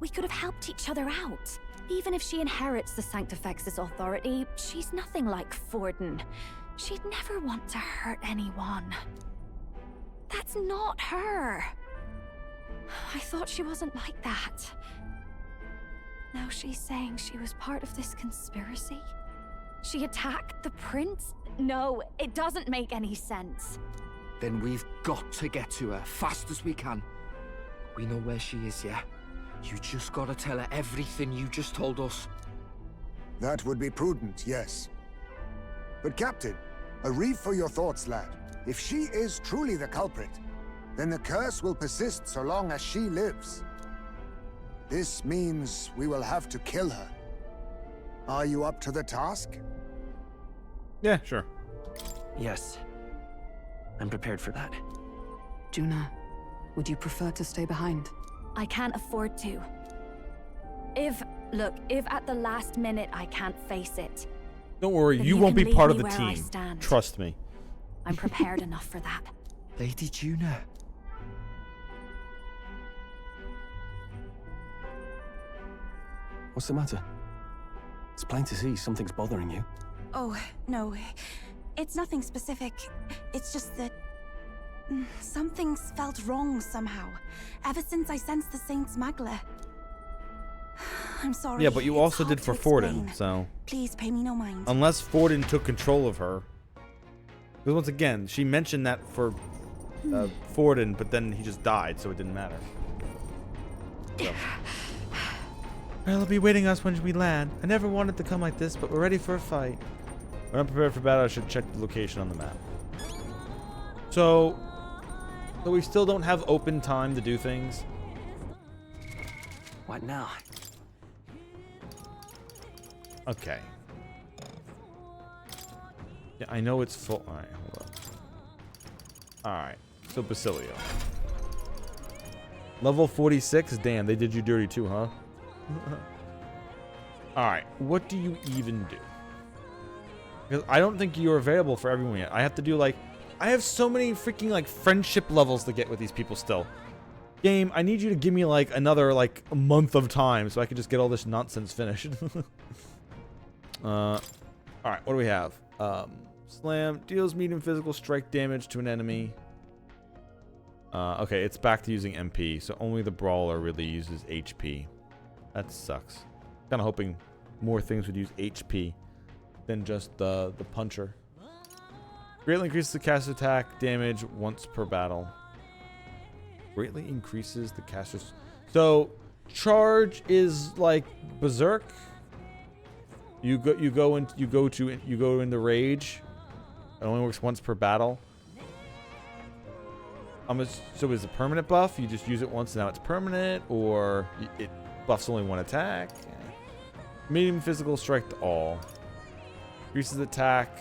we could have helped each other out. Even if she inherits the Sanctifex's authority, she's nothing like Forden. She'd never want to hurt anyone. That's not her. I thought she wasn't like that. Now she's saying she was part of this conspiracy? She attacked the prince? No, it doesn't make any sense. Then we've got to get to her fast as we can. We know where she is, yeah? You just gotta tell her everything you just told us. That would be prudent, yes. But Captain, a reef for your thoughts, lad. If she is truly the culprit, then the curse will persist so long as she lives. This means we will have to kill her. Are you up to the task? Yeah, sure. Yes. I'm prepared for that. Juna, would you prefer to stay behind? I can't afford to. If at the last minute I can't face it, Don't worry, Then you you won't can be leave part of me the where I team. stand. Trust me. I'm prepared enough for that. Lady Juna. What's the matter? It's plain to see something's bothering you. Oh, no. It's nothing specific. It's just that something's felt wrong somehow. Ever since I sensed the Saint Smuggler. I'm sorry. Yeah, but you it's also hard did for to Forden, explain. so... Please pay me no mind. Unless Forden took control of her. Because once again, she mentioned that for Forden, but then he just died, so it didn't matter. So. Well, they'll be waiting us when we land. I never wanted to come like this, but we're ready for a fight. When I'm prepared for battle, I should check the location on the map. So we still don't have open time to do things. What now? Okay. Yeah, I know it's full. All right, hold up. All right, so Basilio. Level 46? Damn, they did you dirty too, huh? All right, what do you even do? Because I don't think you're available for everyone yet. I have to do like, I have so many freaking like friendship levels to get with these people still. Game, I need you to give me like another like a month of time so I can just get all this nonsense finished. All right, what do we have? Slam deals medium physical strike damage to an enemy. Okay, it's back to using MP, so only the brawler really uses HP. That sucks. Kind of hoping more things would use HP than just the puncher. Greatly increases the cast attack damage once per battle. Greatly increases the caster's. So charge is like berserk. You go into rage. It only works once per battle. So is it a permanent buff? You just use it once and now it's permanent, or it buffs only one attack? Medium physical strike to all. Increases attack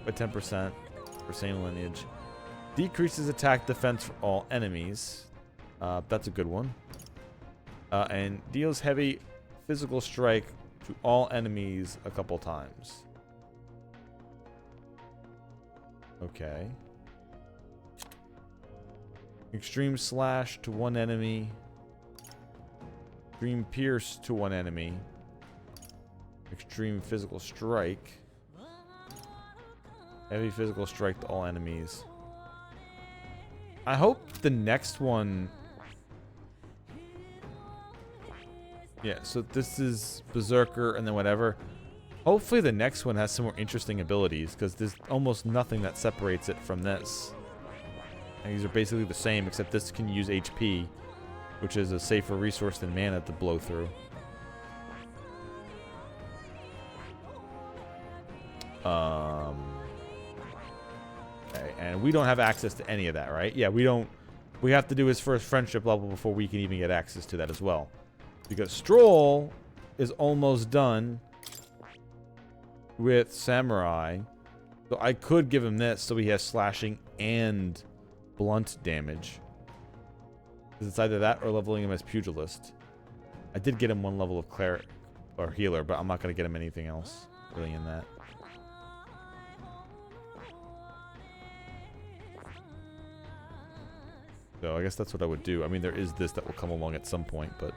by 10% for same lineage. Decreases attack defense for all enemies. That's a good one. And deals heavy physical strike to all enemies a couple times. Okay. Extreme slash to one enemy. Extreme pierce to one enemy. Extreme physical strike. Heavy physical strike to all enemies. I hope the next one... Yeah, so this is Berserker and then whatever. Hopefully the next one has some more interesting abilities, because there's almost nothing that separates it from this. And these are basically the same, except this can use HP, which is a safer resource than mana to blow through. Okay, and we don't have access to any of that, right? Yeah, we don't. We have to do his first friendship level before we can even get access to that as well. Because Stroll is almost done with Samurai. So I could give him this so he has slashing and blunt damage. Because it's either that or leveling him as Pugilist. I did get him one level of Cleric or Healer, but I'm not going to get him anything else really in that. So I guess that's what I would do. I mean, there is this that will come along at some point, but...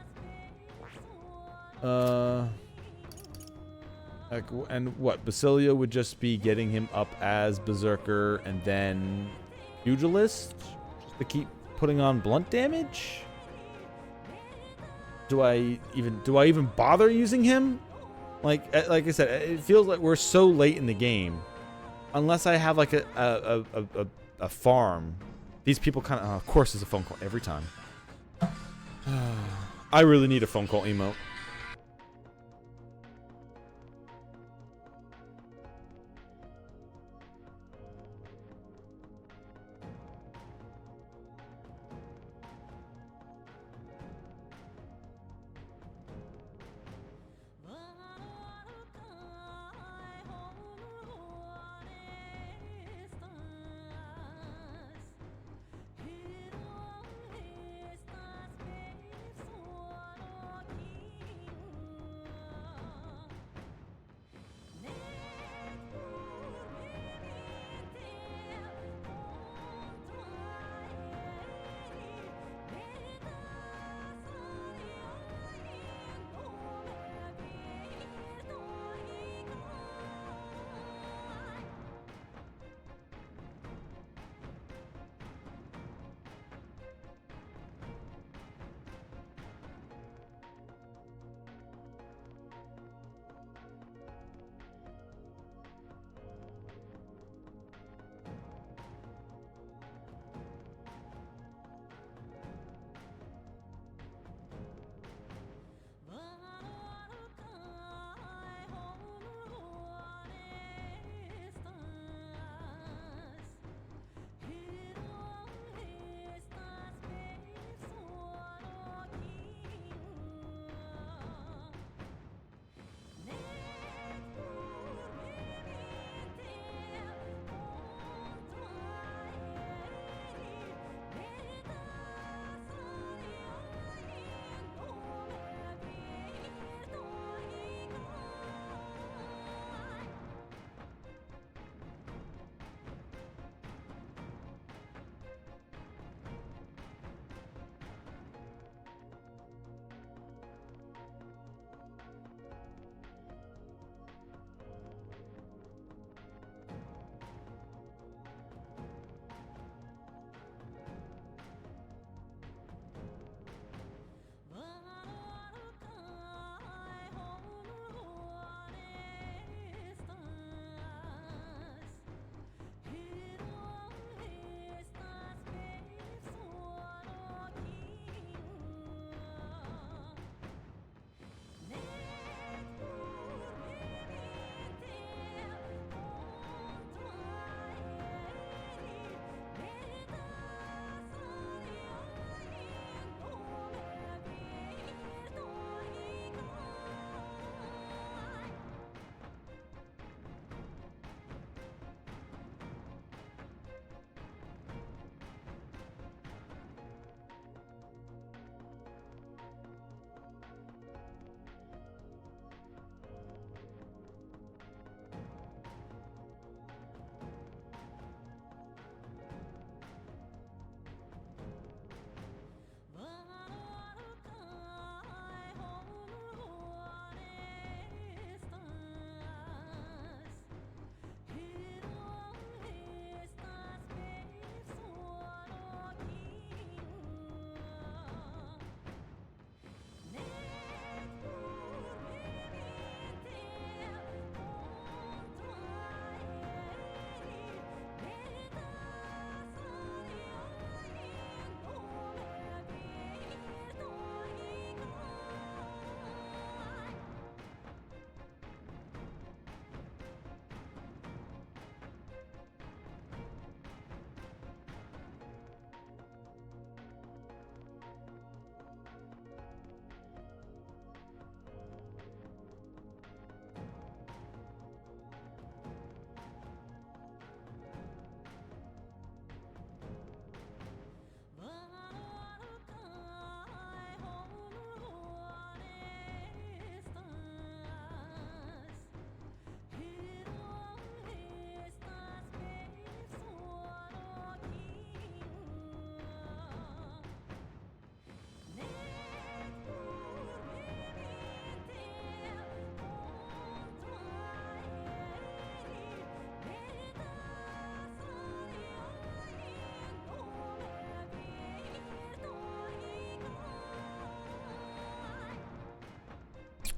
Like, and what? Basilio would just be getting him up as Berserker and then Pugilist? Just to keep putting on blunt damage? Do I even bother using him? Like I said, it feels like we're so late in the game. Unless I have like a farm. These people kind of course there's a phone call every time. I really need a phone call emote.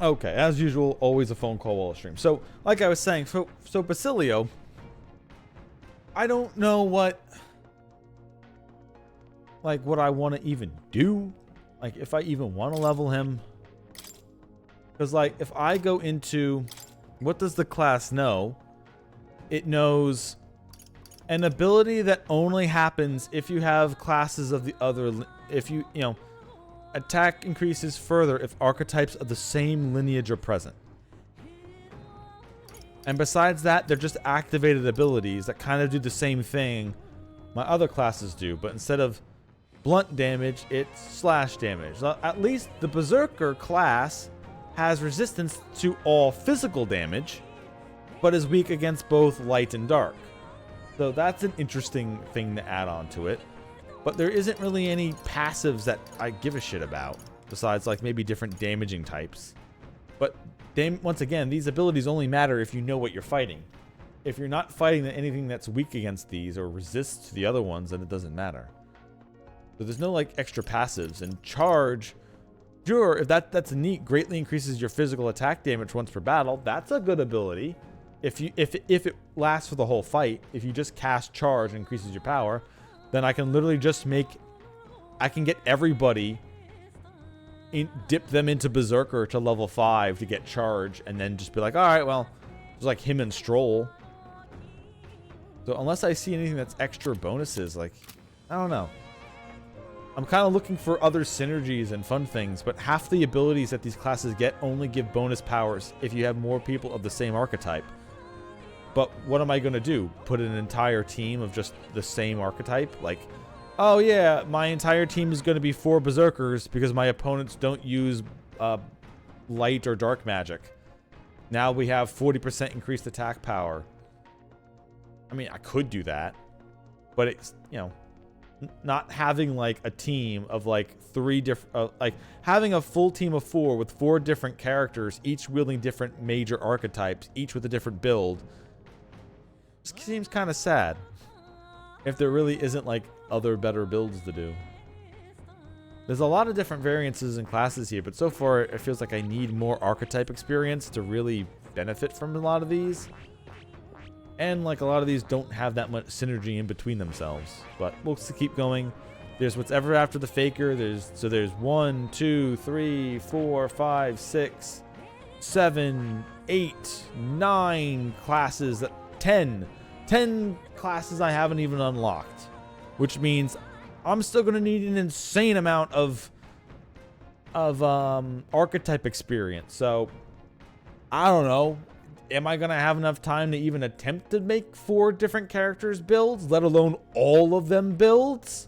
Okay, as usual, always a phone call while I stream. So, like I was saying, so Basilio, I don't know what I want to even do. Like, if I even want to level him. Because, like, if I go into... What does the class know? It knows an ability that only happens if you have classes of the other... If you know... Attack increases further if archetypes of the same lineage are present. And besides that, they're just activated abilities that kind of do the same thing my other classes do, but instead of blunt damage, it's slash damage. At least the Berserker class has resistance to all physical damage, but is weak against both light and dark. So that's an interesting thing to add on to it. But there isn't really any passives that I give a shit about, besides like maybe different damaging types. But once again, these abilities only matter if you know what you're fighting. If you're not fighting anything that's weak against these or resists to the other ones, then it doesn't matter. So there's no like extra passives. And charge, sure, if that's neat, greatly increases your physical attack damage once per battle. That's a good ability. If it lasts for the whole fight, if you just cast charge and increases your power, then I can literally just I can get everybody, dip them into Berserker to level 5 to get charge, and then just be like, alright, well, it's like him and Stroll. So unless I see anything that's extra bonuses, like, I don't know. I'm kind of looking for other synergies and fun things, but half the abilities that these classes get only give bonus powers if you have more people of the same archetype. But what am I going to do? Put an entire team of just the same archetype? Like, oh yeah, my entire team is going to be 4 Berserkers because my opponents don't use light or dark magic. Now we have 40% increased attack power. I mean, I could do that. But it's, you know, not having like a team of like 3 different... like having a full team of 4 with 4 different characters, each wielding different major archetypes, each with a different build... seems kind of sad if there really isn't like other better builds to do. There's a lot of different variances and classes here, but so far it feels like I need more archetype experience to really benefit from a lot of these. And like a lot of these don't have that much synergy in between themselves. But we'll keep going. There's what's ever after the Faker. There's 1, 2, 3, 4, 5, 6, 7, 8, 9 classes that 10 classes I haven't even unlocked, which means I'm still going to need an insane amount of archetype experience. So I don't know, am I going to have enough time to even attempt to make 4 different characters builds, let alone all of them builds?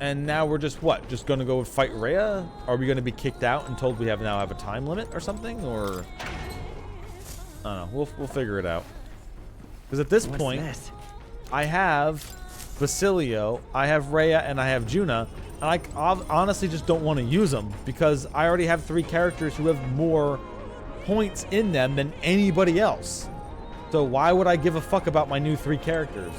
And now we're just what? Just gonna go fight Rhea? Are we gonna be kicked out and told we now have a time limit or something? Or I don't know. We'll figure it out. Because at this point, I have Basilio, I have Rhea, and I have Juna, and I honestly just don't want to use them because I already have 3 characters who have more points in them than anybody else. So why would I give a fuck about my new 3 characters?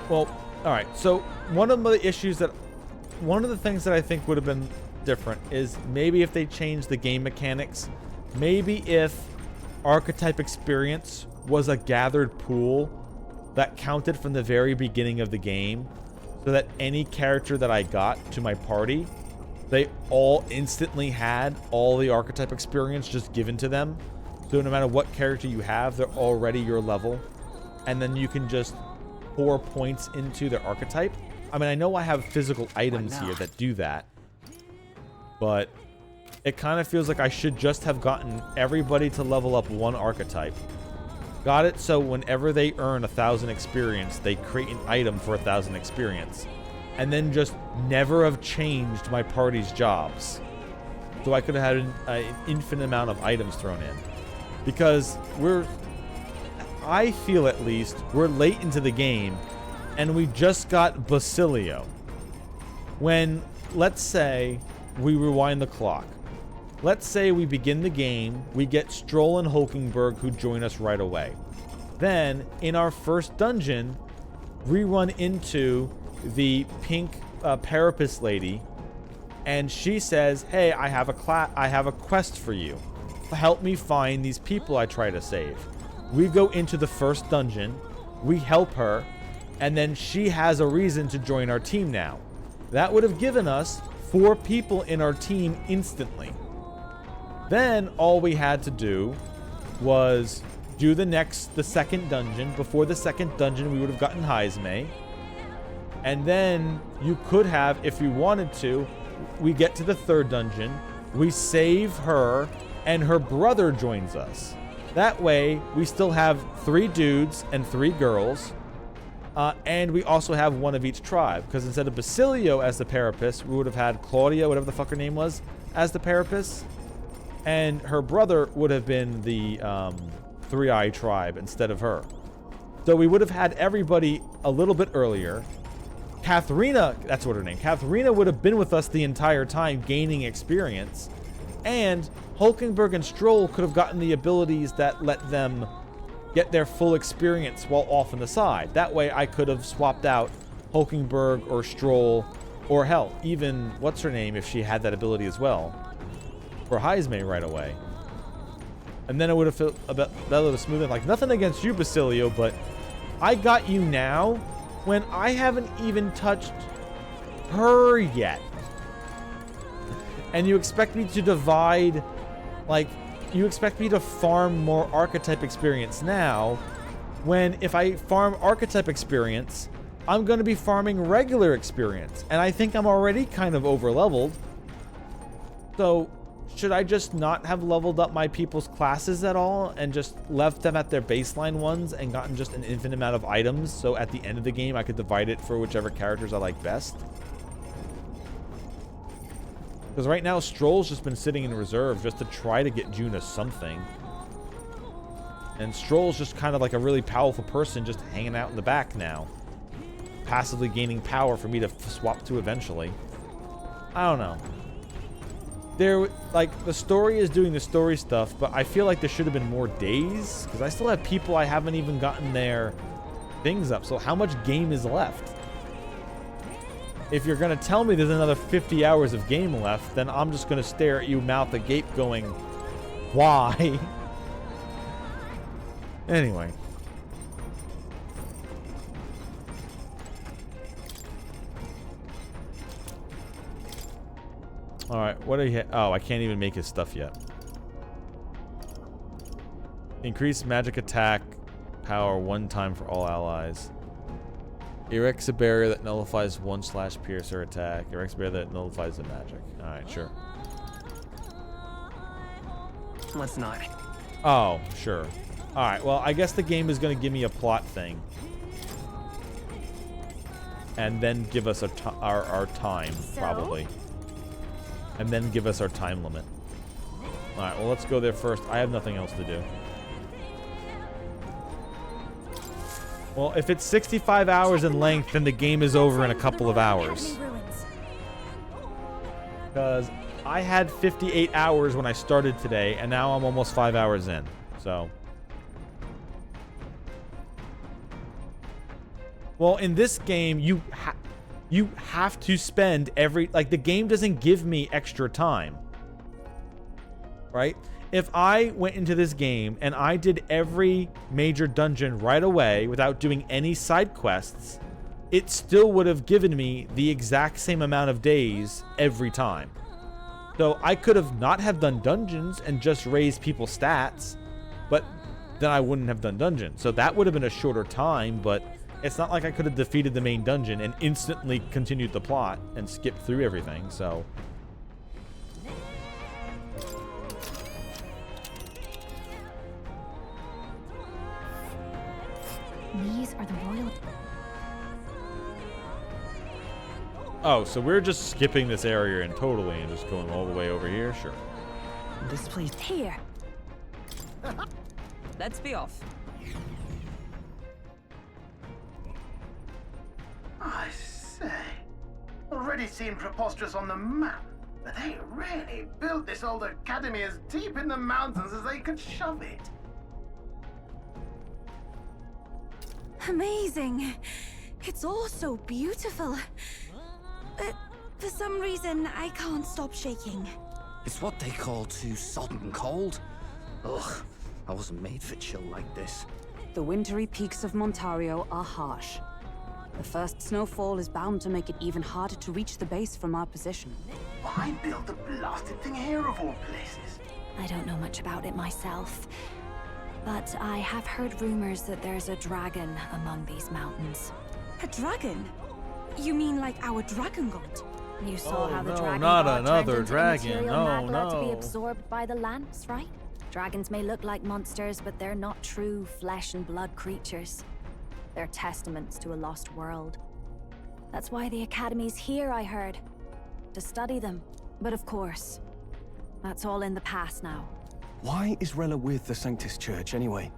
Well, alright, so one of the things that I think would have been different is maybe if they changed the game mechanics, maybe if archetype experience was a gathered pool that counted from the very beginning of the game, so that any character that I got to my party, they all instantly had all the archetype experience just given to them. So no matter what character you have, they're already your level, and then you can just pour points into their archetype. I mean, I know I have physical items here that do that, but it kind of feels like I should just have gotten everybody to level up 1 archetype. Got it so whenever they earn 1,000 experience, they create an item for 1,000 experience. And then just never have changed my party's jobs. So I could have had an infinite amount of items thrown in. Because I feel at least, we're late into the game, and we just got Basilio. When, let's say, we rewind the clock. let's say we begin the game, we get Stroll and Hulkenberg who join us right away. Then, in our first dungeon, we run into the pink Parapus lady, and she says, hey, I have a quest for you. Help me find these people I try to save. We go into the first dungeon, we help her, and then she has a reason to join our team now. That would have given us 4 people in our team instantly. Then all we had to do was do the second dungeon. Before the second dungeon, we would have gotten Heisme. And then you could have, if you wanted to, we get to the third dungeon, we save her, and her brother joins us. That way, we still have 3 dudes and 3 girls, and we also have 1 of each tribe. Because instead of Basilio as the Parapus, we would have had Claudia, whatever the fuck her name was, as the Parapus. And her brother would have been the 3-Eye tribe instead of her. So we would have had everybody a little bit earlier. Katharina, that's what her name, Katharina would have been with us the entire time, gaining experience. And Hulkenberg and Stroll could have gotten the abilities that let them get their full experience while off on the side. That way I could have swapped out Hulkenberg or Stroll, or hell, even what's her name if she had that ability as well, for Heisme right away. And then it would have felt a bit better smooth. Like, nothing against you, Basilio, but I got you now when I haven't even touched her yet. And you expect me to divide, like, you expect me to farm more archetype experience now, when if I farm archetype experience, I'm going to be farming regular experience. And I think I'm already kind of over-leveled. So, should I just not have leveled up my people's classes at all and just left them at their baseline ones and gotten just an infinite amount of items, so at the end of the game I could divide it for whichever characters I like best? Because right now Stroll's just been sitting in reserve just to try to get Juna something. And Stroll's just kind of like a really powerful person just hanging out in the back now. Passively gaining power for me to swap to eventually. I don't know. Like, the story is doing the story stuff, but I feel like there should have been more days, because I still have people I haven't even gotten their things up. So how much game is left? If you're going to tell me there's another 50 hours of game left, then I'm just going to stare at you mouth agape going, why? Anyway. Alright, what do you hit? Oh, I can't even make his stuff yet. Increase magic attack power 1 time for all allies. Erects a barrier that nullifies 1/piercer attack. Erects a barrier that nullifies the magic. Alright, sure. Let's not. Oh, sure. Alright, well, I guess the game is going to give me a plot thing. And then give us our time, probably. And then give us our time limit. Alright, well, let's go there first. I have nothing else to do. Well, if it's 65 hours in length, then the game is over in a couple of hours. Because I had 58 hours when I started today, and now I'm almost 5 hours in. So. Well, in this game, you have to spend like, the game doesn't give me extra time. Right? If I went into this game and I did every major dungeon right away without doing any side quests, it still would have given me the exact same amount of days every time. So I could have not have done dungeons and just raised people's stats, but then I wouldn't have done dungeons. So that would have been a shorter time, but it's not like I could have defeated the main dungeon and instantly continued the plot and skipped through everything, so. These are the royal... Oh, so we're just skipping this area and totally and just going all the way over here? Sure. This place... Here. Let's be off. I say, already seem preposterous on the map. But they really built this old academy as deep in the mountains as they could shove it. Amazing. It's all so beautiful. But for some reason, I can't stop shaking. It's what they call too sodden cold. Ugh, I wasn't made for chill like this. The wintry peaks of Montario are harsh. The first snowfall is bound to make it even harder to reach the base from our position. Why build the blasted thing here of all places? I don't know much about it myself, but I have heard rumors that there's a dragon among these mountains. A dragon? You mean like our dragon god? You saw how the dragon not god another turned into dragon. material No, magma to be no. absorbed by the lance, right? Dragons may look like monsters, but they're not true flesh and blood creatures. They're testaments to a lost world. That's why the Academy's here, I heard. To study them. But of course, that's all in the past now. Why is Rella with the Sanctus Church, anyway?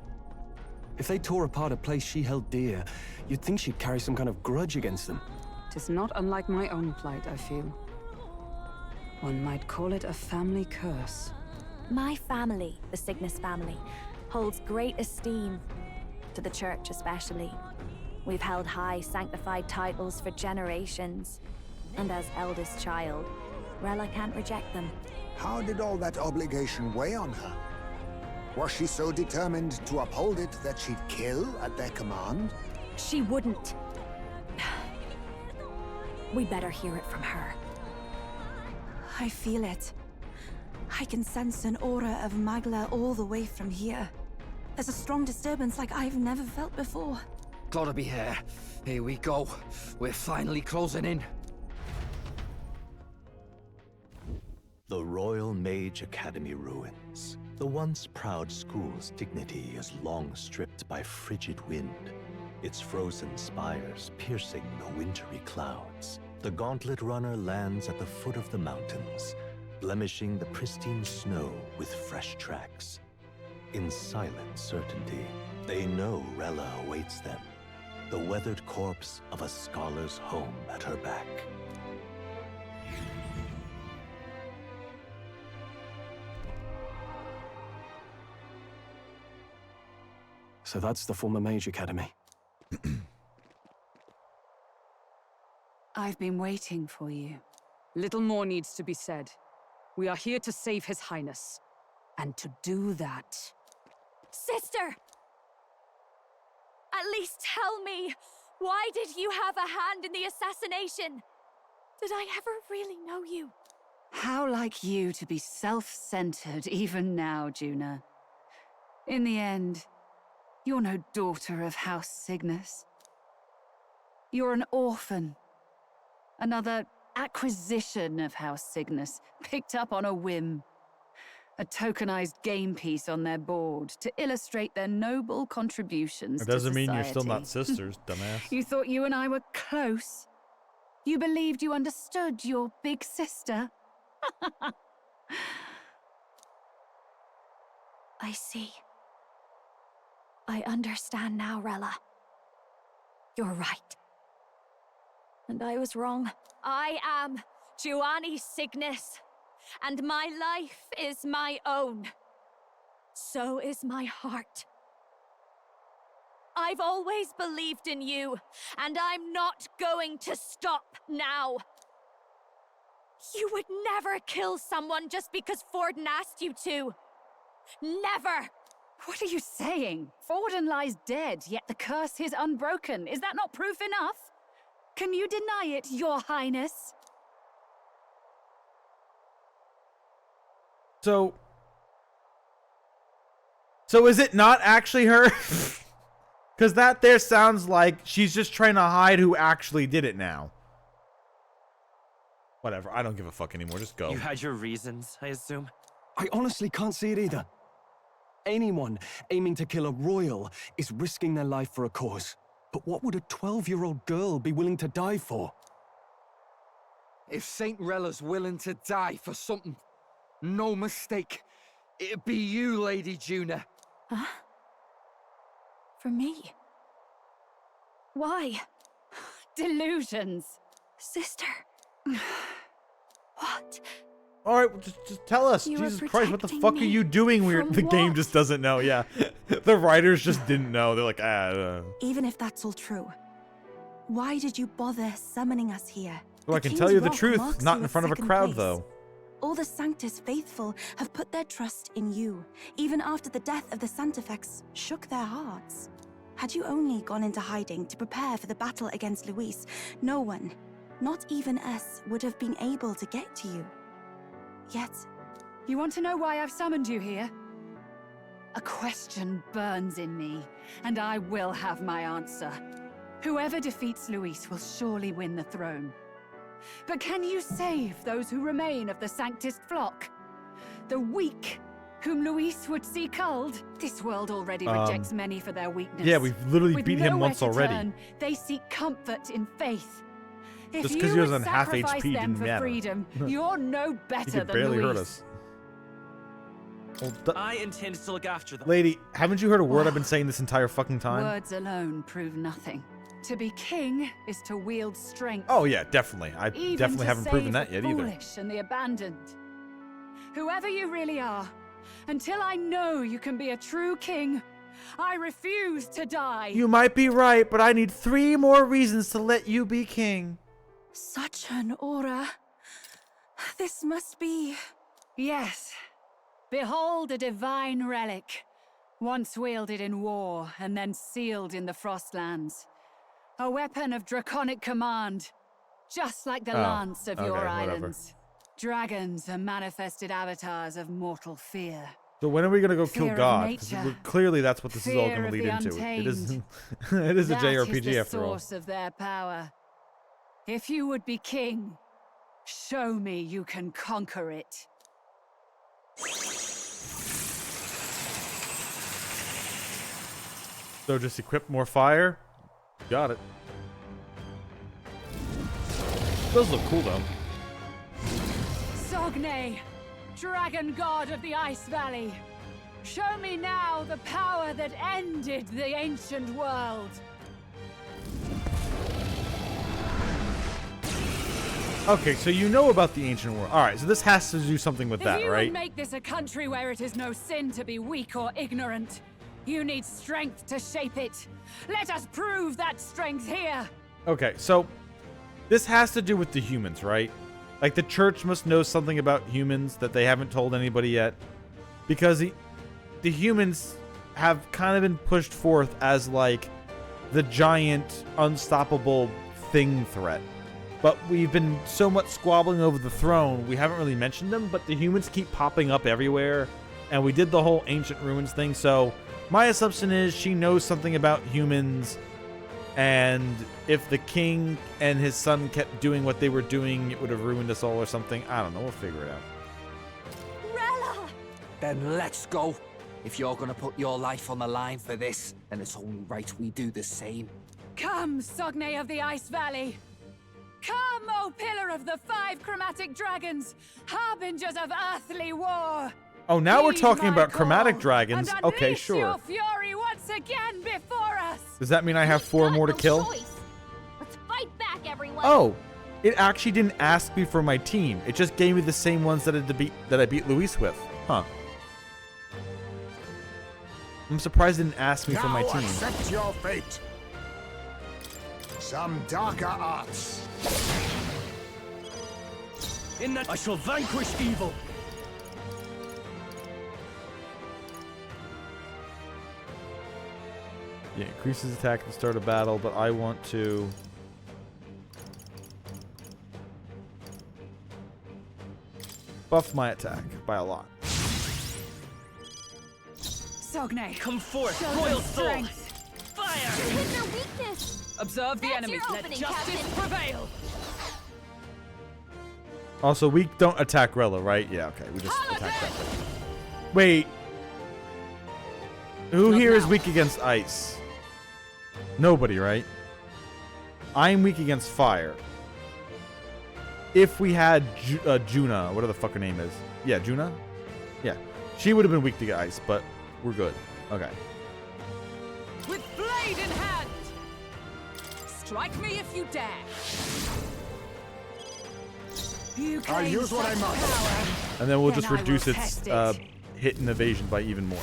If they tore apart a place she held dear, you'd think she'd carry some kind of grudge against them. Tis not unlike my own plight, I feel. One might call it a family curse. My family, the Cygnus family, holds great esteem, to the Church especially. We've held high sanctified titles for generations, and as eldest child, Rella can't reject them. How did all that obligation weigh on her? Was she so determined to uphold it that she'd kill at their command? She wouldn't. We better hear it from her. I feel it. I can sense an aura of Magla all the way from here. There's a strong disturbance like I've never felt before. Gotta be here. Here we go. We're finally closing in. The Royal Mage Academy ruins. The once proud school's dignity is long stripped by frigid wind, its frozen spires piercing the wintry clouds. The gauntlet runner lands at the foot of the mountains, blemishing the pristine snow with fresh tracks. In silent certainty, they know Rella awaits them, the weathered corpse of a scholar's home at her back. So that's the former Mage Academy. I've been waiting for you. Little more needs to be said. We are here to save His Highness. And to do that... Sister! At least tell me, why did you have a hand in the assassination? Did I ever really know you? How like you to be self-centered even now, Juna. In the end, you're no daughter of House Cygnus. You're an orphan. Another acquisition of House Cygnus, picked up on a whim. A tokenized game piece on their board to illustrate their noble contributions It doesn't to mean you're still society. not sisters, dumbass. You thought you and I were close? You believed you understood your big sister? I see. I understand now, Rella. You're right. And I was wrong. I am Giovanni Cygnus, and my life is my own. So is my heart. I've always believed in you, and I'm not going to stop now. You would never kill someone just because Forden asked you to. Never! What are you saying? Forden lies dead, yet the curse is unbroken. Is that not proof enough? Can you deny it, Your Highness? So is it not actually her? Because that there sounds like she's just trying to hide who actually did it now. Whatever, I don't give a fuck anymore, just go. You had your reasons, I assume? I honestly can't see it either. Anyone aiming to kill a royal is risking their life for a cause. But what would a 12-year-old girl be willing to die for? If Saint Rella's willing to die for something, no mistake, it'd be you, Lady Juna. Huh? For me? Why? Delusions. Sister. What? All right, well, just tell us. You were Jesus Christ, what the protecting fuck are me you doing? from The game what? just doesn't know. Yeah, the writers just didn't know. They're like, Even if that's all true, why did you bother summoning us here? Well, I can tell you the truth. Not in front of a crowd, though. All the Sanctus faithful have put their trust in you, even after the death of the Santifex shook their hearts. Had you only gone into hiding to prepare for the battle against Luis, no one, not even us, would have been able to get to you. Yet... You want to know why I've summoned you here? A question burns in me, and I will have my answer. Whoever defeats Luis will surely win the throne. But can you save those who remain of the Sanctist flock? The weak, whom Luis would see culled? This world already rejects many for their weakness. Yeah, we've literally beat him nowhere once to already. turn, they seek comfort in faith. If Just you 'cause he was would on half sacrifice HP them didn't for matter. freedom, you're no He better could than barely Luis. hurt us. Well, I intend to look after them. lady, haven't you heard a word I've been saying this entire fucking time? Words alone prove nothing. To be king is to wield strength. Oh yeah, definitely. I Even definitely to haven't save proven that the yet either. foolish and the abandoned. Whoever you really are, until I know you can be a true king, I refuse to die. You might be right, but I need 3 more reasons to let you be king. Such an aura. This must be... Yes. Behold a divine relic, once wielded in war and then sealed in the Frostlands. A weapon of draconic command, just like the lance of your islands. Dragons are manifested avatars of mortal fear. So when are we gonna go kill Fear of God? 'Cause nature. clearly that's what this is all Fear gonna of lead the into. It untamed. is. It is a That JRPG is the after all. source of their power. If you would be king, show me you can conquer it. So just equip more fire. Got it. Those look cool though. Sogne, dragon god of the Ice Valley. Show me now the power that ended the ancient world. Okay, so you know about the ancient world. All right, so this has to do something with that, if you right? would make this a country where it is no sin to be weak or ignorant, you need strength to shape it. Let us prove that strength here. Okay, so this has to do with the humans, right? Like the church must know something about humans that they haven't told anybody yet, because the humans have kind of been pushed forth as like the giant, unstoppable thing threat. But we've been so much squabbling over the throne, we haven't really mentioned them, but the humans keep popping up everywhere, and we did the whole ancient ruins thing, so my assumption is she knows something about humans, and if the king and his son kept doing what they were doing, it would have ruined us all or something. I don't know, we'll figure it out. Rella! Then let's go. If you're gonna put your life on the line for this, then it's only right we do the same. Come, Sogne of the Ice Valley. Come, O pillar of the 5 chromatic dragons, harbingers of earthly war. Oh, now we're Heed talking my about call chromatic dragons. and Okay, unleash sure. your fury once again before us. Does that mean I have 4 more to kill? Let's fight back, everyone. Oh, it actually didn't ask me for my team. It just gave me the same ones that I beat Luis with. Huh. I'm surprised it didn't ask me for my Now team. accept your fate. Some darker arts. In that I shall vanquish evil. Yeah, increases attack at the start of battle, but I want to... buff my attack by a lot. Sogne, come forth, show royal them soul. strength. Fire! Hit their weakness. Observe the That's enemy. your Let opening, justice Captain. prevail. Also, we don't attack Rella, right? Yeah, okay. We just attack that. Wait. Who here is weak against ice? Nobody, right? I'm weak against fire. If we had Juna, whatever the fuck her name is. Yeah, Juna? Yeah. She would have been weak to ice, but we're good. Okay. With blade in hand! Strike me if you dare! I'll use what I must. And then we'll just reduce its hit and evasion by even more.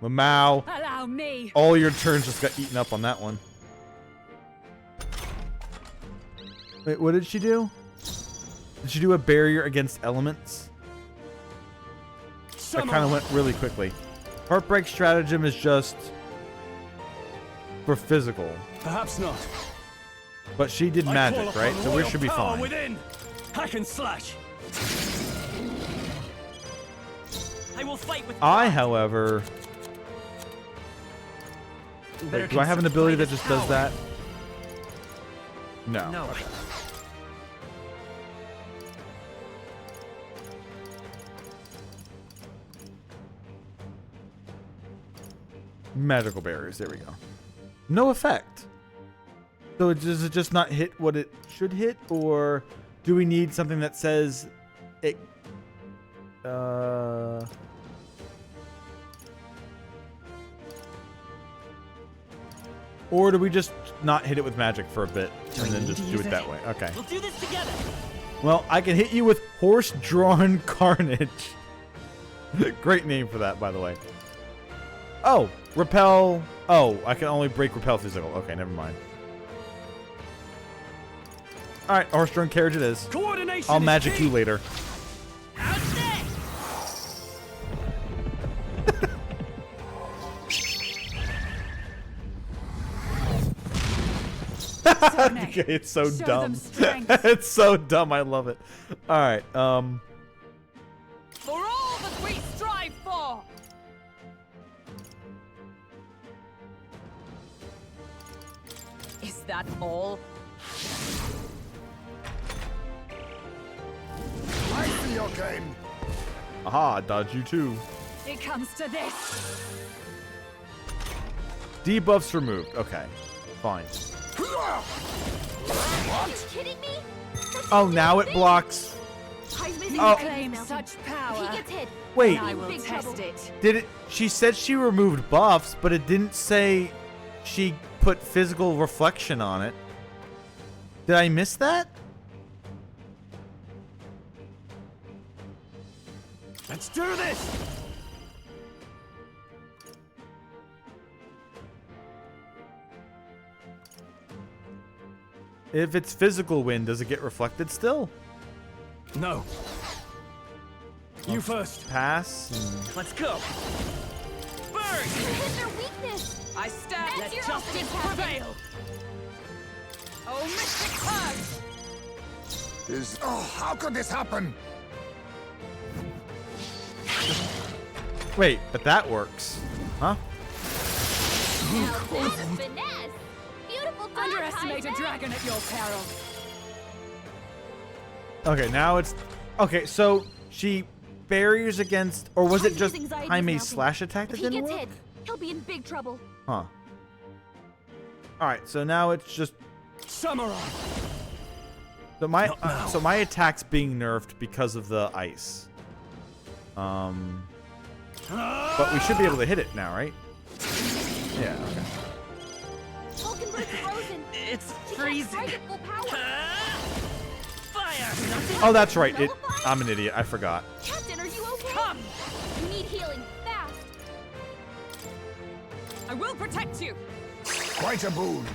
Lamau. Allow me. All your turns just got eaten up on that one. Wait, what did she do? Did she do a barrier against elements? That kind of went really quickly. Heartbreak Stratagem is just for physical. Perhaps not. But she did magic, right? So we should be fine. Within. Hack and slash. I will fight with. However. Wait, do I have an ability that just does that? No. No. Okay. Magical barriers. There we go. No effect. So does it just not hit what it should hit, or do we need something that says it? Or do we just not hit it with magic for a bit and then just do it that way? Okay. We'll do this together. Well, I can hit you with horse-drawn carnage. Great name for that, by the way. Oh, repel. Oh, I can only break repel physical. Okay, never mind. All right, horse-drawn carriage it is. Coordination. I'll magic you later. Okay, it's so dumb. It's so dumb. I love it. All right. For all that we strive for. Is that all? I see your game. Aha, dodge you too. It comes to this. Debuffs removed. Okay, fine. Are you kidding me? Oh, now it blocks. Oh. Claim such power. He gets hit. Wait. I will test it. Did it? She said she removed buffs, but it didn't say she put physical reflection on it. Did I miss that? Let's do this. If it's physical wind, does it get reflected still? No. You first. Pass. Let's go. Burn. Hit their weakness. I stand. That's your Let justice prevail. Oh, mystic purge. How could this happen? Wait, but that works, huh? Finesse. Beautiful. Underestimate a dragon at your peril. Okay, now it's okay. So she barriers against, or was it just Jaime's slash attack that If he didn't gets work? hit, he'll be in big trouble. Huh. All right, so now it's just samurai. So my attack's being nerfed because of the ice. But we should be able to hit it now, right? Yeah. Okay. It's freezing. Fire! Oh, that's right. I'm an idiot. I forgot. Captain, are you okay? Come. You need healing fast. I will protect you. Quite a boon.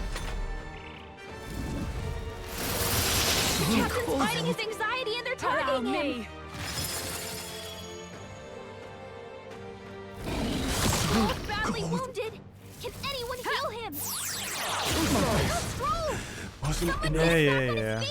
The captain's fighting his anxiety and they're targeting him. He's badly wounded. Can anyone heal him? Yeah.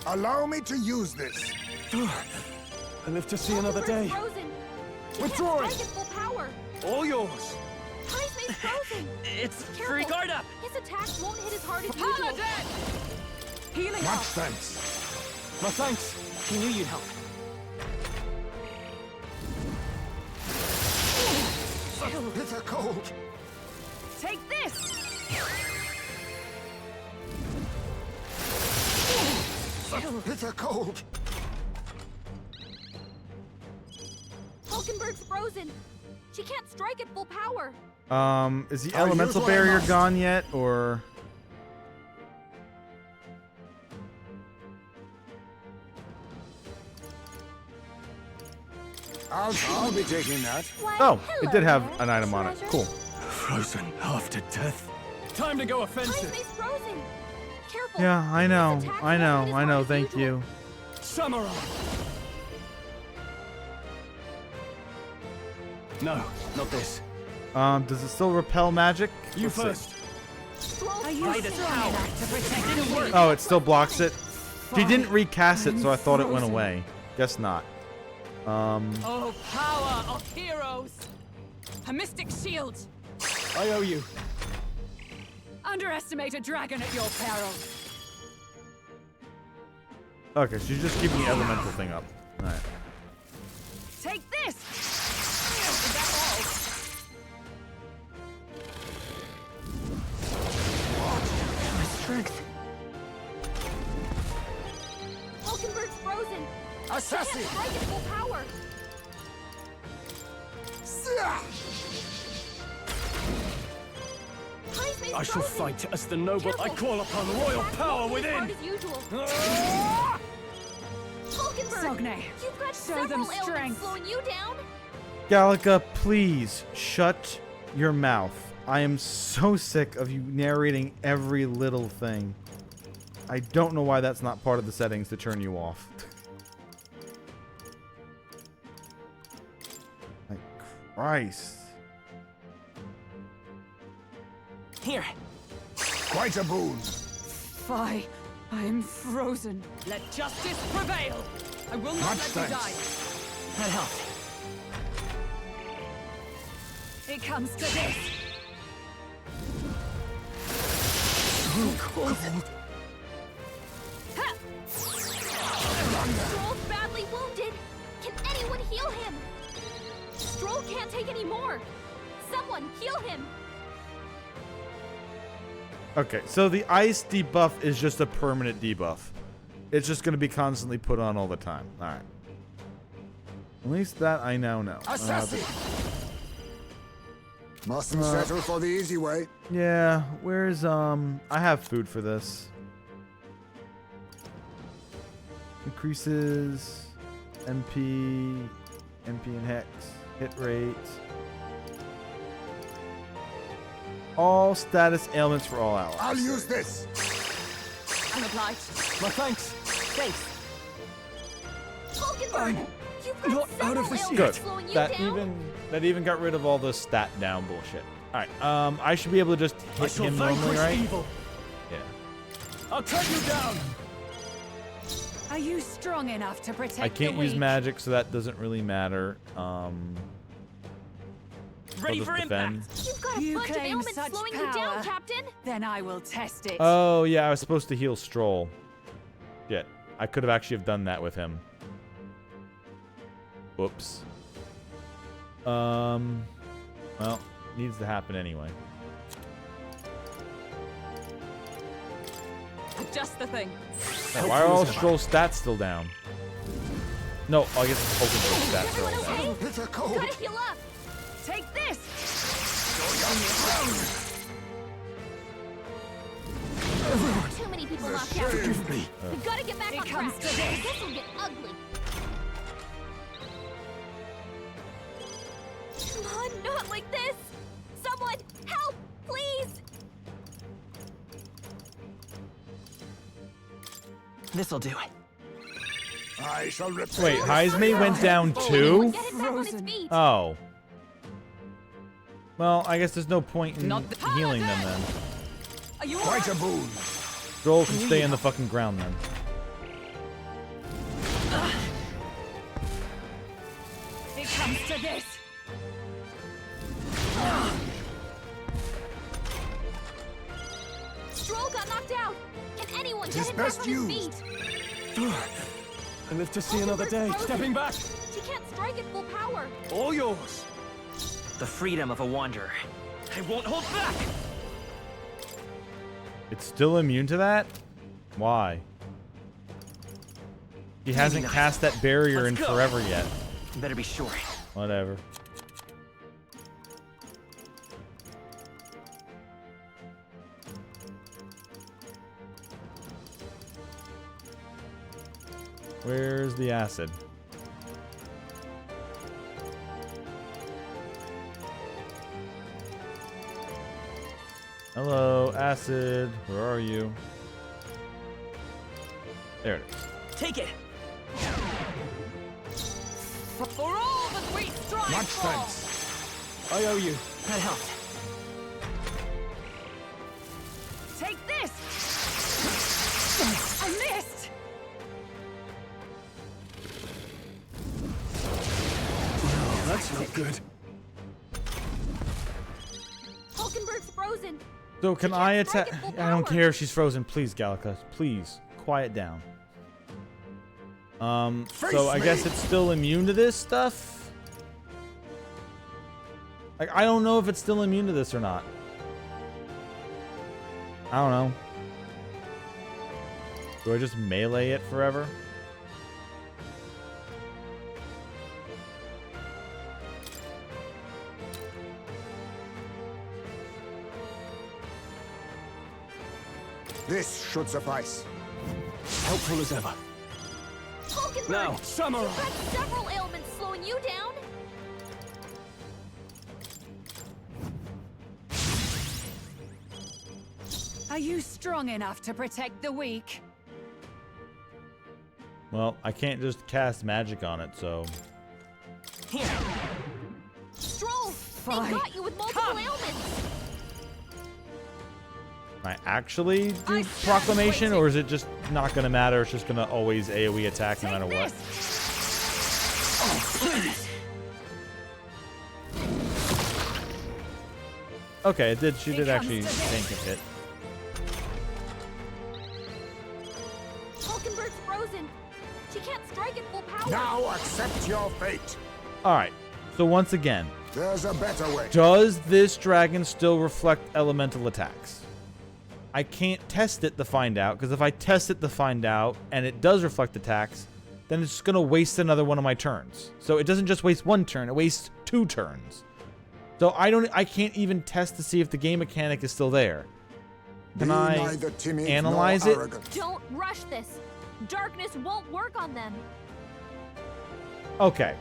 Allow me to use this. I live to see another day. Withdrawing. All yours. Jaime's frozen. It's Careful. free guard up. His attacks won't hit as hard as Paladin! usual. Healing Much up. thanks. My thanks. He knew you'd help. Bitter cold. Take this. Bitter cold. Falkenberg's frozen. She can't strike at full power. Is the elemental barrier gone yet, or? I'll be taking that. Oh, it did have an item on it. Cool. Frozen after death. Time to go offensive. Frozen. Careful. Yeah, I know. Thank you. Samurai. No, not this. Does it still repel magic? You Let's see. first. Are you strong enough to protect the Oh, it still blocks it. She didn't recast it, so I thought it went away. Guess not. Oh, power of heroes! A mystic shield! I owe you. Underestimate a dragon at your peril. Okay, she's just keeping the elemental thing up. All right. Take this! Is that all? My strength. Falkenberg's frozen. Assassin! She can't strike at full power. I shall fight as the noble. I call upon royal power within. As usual. Ah! Falkenberg, Sogne, you've got show them several ailments strength. slowing you down. Gallica, please shut your mouth. I am so sick of you narrating every little thing. I don't know why that's not part of the settings to turn you off. Like Christ. Here. Quite a boon. Fie. I am frozen. Let justice prevail. I will not Much let you thanks. die. That helped. It comes to this. Ha! Stroll's badly wounded. Can anyone heal him? Stroll can't take any more. Someone heal him. Okay, so the ice debuff is just a permanent debuff. It's just going to be constantly put on all the time. All right. At least that I now know. Mustn't settle for the easy way. Yeah, where's I have food for this. Increases MP and hex, hit rate. All status ailments for all allies. I'll use this. I'm obliged. My thanks. Thanks. Falkenberg, you've got not out of several this ailments Good. slowing you That down. even got rid of all the stat down bullshit. All right. I should be able to just I hit shall him normally, vanquish right? evil. Yeah. I'll cut you down. Are you strong enough to protect I can't the use weak? magic, so that doesn't really matter. Ready I'll for just defend. impact. You've got a You bunch of claim ailments such slowing power. you down, Captain. Then I will test it. Oh yeah, I was supposed to heal Stroll. Shit, I could have actually have done that with him. Whoops. Well, needs to happen anyway. Just the thing. Now, why are all Stroll's stats still down? No, I guess it's Pokemon stats are all down. Hit a cold. Gotta heal up. Take this. Too many people locked out. Forgive me. We've got to get back It on comes track. to this. This will get ugly. Come on, not like this. Someone, help, please. This'll do. I shall repair. Wait, Heisme went down too? Get him back on his feet. Oh. Well, I guess there's no point in Not the- healing them then. Are you Quite a alright? boon. Stroll can stay in the fucking ground then. It comes to this. Stroll got knocked out. Can anyone It get is him back best on his used. feet? I live to see another day. Stepping back. She can't strike at full power. All yours. The freedom of a wanderer. I won't hold back. It's still immune to that? Why? He hasn't not. cast that barrier Let's in go. forever yet. Better be sure. Whatever. Where's the acid? Hello, acid. Where are you? There it is. Take it. For all that we strive Much for. thanks. I owe you. That helped. Take this! I missed! Oh, that's not good. Hulkenberg's frozen. So can I attack? I don't care if she's frozen. Please, Gallica. Please, quiet down. So I guess it's still immune to this stuff? Like, I don't know if it's still immune to this or not. I don't know. Do I just melee it forever? This should suffice. Helpful as ever. Hulkenberg, Now, samurai. you've got several ailments slowing you down. Are you strong enough to protect the weak? Well, I can't just cast magic on it, so... Here. Stroll, they got you with multiple ailments. Can I actually do proclamation, or is it just not going to matter? It's just going to always AoE attack no matter what? Okay, it did. She did actually tank a hit. Hulkenberg's frozen. She can't strike at full power. Now accept your fate. All right. So once again, There's a better way. does this dragon still reflect elemental attacks? I can't test it to find out, because if I test it to find out and it does reflect attacks, then it's going to waste another one of my turns. So it doesn't just waste one turn, it wastes 2 turns. So I can't even test to see if the game mechanic is still there. Can Be I neither timid analyze nor it? arrogant. Don't rush this. Darkness won't work on them. Okay.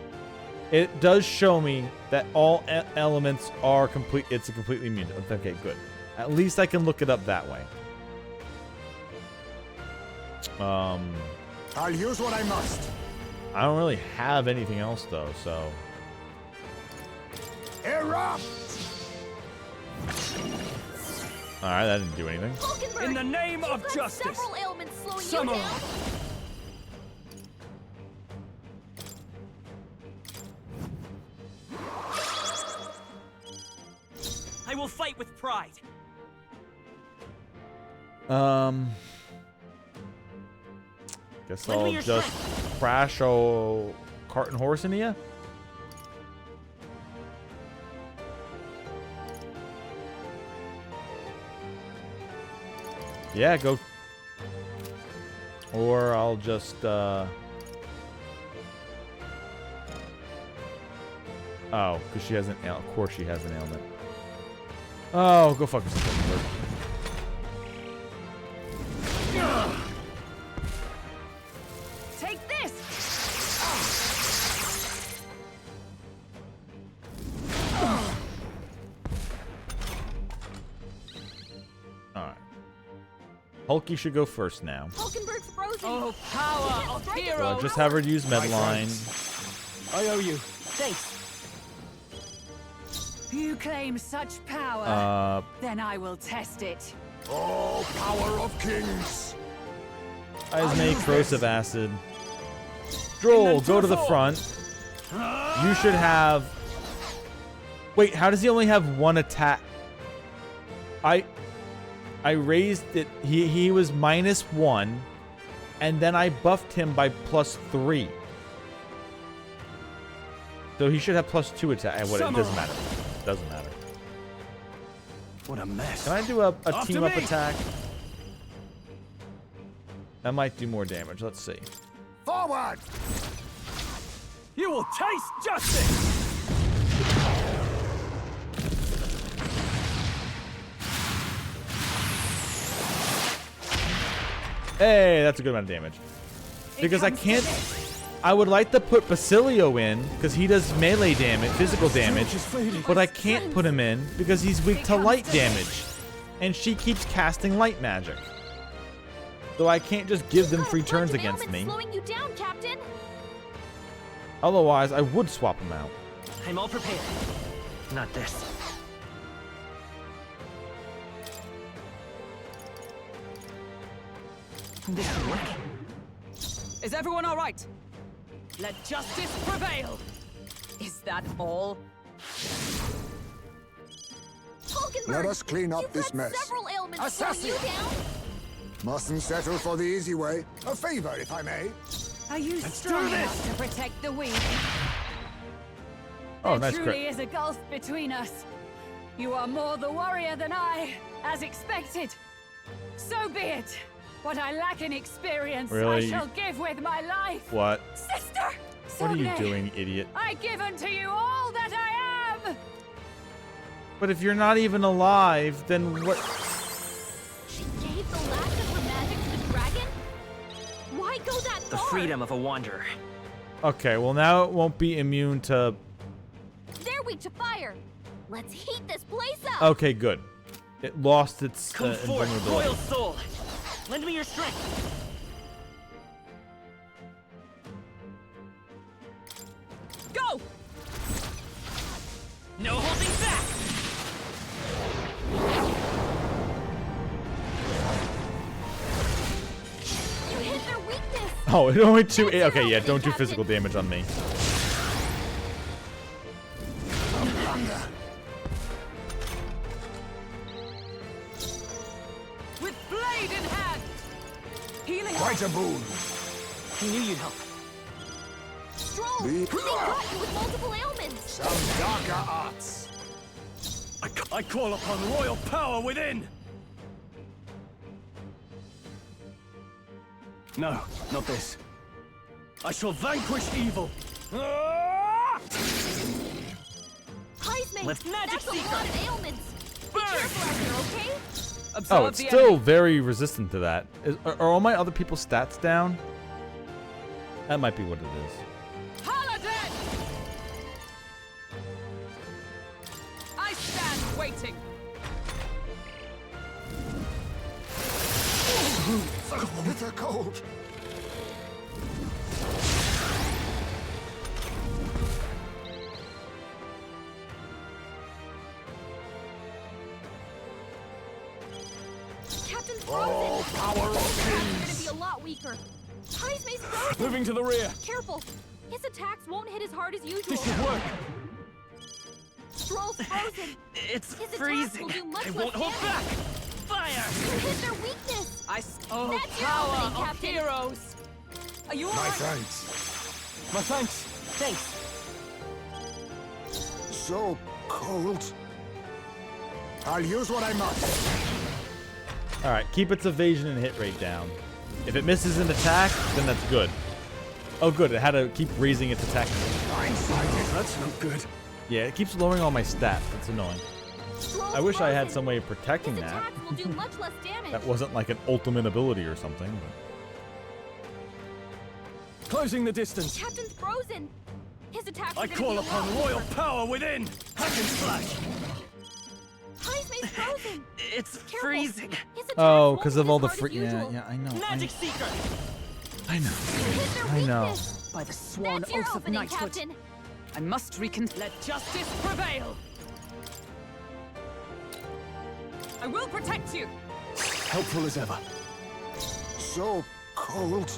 It does show me that all elements are complete. It's a completely immune. Okay, good. At least I can look it up that way. I'll use what I must. I don't really have anything else though, so. Erupt! All right, that didn't do anything. Hulkenberg, In the name you've of got justice. several ailments slowing Samurai. you down. I will fight with pride. Guess Lend me I'll your just crash a cart and horse into you. Yeah, go. Or I'll just, Oh, because she has an ailment. Of course she has an ailment. Oh, go fuck yourself. Take this! Alright. Hulky should go first now. Hulkenberg's frozen. Oh, power of So heroes. I'll just have her use Medline. I owe you. Thanks. You claim such power. Then I will test it. Oh, power of kings! I has made corrosive acid. Droll, go to the front. You should have... Wait, how does he only have 1 attack? I raised it. He was -1, and then I buffed him by +3. So he should have +2 attack. What? It doesn't matter. Doesn't matter. What a mess. Can I do a After team up me. attack? That might do more damage. Let's see. Forward! You will taste justice! Hey, that's a good amount of damage. Because I can't... I would like to put Basilio in, because he does melee damage, physical damage, but I can't put him in because he's weak to light damage. And she keeps casting light magic. So I can't just give them free turns against me. Slowing you down, Captain. Otherwise, I would swap them out. I'm all prepared. Not this. This should work. Is everyone all right? Let justice prevail. Is that all? Let us clean up this mess. Several ailments Assassin! slowing you down. Mustn't settle for the easy way. A favor, if I may. Are you strong enough to protect the weak? Oh, There nice truly crit. is a gulf between us. You are more the warrior than I, as expected. So be it. What I lack in experience, Really? I shall give with my life. What? Sister! What are you Sogne, doing, idiot? I give unto you all that I am! But if you're not even alive, then what? She gave the last of her magic to the dragon? Why go that The far? freedom of a wanderer. Okay, well now it won't be immune to... They're weak to fire. Let's heat this place up. Okay, good. It lost its Come forth, invulnerability. royal soul. Lend me your strength. Go! No holding back. You hit their weakness. Oh, it only two... Okay, yeah, don't do physical damage on me. With blade in hand. Healing. Quite a boon. I knew you'd help. Stroll, Be- they got you with multiple ailments. Some darker arts. I call upon royal power within! No, not this. I shall vanquish evil! Heisman, Let's magic that's a seeker. lot of ailments. Be careful out there, okay? Oh, it's still very resistant to that. Are all my other people's stats down? That might be what it is. Paladin! I stand waiting. Bitter cold. Captain's Oh, frozen. power of He's kings! gonna be a lot weaker. Heisman's frozen. Moving to the rear. Careful. His attacks won't hit as hard as usual. This should work. Stroll's frozen. It's His attacks freezing. will do much I less won't hold damage. back. Fire! You hit their weakness. Oh, That's your power opening, of Captain. heroes. Are you My alright? thanks. My thanks. Thanks. So cold. I'll use what I must. All right, keep its evasion and hit rate down. If it misses an attack, then that's good. Oh, good. It had to keep raising its attack. That's not good. Yeah, it keeps lowering all my stats. That's annoying. Stroll's I wish I had frozen. some way of protecting His that. attacks will do much less damage. That wasn't like an ultimate ability or something. Closing the distance. Captain's frozen. His attacks are I gonna call be a upon lot royal weaker. power within! Hack and slash! Heisman's frozen. It's Careful. freezing. His attacks Oh, won't because hit of all as the hard free. as Yeah, usual. yeah, I know. Magic seeker. I know. You hit their I know. weakness. By the sworn That's your oath of opening, knighthood. Captain. I must let justice prevail. I will protect you. Helpful as ever. So cold.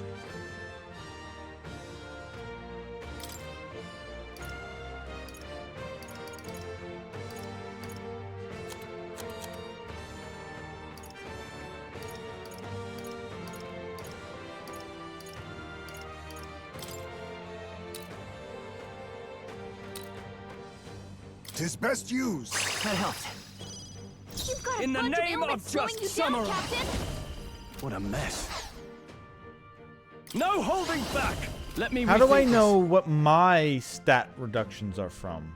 Tis best used. That helped. You've got a In the bunch name of ailments of slowing just you summary. down, Captain. What a mess. No holding back! Let me How do I rethink know what my stat reductions are from?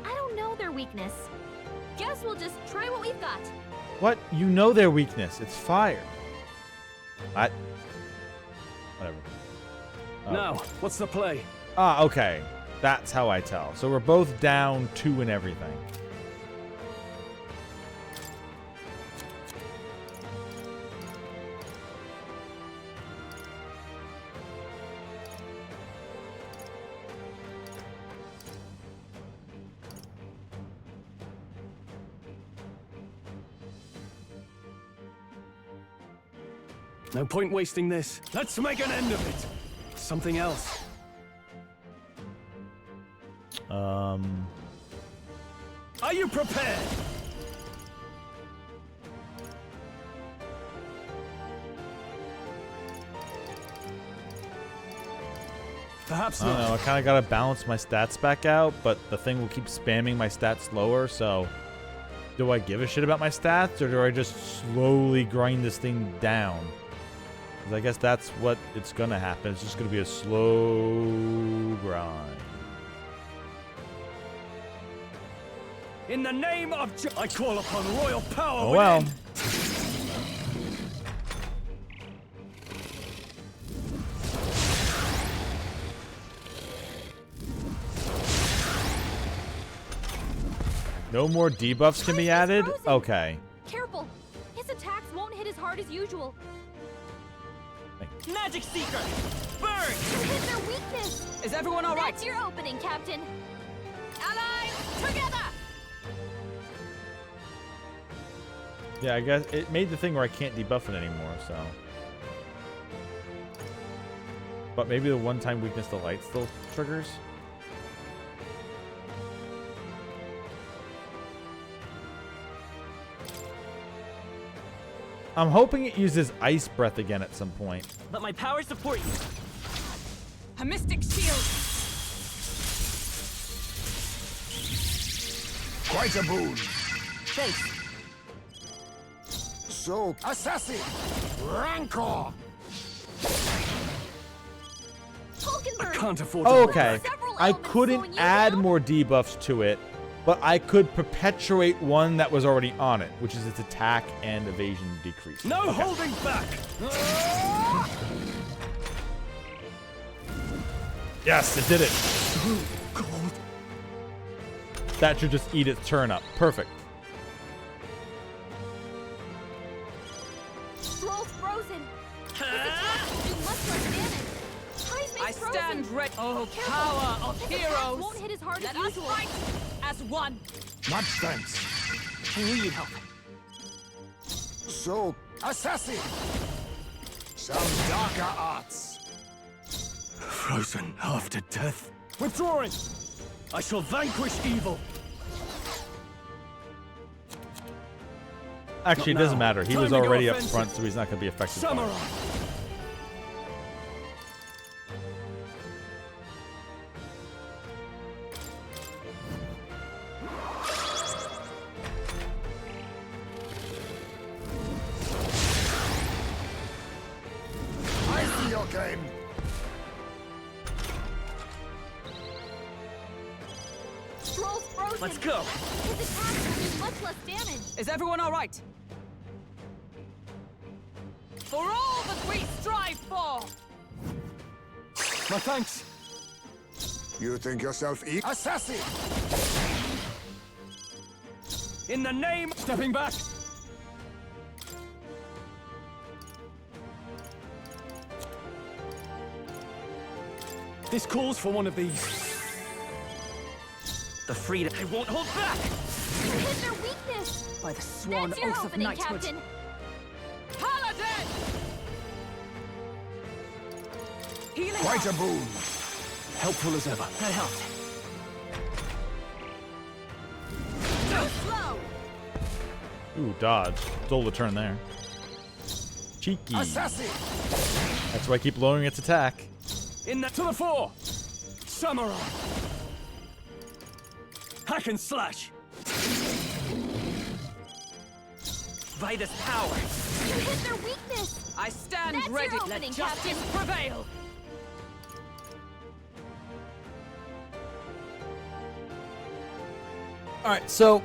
I don't know their weakness. Guess we'll just try what we've got. What? You know their weakness. It's fire. What? Whatever. Now, what's the play? Ah, okay. That's how I tell. So we're both down 2 and everything. No point wasting this. Let's make an end of it. Something else. Are you prepared? Perhaps I don't not. know. I kind of got to balance my stats back out, but the thing will keep spamming my stats lower, so do I give a shit about my stats, or do I just slowly grind this thing down? Because I guess that's what it's going to happen. It's just going to be a slow grind. In the name of I call upon royal power. Oh well. No more debuffs can be added? Okay. Careful. His attacks won't hit as hard as usual. Magic Seeker! Burn! You hit their weakness. Is everyone all right? That's your opening, Captain. Allies, together! Yeah, I guess it made the thing where I can't debuff it anymore, so. But maybe the one-time weakness to light still triggers? I'm hoping it uses Ice Breath again at some point. Let my power support you. A mystic shield. Quite a boon. Thanks. So, assassin, Rancor. I can't afford to Okay, I couldn't add more debuffs to it, but I could perpetuate one that was already on it, which is its attack and evasion decrease. No Okay. holding back. Yes, it did it. That should just eat its turn up. Perfect. Stroll's frozen. His attacks will do much less damage. I stand ready. Oh, power of His attacks heroes! won't hit as hard Let as us usual. fight as one. Much thanks. I knew you'd help. So, assassin, some darker arts. Frozen after death. Withdrawing. I shall vanquish evil. Actually, it Not doesn't now. matter. He Time was to go already up offensive. front, so he's not going to be affected by it. Samurai. I see your game. Stroll's frozen. Let's go. His attacks will do much less damage. Is everyone all right? For all that we strive for! My thanks. You think yourself assassin? In the name. Stepping back. This calls for one of these. The freedom. I won't hold back. You hit their weakness. By the sworn That's your oath of opening, knighthood. Captain. Paladin! Healing Quite a boon. Helpful as ever. That helped. Go slow. Ooh, dodge. Stole the turn there. Cheeky. Assassin. That's why I keep lowering its attack. In the to the fore. Samurai. Hack and slash. By this power. You hit their weakness. I stand That's ready. your Let opening, justice Captain. prevail. All right, so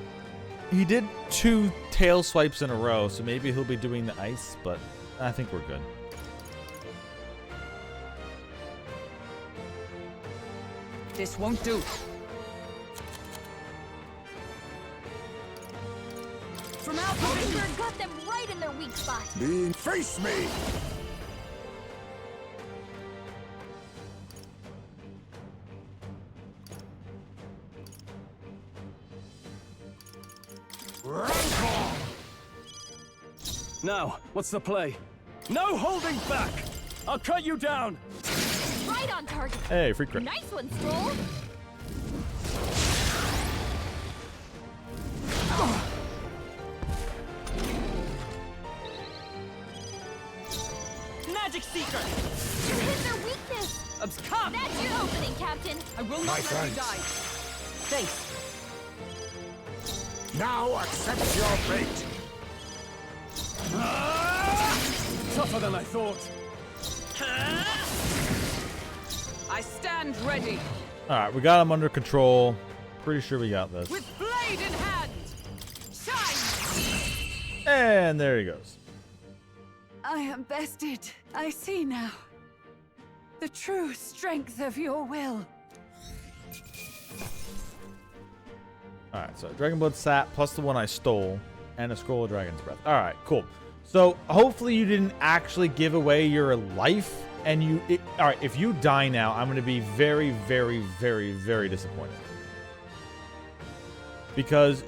he did 2 tail swipes in a row, so maybe he'll be doing the ice, but I think we're good. This won't do. From out Hulkenberg got them right in their weak spot. Face me! Now, what's the play? No holding back! I'll cut you down! Right on target. Hey, free crit. Nice one, Stroll. Magic Seeker! You hit their weakness. Come! That's your opening, Captain. I will not let you die. Thanks. Now accept your fate. Tougher than I thought. I stand ready. All right, we got him under control. Pretty sure we got this. With blade in hand. Shine! And there he goes. I am bested. I see now. The true strength of your will. All right, so Dragon Blood Sap plus the one I stole, and a Scroll of Dragon's Breath. All right, cool. So hopefully you didn't actually give away your life, and all right, if you die now, I'm going to be very, very, very, very disappointed. Because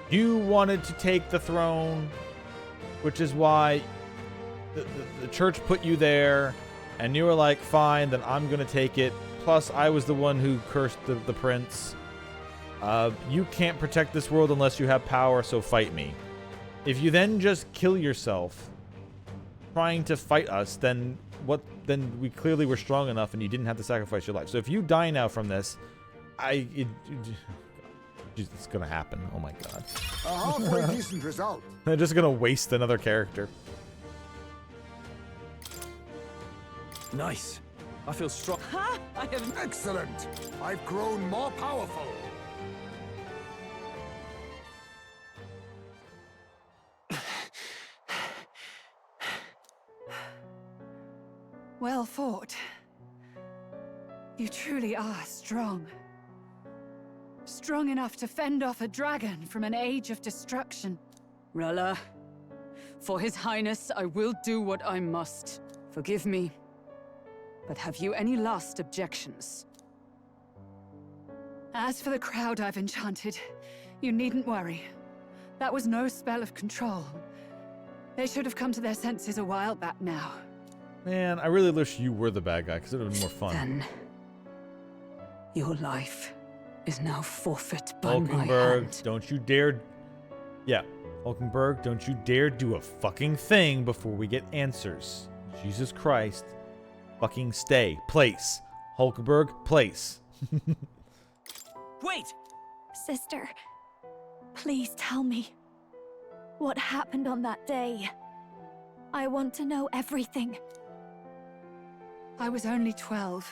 you wanted to take the throne, which is why the church put you there, and you were like, fine, then I'm going to take it. Plus, I was the one who cursed the prince. You can't protect this world unless you have power, so fight me. If you then just kill yourself trying to fight us, then we clearly were strong enough and you didn't have to sacrifice your life. So if you die now from this, it's gonna happen. Oh my god. A halfway decent result. They're just gonna waste another character. Nice. I feel strong. Ha! I have Excellent. I've grown more powerful. Well fought. You truly are strong. Strong enough to fend off a dragon from an age of destruction. Rella, for His Highness, I will do what I must. Forgive me. But have you any last objections? As for the crowd I've enchanted, you needn't worry. That was no spell of control. They should have come to their senses a while back now. Man, I really wish you were the bad guy, because it would have been more fun. Then, your life is now forfeit by my Hulkenberg, hand. don't you dare... Yeah, Hulkenberg, don't you dare do a fucking thing before we get answers. Jesus Christ. Fucking stay. Place. Hulkenberg, place. Wait! Sister, please tell me. What happened on that day? I want to know everything. I was only 12.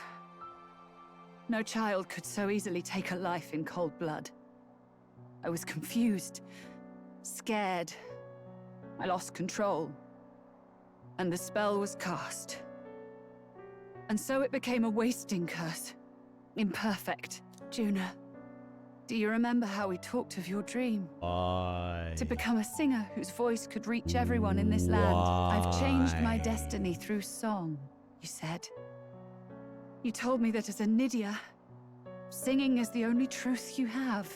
No child could so easily take a life in cold blood. I was confused, scared. I lost control. And the spell was cast. And so it became a wasting curse. Imperfect. Juna, do you remember how we talked of your dream? Why? To become a singer whose voice could reach everyone in this land. I've changed my destiny through song, you said. You told me that as a Nydia, singing is the only truth you have.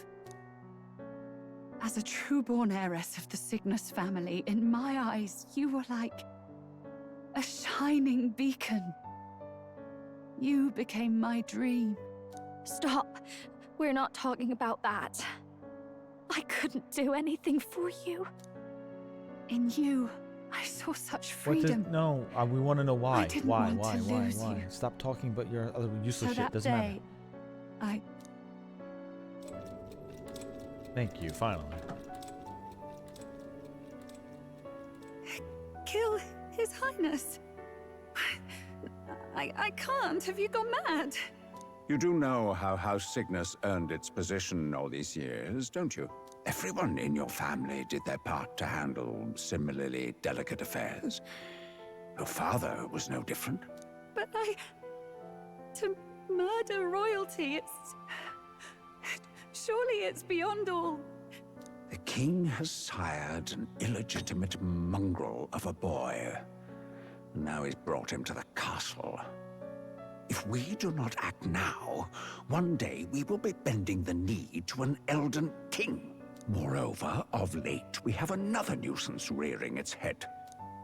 As a true-born heiress of the Cygnus family, in my eyes, you were like a shining beacon. You became my dream. Stop. We're not talking about that. I couldn't do anything for you. In you, I saw such freedom. No, we want to know why. I didn't want to lose Why? you. Stop talking about your other useless So shit. that Doesn't matter. day, I... Thank you, finally. Kill His Highness. I can't. Have you gone mad? You do know how House Cygnus earned its position all these years, don't you? Everyone in your family did their part to handle similarly delicate affairs. Your father was no different. But to murder royalty, surely it's beyond all. The king has sired an illegitimate mongrel of a boy. Now he's brought him to the castle. If we do not act now, one day we will be bending the knee to an Elden king. Moreover, of late, we have another nuisance rearing its head.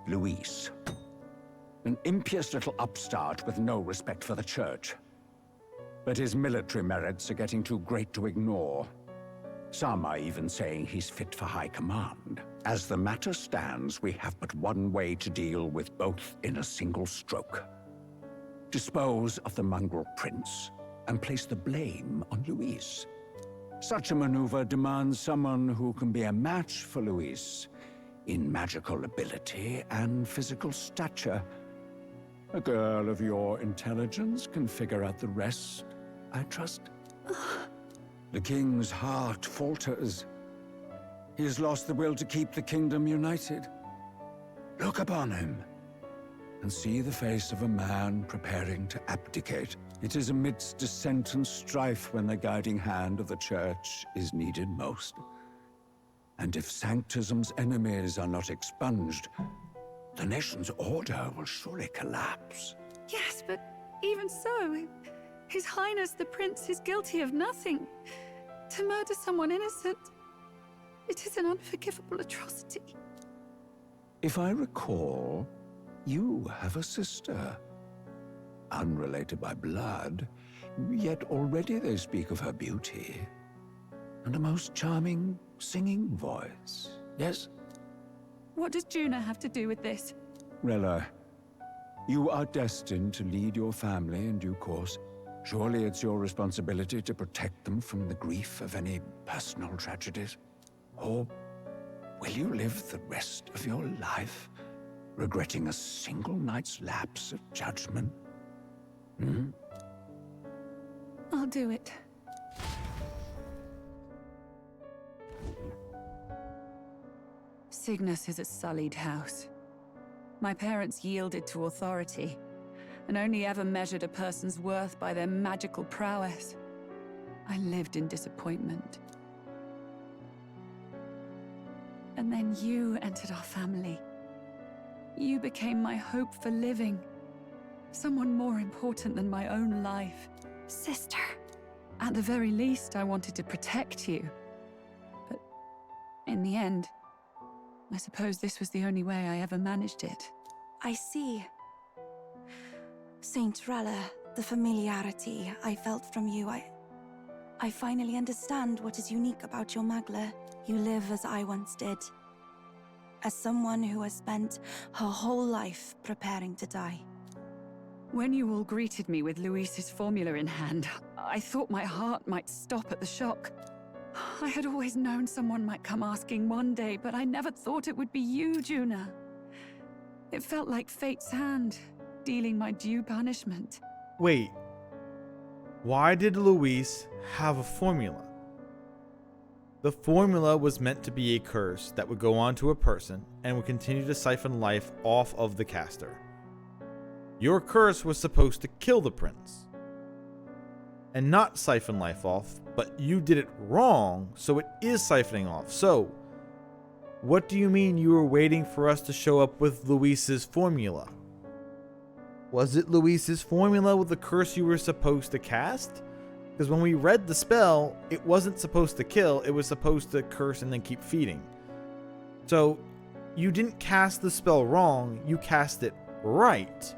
Luis. An impious little upstart with no respect for the church. But his military merits are getting too great to ignore. Some are even saying he's fit for high command. As the matter stands, we have but one way to deal with both in a single stroke. Dispose of the mongrel prince and place the blame on Luis. Such a maneuver demands someone who can be a match for Luis in magical ability and physical stature. A girl of your intelligence can figure out the rest, I trust. The king's heart falters. He has lost the will to keep the kingdom united. Look upon him and see the face of a man preparing to abdicate. It is amidst dissent and strife when the guiding hand of the church is needed most. And if Sanctism's enemies are not expunged, the nation's order will surely collapse. Yes, but even so, His Highness the Prince is guilty of nothing. To murder someone innocent, it is an unforgivable atrocity. If I recall, you have a sister. Unrelated by blood, yet already they speak of her beauty. And a most charming singing voice, yes? What does Juna have to do with this? Rella, you are destined to lead your family in due course. Surely it's your responsibility to protect them from the grief of any personal tragedies. Or will you live the rest of your life regretting a single night's lapse of judgment? I'll do it. Cygnus is a sullied house. My parents yielded to authority, and only ever measured a person's worth by their magical prowess. I lived in disappointment. And then you entered our family. You became my hope for living. Someone more important than my own life. Sister. At the very least, I wanted to protect you. But in the end, I suppose this was the only way I ever managed it. I see. Saint Rella, the familiarity I felt from you, I finally understand what is unique about your Magla. You live as I once did. As someone who has spent her whole life preparing to die. When you all greeted me with Luis's formula in hand, I thought my heart might stop at the shock. I had always known someone might come asking one day, but I never thought it would be you, Juna. It felt like fate's hand, dealing my due punishment. Wait. Why did Luis have a formula? The formula was meant to be a curse that would go on to a person and would continue to siphon life off of the caster. Your curse was supposed to kill the prince and not siphon life off, but you did it wrong, so it is siphoning off. So, what do you mean you were waiting for us to show up with Luis's formula? Was it Luis's formula with the curse you were supposed to cast? Because when we read the spell, it wasn't supposed to kill, it was supposed to curse and then keep feeding. So, you didn't cast the spell wrong, you cast it right.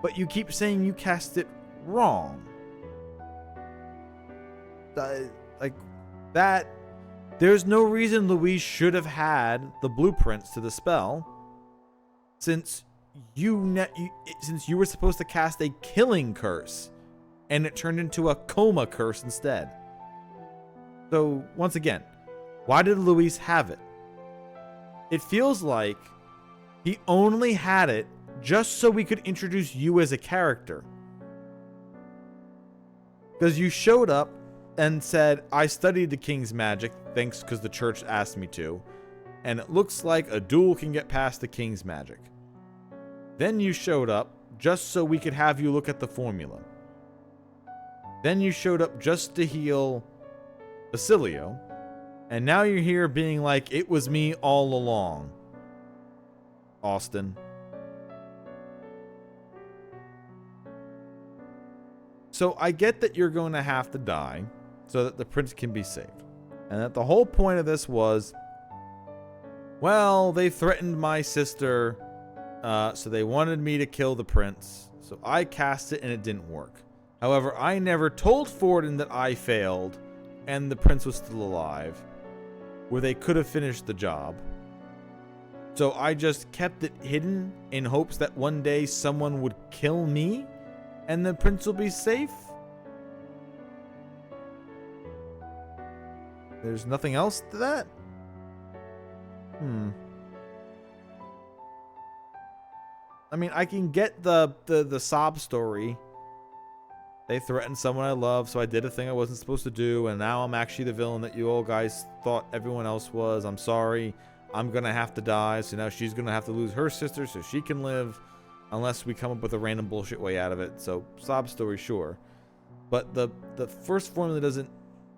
But you keep saying you cast it wrong. Like, that... There's no reason Luis should have had the blueprints to the spell, since you were supposed to cast a killing curse, and it turned into a coma curse instead. So, once again, why did Luis have it? It feels like he only had it just so we could introduce you as a character. Because you showed up and said, I studied the king's magic, thanks because the church asked me to, and it looks like a duel can get past the king's magic. Then you showed up just so we could have you look at the formula. Then you showed up just to heal Basilio, and now you're here being like, it was me all along. Austin. So I get that you're going to have to die so that the prince can be saved. And that the whole point of this was, well, they threatened my sister, so they wanted me to kill the prince. So I cast it and it didn't work. However, I never told Forden that I failed and the prince was still alive, where they could have finished the job. So I just kept it hidden in hopes that one day someone would kill me and the prince will be safe. There's nothing else to that? I mean, I can get the sob story. They threatened someone I love, so I did a thing I wasn't supposed to do, and now I'm actually the villain that you all guys thought everyone else was. I'm sorry. I'm gonna have to die, so now she's gonna have to lose her sister so she can live, unless we come up with a random bullshit way out of it. So, sob story, sure. But the first formula doesn't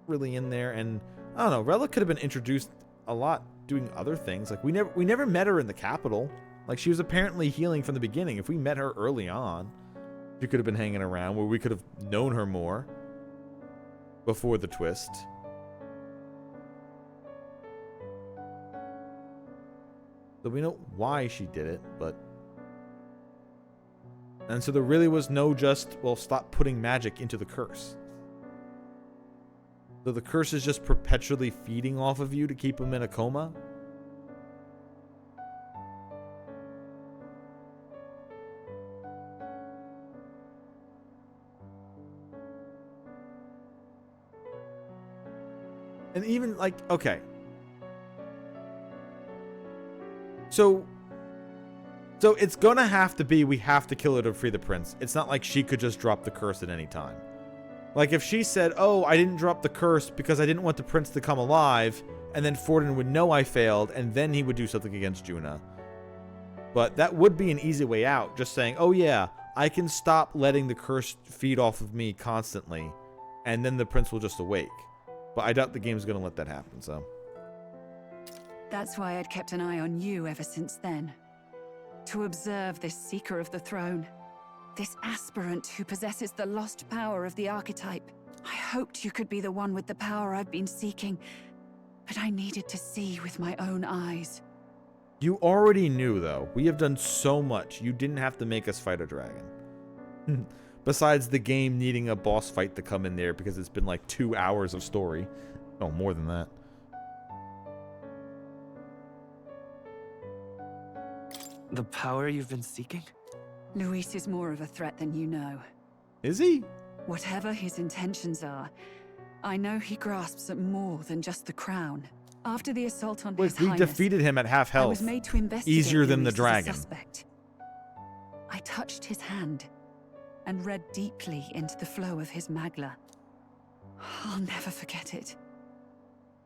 really in there, and I don't know, Rella could have been introduced a lot doing other things. Like, we never met her in the capital. Like, she was apparently healing from the beginning. If we met her early on, she could have been hanging around where we could have known her more before the twist. So we know why she did it, but... And so there really was no just, well, stop putting magic into the curse. So the curse is just perpetually feeding off of you to keep him in a coma? And even, like, okay. So it's gonna have to be, we have to kill her to free the prince. It's not like she could just drop the curse at any time. Like, if she said, oh, I didn't drop the curse because I didn't want the prince to come alive, and then Forden would know I failed, and then he would do something against Juna. But that would be an easy way out, just saying, oh yeah, I can stop letting the curse feed off of me constantly, and then the prince will just awake. But I doubt the game's gonna let that happen, so... That's why I'd kept an eye on you ever since then. To observe this seeker of the throne. This aspirant who possesses the lost power of the archetype. I hoped you could be the one with the power I've been seeking, but I needed to see with my own eyes. You already knew, though. We have done so much. You didn't have to make us fight a dragon. Besides the game needing a boss fight to come in there because it's been like 2 hours of story. Oh, more than that. The power you've been seeking? Luis is more of a threat than you know. Is he? Whatever his intentions are, I know he grasps at more than just the crown. After the assault on His We Highness, defeated him at half health. I was made to investigate easier than the Luis as a dragon. suspect. I touched his hand and read deeply into the flow of his magla. I'll never forget it.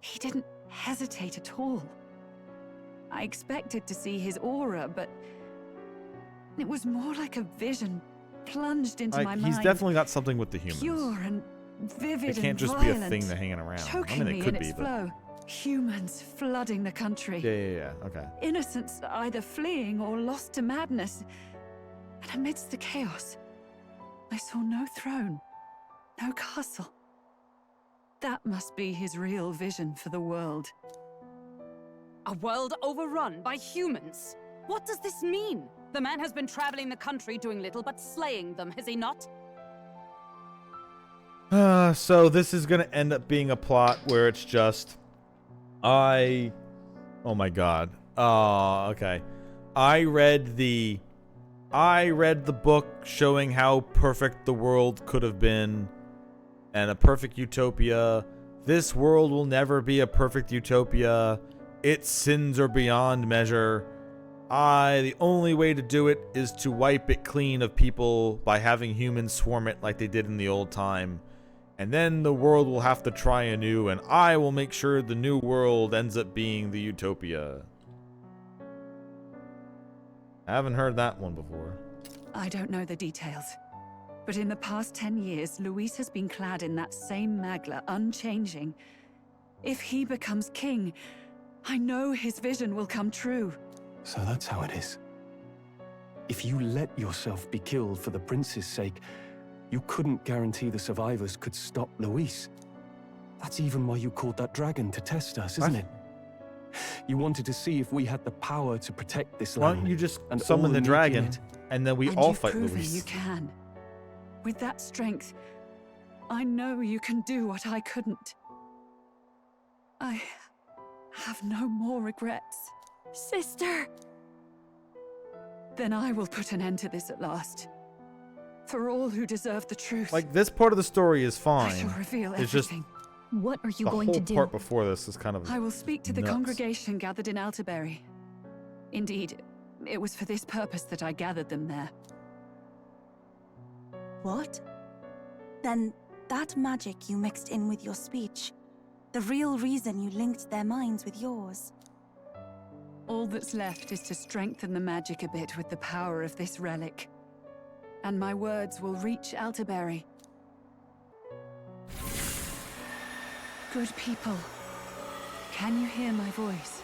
He didn't hesitate at all. I expected to see his aura, but it was more like a vision plunged into my mind. He's definitely got something with the humans. Pure and vivid It can't and just violent, be a thing they're hanging around. I choking mean, me it could in be, its but... flow. Humans flooding the country. Yeah, okay. Innocents either fleeing or lost to madness. And amidst the chaos, I saw no throne, no castle. That must be his real vision for the world. A world overrun by humans? What does this mean? The man has been traveling the country doing little but slaying them, has he not? So this is gonna end up being a plot where it's just... Oh my god. Oh, okay. I read the book showing how perfect the world could have been, and a perfect utopia. This world will never be a perfect utopia. Its sins are beyond measure. The only way to do it is to wipe it clean of people by having humans swarm it like they did in the old time. And then the world will have to try anew, and I will make sure the new world ends up being the utopia. I haven't heard that one before. I don't know the details, but in the past 10 years, Luis has been clad in that same magla, unchanging. If he becomes king, I know his vision will come true. So that's how it is. If you let yourself be killed for the prince's sake, you couldn't guarantee the survivors could stop Luis. That's even why you called that dragon to test us, isn't it? You wanted to see if we had the power to protect this land. Why don't you just and summon all the Neek in dragon, it. and then we And all you've fight proven Luis? you can. With that strength, I know you can do what I couldn't. I have no more regrets. Sister! Then I will put an end to this at last. For all who deserve the truth. Like, this part of the story is fine. I shall reveal It's just everything. What are you the going whole to do? part before this is kind of I will speak to the nuts. congregation gathered in Alterbury. Indeed, it was for this purpose that I gathered them there. What? Then that magic you mixed in with your speech, the real reason you linked their minds with yours. All that's left is to strengthen the magic a bit with the power of this relic. And my words will reach Alterbury. Good people, can you hear my voice?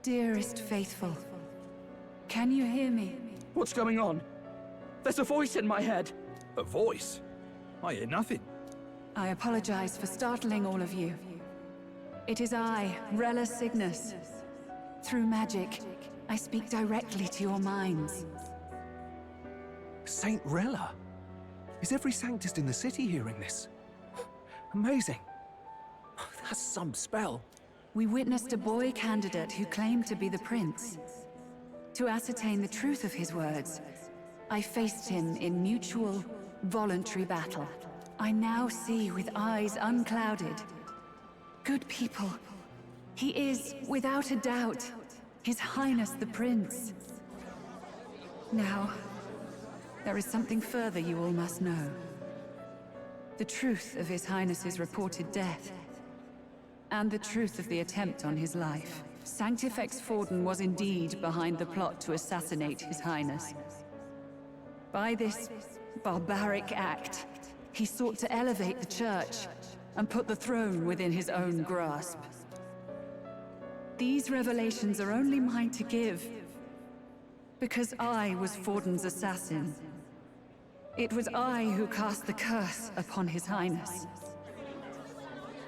Dearest faithful, can you hear me? What's going on? There's a voice in my head. A voice? I hear nothing. I apologize for startling all of you. It is I, Rella Cygnus. Through magic, I speak directly to your minds. Saint Rella? Is every Sanctist in the city hearing this? Amazing. That's some spell. We witnessed a boy candidate who claimed to be the prince. To ascertain the truth of his words, I faced him in mutual, voluntary battle. I now see with eyes unclouded. Good people, he is, without a doubt, His Highness the Prince. Now, there is something further you all must know. The truth of His Highness's reported death, and the truth of the attempt on his life. Sanctifex Forden was indeed behind the plot to assassinate His Highness. By this barbaric act, he sought to elevate the Church and put the throne within his own grasp. These revelations are only mine to give, because I was Forden's assassin. It was I who cast the curse upon His Highness.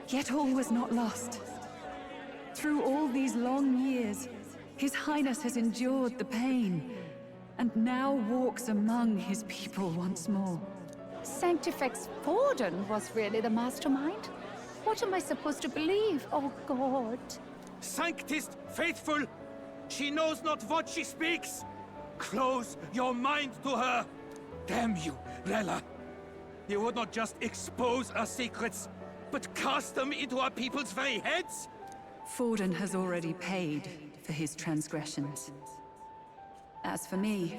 Yet all was not lost. Through all these long years, His Highness has endured the pain, and now walks among his people once more. Sanctifex Forden was really the mastermind? What am I supposed to believe? Oh, God. Sanctist faithful! She knows not what she speaks! Close your mind to her! Damn you, Rella! You would not just expose our secrets, but cast them into our people's very heads? Forden has already paid for his transgressions. As for me,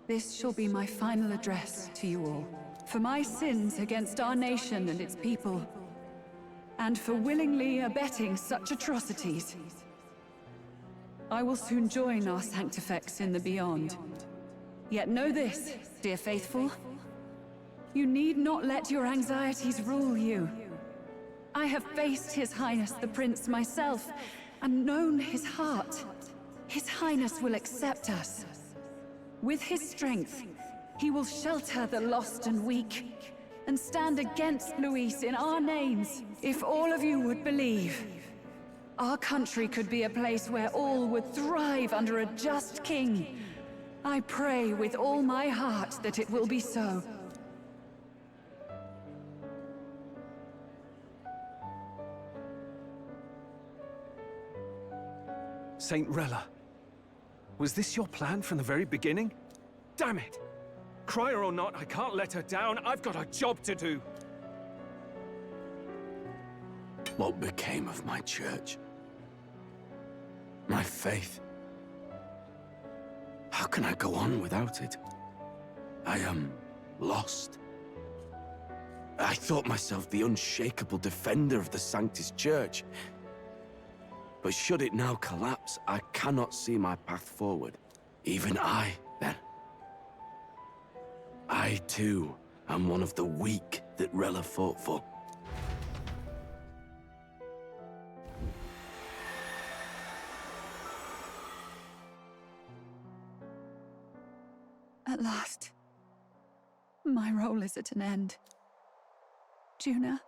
this shall be my final address to you all. For my sins against our nation and its people, and for willingly abetting such atrocities. I will soon join our Sanctifex in the Beyond. Yet know this, dear faithful. You need not let your anxieties rule you. I have faced His Highness the Prince myself, and known his heart. His Highness will accept us. With his strength, he will shelter the lost and weak, and stand against Luis in our names. If all of you would believe, our country could be a place where all would thrive under a just king. I pray with all my heart that it will be so. Saint Rella, was this your plan from the very beginning? Damn it! Cry her or not, I can't let her down. I've got a job to do. What became of my church? My faith? How can I go on without it? I am lost. I thought myself the unshakable defender of the Sanctus Church. But should it now collapse, I cannot see my path forward. Even I, then. I, too, am one of the weak that Rella fought for. At last, my role is at an end. Juna,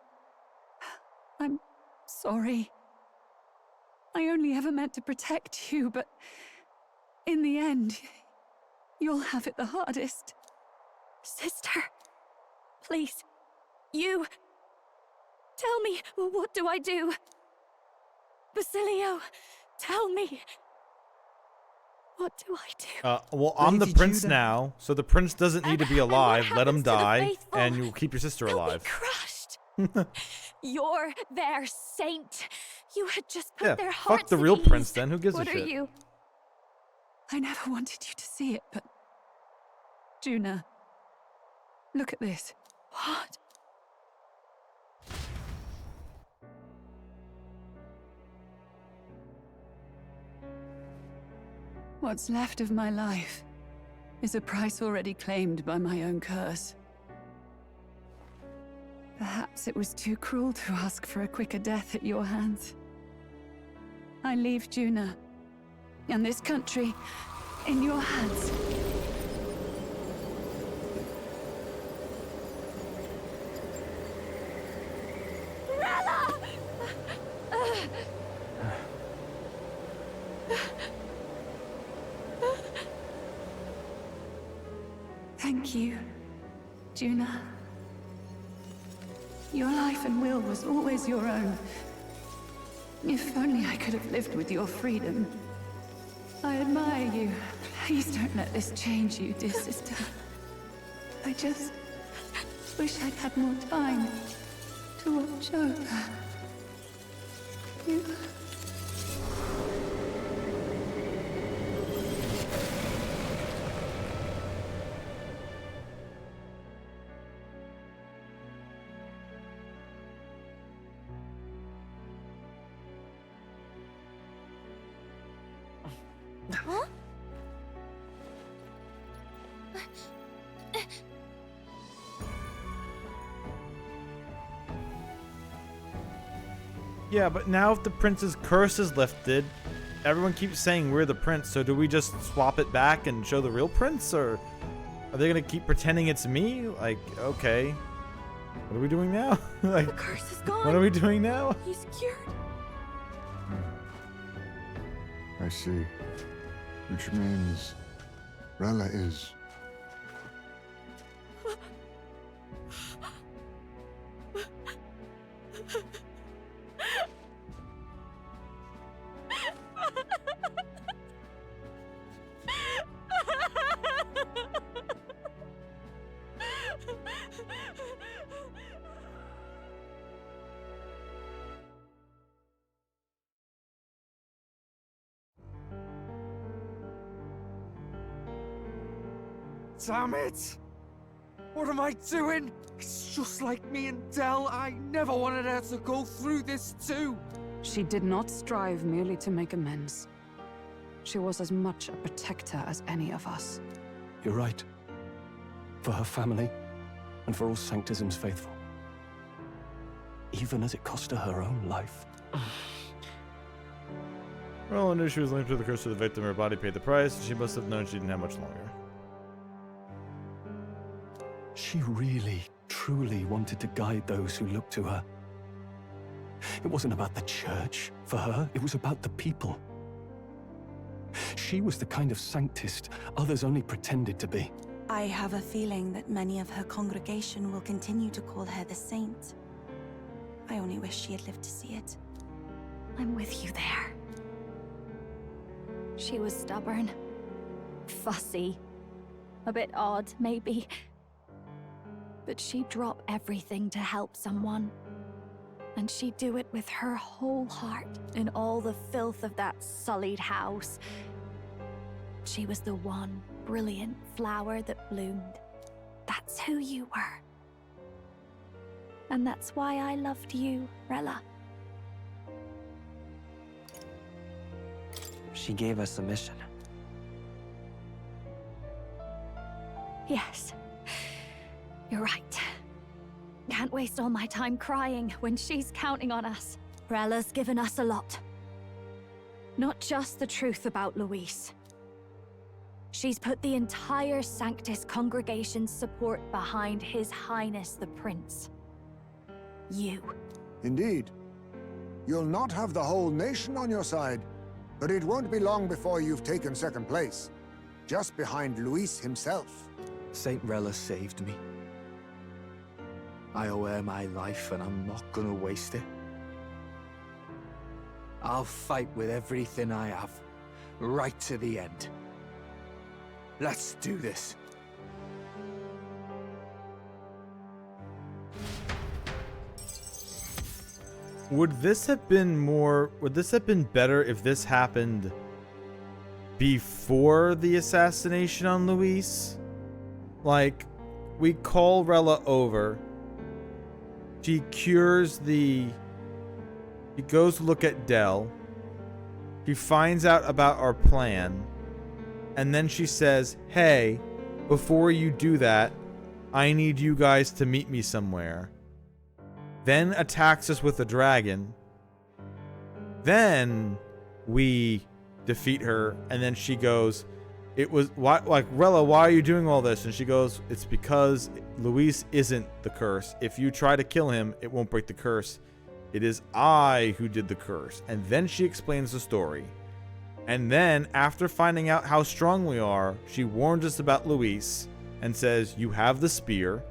I'm sorry. I only ever meant to protect you, but in the end, you'll have it the hardest. Sister, please, you... Tell me, what do I do? Basilio, tell me. What do I do? Well, I'm the Lady prince Judah. now, so the prince doesn't need to be alive. Let him happens to the die, faithful? and you'll keep your sister They'll alive. be crushed. You're their saint. You had just put Yeah, their fuck hearts the at real ease. prince then. Who gives a What shit? are you? I never wanted you to see it, but... Juna, look at this. What? What's left of my life is a price already claimed by my own curse. Perhaps it was too cruel to ask for a quicker death at your hands. I leave Juna and this country in your hands. Rella! Thank you, Juna. Your life and will was always your own. If only I could have lived with your freedom. I admire you. Please don't let this change you, dear sister. I just wish I'd had more time to watch over you. Huh? Yeah, but now if the prince's curse is lifted, everyone keeps saying we're the prince, so do we just swap it back and show the real prince, or are they gonna keep pretending it's me? Like, okay. What are we doing now? Like, The curse is gone. what are we doing now? He's cured. I see. Which means Rella is... Damn it! What am I doing? It's just like me and Dell. I never wanted her to go through this too. She did not strive merely to make amends. She was as much a protector as any of us. You're right. For her family, and for all Sanctism's faithful. Even as it cost her own life. Well, I knew she was linked to the curse of the victim. Her body paid the price. She must have known she didn't have much longer. She really, truly wanted to guide those who looked to her. It wasn't about the church for her, it was about the people. She was the kind of sanctist others only pretended to be. I have a feeling that many of her congregation will continue to call her the saint. I only wish she had lived to see it. I'm with you there. She was stubborn, fussy, a bit odd, maybe. But she'd drop everything to help someone. And she'd do it with her whole heart in all the filth of that sullied house. She was the one brilliant flower that bloomed. That's who you were. And that's why I loved you, Rella. She gave us a mission. Yes. You're right. Can't waste all my time crying when she's counting on us. Rella's given us a lot. Not just the truth about Luis. She's put the entire Sanctus congregation's support behind His Highness the Prince. You. Indeed. You'll not have the whole nation on your side, but it won't be long before you've taken second place, just behind Luis himself. Saint Rella saved me. I owe her my life, and I'm not gonna waste it. I'll fight with everything I have, right to the end. Let's do this. Would this have been better if this happened before the assassination on Luis? Like, we call Rella over. She cures the... She goes to look at Del. She finds out about our plan. And then she says, hey, before you do that, I need you guys to meet me somewhere. Then attacks us with a dragon. Then we defeat her, and then she goes, it was why, like, Rella, why are you doing all this? And she goes, it's because Luis isn't the curse. If you try to kill him, it won't break the curse. It is I who did the curse. And then she explains the story. And then, after finding out how strong we are, she warns us about Luis and says, you have the spear,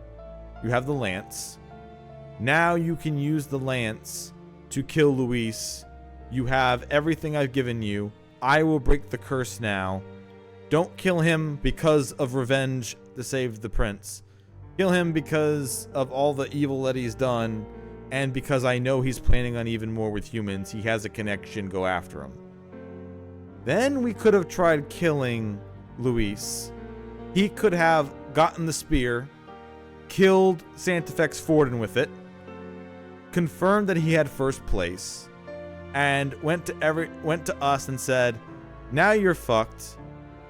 you have the lance. Now you can use the lance to kill Luis. You have everything I've given you. I will break the curse now. Don't kill him because of revenge to save the prince. Kill him because of all the evil that he's done, and because I know he's planning on even more with humans. He has a connection, go after him. Then we could have tried killing Luis. He could have gotten the spear, killed Santefex Forden with it, confirmed that he had first place, and went to us and said, now you're fucked.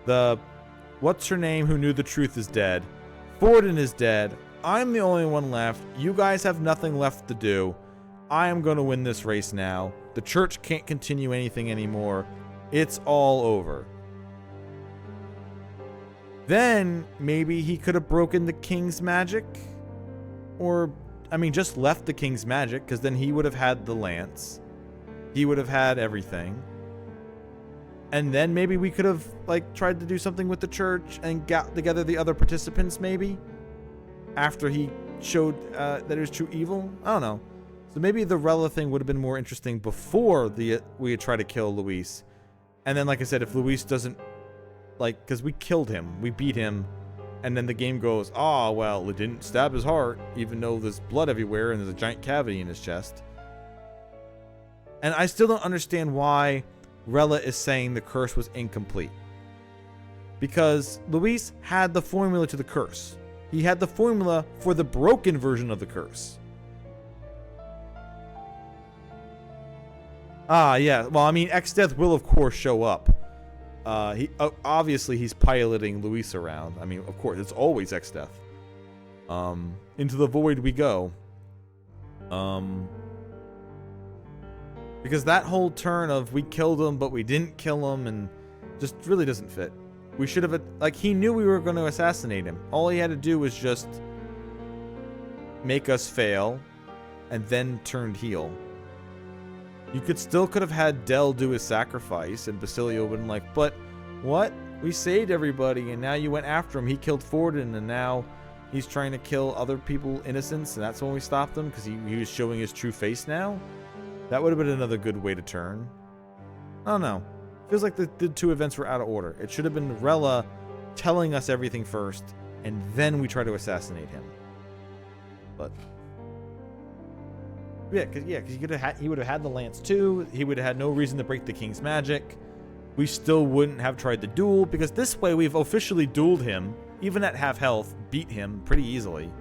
The what's her name who knew the truth is dead. Forden is dead. I'm the only one left. You guys have nothing left to do. I am going to win this race now. The church can't continue anything anymore. It's all over. Then maybe he could have broken the king's magic, or I mean just left the king's magic, because then he would have had the lance. He would have had everything. And then maybe we could have like tried to do something with the church and got together the other participants maybe after he showed that it was true evil. I don't know. So maybe the Rella thing would have been more interesting before we had tried to kill Luis. And then, like I said, if Luis doesn't, like, because we killed him, we beat him, and then the game goes, oh, well, it didn't stab his heart, even though there's blood everywhere and there's a giant cavity in his chest. And I still don't understand why Rella is saying the curse was incomplete. Because Luis had the formula to the curse. He had the formula for the broken version of the curse. Ah, yeah. Well, I mean, X-Death will, of course, show up. Obviously, he's piloting Luis around. I mean, of course, it's always X-Death. Into the void we go. Because that whole turn of we killed him, but we didn't kill him, and just really doesn't fit. We should have, like, he knew we were going to assassinate him. All he had to do was just make us fail, and then turned heel. You could have had Del do his sacrifice, and Basilio would have been like, but what? We saved everybody, and now you went after him. He killed Forden, and now he's trying to kill other people, innocents, and that's when we stopped him, because he was showing his true face now? That would have been another good way to turn. I don't know. Feels like the two events were out of order. It should have been Rella telling us everything first, and then we try to assassinate him. But yeah, because he would have had the lance too. He would have had no reason to break the king's magic. We still wouldn't have tried the duel, because this way we've officially dueled him, even at half health, beat him pretty easily.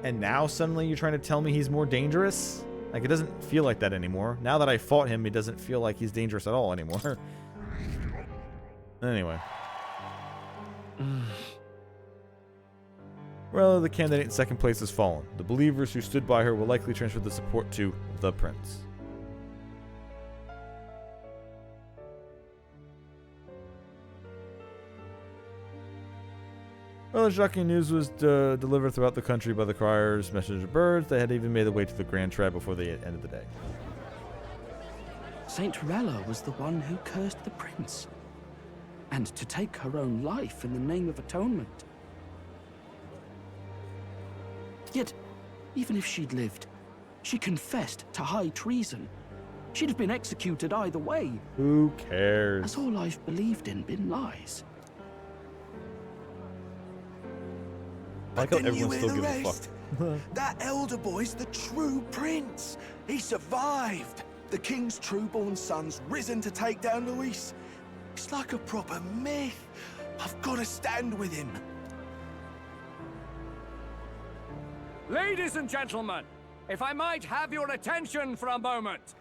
And now suddenly you're trying to tell me he's more dangerous? Like, it doesn't feel like that anymore. Now that I fought him, it doesn't feel like he's dangerous at all anymore. Anyway. Well, the candidate in second place has fallen. The believers who stood by her will likely transfer the support to the prince. Well, the shocking news was delivered throughout the country by the criers, messenger birds. They had even made their way to the Grand Tribe before the end of the day. Saint Rella was the one who cursed the prince. And to take her own life in the name of atonement. Yet, even if she'd lived, she confessed to high treason. She'd have been executed either way. Who cares? Has all I've believed in been lies? I like how everyone still gives a fuck. That elder boy's the true prince. He survived. The king's true-born son's risen to take down Luis. It's like a proper myth. I've got to stand with him. Ladies and gentlemen, if I might have your attention for a moment.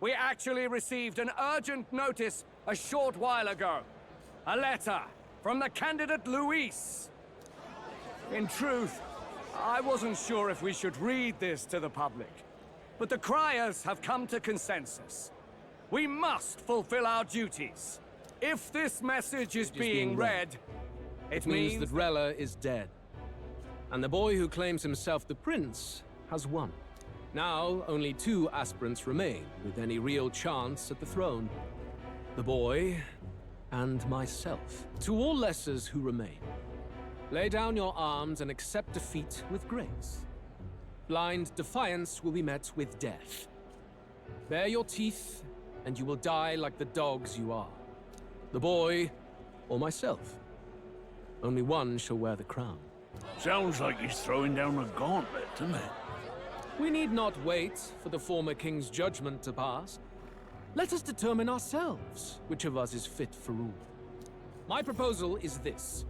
We actually received an urgent notice a short while ago. A letter from the candidate Luis. In truth, I wasn't sure if we should read this to the public, but the criers have come to consensus. We must fulfill our duties. If this message is being read, it means that Rella is dead. And the boy who claims himself the prince has won. Now, only 2 aspirants remain with any real chance at the throne. The boy and myself. To all lessers who remain, lay down your arms and accept defeat with grace. Blind defiance will be met with death. Bare your teeth, and you will die like the dogs you are. The boy, or myself. Only one shall wear the crown. Sounds like he's throwing down a gauntlet, doesn't it? We need not wait for the former king's judgment to pass. Let us determine ourselves which of us is fit for rule. My proposal is this.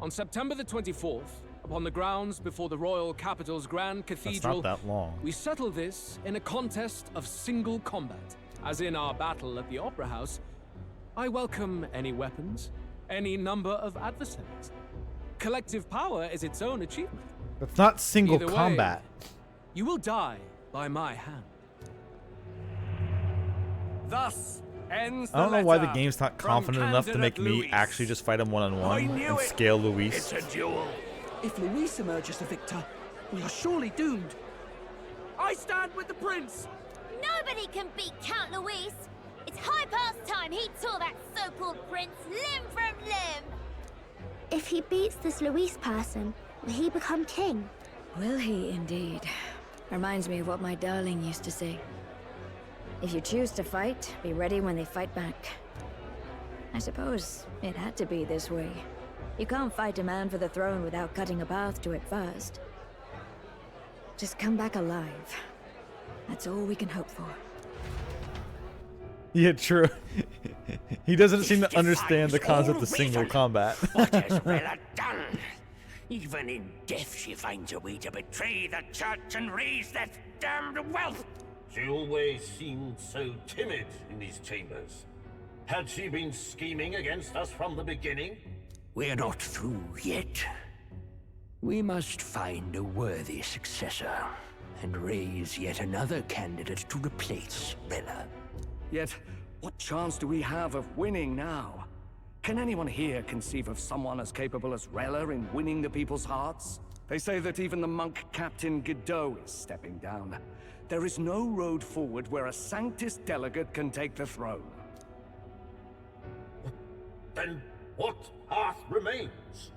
On September the 24th, upon the grounds before the royal capital's grand cathedral, that's not that long. We settle this in a contest of single combat. As in our battle at the Opera House, I welcome any weapons, any number of adversaries. Collective power is its own achievement. That's not single Either way, combat. You will die by my hand. Thus ends the I don't know why the letter game's not from confident enough to make candidate me Luis. actually just fight him one-on-one and scale Luis. It's a duel. If Luis emerges the victor, we are surely doomed. I stand with the prince. Nobody can beat Count Luis. It's high past time he tore that so-called prince limb from limb. If he beats this Luis person, will he become king? Will he indeed? Reminds me of what my darling used to say. If you choose to fight, be ready when they fight back. I suppose it had to be this way. You can't fight a man for the throne without cutting a path to it first. Just come back alive. That's all we can hope for. Yeah, true. He doesn't seem to understand the concept of single combat. What has Rella done? Even in death she finds a way to betray the church and raise that damned wealth. She always seemed so timid in these chambers. Had she been scheming against us from the beginning? We're not through yet. We must find a worthy successor and raise yet another candidate to replace Rella. Yet, what chance do we have of winning now? Can anyone here conceive of someone as capable as Rella in winning the people's hearts? They say that even the monk Captain Godot is stepping down. There is no road forward where a Sanctus delegate can take the throne. Then what path remains?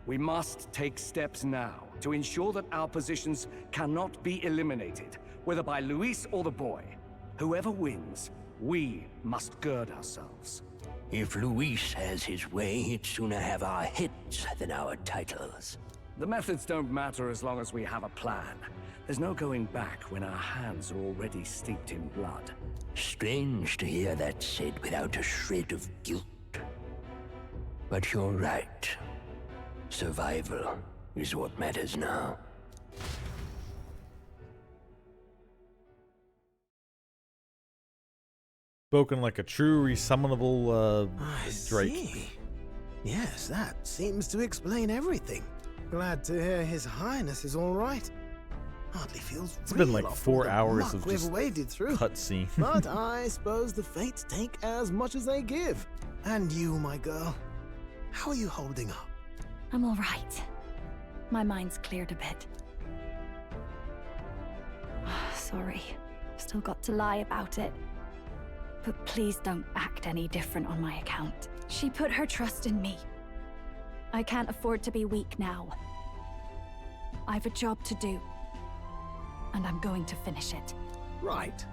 We must take steps now to ensure that our positions cannot be eliminated, whether by Luis or the boy. Whoever wins, we must gird ourselves. If Luis has his way, he'd sooner have our heads than our titles. The methods don't matter as long as we have a plan. There's no going back when our hands are already steeped in blood. Strange to hear that said without a shred of guilt. But you're right. Survival is what matters now. Spoken like a true resummonable Drake. See. Yes, that seems to explain everything. Glad to hear His Highness is all right. Hardly feels It's been like real 4 after the hours muck of we've just waded through. cutscene. But I suppose the fates take as much as they give. And you, my girl, how are you holding up? I'm all right. My mind's cleared a bit. Sorry. Still got to lie about it. But please don't act any different on my account. She put her trust in me. I can't afford to be weak now. I've a job to do. And I'm going to finish it. Right.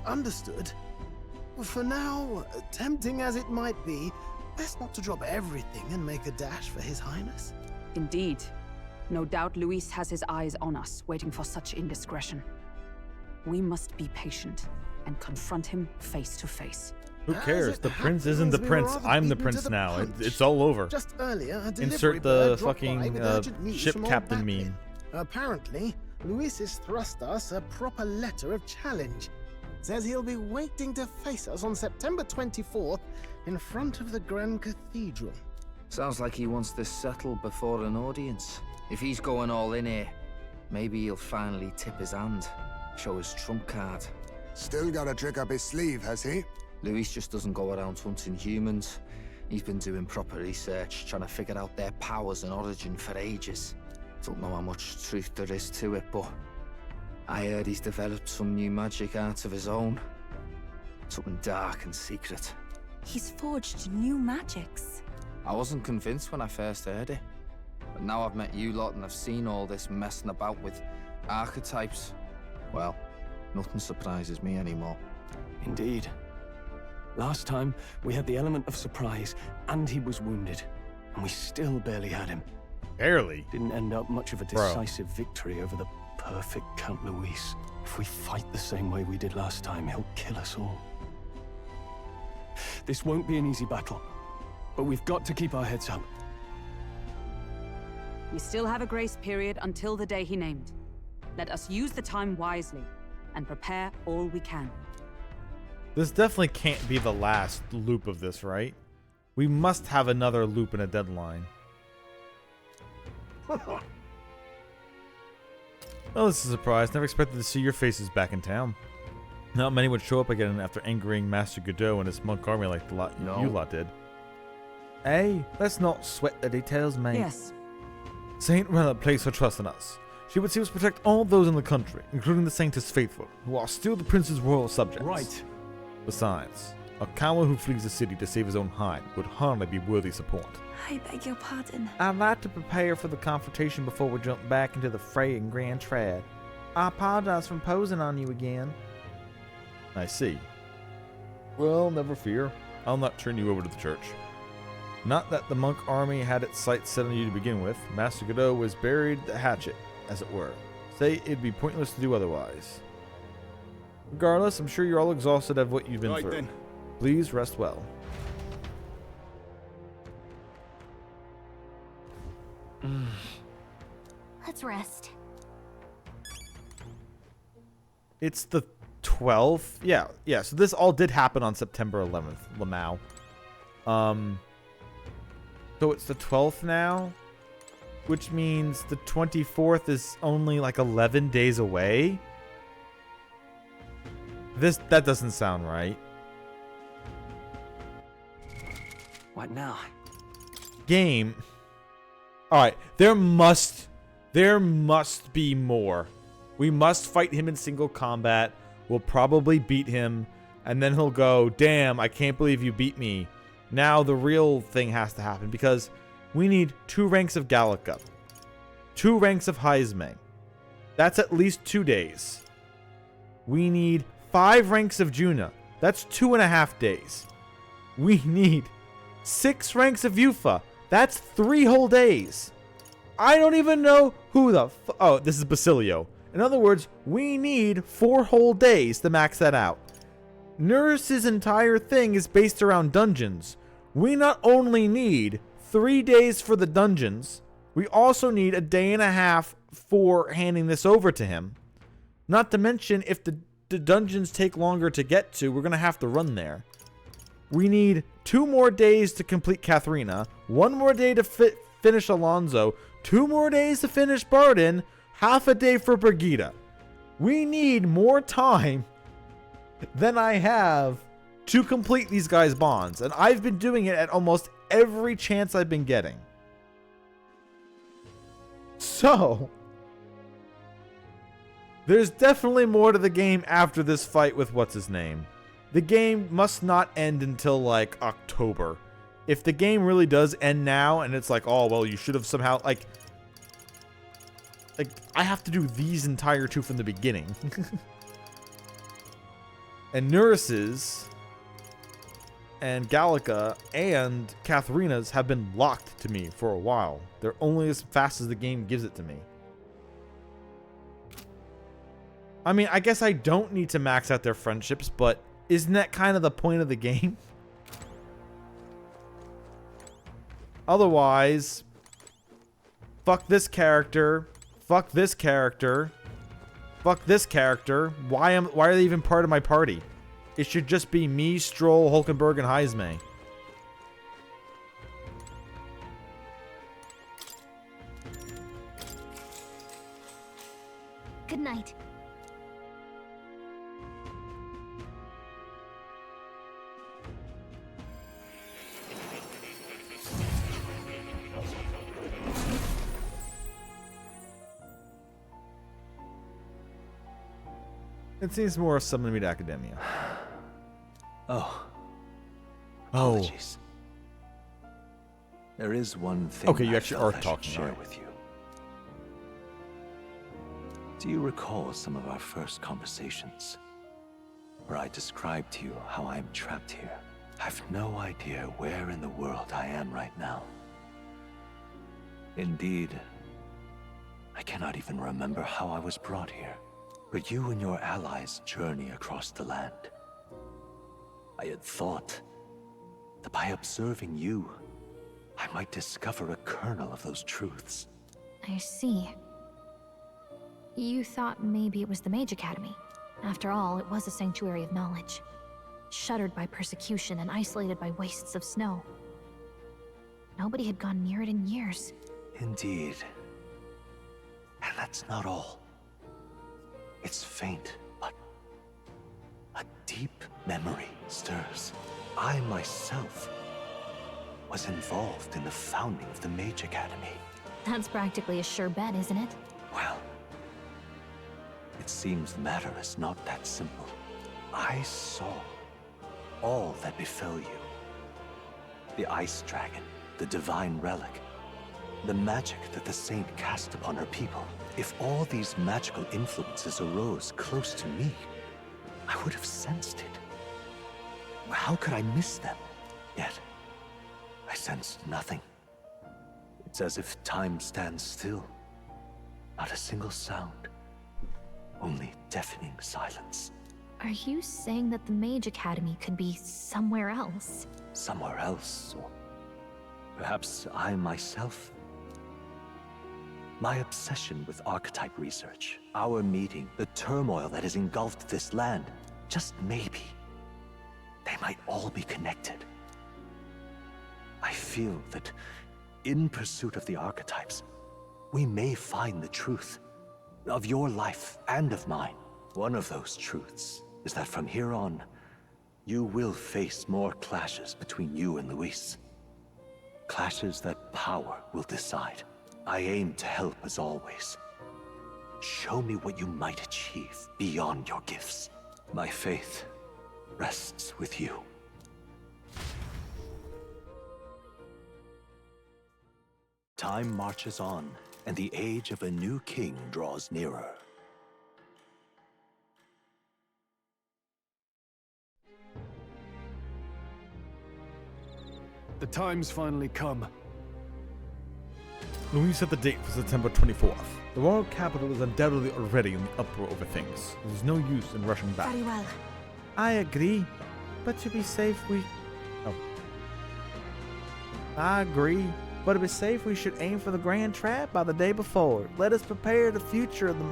Understood. For now, tempting as it might be, best not to drop everything and make a dash for His Highness. Indeed. No doubt Luis has his eyes on us, waiting for such indiscretion. We must be patient and confront him face to face. Who cares? The prince isn't the prince. I'm the prince now. It's all over. Just earlier, a delivery Insert the bird dropped by fucking with urgent news ship from old captain Backley. meme. Apparently, Luis has thrust us a proper letter of challenge. Says he'll be waiting to face us on September 24th in front of the Grand Cathedral. Sounds like he wants this settled before an audience. If he's going all in here, maybe he'll finally tip his hand, show his trump card. Still got a trick up his sleeve, has he? Luis just doesn't go around hunting humans. He's been doing proper research, trying to figure out their powers and origin for ages. Don't know how much truth there is to it, but I heard he's developed some new magic art of his own. Something dark and secret. He's forged new magics. I wasn't convinced when I first heard it. But now I've met you lot and I've seen all this messing about with archetypes. Well, nothing surprises me anymore. Indeed. Last time, we had the element of surprise, and he was wounded. And we still barely had him. Barely? Didn't end up much of a decisive victory over the perfect Count Luis. If we fight the same way we did last time, he'll kill us all. This won't be an easy battle, but we've got to keep our heads up. We still have a grace period until the day he named. Let us use the time wisely and prepare all we can. This definitely can't be the last loop of this, right? We must have another loop and a deadline. Oh, this is a surprise. Never expected to see your faces back in town. Not many would show up again after angering Master Godot and his monk army like you lot did. Hey, let's not sweat the details, mate. Yes. Saint Rella placed her trust in us. She would see us protect all those in the country, including the Sanctus Faithful, who are still the prince's royal subjects. Right. Besides, a coward who flees the city to save his own hide would hardly be worthy support. I beg your pardon. I'd like to prepare for the confrontation before we jump back into the fray in Grand Trad. I apologize for imposing on you again. I see. Well, never fear. I'll not turn you over to the church. Not that the monk army had its sights set on you to begin with. Master Godot was buried the hatchet, as it were. Say it'd be pointless to do otherwise. Regardless, I'm sure you're all exhausted of what you've been through. Then. Please rest well. Let's rest. It's the 12th? Yeah, so this all did happen on September 11th, Lamau. So it's the 12th now, which means the 24th is only like 11 days away. That doesn't sound right. What now? Game. Alright, there must be more. We must fight him in single combat. We'll probably beat him, and then he'll go, damn, I can't believe you beat me. Now the real thing has to happen, because we need 2 ranks of Gallica, 2 ranks of Heisme. That's at least 2 days. We need 5 ranks of Juna. That's 2.5 days. We need 6 ranks of Yufa. That's 3 whole days. I don't even know who the oh, this is Basilio. In other words, we need 4 whole days to max that out. Nurse's entire thing is based around dungeons. We not only need 3 days for the dungeons, we also need a day and a half for handing this over to him. Not to mention, if the dungeons take longer to get to, we're going to have to run there. We need 2 more days to complete Katharina, 1 more day to finish Alonso, 2 more days to finish Barden, half a day for Brigida. We need more time than I have to complete these guys' bonds, and I've been doing it at almost every chance I've been getting. So, there's definitely more to the game after this fight with what's-his-name. The game must not end until, like, October. If the game really does end now, and it's like, oh, well, you should have somehow, like, I have to do these entire 2 from the beginning. And Nurse's and Gallica and Katharina's have been locked to me for a while. They're only as fast as the game gives it to me. I mean, I guess I don't need to max out their friendships, but isn't that kind of the point of the game? Otherwise, fuck this character, fuck this character, fuck this character. Why are they even part of my party? It should just be me, Stroll, Hulkenberg, and Heisme. Good night. It seems more Summon Me to Academia. Oh. Apologies. There is one thing Okay, you I actually felt are I should talking, share alright. with you. Do you recall some of our first conversations? Where I described to you how I am trapped here. I've no idea where in the world I am right now. Indeed, I cannot even remember how I was brought here. But you and your allies journey across the land. I had thought that by observing you, I might discover a kernel of those truths. I see. You thought maybe it was the Mage Academy. After all, it was a sanctuary of knowledge. Shuttered by persecution and isolated by wastes of snow. Nobody had gone near it in years. Indeed. And that's not all. It's faint, but a deep memory stirs. I myself was involved in the founding of the Mage Academy. That's practically a sure bet, isn't it? Well, it seems the matter is not that simple. I saw all that befell you. The Ice Dragon, the Divine Relic, the magic that the Saint cast upon her people. If all these magical influences arose close to me, I would have sensed it. How could I miss them? Yet, I sensed nothing. It's as if time stands still. Not a single sound. Only deafening silence. Are you saying that the Mage Academy could be somewhere else? Somewhere else, or perhaps I myself? My obsession with archetype research, our meeting, the turmoil that has engulfed this land, just maybe, they might all be connected. I feel that in pursuit of the archetypes, we may find the truth of your life and of mine. One of those truths is that from here on, you will face more clashes between you and Luis. Clashes that power will decide. I aim to help as always. Show me what you might achieve beyond your gifts. My faith rests with you. Time marches on, and the age of a new king draws nearer. The time's finally come. Louis set the date for September 24th. The royal capital is undoubtedly already in the uproar over things. There's no use in rushing back. Very well. I agree, but to be safe, I agree, but to be safe, we should aim for the Grand Trap by the day before. Let us prepare the future of the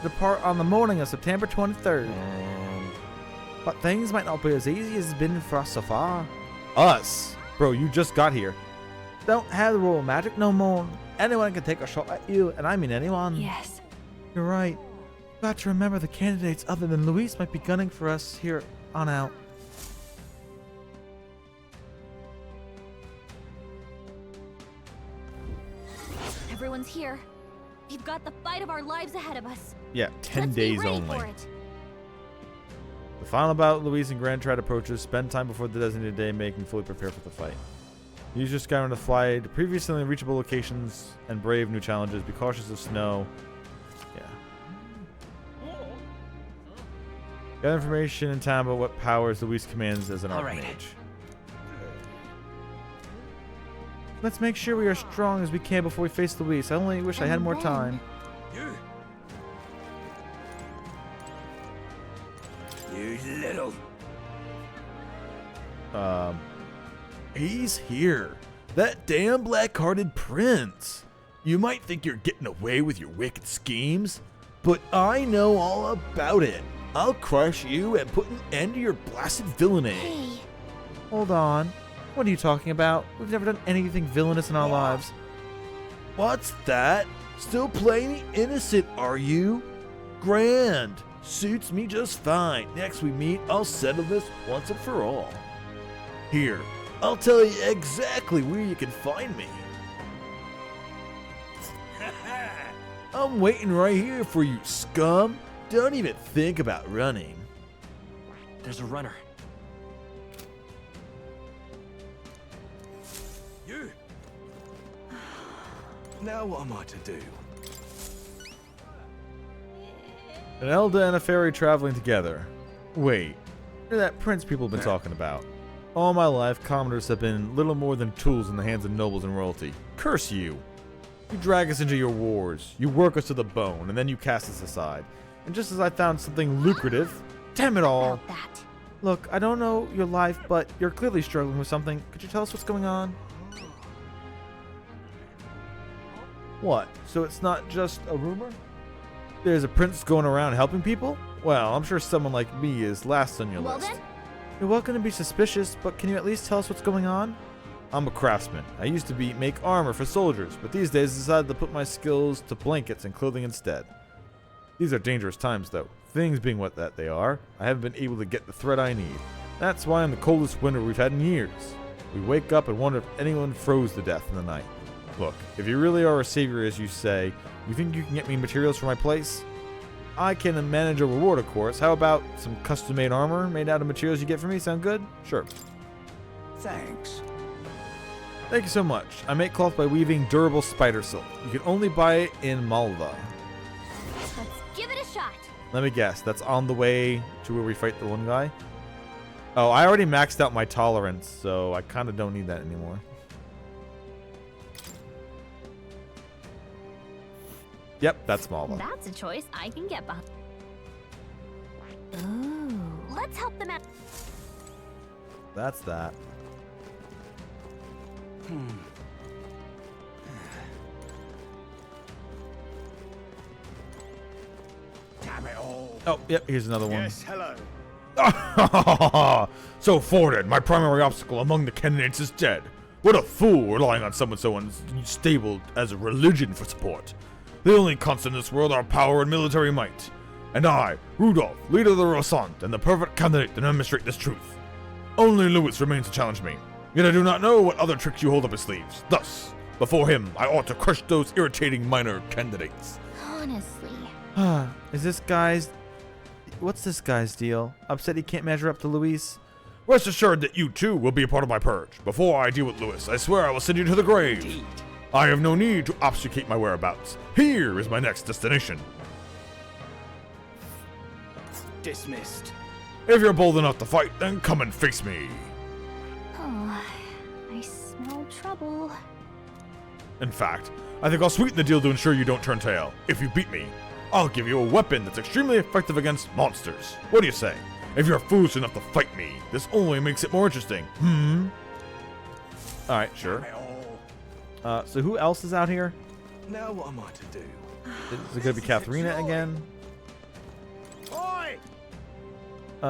depart on the morning of September 23rd. But things might not be as easy as it's been for us so far. Us? Bro, you just got here. Don't have the royal magic no more. Anyone can take a shot at you, and I mean anyone. Yes. You're right. Got to remember the candidates other than Luis might be gunning for us here on out. Everyone's here. We've got the fight of our lives ahead of us. Yeah, 10 Let's days be ready only. for it. The final bout, Luis and Grand Trad approaches. Spend time before the designated day, making fully prepared for the fight. Use your skyrim to fly to previously unreachable locations and brave new challenges. Be cautious of snow. Yeah. Got information in time about what powers Luis commands as an archmage. Let's make sure we are strong as we can before we face Luis. I only wish I had more time. You little... He's here. That damn black-hearted prince. You might think you're getting away with your wicked schemes, but I know all about it. I'll crush you and put an end to your blasted villainy. Hey. Hold on. What are you talking about? We've never done anything villainous in our lives. What's that? Still playing the innocent, are you? Grand. Suits me just fine. Next we meet, I'll settle this once and for all. Here, I'll tell you exactly where you can find me. I'm waiting right here for you, scum. Don't even think about running. There's a runner. You! Now what am I to do? An Elda and a fairy traveling together. Wait, you're that prince people have been talking about. All my life, commoners have been little more than tools in the hands of nobles and royalty. Curse you! You drag us into your wars, you work us to the bone, and then you cast us aside. And just as I found something lucrative, damn it all! Look, I don't know your life, but you're clearly struggling with something. Could you tell us what's going on? What? So it's not just a rumor? There's a prince going around helping people? Well, I'm sure someone like me is last on your list. Then? You're welcome to be suspicious, but can you at least tell us what's going on? I'm a craftsman. I used to make armor for soldiers, but these days I decided to put my skills to blankets and clothing instead. These are dangerous times, though. Things being what that they are, I haven't been able to get the thread I need. That's why in the coldest winter we've had in years, we wake up and wonder if anyone froze to death in the night. Look, if you really are a savior as you say, you think you can get me materials for my place? I can manage a reward, of course. How about some custom-made armor made out of materials you get from me? Sound good? Sure. Thanks. Thank you so much. I make cloth by weaving durable spider silk. You can only buy it in Malva. Let's give it a shot. Let me guess. That's on the way to where we fight the one guy? Oh, I already maxed out my tolerance, so I kind of don't need that anymore. Yep, that's Malva. That's a choice I can get behind. Ooh. Let's help them out. That's that. Damn it all. Oh, yep, here's another one. Yes, hello. So Forden, my primary obstacle among the candidates is dead. What a fool relying on someone so unstable as a religion for support. The only constant in this world are power and military might. And I, Rudolph, leader of the Rosant, am the perfect candidate to demonstrate this truth. Only Louis remains to challenge me. Yet I do not know what other tricks you hold up his sleeves. Thus, before him, I ought to crush those irritating minor candidates. Honestly. Is this guy's... What's this guy's deal? Upset he can't measure up to Luis? Rest assured that you too will be a part of my purge. Before I deal with Louis, I swear I will send you to the grave. Indeed. I have no need to obfuscate my whereabouts. Here is my next destination. Dismissed. If you're bold enough to fight, then come and face me. Oh, I smell trouble. In fact, I think I'll sweeten the deal to ensure you don't turn tail. If you beat me, I'll give you a weapon that's extremely effective against monsters. What do you say? If you're foolish enough to fight me, this only makes it more interesting. Alright, sure. So who else is out here? Now what am I to do? Is it going to be Katharina again? Oi!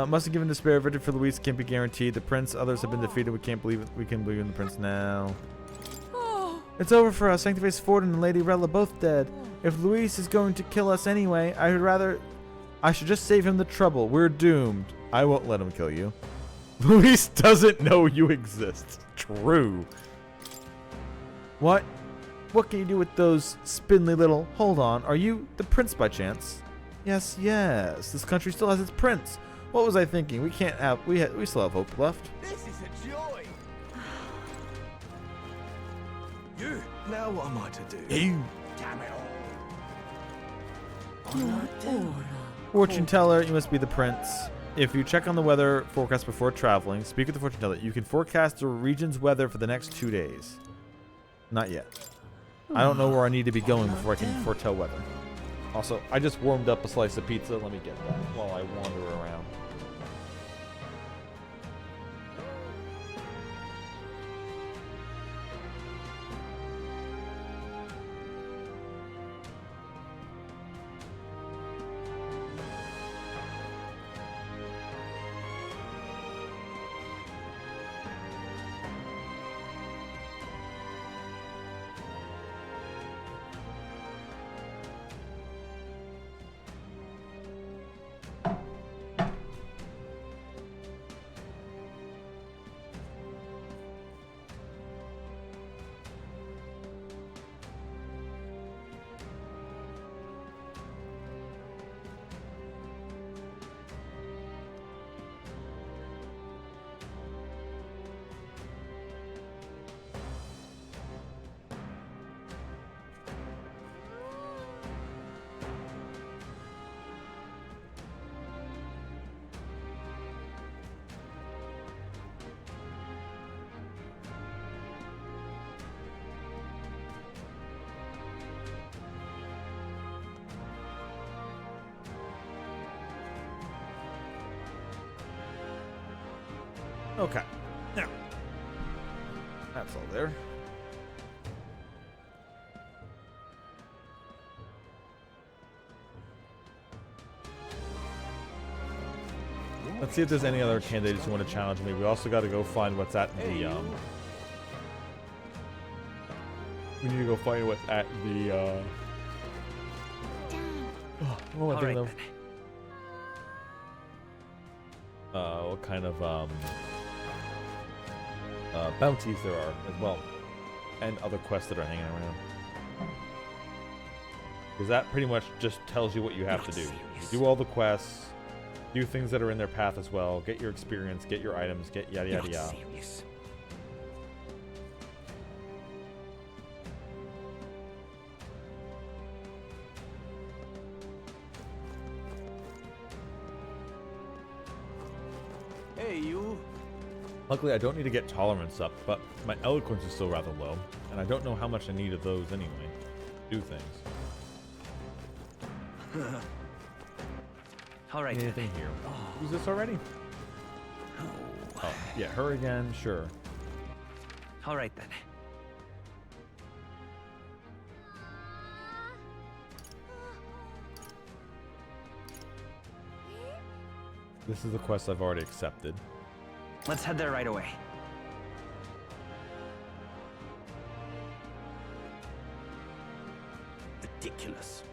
Must have given despair. Verdict for Luis can't be guaranteed. The prince, others have been defeated. We can believe in the prince now. It's over for us. Sanctifice Forden and Lady Rella both dead. If Luis is going to kill us anyway, I should just save him the trouble. We're doomed. I won't let him kill you. Luis doesn't know you exist. True. What? What can you do with those spindly little... Hold on. Are you the prince by chance? Yes, yes. This country still has its prince. What was I thinking? We can't have... We still have hope left. This is a joy. You. Now what am I to do? You. Damn it all. Fortune teller, you must be the prince. If you check on the weather forecast before traveling, speak with the fortune teller. You can forecast the region's weather for the next 2 days. Not yet. I don't know where I need to be going before I can foretell weather. Also, I just warmed up a slice of pizza. Let me get that while I wander around. Okay. Now, that's all there. Let's see if there's any other candidates who want to challenge me. We also got to go find what's at the we need to go find what's at the what am I thinking of? What kind of bounties there are as well, and other quests that are hanging around. Because that pretty much just tells you what you have to do. You do all the quests, do things that are in their path as well, get your experience, get your items, get yada yada yada. Hey, you. Luckily, I don't need to get tolerance up, but my eloquence is still rather low, and I don't know how much I need of those anyway to do things. All right. Anything here? Who's this already? Oh, yeah, her again. Sure. All right then. This is the quest I've already accepted. Let's head there right away. Ridiculous.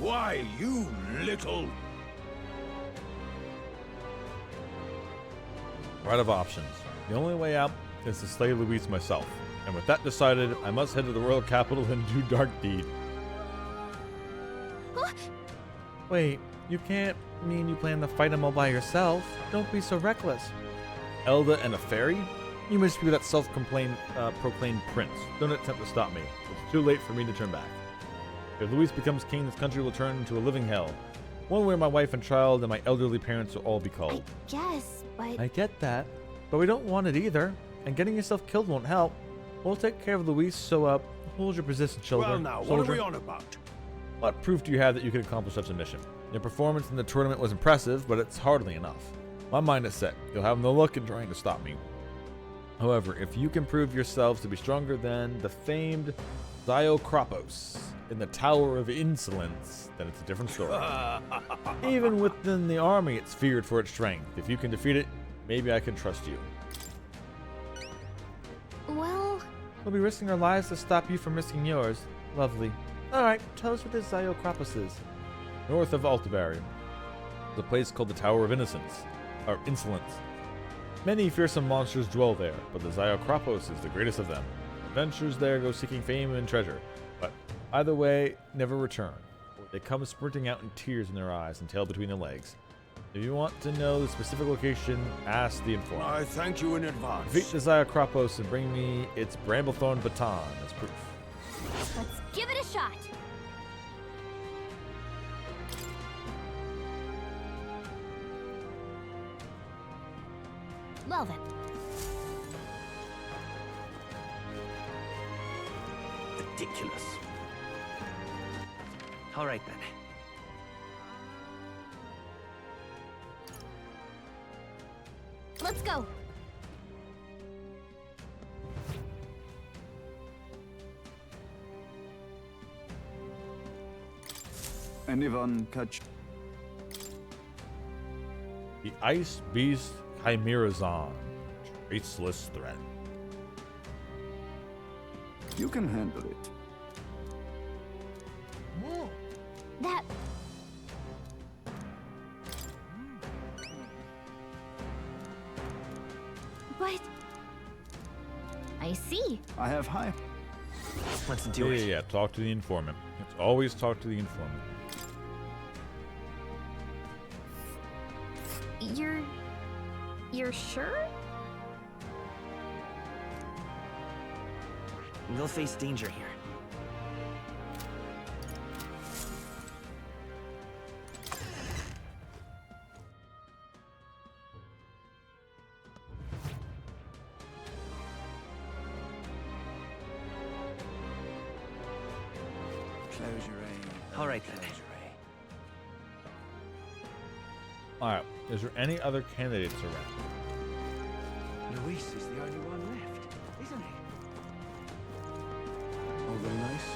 Why, you little... We're out of options. The only way out is to slay Luis myself. And with that decided, I must head to the royal capital and do dark deed. Wait, you can't mean you plan to fight him all by yourself. Don't be so reckless. Elda and a fairy? You must be that self-proclaimed prince. Don't attempt to stop me. It's too late for me to turn back. If Luis becomes king, this country will turn into a living hell. One where my wife and child and my elderly parents will all be called. Guess, but I get that, but we don't want it either. And getting yourself killed won't help. We'll take care of Luis, so hold your position, children. Well now, what soldier. are we on about? What proof do you have that you could accomplish such a mission? Your performance in the tournament was impressive, but it's hardly enough. My mind is set. You'll have no luck in trying to stop me. However, if you can prove yourselves to be stronger than the famed Diokropos in the Tower of Insolence, then it's a different story. Even within the army, it's feared for its strength. If you can defeat it, maybe I can trust you. well, We'll be risking our lives to stop you from risking yours. Lovely. Alright, tell us what this Diokropos is. North of Altabaria. The place called the Tower of Innocence, or Insolence. Many fearsome monsters dwell there, but the Diokropos is the greatest of them. Adventurers there go seeking fame and treasure, but either way, never return. They come sprinting out in tears in their eyes and tail between their legs. If you want to know the specific location, ask the informant. I thank you in advance. Defeat the Diokropos and bring me its Bramblethorn baton as proof. Let's give it a shot. Well then. Ridiculous. All right then. Let's go. Anyone catch? The Ice Beast Chimerazon. Traceless threat. You can handle it. That... But... I see. I have high. Let's do it. Yeah, talk to the informant. Let's always talk to the informant. You're sure? We'll face danger here. Close your eye. All right then. Alright, is there any other candidates around? Luis is the only one left, isn't he? Oh, very nice.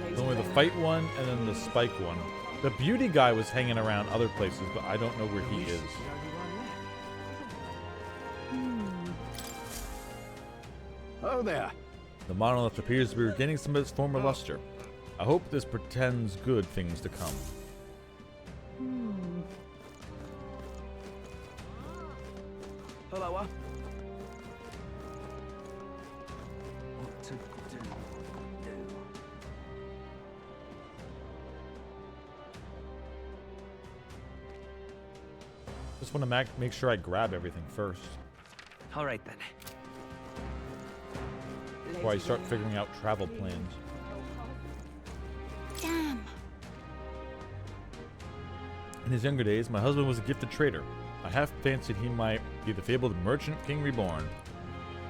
There's only the fight one and then the spike one. The beauty guy was hanging around other places, but I don't know where he is. Oh, there. The monolith appears to be regaining some of its former luster. I hope this portends good things to come. Hello, What to do? Just want to make sure I grab everything first All right then. before I start figuring out travel plans. damn. In his younger days, my husband was a gifted trader. I half fancied he might be the fabled merchant king reborn.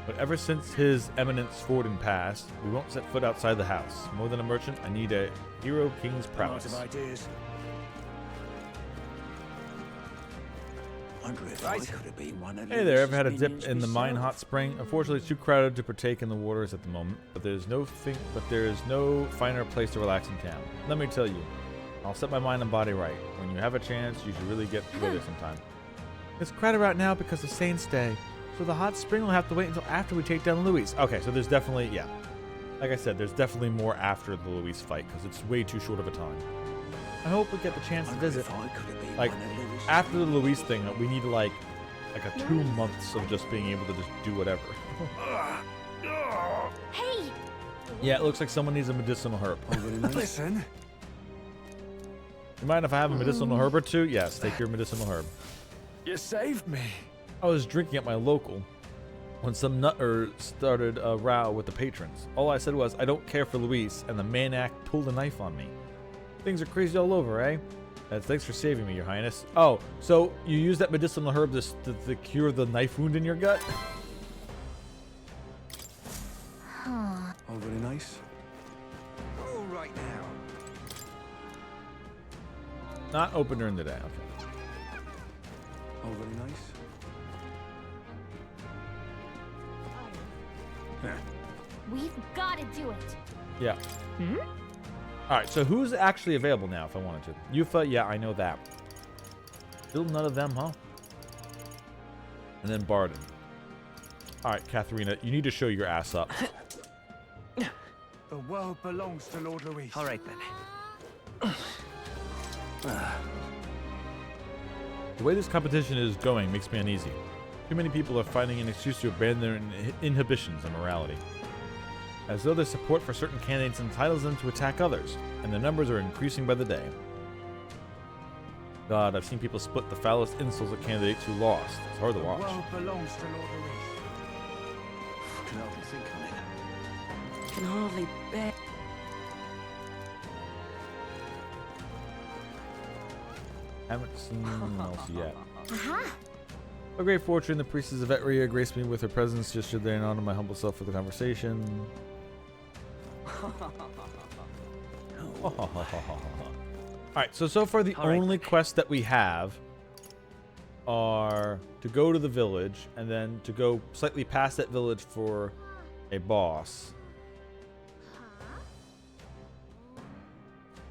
But ever since his eminence Forden passed, we won't set foot outside the house. More than a merchant, I need a hero king's prowess. ideas. Wonder if I could have been one of Hey there, ever had a Lewis's dip minions in the mine myself? hot spring? Unfortunately, it's too crowded to partake in the waters at the moment, but there's no finer place to relax in town. Let me tell you, I'll set my mind and body right. When you have a chance, you should really get to go there sometime. It's crowded right now because of Saint's Day, so the hot spring will have to wait until after we take down Luis. Okay, so there's definitely, yeah. Like I said, there's definitely more after the Luis fight because it's way too short of a time. I hope we get the chance to visit. Like, after the Luis thing, we need like a 2 months of just being able to just do whatever. Hey! Yeah, it looks like someone needs a medicinal herb. Listen. You mind if I have a medicinal herb or two? Yes, take your medicinal herb. You saved me. I was drinking at my local when some nutter started a row with the patrons. All I said was, I don't care for Luis, and the maniac pulled a knife on me. Things are crazy all over, eh? Thanks for saving me, Your Highness. Oh, so you use that medicinal herb to cure the knife wound in your gut? Huh. All very nice. All right now. Not open during the day. Okay. All very nice. We've got to do it. Yeah. All right, so who's actually available now if I wanted to? Yufa, yeah, I know that. Still none of them, huh? And then Barden. All right, Katharina, you need to show your ass up. The world belongs to Lord Luis. All right, then. The way this competition is going makes me uneasy. Too many people are finding an excuse to abandon their inhibitions and morality. As though their support for certain candidates entitles them to attack others, and their numbers are increasing by the day. God, I've seen people split the foulest insults at candidates who lost. It's hard to watch. The world belongs to Lord Luis. Can hardly think on it. Can hardly bear. Haven't seen anyone else yet. Aha! By great fortune, the priestess of Etria graced me with her presence just should they honor my humble self for the conversation. Alright, so far the only quests that we have are to go to the village and then to go slightly past that village for a boss.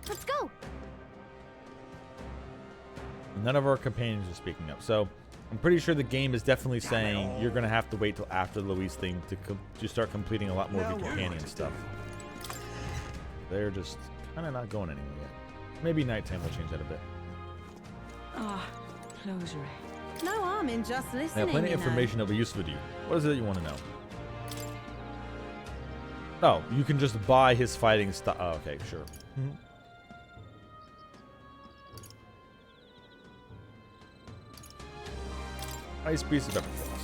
Let's go. None of our companions are speaking up, so I'm pretty sure the game is definitely saying you're going to have to wait till after the Luis thing to start completing a lot more of your companion stuff. They're just kind of not going anywhere yet. Maybe nighttime will change that a bit. Ah, closure. No harm in just I listening. have plenty of information that'll be useful to you. What is it that you want to know? Oh, you can just buy his fighting stuff. Oh, okay, sure. Nice piece of Everfrost.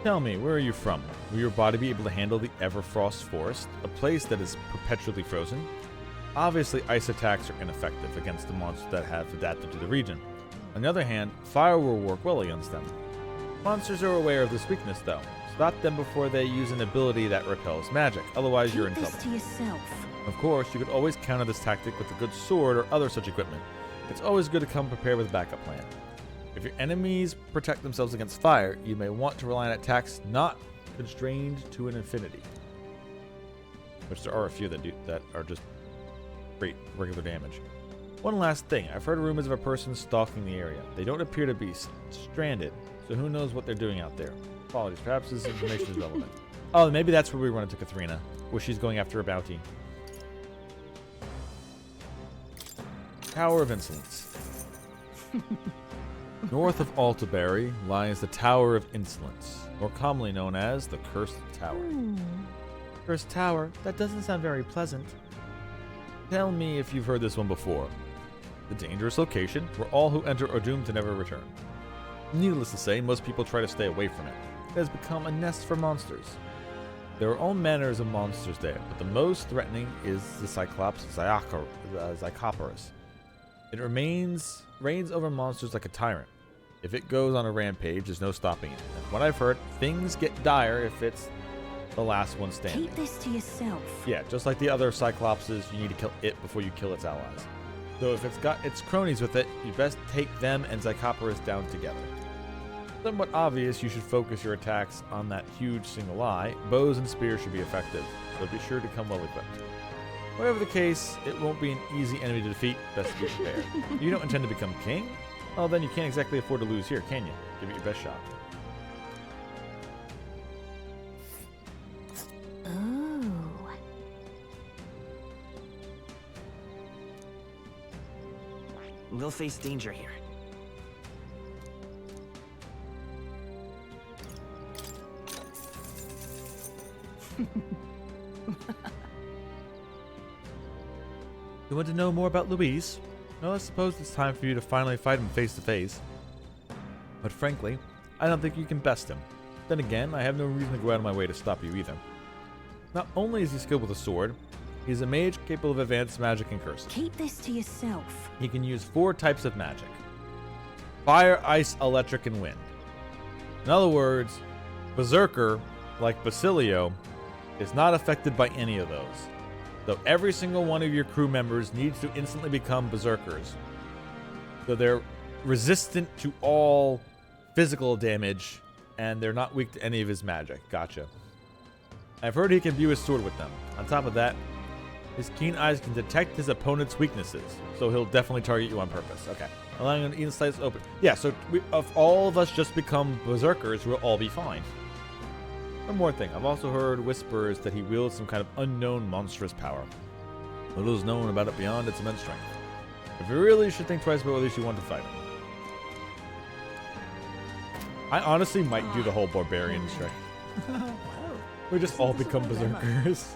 Tell me, where are you from? Will your body be able to handle the Everfrost Forest, a place that is perpetually frozen? Obviously, ice attacks are ineffective against the monsters that have adapted to the region. On the other hand, fire will work well against them. Monsters are aware of this weakness, though. Stop them before they use an ability that repels magic, otherwise you're in trouble. Keep this to yourself. Of course, you could always counter this tactic with a good sword or other such equipment. It's always good to come prepared with a backup plan. If your enemies protect themselves against fire, you may want to rely on attacks not constrained to an infinity. Which there are a few that are just great regular damage. One last thing, I've heard rumors of a person stalking the area. They don't appear to be stranded, so who knows what they're doing out there. Apologies, perhaps this information is relevant. Oh, maybe that's where we run into Katharina, where she's going after a bounty. Tower of Insolence. North of Altaberry lies the Tower of Insolence, more commonly known as the Cursed Tower. Cursed Tower? That doesn't sound very pleasant. Tell me if you've heard this one before. The dangerous location where all who enter are doomed to never return. Needless to say, most people try to stay away from it. It has become a nest for monsters. There are all manners of monsters there, but the most threatening is the Cyclops Zycoporus. It reigns over monsters like a tyrant. If it goes on a rampage, there's no stopping it. And from what I've heard, things get dire if it's the last one standing. Keep this to yourself. Yeah, just like the other Cyclopses, you need to kill it before you kill its allies. So if it's got its cronies with it, you best take them and Zycoporus down together. Somewhat obvious, you should focus your attacks on that huge single eye. Bows and spears should be effective, so be sure to come well equipped. Whatever the case, it won't be an easy enemy to defeat. Best to be prepared. You don't intend to become king? Well, then you can't exactly afford to lose here, can you? Give it your best shot. Ooh. We'll face danger here. You want to know more about Luis? Well, I suppose it's time for you to finally fight him face to face. But frankly, I don't think you can best him. Then again, I have no reason to go out of my way to stop you either. Not only is he skilled with a sword, He's a mage capable of advanced magic and curses. Keep this to yourself. He can use 4 types of magic: fire, ice, electric, and wind. In other words, Berserker, like Basilio, is not affected by any of those. So every single one of your crew members needs to instantly become Berserkers. So they're resistant to all physical damage, and they're not weak to any of his magic. Gotcha. I've heard he can view his sword with them. On top of that, his keen eyes can detect his opponent's weaknesses, so he'll definitely target you on purpose. Okay. Allowing an insights open. Yeah, so if all of us just become Berserkers, we'll all be fine. One more thing. I've also heard whispers that he wields some kind of unknown monstrous power. Little is known about it beyond its immense strength. If you really should think twice about whether you want to fight him. I honestly might do the whole barbarian strike. We just all become Berserkers.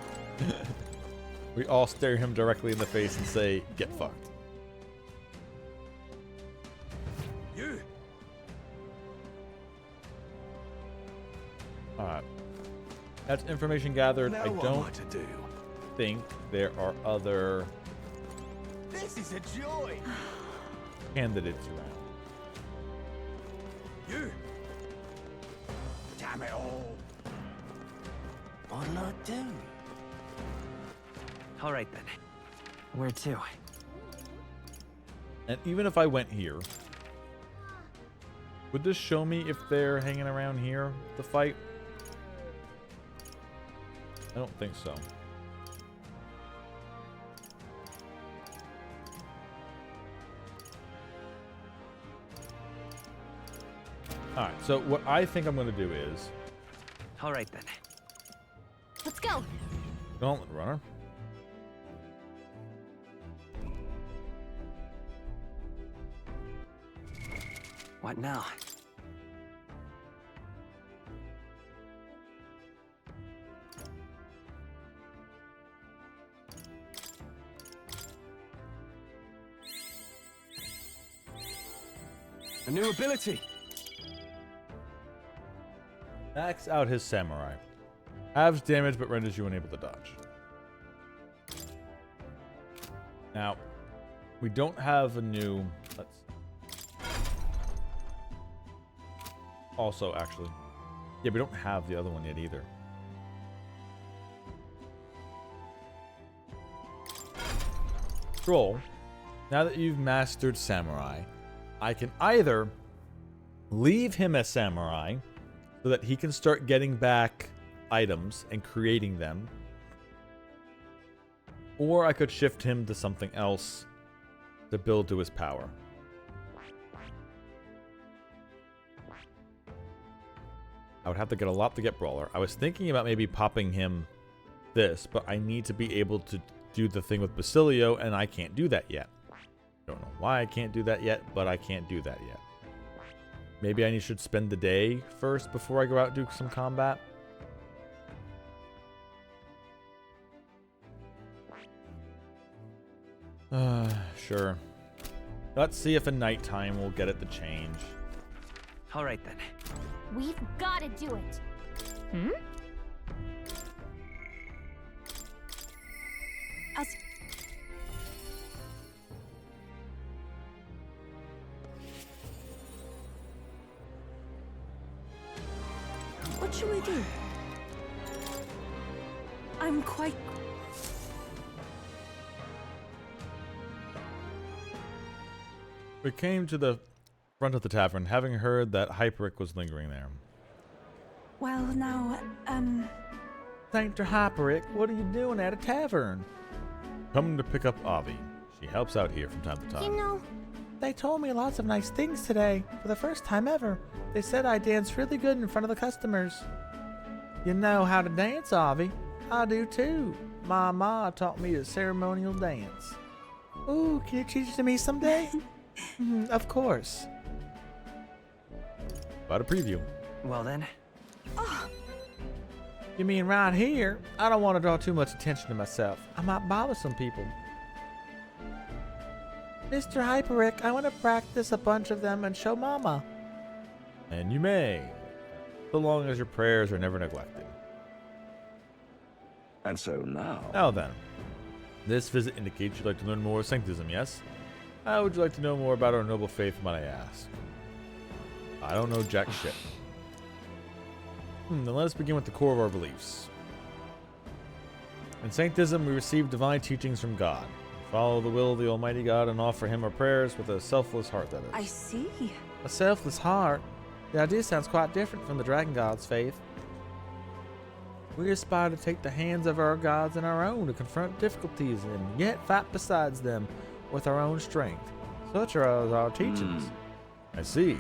We all stare him directly in the face and say, "Get fucked." You. Alright. That's information gathered. Now I what am don't I to do? think there are other This is a joy. candidates around. You. Damn it all. What'll I do? All right then. Where to? And even if I went here, would this show me if they're hanging around here to fight? I don't think so. Alright, so what I think I'm going to do is... All right then. Let's go. Gauntlet Runner. What now? A new ability. Max out his samurai. Halves damage but renders you unable to dodge. Now, we don't have a new... Let's... Also, actually. Yeah, we don't have the other one yet either. Troll. Now that you've mastered samurai, I can either leave him as samurai so that he can start getting back items and creating them, or I could shift him to something else to build to his power. I would have to get a lot to get Brawler. I was thinking about maybe popping him this, but I need to be able to do the thing with Basilio, and I can't do that yet. Don't know why I can't do that yet, but I can't do that yet. Maybe I should spend the day first before I go out and do some combat. Sure. Let's see if a nighttime will get it to change. All right then. We've got to do it. Hmm? As what should we do? I'm quite... We came to the front of the tavern, having heard that Hyperic was lingering there. Well, now, Saint Hyperic, what are you doing at a tavern? Come to pick up Avi. She helps out here from time to time. You know, They told me lots of nice things today, for the first time ever. They said I danced really good in front of the customers. You know how to dance, Avi? I do too. My ma taught me a ceremonial dance. Ooh, can you teach it to me someday? Of course. About a preview. Well then. You mean right here? I don't want to draw too much attention to myself. I might bother some people. Mr. Hyperic, I want to practice a bunch of them and show Mama. And you may, so long as your prayers are never neglected. And so now... Now then, This visit indicates you'd like to learn more of Sanctism, yes? How would you like to know more about our noble faith, might I ask? I don't know jack shit. Then let us begin with the core of our beliefs. In Sanctism, we receive divine teachings from God. We follow the will of the Almighty God and offer Him our prayers with a selfless heart, that is. I see. A selfless heart? The idea sounds quite different from the Dragon God's faith. We aspire to take the hands of our gods in our own to confront difficulties and yet fight besides them with our own strength. Such are our teachings. I see.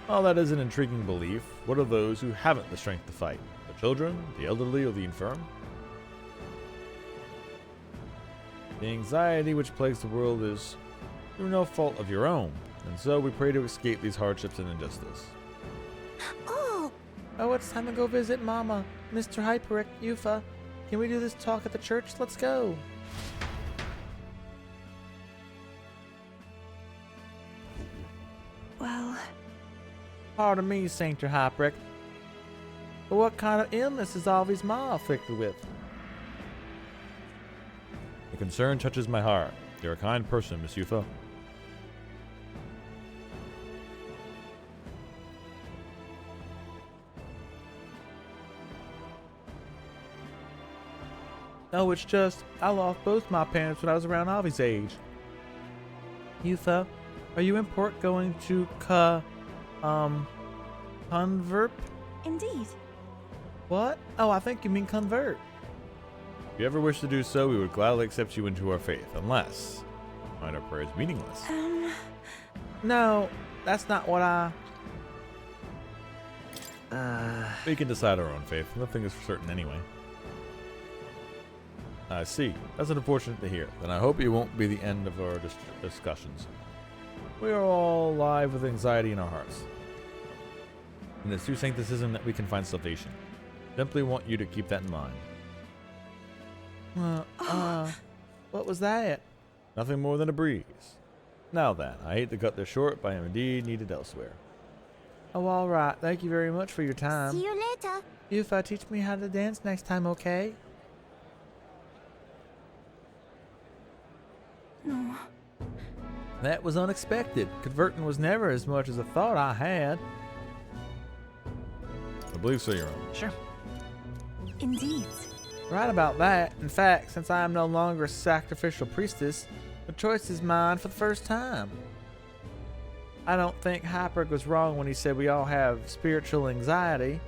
Well, that is an intriguing belief. What of those who haven't the strength to fight? The children, the elderly, or the infirm? The anxiety which plagues the world is through no fault of your own, and so we pray to escape these hardships and injustice. Oh, it's time to go visit Mama, Mr. Hyperic, Yufa. Can we do this talk at the church? Let's go. Well... Pardon me, Saint Hyperic, but what kind of illness is Alvi's ma afflicted with? The concern touches my heart. You're a kind person, Miss Yufa. No, it's just, I lost both my parents when I was around Avi's age. Yufa, are you in port going to convert? Indeed. What? Oh, I think you mean convert. If you ever wish to do so, we would gladly accept you into our faith, unless you find our prayers meaningless. No, that's not what I... We can decide our own faith. Nothing is for certain anyway. I see. That's unfortunate to hear. Then I hope it won't be the end of our discussions. We are all alive with anxiety in our hearts. And it's through sancticism that we can find salvation. Simply want you to keep that in mind. What was that? Nothing more than a breeze. Now then, I hate to cut this short, but I am indeed needed elsewhere. Oh, all right. Thank you very much for your time. See you later. Yufa, teach me how to dance next time, okay? No. That was unexpected. Converting was never as much as I thought I had. I believe so, Your Honor. Sure. Indeed. Right about that. In fact, since I am no longer a sacrificial priestess, the choice is mine for the first time. I don't think Hyperic was wrong when he said we all have spiritual anxiety.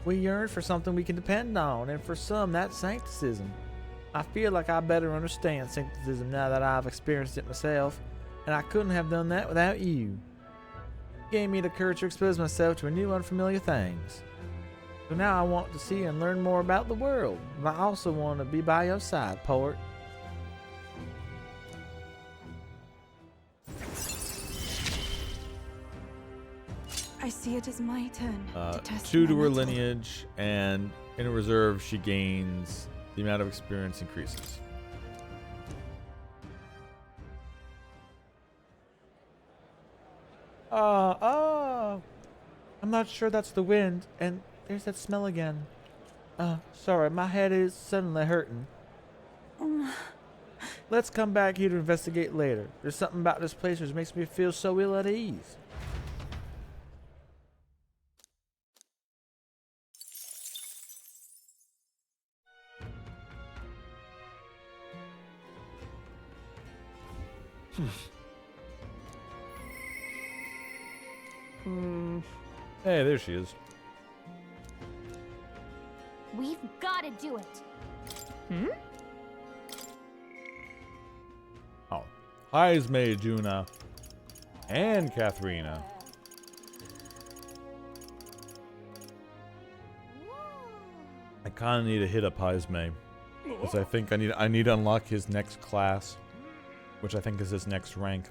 We yearn for something we can depend on, and for some, that's sancticism. I feel like I better understand sancticism now that I've experienced it myself, and I couldn't have done that without you. You gave me the courage to expose myself to new unfamiliar things. So now I want to see and learn more about the world, but I also want to be by your side, poet. I see it as my turn to test 2 my to her mettle. lineage, and in a reserve she gains the amount of experience increases. I'm not sure that's the wind, and there's that smell again. Sorry, my head is suddenly hurting. Let's come back here to investigate later. There's something about this place which makes me feel so ill at ease. Hey, there she is. We've got to do it. Oh, hi, Ismay, Juna, and Katharina. I kind of need to hit up Ismay, because I think I need to unlock his next class, which I think is his next rank.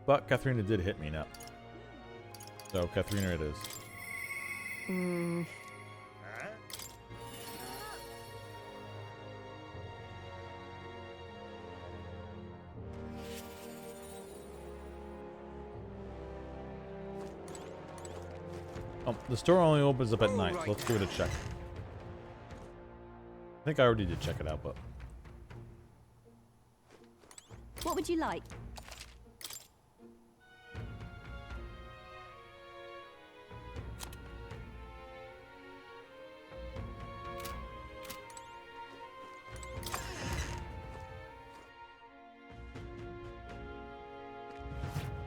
But Katharina did hit me now. So Katharina it is. Oh, the store only opens up at night, so let's give it a check. I think I already did check it out, but... What would you like?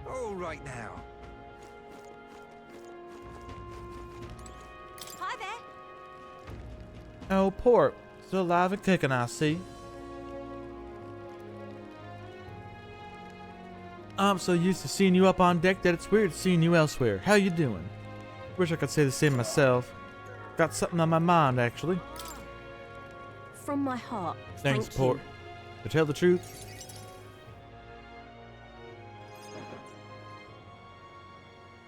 All right now. Hi there. Oh, Port. Still alive and kicking, I see. I'm so used to seeing you up on deck that it's weird seeing you elsewhere. How you doing? Wish I could say the same myself. Got something on my mind, actually. From my heart. Thanks, Thank Port. you. To tell the truth,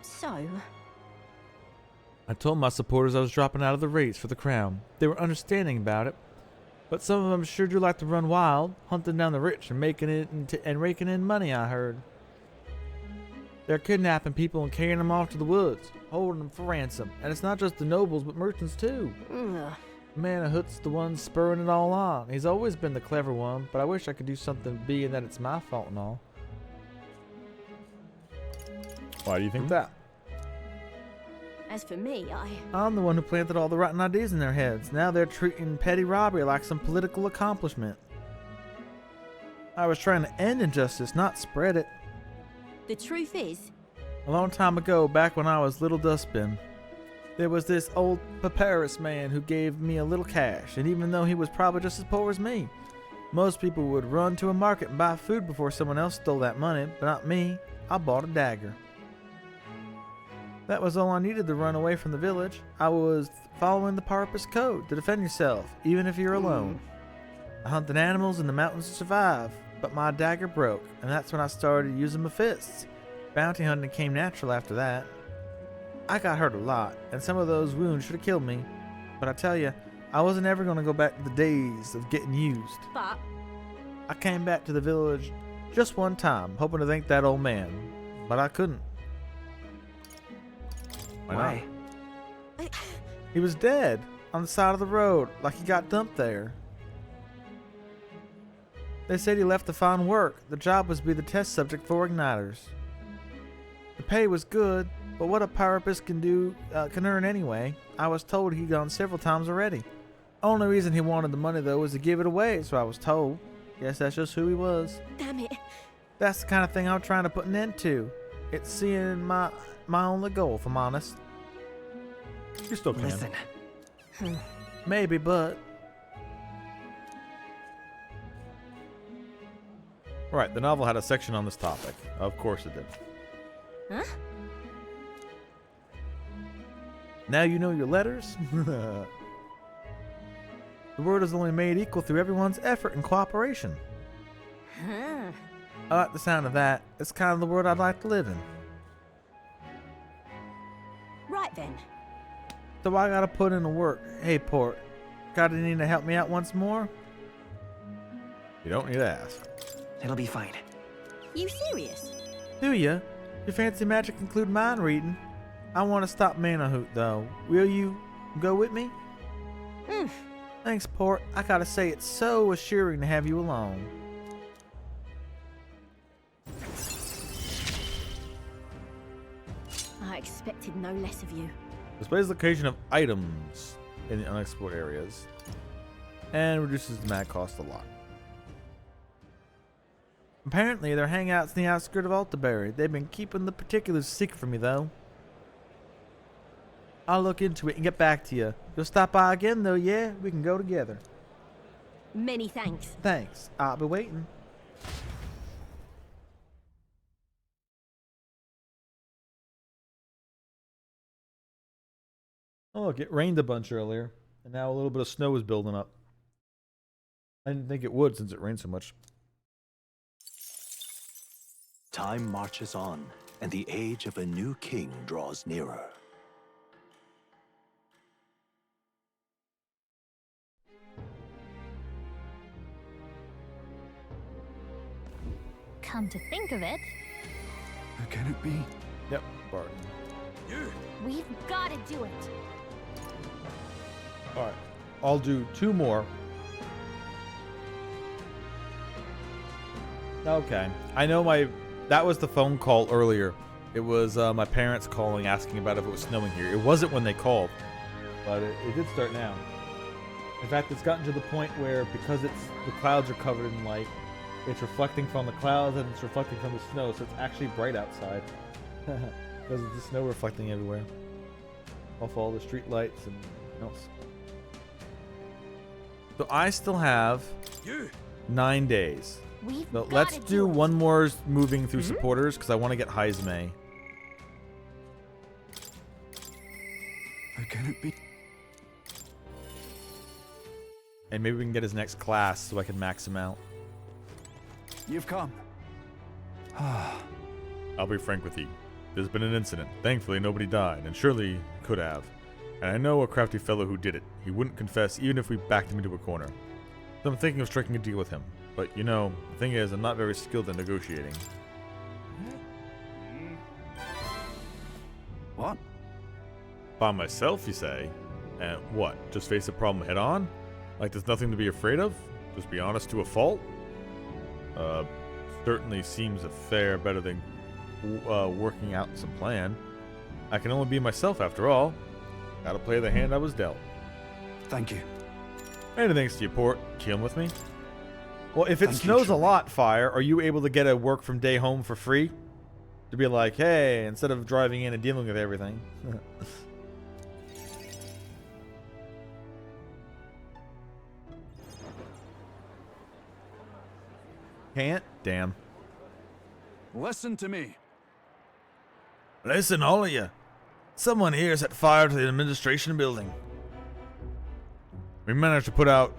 So, I told my supporters I was dropping out of the race for the crown. They were understanding about it, but some of them sure do like to run wild, hunting down the rich and raking in money, I heard. They're kidnapping people and carrying them off to the woods, holding them for ransom. And it's not just the nobles, but merchants too. ugh. Manahut's the one spurring it all on. He's always been the clever one, but I wish I could do something being that it's my fault and all. Why do you think that? As for me, I'm the one who planted all the rotten ideas in their heads. Now they're treating petty robbery like some political accomplishment. I was trying to end injustice, not spread it. the truth is, A long time ago, back when I was little dustbin, there was this old papyrus man who gave me a little cash, and even though he was probably just as poor as me, most people would run to a market and buy food before someone else stole that money, but not me. I bought a dagger. That was all I needed to run away from the village. I was following the Parpus code to defend yourself, even if you're alone. I hunted animals in the mountains to survive, but my dagger broke, and that's when I started using my fists. Bounty hunting came natural after that. I got hurt a lot, and some of those wounds should have killed me. But I tell you, I wasn't ever going to go back to the days of getting used. but I came back to the village just one time, hoping to thank that old man, but I couldn't. Why not? He was dead on the side of the road, like he got dumped there. They said he left to find work. The job was to be the test subject for igniters. The pay was good, but what a Parapus can earn anyway. I was told he'd gone several times already. Only reason he wanted the money though was to give it away, so I was told. Guess that's just who he was. damn it. That's the kind of thing I'm trying to put an end to. It's seeing my only goal, if I'm honest. You still can. Listen. Maybe, but... Right, the novel had a section on this topic. Of course it did. Huh? Now you know your letters? The world is only made equal through everyone's effort and cooperation. Huh. I like the sound of that. It's kind of the world I'd like to live in. Right then. So I gotta put in the work. Hey, Port, gotta need to help me out once more? You don't need to ask. It'll be fine. You serious? Do ya? Your fancy magic include mind reading? I want to stop Manahoot, though. Will you go with me? Thanks, Port. I gotta say, it's so assuring to have you along. I expected no less of you. Displays location of items in the unexplored areas. And reduces the mag cost a lot. Apparently, their hangout's in the outskirts of Altaberry. They've been keeping the particulars secret from me, though. I'll look into it and get back to you. You'll stop by again, though, yeah? We can go together. Many thanks. Thanks. I'll be waiting. Oh, look, it rained a bunch earlier. And now a little bit of snow is building up. I didn't think it would since it rained so much. Time marches on, and the age of a new king draws nearer. Come to think of it, Can it be? Yep, Barton. We've got to do it. All right, I'll do 2 more. Okay, I know that was the phone call earlier. It was my parents calling, asking about if it was snowing here. It wasn't when they called, but it did start now. In fact, it's gotten to the point where, because the clouds are covered in light, it's reflecting from the clouds and it's reflecting from the snow, so it's actually bright outside. Because of the snow reflecting everywhere. Off all the street lights and else. So I still have 9 days. So let's do one more moving through supporters, because I want to get Heisme. How can it be? And maybe we can get his next class so I can max him out. You've come. I'll be frank with you. There's been an incident. Thankfully, nobody died, and surely could have. And I know a crafty fellow who did it. He wouldn't confess even if we backed him into a corner. So I'm thinking of striking a deal with him. But, you know, the thing is, I'm not very skilled in negotiating. What? By myself, you say? And what? Just face the problem head on? Like there's nothing to be afraid of? Just be honest to a fault? Certainly seems a fair better than working out some plan. I can only be myself after all. Gotta play the hand I was dealt. Thank you. And thanks to you, Port. Keeling with me? Well, if it snows a lot, Fire, are you able to get a work from day home for free? To be like, hey, instead of driving in and dealing with everything. Can't? Damn. Listen to me. Listen, all of you. Someone here set fire to the administration building. We managed to put it out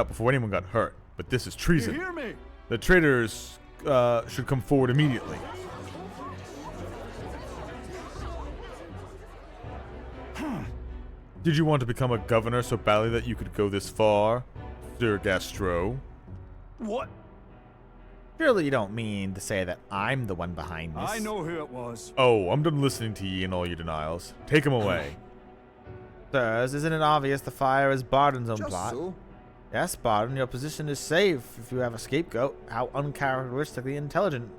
before anyone got hurt, but this is treason. You hear me? The traitors should come forward immediately. Did you want to become a governor so badly that you could go this far, Sir Gastro? What? Surely you don't mean to say that I'm the one behind this. I know who it was. Oh, I'm done listening to ye and all your denials. Take him away. Sirs, isn't it obvious the fire is Barden's own Just plot? so. Yes, Barden, your position is safe if you have a scapegoat. How uncharacteristically intelligent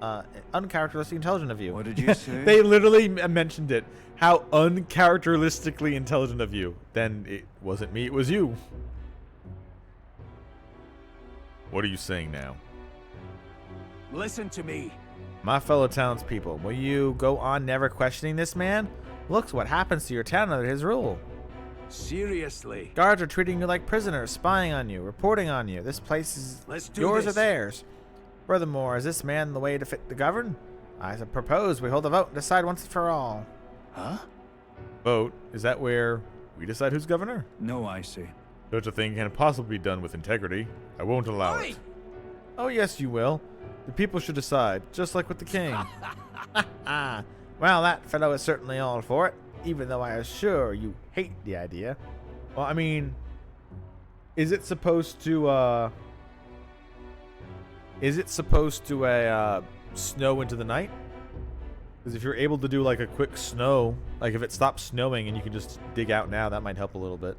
of you. What did you say? They literally mentioned it. How uncharacteristically intelligent of you. Then it wasn't me, it was you. What are you saying now? Listen to me. My fellow townspeople, will you go on never questioning this man? Look what happens to your town under his rule. Seriously. Guards are treating you like prisoners, spying on you, reporting on you. This place is yours or theirs. Furthermore, is this man the way to fit to govern? I propose we hold a vote and decide once and for all. Huh? Vote? Is that where we decide who's governor? No, I see. Such a thing can't possibly be done with integrity. I won't allow it. Oh, yes, you will. The people should decide, just like with the king. Well, that fellow is certainly all for it, even though I assure you hate the idea. Well, I mean, is it supposed to snow into the night? Because if you're able to do like a quick snow, like if it stops snowing and you can just dig out now, that might help a little bit.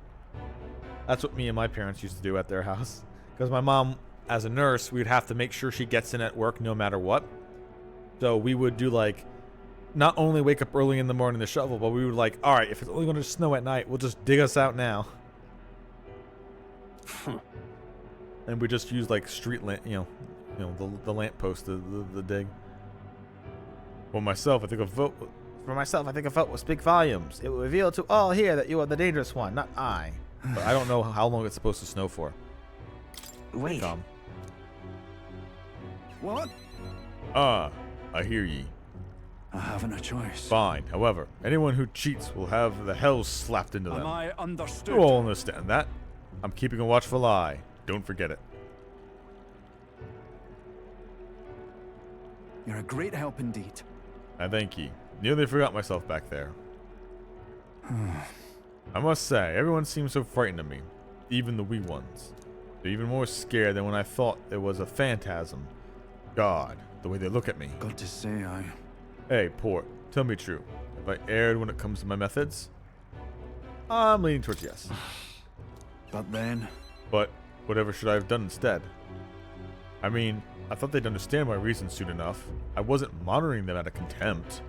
That's what me and my parents used to do at their house. Because my mom, as a nurse, we'd have to make sure she gets in at work no matter what. So we would do like, not only wake up early in the morning to shovel, but we would like, all right, if it's only going to snow at night, we'll just dig us out now. And we just use like street lamp, the lamp post, the dig. For myself, I think a vote will speak volumes. It will reveal to all here that you are the dangerous one, not I. But I don't know how long it's supposed to snow for. Wait. Come. What? Ah, I hear ye. I haven't a choice. Fine. However, anyone who cheats will have the hell slapped into them. Am I understood? You all understand that. I'm keeping a watchful eye. Don't forget it. You're a great help indeed. I thank ye. Nearly forgot myself back there. I must say, everyone seems so frightened of me. Even the wee ones. They're even more scared than when I thought it was a phantasm. God, the way they look at me. Got to say, Hey, Port, tell me true. If I erred when it comes to my methods, I'm leaning towards yes. But then... But whatever should I have done instead? I mean, I thought they'd understand my reasons soon enough. I wasn't monitoring them out of contempt.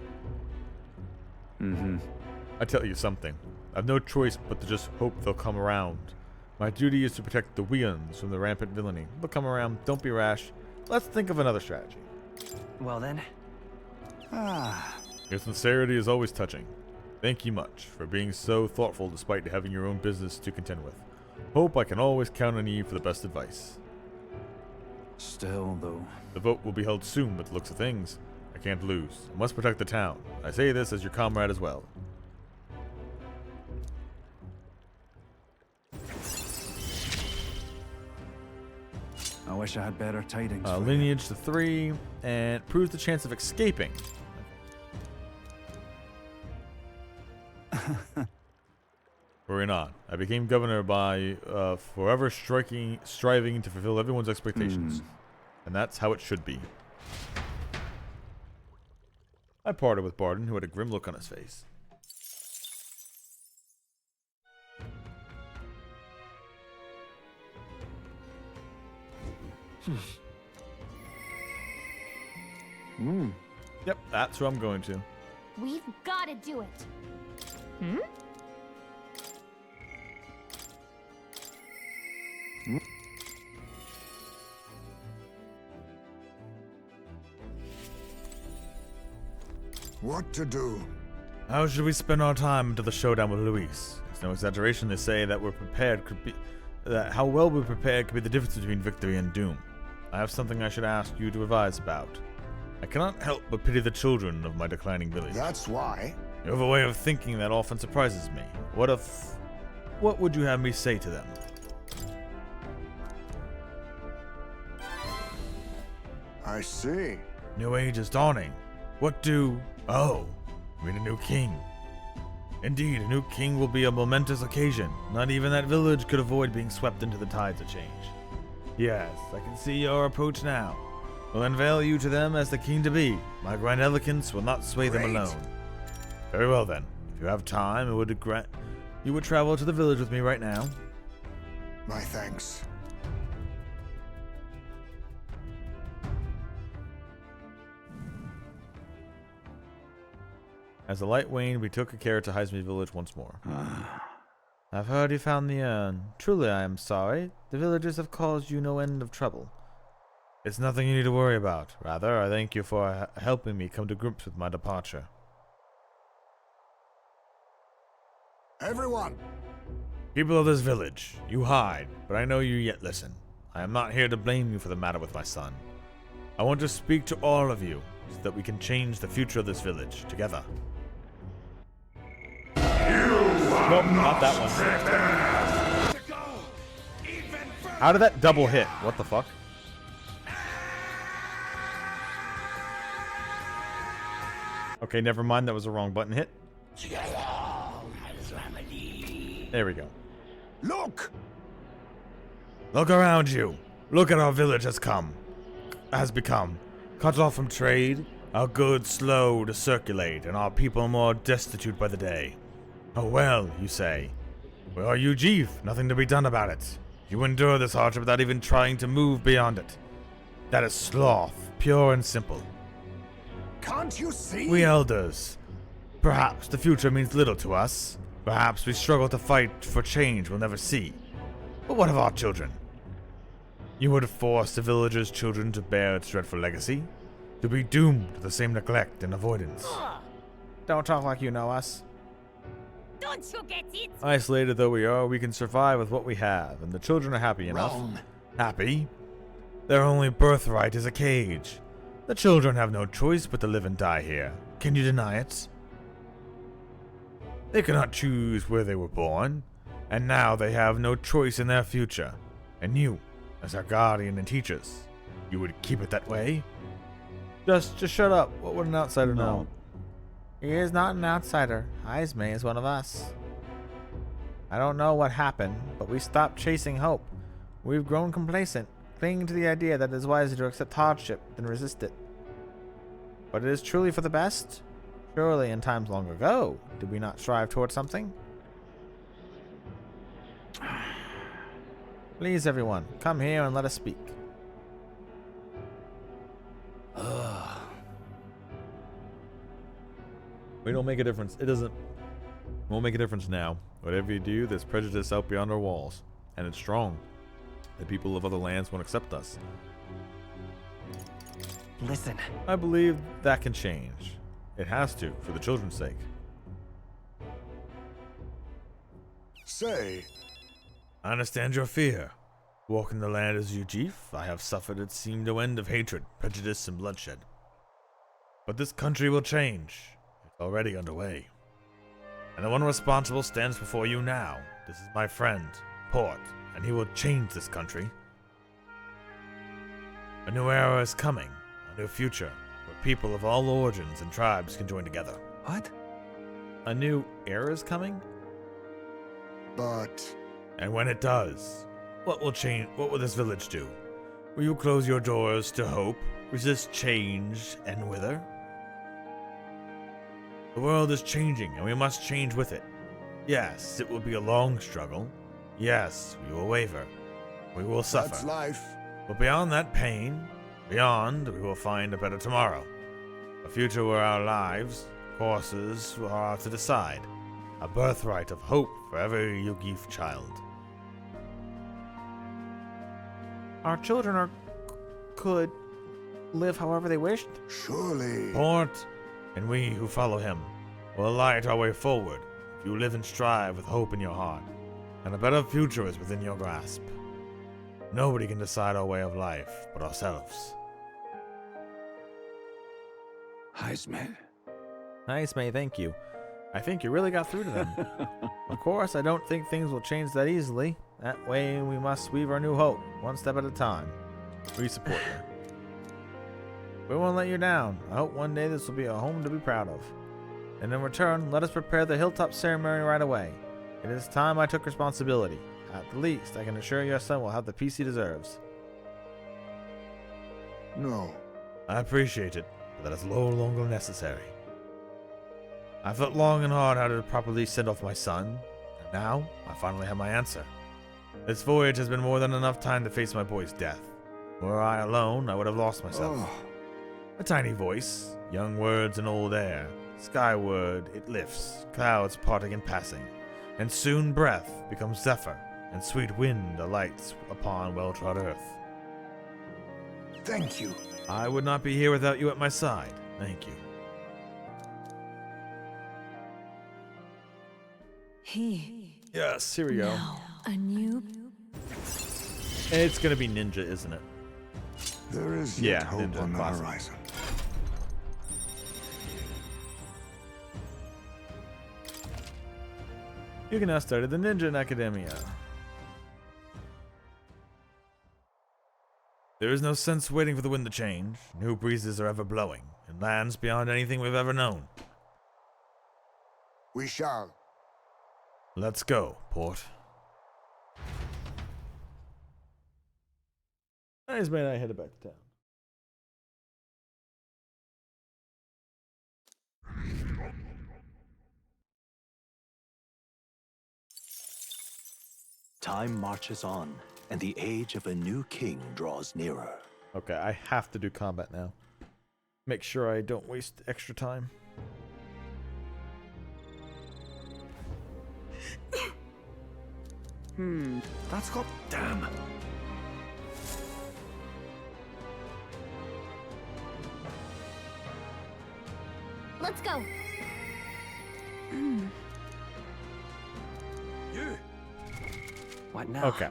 I tell you something. I've no choice but to just hope they'll come around. My duty is to protect the Weons from the rampant villainy. They'll come around. Don't be rash. Let's think of another strategy. Well then. Your sincerity is always touching. Thank you much for being so thoughtful despite having your own business to contend with. Hope I can always count on you for the best advice. Still, though. The vote will be held soon, but the looks of things, I can't lose. I must protect the town. I say this as your comrade as well. I wish I had better tidings. Lineage to 3, and proves the chance of escaping. Hurrying on. I became governor by forever striving to fulfill everyone's expectations. And that's how it should be. I parted with Barden, who had a grim look on his face. Yep, that's who I'm going to. We've got to do it. What to do? How should we spend our time until the showdown with Luis? It's no exaggeration to say that how well we're prepared could be the difference between victory and doom. I have something I should ask you to advise about. I cannot help but pity the children of my declining village. That's why. You have a way of thinking that often surprises me. What would you have me say to them? I see. New age is dawning. Oh, we need a new king. Indeed, a new king will be a momentous occasion. Not even that village could avoid being swept into the tides of change. Yes, I can see your approach now. Will unveil you to them as the king-to-be. My grand eloquence will not sway them alone. Very well then. If you have time, you would travel to the village with me right now. My thanks. As the light waned, we took care to Heisme village once more. I've heard you found the urn. Truly, I am sorry. The villagers have caused you no end of trouble. It's nothing you need to worry about. Rather, I thank you for helping me come to grips with my departure. Everyone! People of this village, you hide, but I know you yet listen. I am not here to blame you for the matter with my son. I want to speak to all of you so that we can change the future of this village together. Nope, not that one. How did that double hit? What the fuck? Okay, never mind. That was the wrong button hit. There we go. Look! Look around you. Look at our village has become. Cut off from trade, our goods slow to circulate, and our people more destitute by the day. Oh well, you say. Where are you, Chief? Nothing to be done about it. You endure this hardship without even trying to move beyond it. That is sloth, pure and simple. Can't you see? We elders. Perhaps the future means little to us. Perhaps we struggle to fight for change we'll never see. But what of our children? You would force the villagers' children to bear its dreadful legacy? To be doomed to the same neglect and avoidance? Don't talk like you know us. Don't you get it? Isolated though we are, we can survive with what we have, and the children are happy enough. Wrong. Happy? Their only birthright is a cage. The children have no choice but to live and die here. Can you deny it? They cannot choose where they were born, and now they have no choice in their future. And you, as our guardian and teachers, you would keep it that way? Just shut up. What would an outsider know? He is not an outsider. Heisme is one of us. I don't know what happened, but we stopped chasing hope. We've grown complacent, clinging to the idea that it is wiser to accept hardship than resist it. But it is truly for the best? Surely in times long ago, did we not strive towards something? Please, everyone, come here and let us speak. We don't make a difference. It doesn't. Won't make a difference now. Whatever you do, there's prejudice out beyond our walls, and it's strong. The people of other lands won't accept us. Listen. I believe that can change. It has to, for the children's sake. Say. I understand your fear. Walking the land as you chief, I have suffered it seemed no end of hatred, prejudice, and bloodshed. But this country will change. It's already underway. And the one responsible stands before you now. This is my friend, Port, and he will change this country. A new era is coming, a new future, where people of all origins and tribes can join together. What? A new era is coming? But... And when it does, what will change? What will this village do? Will you close your doors to hope, resist change, and wither? The world is changing, and we must change with it. Yes, it will be a long struggle. Yes, we will waver. We will suffer. That's life. But beyond that pain, beyond, we will find a better tomorrow. A future where our lives, courses, are ours to decide. A birthright of hope for every Yugif child. Our children could live however they wished. Surely. Port, and we who follow him, will light our way forward if you live and strive with hope in your heart, and a better future is within your grasp. Nobody can decide our way of life but ourselves. Heisman. Nice, May, thank you. I think you really got through to them. Of course, I don't think things will change that easily. That way, we must weave our new hope, one step at a time. We support you. We won't let you down. I hope one day this will be a home to be proud of. And in return, let us prepare the hilltop ceremony right away. It is time I took responsibility. At the least, I can assure your son will have the peace he deserves. No. I appreciate it, but that is no longer necessary. I thought long and hard how to properly send off my son, and now I finally have my answer. This voyage has been more than enough time to face my boy's death. Were I alone, I would have lost myself. Oh. A tiny voice, young words and old air. Skyward it lifts, clouds parting and passing, and soon breath becomes zephyr, and sweet wind alights upon well-trod earth. Thank you. I would not be here without you at my side. Thank you. Yes, here we go. Now, a new... It's gonna be ninja, isn't it? There is yet Yeah, hope ninja, on the classic. horizon. You can now start the Ninja in Academia. There is no sense waiting for the wind to change. New breezes are ever blowing, in lands beyond anything we've ever known. We shall. Let's go, Port. Nice, man. I headed back to town. Time marches on, and the age of a new king draws nearer. Okay, I have to do combat now. Make sure I don't waste extra time. That's got... Damn. Let's go. You. What now? Okay.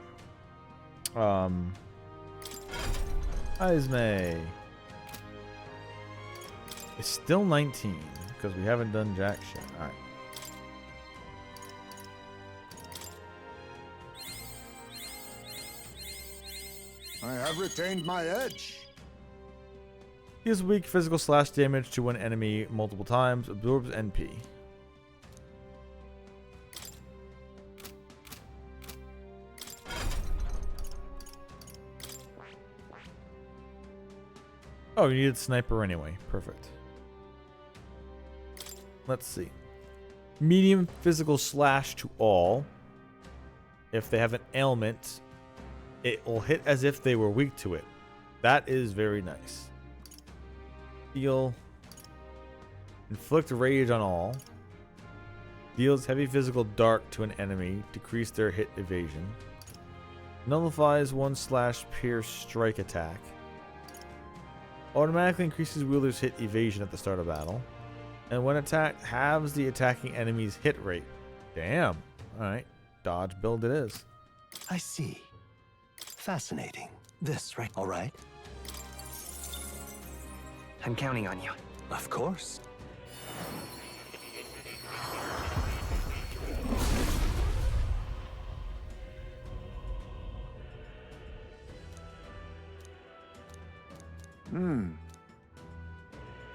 Ismay. It's still 19 because we haven't done jack shit. All right. I have retained my edge. Deals weak physical slash damage to one enemy multiple times. Absorbs NP. Oh, you needed sniper anyway. Perfect. let's see. Medium physical slash to all. If they have an ailment, it will hit as if they were weak to it. That is very nice. Heal. Inflict rage on all. Deals heavy physical dark to an enemy. Decrease their hit evasion. Nullifies 1/pierce strike attack. Automatically increases wielder's hit evasion at the start of battle. And when attacked, halves the attacking enemy's hit rate. Damn. Alright. Dodge build it is. I see. Fascinating. This, right? All right. I'm counting on you. Of course.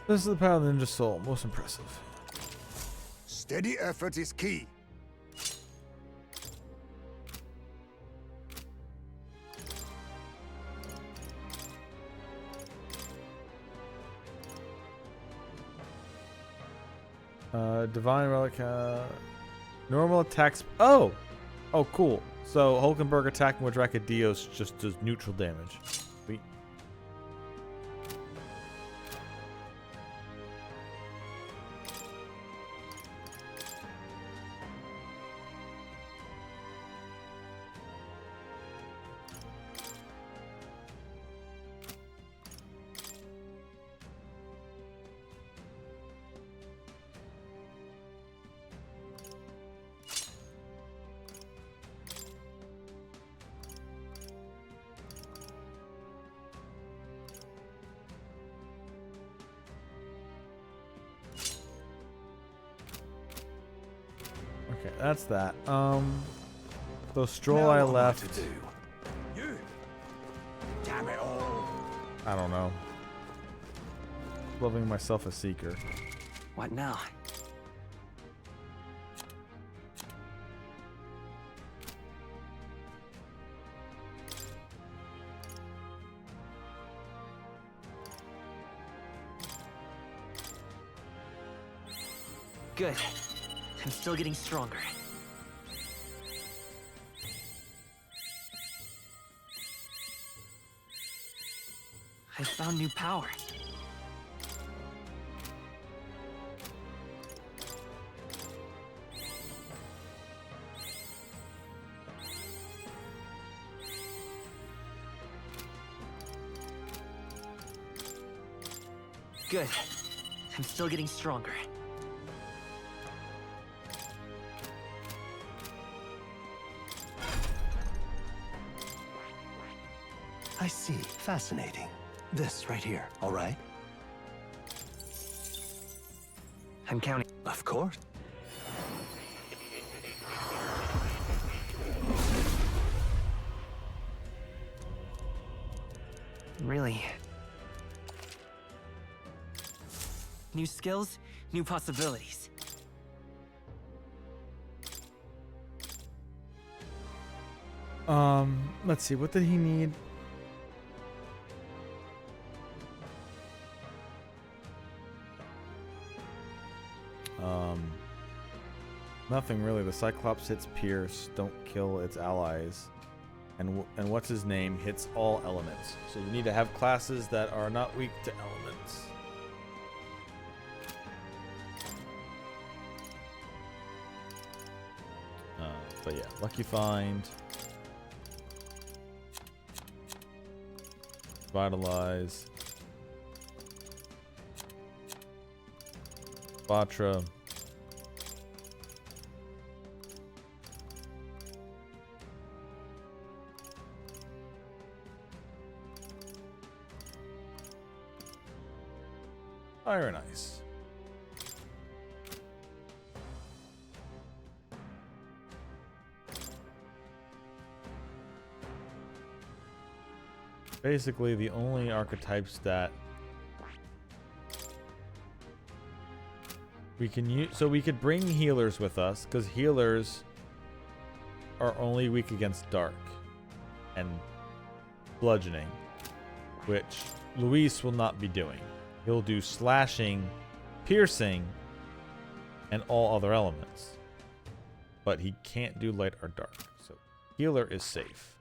This is the power of the Ninja Soul. Most impressive. Steady effort is key. Divine Relic. Normal attacks. Oh! Oh, cool. So Hulkenberg attacking with Rakadios just does neutral damage. Sweet. Okay, that's that. So Stroll I left. You. Damn it all. I don't know. Loving myself a seeker. What now? Good. I'm still getting stronger. I found new power. Good. I'm still getting stronger. I see. Fascinating. This right here, all right? I'm counting. Of course. Really? New skills, new possibilities. Let's see. What did he need? Nothing really. The Cyclops hits Pierce, don't kill its allies. And what's his name hits all elements. So you need to have classes that are not weak to elements. But yeah, Lucky Find. Vitalize. Batra. Iron Ice. Basically, the only archetypes that we can use. So we could bring healers with us, because healers are only weak against dark and bludgeoning, which Luis will not be doing. He'll do slashing, piercing, and all other elements. But he can't do light or dark. So healer is safe.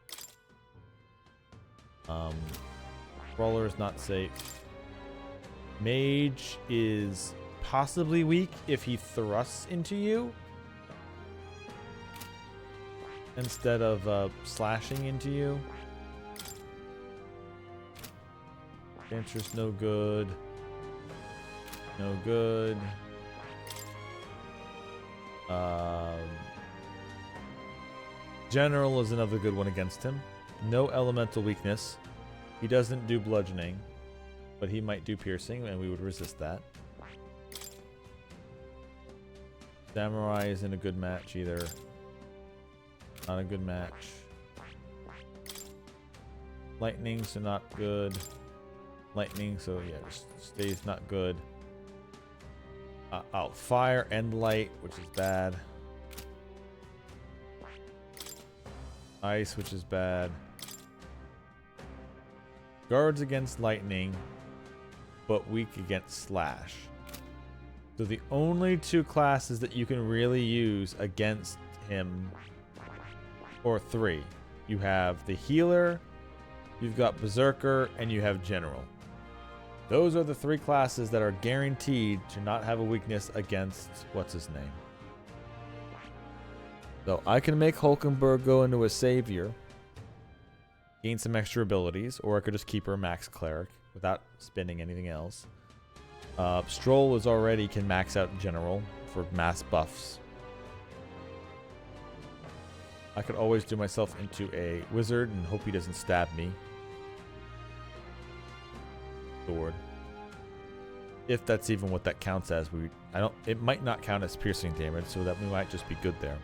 Brawler is not safe. Mage is possibly weak if he thrusts into you instead of slashing into you. Dancer's no good. No good. General is another good one against him. No elemental weakness. He doesn't do bludgeoning, but he might do piercing, and we would resist that. Samurai isn't a good match either. Not a good match. Lightning, so not good. Lightning, so yeah, just stays not good. Fire and light, which is bad. Ice, which is bad. Guards against lightning, but weak against slash. So the only two classes that you can really use against him, or three, you have the healer, you've got berserker, and you have general. Those are the three classes that are guaranteed to not have a weakness against what's his name. So I can make Hulkenberg go into a savior, gain some extra abilities, or I could just keep her max cleric without spending anything else. Stroll is already can max out general for mass buffs. I could always do myself into a wizard and hope he doesn't stab me. Sword. If that's even what that counts as, it might not count as piercing damage, so that we might just be good there.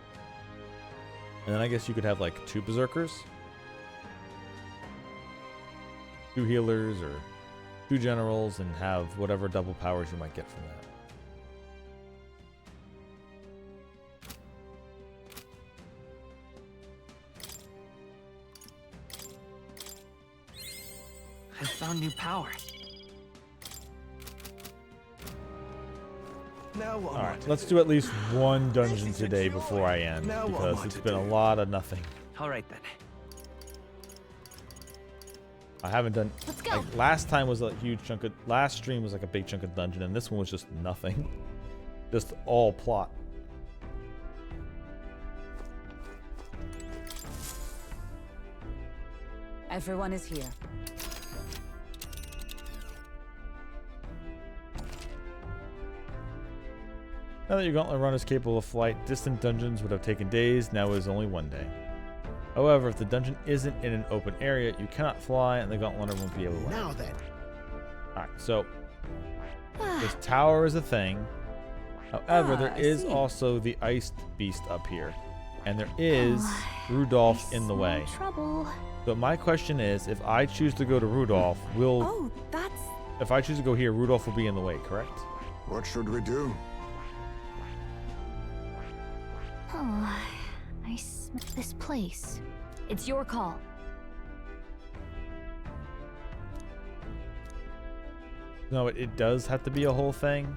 And then I guess you could have like 2 berserkers, 2 healers, or 2 generals, and have whatever double powers you might get from that. I found new power. Alright, let's do at least one dungeon today before I end, because it's been a lot of nothing. Alright then. I haven't done... Like, last time was a huge chunk of... Last stream was like a big chunk of dungeon, and this one was just nothing. Just all plot. Everyone is here. Now that your gauntlet run is capable of flight, distant dungeons would have taken days, now it is only 1 day. However, if the dungeon isn't in an open area, you cannot fly and the gauntletter won't be able to land. Now then. Alright, so this tower is a thing. However, there is also the iced beast up here. And there is Rudolph in the way. Trouble. So my question is, if I choose to go to Rudolph, if I choose to go here, Rudolph will be in the way, correct? What should we do? Oh, I smell this place. It's your call. No, it does have to be a whole thing.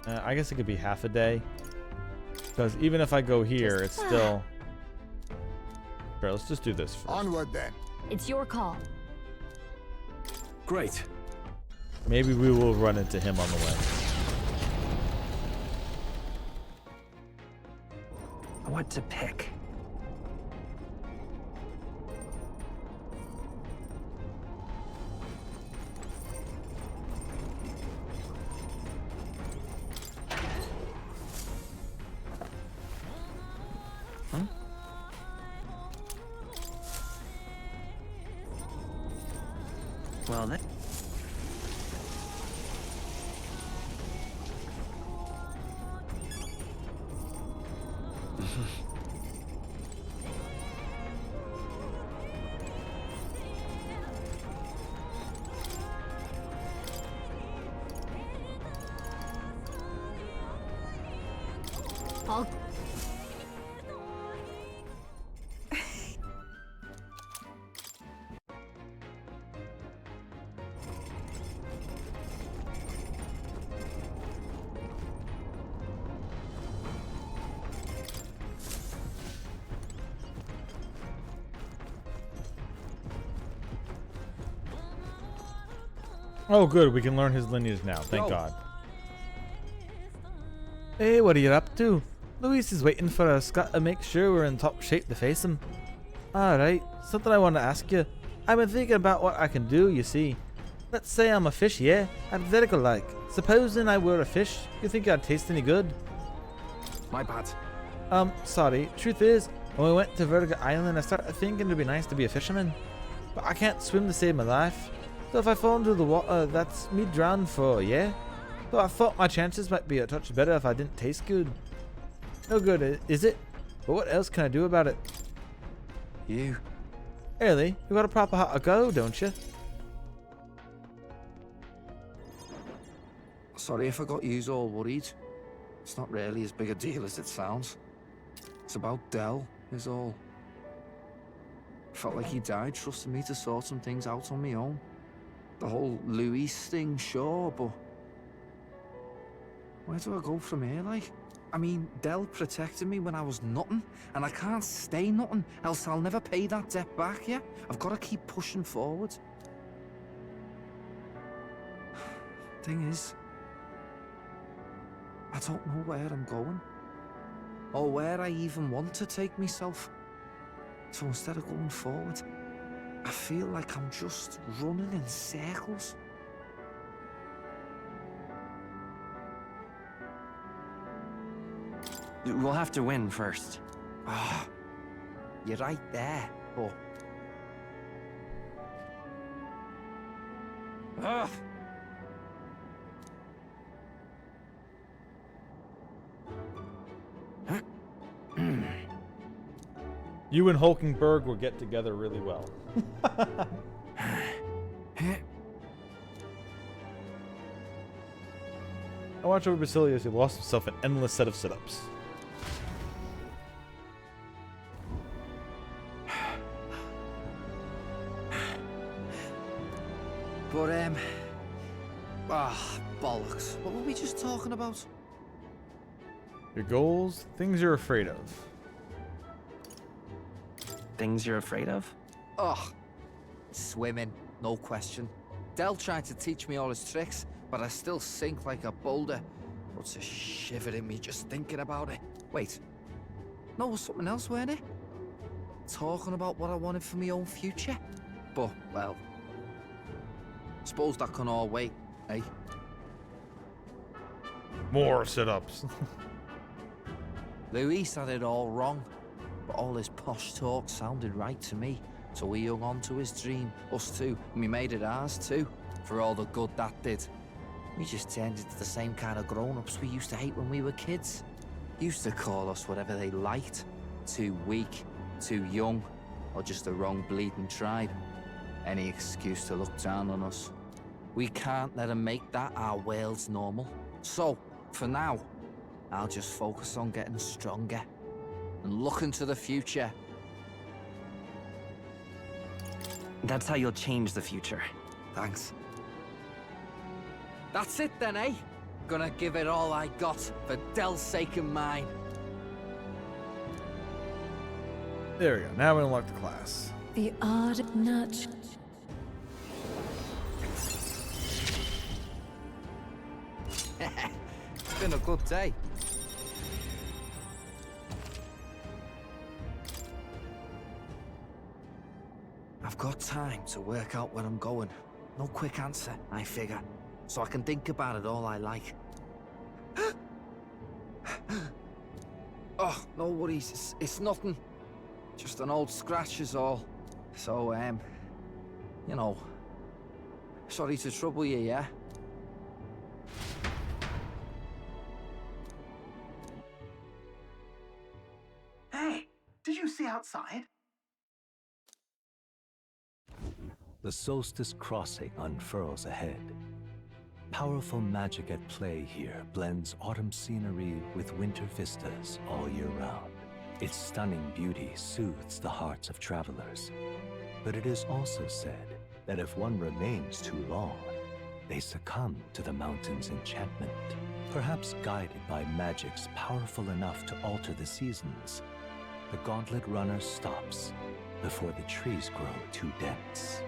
I guess it could be half a day. Because even if I go here, it's still... Sure, let's just do this first. Onward then. It's your call. Great. Maybe we will run into him on the way. What to pick? Well, that... I'll... Oh, good. We can learn his lineage now. Thank God. Hey, what are you up to? Luis is waiting for us. Got to make sure we're in top shape to face him. Alright, something I want to ask you. I've been thinking about what I can do, you see. Let's say I'm a fish, yeah? Hypothetical like. Supposing I were a fish, you think I'd taste any good? My bad. Sorry. Truth is, when we went to Vertigo Island, I started thinking it'd be nice to be a fisherman. But I can't swim to save my life. So if I fall into the water, that's me drowned for, yeah? Though I thought my chances might be a touch better if I didn't taste good. No good, is it? But what else can I do about it? You? Early, you got a proper heart to go, don't you? Sorry if I got yous all worried. It's not really as big a deal as it sounds. It's about Del, is all. Felt like he died trusting me to sort some things out on my own. The whole Luis thing, sure, but... where do I go from here, like? I mean, Del protected me when I was nothing, and I can't stay nothing, else I'll never pay that debt back, yeah? I've got to keep pushing forward. Thing is, I don't know where I'm going, or where I even want to take myself. So instead of going forward, I feel like I'm just running in circles. We'll have to win first. Ah, you're right there, but... Ugh. You and Hulkenberg will get together really well. I watch over Basilius, he lost himself an endless set of sit-ups. But, bollocks. What were we just talking about? Your goals, things you're afraid of. Things you're afraid of? Ugh. Swimming, no question. Del tried to teach me all his tricks, but I still sink like a boulder. Puts a shiver in me just thinking about it. Wait. No, it was something else, weren't it? Talking about what I wanted for my own future. But, well... suppose that can all wait, eh? More sit-ups. Luis had it all wrong, but all his posh talk sounded right to me. So we hung on to his dream, us two, and we made it ours too, for all the good that did. We just turned into the same kind of grown-ups we used to hate when we were kids. Used to call us whatever they liked. Too weak, too young, or just the wrong bleeding tribe. Any excuse to look down on us. We can't let them make that our world's normal. So, for now, I'll just focus on getting stronger and looking to the future. That's how you'll change the future. Thanks. That's it then, eh? Gonna give it all I got for Del's sake and mine. There we go. Now we unlock the class. The odd nudge. It's been a good day. I've got time to work out where I'm going. No quick answer, I figure. So I can think about it all I like. Oh, no worries. It's nothing. Just an old scratch is all. So, you know. Sorry to trouble you, yeah? Hey, did you see outside? The solstice crossing unfurls ahead. Powerful magic at play here blends autumn scenery with winter vistas all year round. Its stunning beauty soothes the hearts of travelers. But it is also said that if one remains too long, they succumb to the mountain's enchantment. Perhaps guided by magics powerful enough to alter the seasons, the gauntlet runner stops before the trees grow too dense.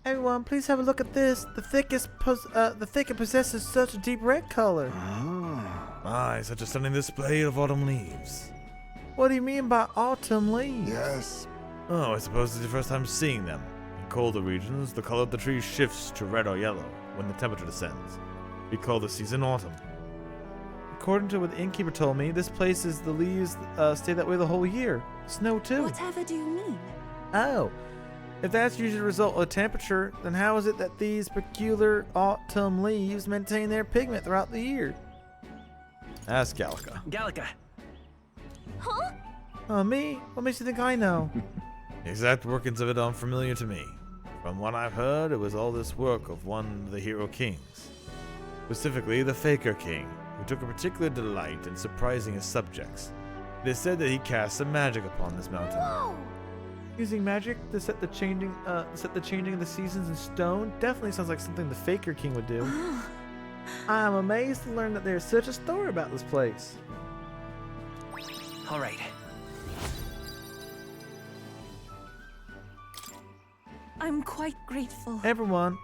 Everyone, please have a look at this. The thicket possesses such a deep red color. My, such a stunning display of autumn leaves. What do you mean by autumn leaves? Yes. Oh, I suppose it's your first time seeing them. In colder regions, the color of the trees shifts to red or yellow when the temperature descends. We call the season autumn. According to what the innkeeper told me, this place is the leaves stay that way the whole year. Snow too. Whatever do you mean? Oh. If that's usually the result of temperature, then how is it that these peculiar autumn leaves maintain their pigment throughout the year? Ask Gallica. Gallica. Huh? Me? What makes you think I know? The exact workings of it are unfamiliar to me. From what I've heard, it was all this work of one of the hero kings. Specifically, the Faker King, who took a particular delight in surprising his subjects. It is said that he cast some magic upon this mountain. Whoa! Using magic to set the changing of the seasons in stone definitely sounds like something the Faker King would do. I am amazed to learn that there's such a story about this place. All right. I'm quite grateful. Everyone,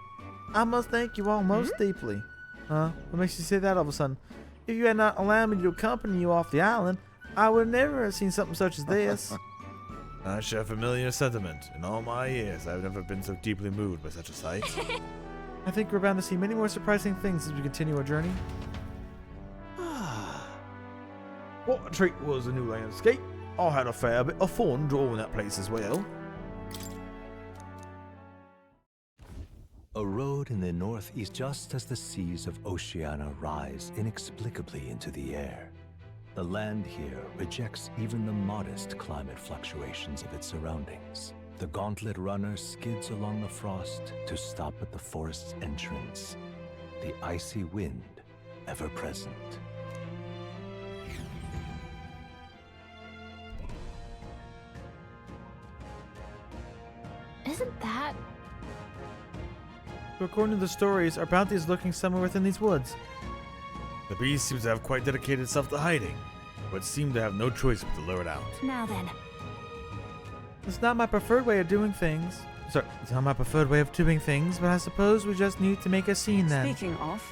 I must thank you all most deeply. Huh? What makes you say that all of a sudden? If you had not allowed me to accompany you off the island, I would never have seen something such as this. I share familiar sentiment. In all my years, I've never been so deeply moved by such a sight. I think we're bound to see many more surprising things as we continue our journey. What a treat was the new landscape. I had a fair bit of fun drawing that place as well. A road in the north is just as the seas of Oceania rise inexplicably into the air. The land here rejects even the modest climate fluctuations of its surroundings. The gauntlet runner skids along the frost to stop at the forest's entrance, the icy wind ever present. Isn't that... So according to the stories, our bounty is lurking somewhere within these woods. The beast seems to have quite dedicated itself to hiding, but seemed to have no choice but to lure it out. Now then. It's not my preferred way of doing things. Sorry, it's not my preferred way of doing things, but I suppose we just need to make a scene then. Speaking of,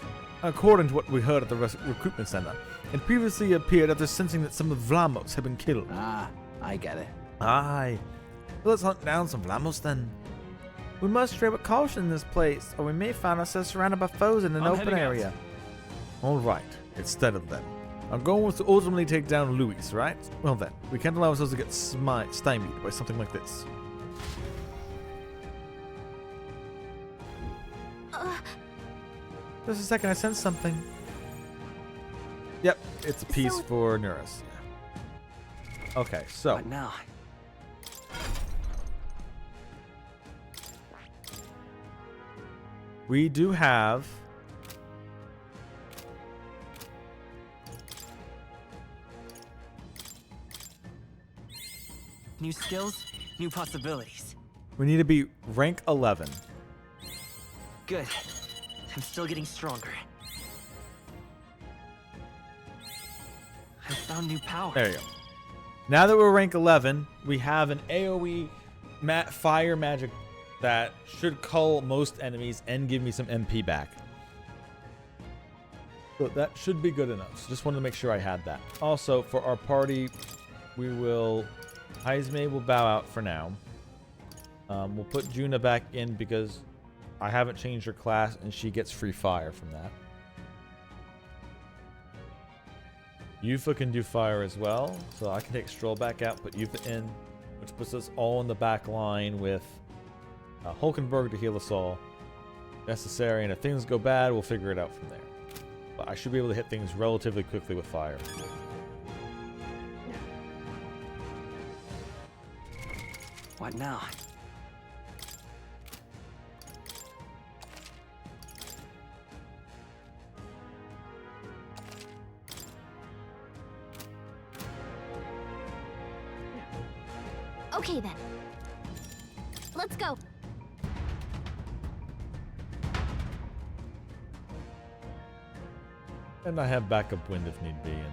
According to what we heard at the recruitment center, it previously appeared after sensing that some of Vlamos had been killed. Ah, I get it. Aye. Well, let's hunt down some Vlamos then. We must tread with caution in this place, or we may find ourselves surrounded by foes in an I'm open heading out. area. Alright, it's settled then. Our goal was to ultimately take down Luis, right? Well then, we can't allow ourselves to get stymied by something like this. Just a second, I sense something. Yep, it's a piece for Neuros. Okay, so What now? we do have New skills, new possibilities. we need to be rank 11. Good. I'm still getting stronger. I found new power. There you go. Now that we're rank 11, we have an AoE fire magic that should cull most enemies and give me some MP back. So that should be good enough. So just wanted to make sure I had that. Also, for our party, we will... Heisme will bow out for now. We'll put Juna back in because I haven't changed her class and she gets free fire from that. Yufa can do fire as well, so I can take Stroll back out, put Yufa in, which puts us all in the back line with Hulkenberg to heal us all. Necessary, and if things go bad, we'll figure it out from there. But I should be able to hit things relatively quickly with fire. What now? Okay then. Let's go. And I have backup wind if need be. And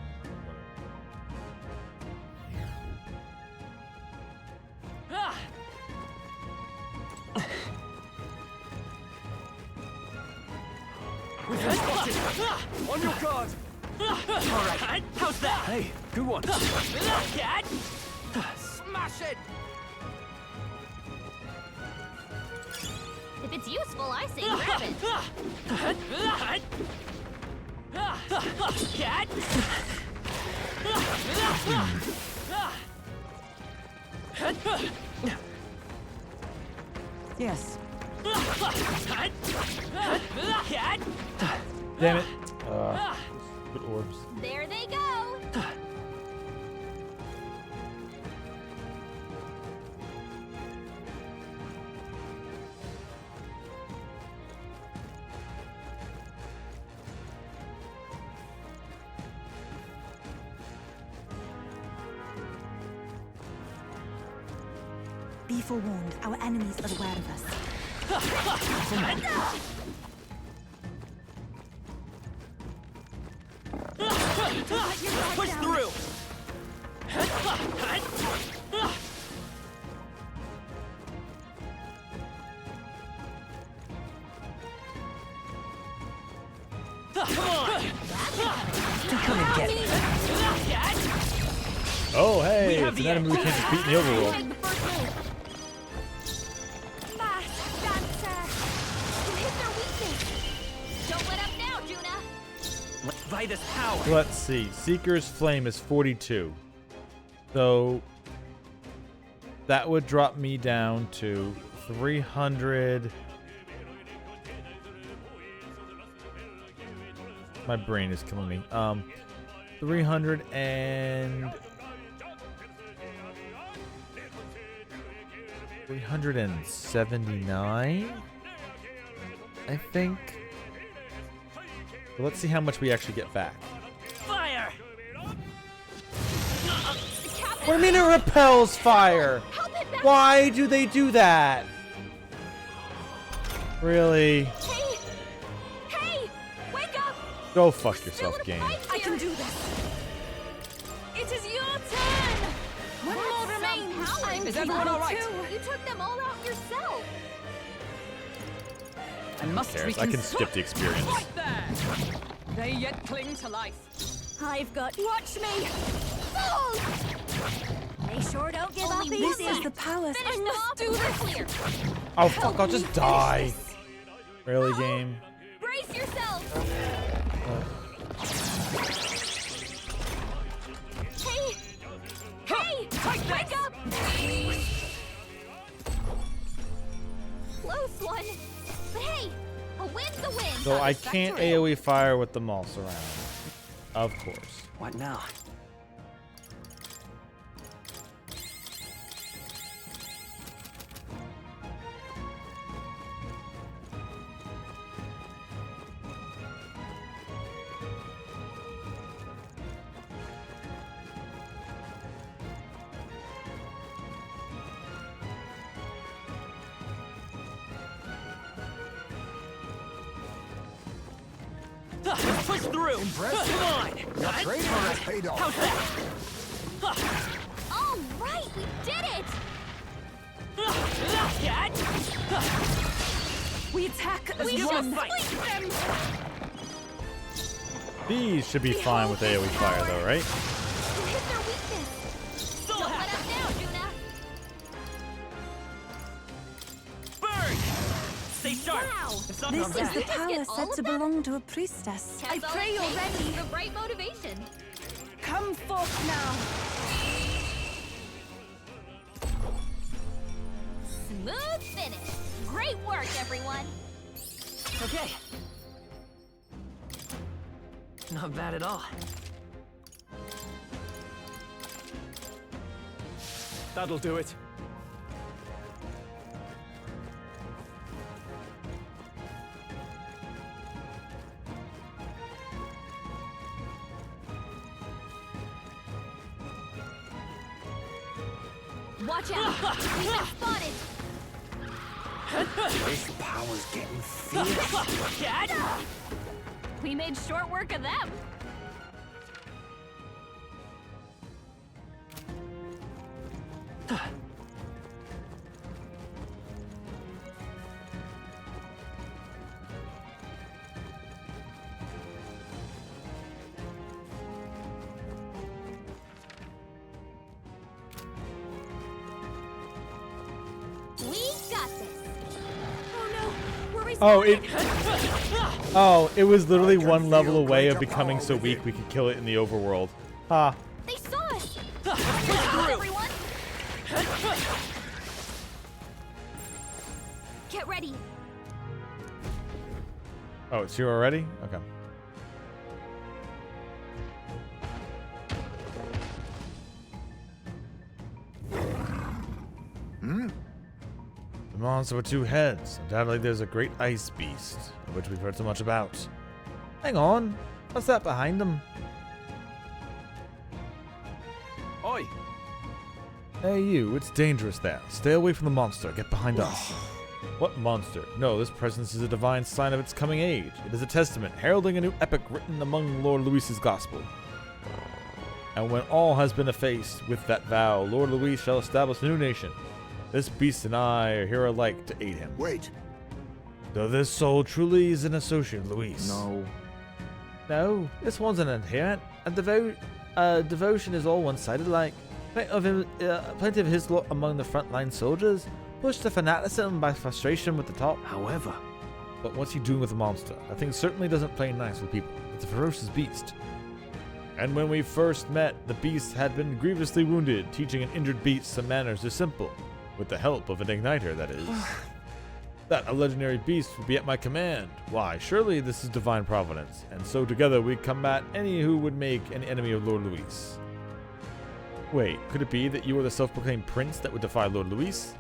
We've been spotted! On your guard! Alright, how's that? Hey, good one. Smash it! If it's useful, I say grab it. Yes. Damn it. Good orbs. There they go. Be forewarned, our enemies are aware of us. Push through! Come and get it. Oh, hey, it's an enemy we can't defeat in the overworld. Don't let up now, Juna. By this power. Let's see. Seeker's Flame is 42. So that would drop me down to 300. My brain is killing me. 300 and 379, I think. Well, let's see how much we actually get back. Fire! What do you mean it repels fire? Why do they do that? Really? Hey! Wake up! Go fuck yourself, game. I can do this. It is your turn. One more remains. Is everyone all right? You took them all out yourself. I must Who cares? I can skip the experience. Right there! They yet cling to life. I've got. Watch me! Fall! They sure don't give up This easy. is the palace. I must do this. Clear. Oh fuck, I'll just die. Really, game? Brace yourself. Hey! Wake up! Close one. But hey, a win's a win. So I can't AoE fire with the moss around. Of course. What now? Push through! Impressive. Come on! Your training has paid off. How's that? All right, we did it. We attack as Let's give one. them a fight. These should be fine with AoE fire though, right? Hit their weakness. Don't let up now, Juna. Burn! Stay sharp! Wow. It's not This on is that. the Get palace all said of to them? belong to a priestess. That's all pray it you're takes. ready. The right motivation. Come forth now. Smooth finish. Great work, everyone. Okay. Not bad at all. That'll do it. Watch out. We've been spotted. This power's getting fierce. We made short work of them. It was literally one level away of becoming so weak we could kill it in the overworld. Ha. They saw us! Everyone! Get ready. Oh, it's here already? Okay. The monster with two heads. Undoubtedly there's a great ice beast, of which we've heard so much about. Hang on. What's that behind them? Oi! Hey you, it's dangerous there. Stay away from the monster. Get behind us. What monster? No, this presence is a divine sign of its coming age. It is a testament, heralding a new epic written among Lord Luis's gospel. And when all has been effaced with that vow, Lord Luis shall establish a new nation. This beast and I are here alike to aid him. Wait. Though this soul truly is an associate of Luis. No. No, this one's an adherent. Devotion is all one-sided like. Plenty of his lot among the frontline soldiers. Push to fanaticism by frustration with the top. However. But what's he doing with the monster? That thing certainly doesn't play nice with people. It's a ferocious beast. And when we first met, the beast had been grievously wounded. Teaching an injured beast some manners is simple. With the help of an igniter, that is. That a legendary beast would be at my command. Why, surely this is divine providence. And so together we combat any who would make an enemy of Lord Luis. Wait, could it be that you are the self-proclaimed prince that would defy Lord Luis?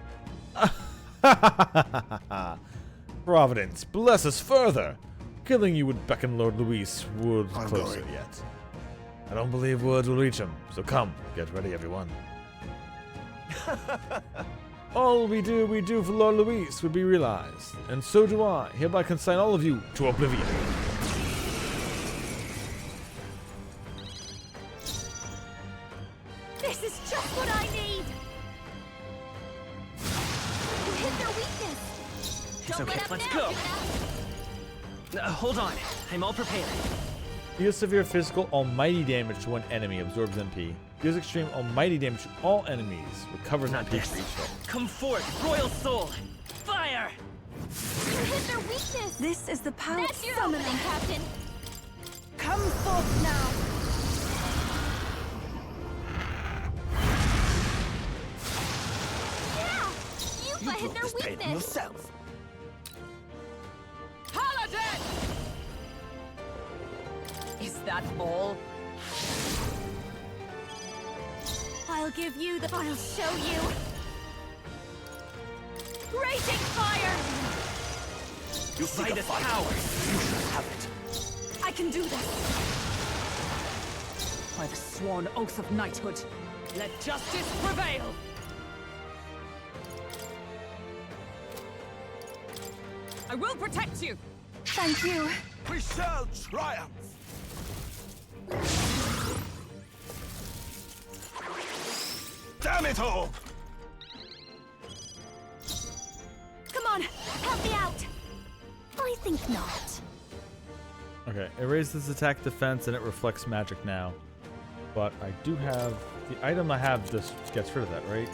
Providence, bless us further. Killing you would beckon Lord Luis worlds closer yet. I don't believe words will reach him, so come, get ready everyone. All we do for Lord Luis would be realized, and so do I, hereby consign all of you to oblivion. This is just what I need! You hit their weakness! It's Don't okay, let up let's now, go. Hold on, I'm all prepared. Deals severe physical almighty damage to one enemy, absorbs MP. Deals extreme almighty damage to all enemies, recovers Not MP this. for each hit. Come forth, royal soul! Fire! You hit their weakness! This is the power That's your opening, Captain! Come forth now! Yeah! You hit their weakness! yourself. Paladin! Is that all? I'll give you the... I'll show you! Raging fire! You fight as cowards. You should have it. I can do this. By the sworn oath of knighthood, let justice prevail! I will protect you! Thank you. We shall triumph! Damn it all! Come on, help me out! I think not. Okay, it raises attack defense and it reflects magic now. But I do have... The item I have just gets rid of that, right?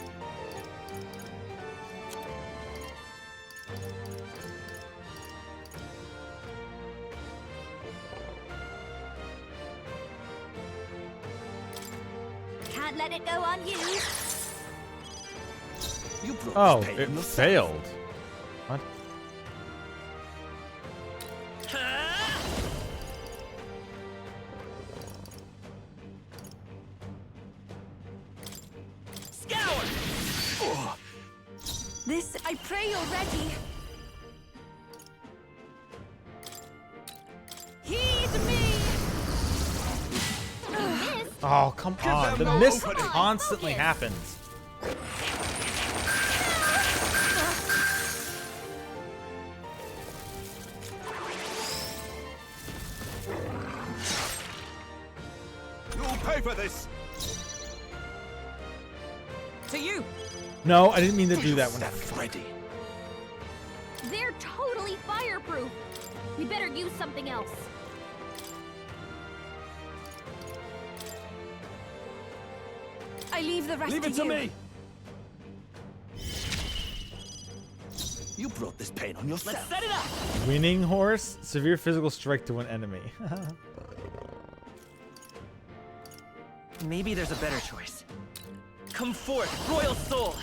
Can't let it go unused. You brought Oh, this pain it yourself. failed. What? Scour! This, I pray you're ready. Heed me! Oh, come on. The miss constantly happens. You'll pay for this! To you! No, I didn't mean to do that one. Ready. They're totally fireproof. We better use something else. I leave the rest Leave to it to you. me! You brought this pain on yourself. Let's set it up! Winning horse? Severe physical strike to an enemy. Maybe there's a better choice. Come forth, royal soul!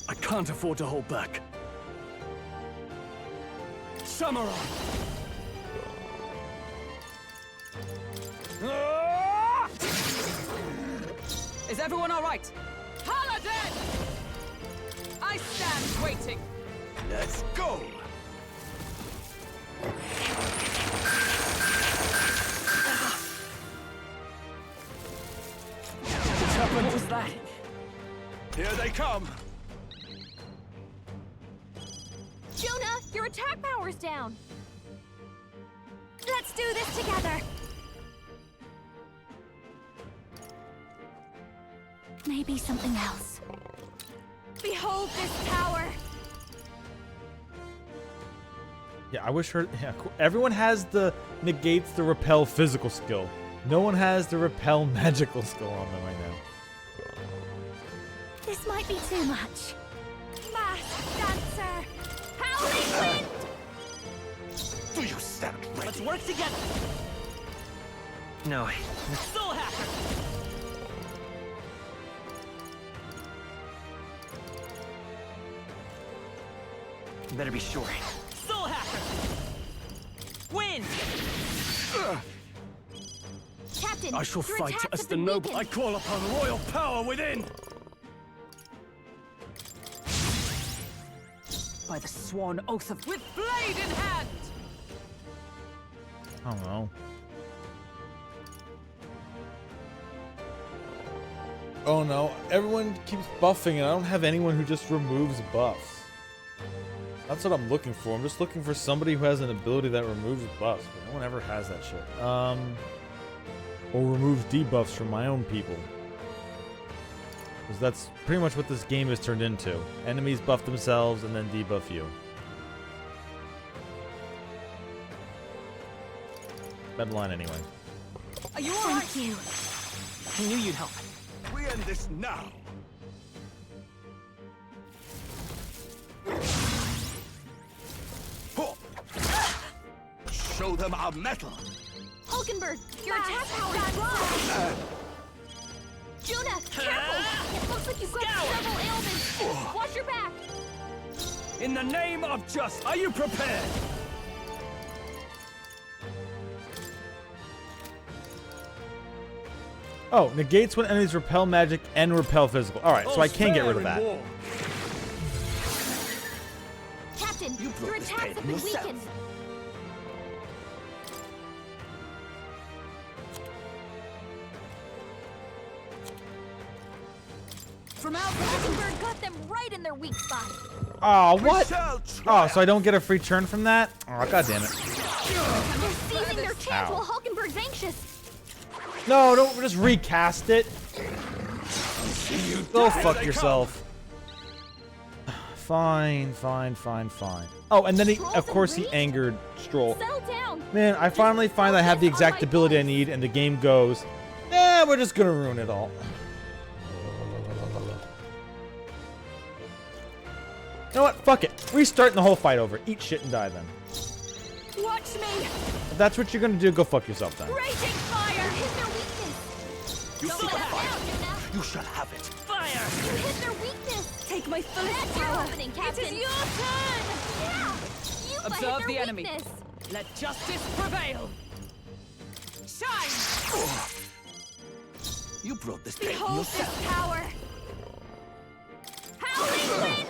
I can't afford to hold back. Samurai! Is everyone all right? Paladin! I stand waiting. Let's go! What was that? Here they come! Jonah, your attack power's down. Let's do this together. Maybe something else. Behold this tower. Yeah, I wish her. Yeah, everyone has the negates the repel physical skill. No one has the repel magical skill on them right now. This might be too much. Masked dancer. Howling wind. Do you stand ready? Let's work together. No. Soul hacker. Better be sure. Soul hacker. Win. Captain, I shall your fight attacks as have the been noble. I weakened. call upon royal power within. By the sworn oath of with blade in hand. I don't know. Oh no, everyone keeps buffing and I don't have anyone who just removes buffs. That's what I'm looking for. I'm just looking for somebody who has an ability that removes buffs, but no one ever has that shit. Or removes debuffs from my own people. Because that's pretty much what this game has turned into. Enemies buff themselves and then debuff you. Bad line anyway. Are you all right? Thank you. I knew you'd help. We end this now. Show them our metal. Hulkenberg, your attack power is low. Jonah, careful! It looks like you've got several ailments. Watch your back. In the name of justice, are you prepared? Oh, negates when enemies repel magic and repel physical. Alright, so I can get rid of that. Captain, your attacks have been weakened. From out, Hulkenberg got them right in their weak spot. Oh, what? Oh, so I don't get a free turn from that? Oh, god damn it. They're seizing their chance Ow. while Hulkenberg's anxious. No, don't just recast it. Go fuck yourself. Fine. Oh, and then of course he angered Stroll. Settle down. Man, I finally find I have the exact ability I need and the game goes, we're just gonna ruin it all. You know what? Fuck it. Restarting the whole fight over. Eat shit and die then. Watch me. If that's what you're gonna do, go fuck yourself then. Raging fire. Hit their weakness. You Don't seek a let fight. down, Jonah. You shall have it. Fire. You hit their weakness. Take my fullest That's your power. opening, Captain. It is your turn. Yeah. You let hit Observe their the enemy. weakness. Let justice prevail. Shine. You brought this pain Behold yourself. this power. Howling wind.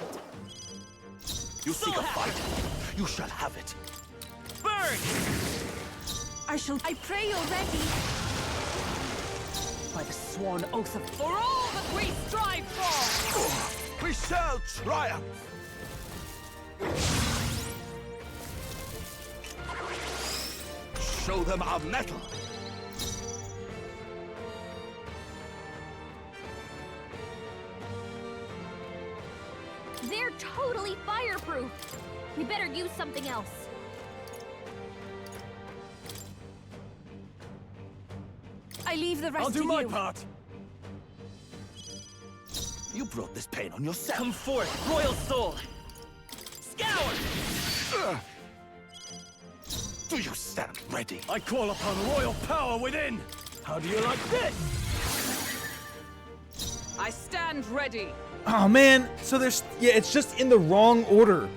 You seek a fight. You shall have it. Burn. I pray you're ready. By the sworn oath of for all that we strive for. We shall triumph. Show them our metal. They're totally fireproof. We better use something else. I leave the rest I'll do to my you. part. You brought this pain on yourself. Come forth, royal soul! Scour! Do you stand ready? I call upon royal power within! How do you like this? I stand ready. Oh man, so there's it's just in the wrong order.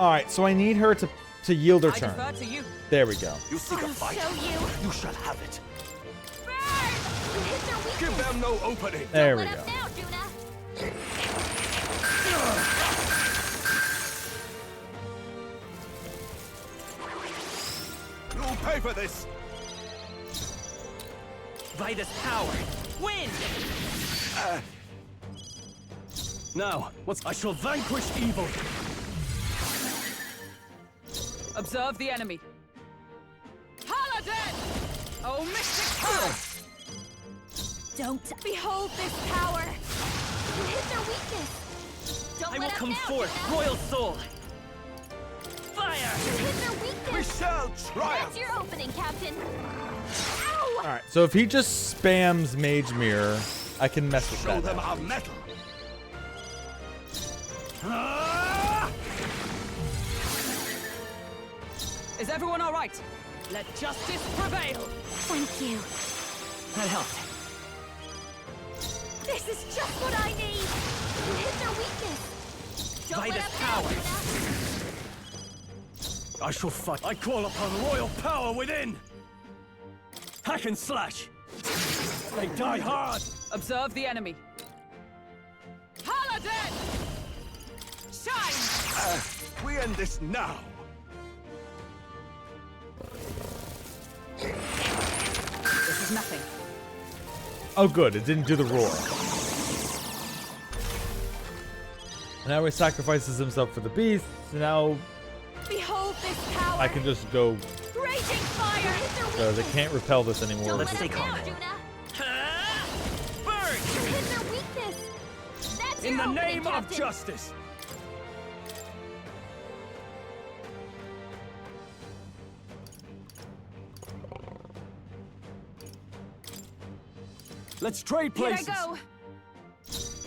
All right, so I need her to yield her turn. I defer to you. There we go. You seek a fight? Show you. You shall have it. Burn! You hit their weakness. Give them no opening. There we Let go. up now, Juna. You'll pay for this. Vitus power! Wind! Now, I shall vanquish evil. Observe the enemy. Paladin! Oh, mystic curse! Don't behold this power. You hit their weakness. Don't I let will up come now, forth, Juna. royal soul! Fire! You hit their weakness. We shall triumph. That's your opening, Captain. Ow! All right, so if he just spams Mage Mirror, I can mess with Show that. them now. our metal. Is everyone all right? Let justice prevail. Thank you. That helped. This is just what I need. You hit their weakness. Don't let Vitus up now, power. Juna. I shall fight. I call upon royal power within! Hack and slash! They die hard! Observe the enemy. Paladin! Shine! We end this now. This is nothing. Oh, good. It didn't do the roar. Now he sacrifices himself for the beast. So now Behold this power. I can just go. Raging fire. Hit their So they weakness. can't repel this anymore. Don't Let's let stay up calm. now, Juna. Burn! You hit their weakness. That's In your the opening, name of Captain. justice! Let's trade Here I places! go.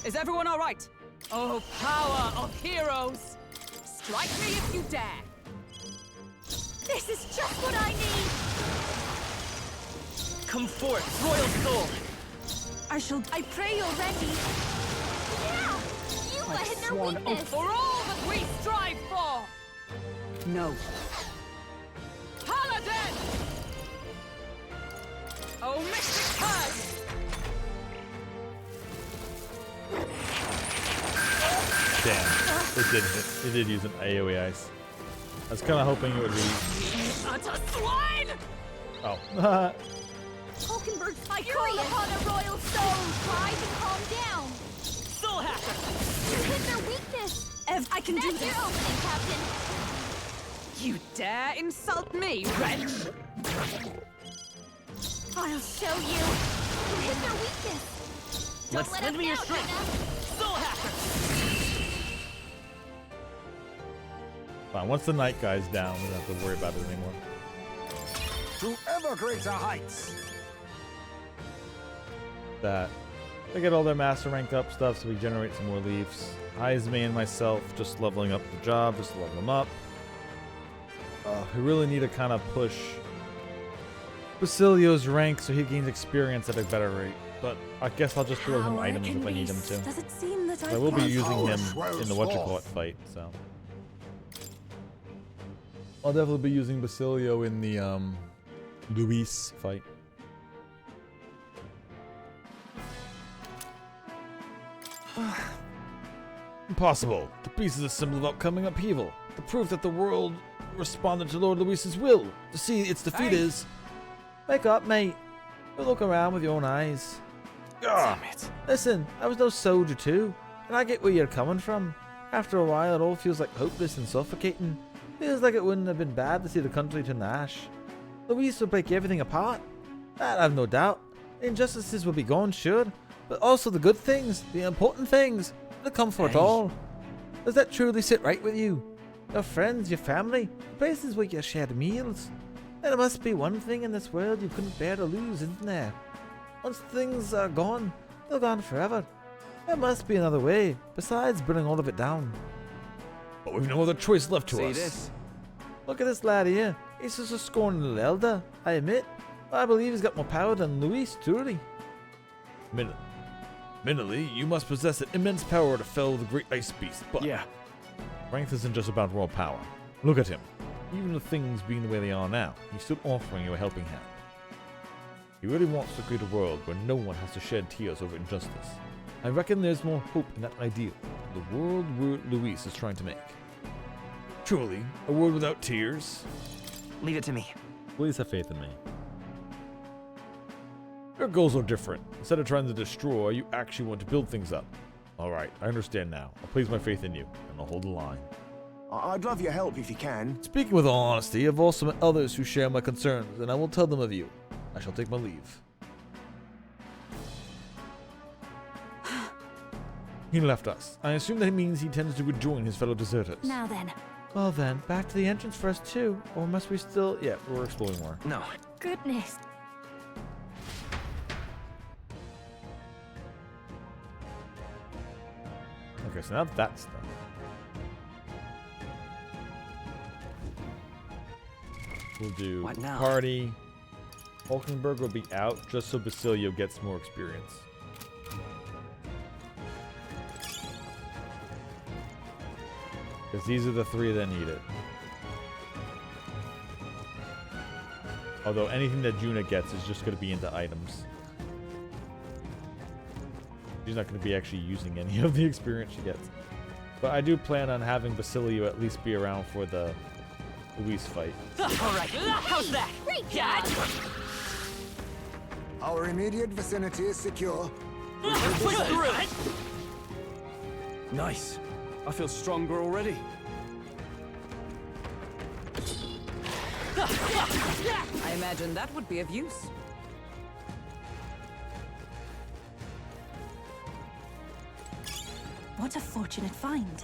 Is everyone all right? Oh, power of heroes! Strike me if you dare. This is just what I need. Come forth, royal soul! I pray you're ready. Yeah. You let hit their weakness. For all that we strive for! No. Paladin! Oh, mystic curse! Damn. It did hit. It did use an AoE ice. I was kind of hoping it would be. Utter swine! Oh. Hulkenberg's I call upon a royal soul. Try to calm down. Soul hacker! You hit their weakness. I can do That's this. your opening, Captain. You dare insult me, wretch! I'll show you. You hit their weakness. Don't Let's let lend up me your now, strength! Juna. Soul hacker! Fine. Once the night guy's down, we don't have to worry about it anymore. To ever greater heights. That they get all their master ranked up stuff, so we generate some more leaves. Heisme and myself just leveling up the job, just to level them up. We really need to kind of push Basilio's rank so he gains experience at a better rate. But I guess I'll just throw him Power items if I need him beast. to. Does it seem that I will be can't- using him swells in the whatchamacallit forth. fight, so. I'll definitely be using Basilio in the Luis fight. Impossible. The beast is a symbol of upcoming upheaval. The proof that the world responded to Lord Luis's will. To see its defeat is... Wake up, mate. Go look around with your own eyes. Damn it. Listen, I was no soldier too, and I get where you're coming from. After a while, it all feels like hopeless and suffocating. Feels like it wouldn't have been bad to see the country turn to ash. Luis would break everything apart. That I've no doubt. The injustices will be gone, sure, but also the good things, the important things, the comfort all. Does that truly sit right with you? Your friends, your family, the places where you shared meals? There must be one thing in this world you couldn't bear to lose, isn't there? Once things are gone, they're gone forever. There must be another way, besides burning all of it down. But we've no other choice left to See us. this? Look at this lad here. He's just a scorned little elder, I admit. But I believe he's got more power than Luis, truly. Minally, you must possess an immense power to fell the great ice beast, but... Yeah. Strength isn't just about raw power. Look at him. Even with things being the way they are now, he's still offering you a helping hand. He really wants to create a world where no one has to shed tears over injustice. I reckon there's more hope in that ideal, the world Luis is trying to make. Truly, a world without tears. Leave it to me. Please have faith in me. Your goals are different. Instead of trying to destroy, you actually want to build things up. Alright, I understand now. I'll place my faith in you, and I'll hold the line. I'd love your help if you can. Speaking with all honesty, I've also met others who share my concerns, and I will tell them of you. I shall take my leave. He left us. I assume that means he intends to rejoin his fellow deserters. Now then. Well then, back to the entrance for us too. Or must we still... Yeah, we're exploring more. No. Goodness. Okay, so now that's done. We'll do What now? party. Hulkenberg will be out just so Basilio gets more experience. Because these are the three that need it. Although anything that Juna gets is just going to be into items. She's not going to be actually using any of the experience she gets. But I do plan on having Basilio at least be around for the Luis fight. Alright, how's that? Great job! Our immediate vicinity is secure. Push through it! Nice. I feel stronger already. I imagine that would be of use. What a fortunate find.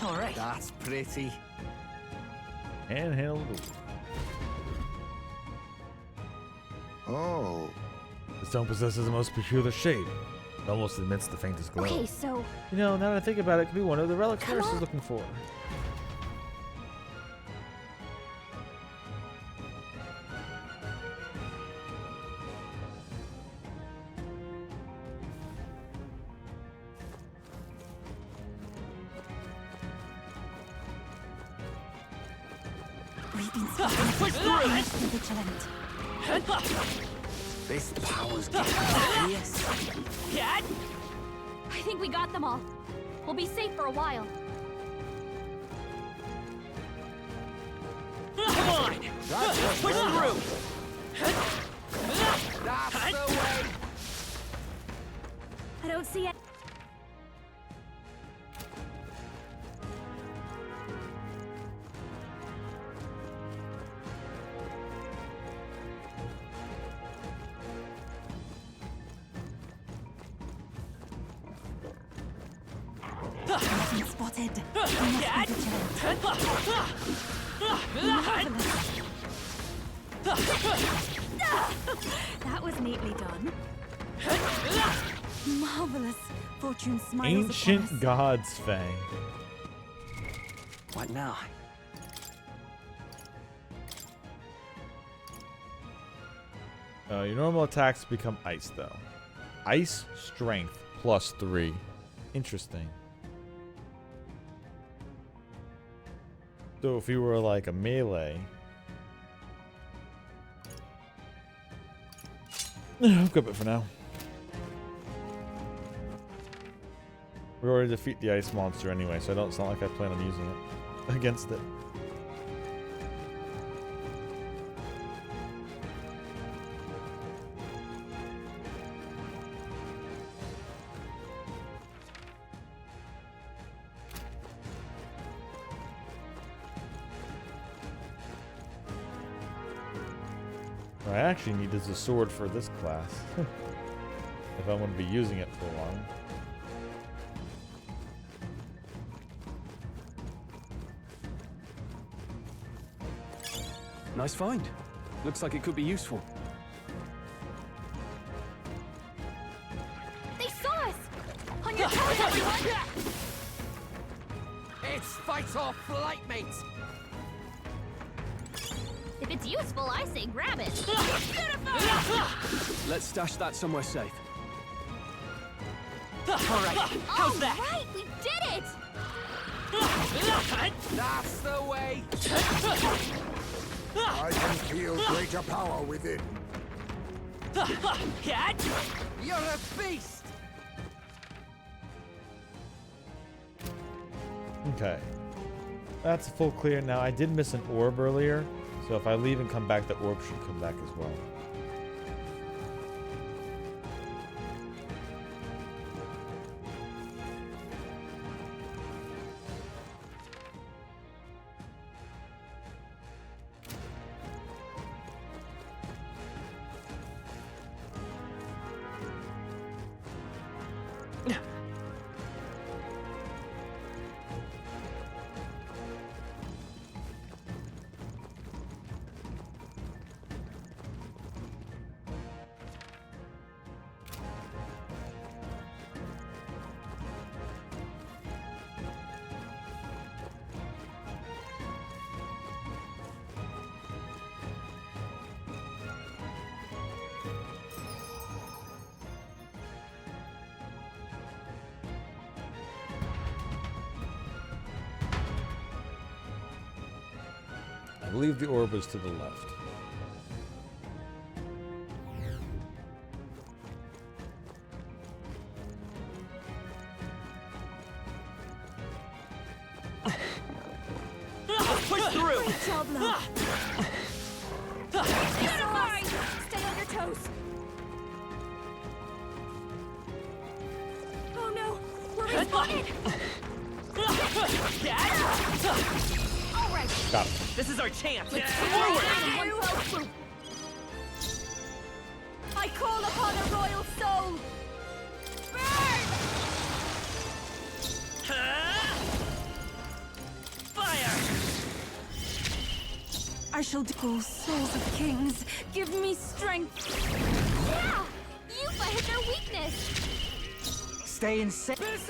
All right. That's pretty. Handheld. Oh. The stone possesses the most peculiar shade. It almost emits the faintest glow. Okay, so You know, now that I think about it, it could be one of the relics Nurse is looking for. We've been spotted. Vigilant. This power's Yes. Dad? I think we got them all. We'll be safe for a while. Come on! Push through! That's the way! I don't see it. We've been spotted. We must be vigilant. That was neatly done. Marvelous. Fortune smiles Ancient upon us. God's Fang. What now? Your normal attacks become ice, though. Ice strength +3. Interesting. So if you were like a melee... I'll grab it for now. We already defeat the ice monster anyway, so it's not like I plan on using it against it. What I actually need is a sword for this class. If I'm going to be using it for long. Nice find. Looks like it could be useful. They saw us! On your toes, everyone! It's fight or flight, mates! If it's useful, I say grab it. Let's stash that somewhere safe. All right, how's that? All right, we did it! That's the way! I can feel greater power within. You're a beast! Okay. That's a full clear. Now, I did miss an orb earlier. So if I leave and come back, the orb should come back as well. I believe the orb was to the left. Push through! Great job, love. Stay on your toes. Oh no, we're respawning. All right. Got it. This is our chance. Let's Forward! I call upon a royal soul. Burn! Fire! I shall do souls of kings. Give me strength. Yeah! Yuffie hit their weakness! Stay in safe.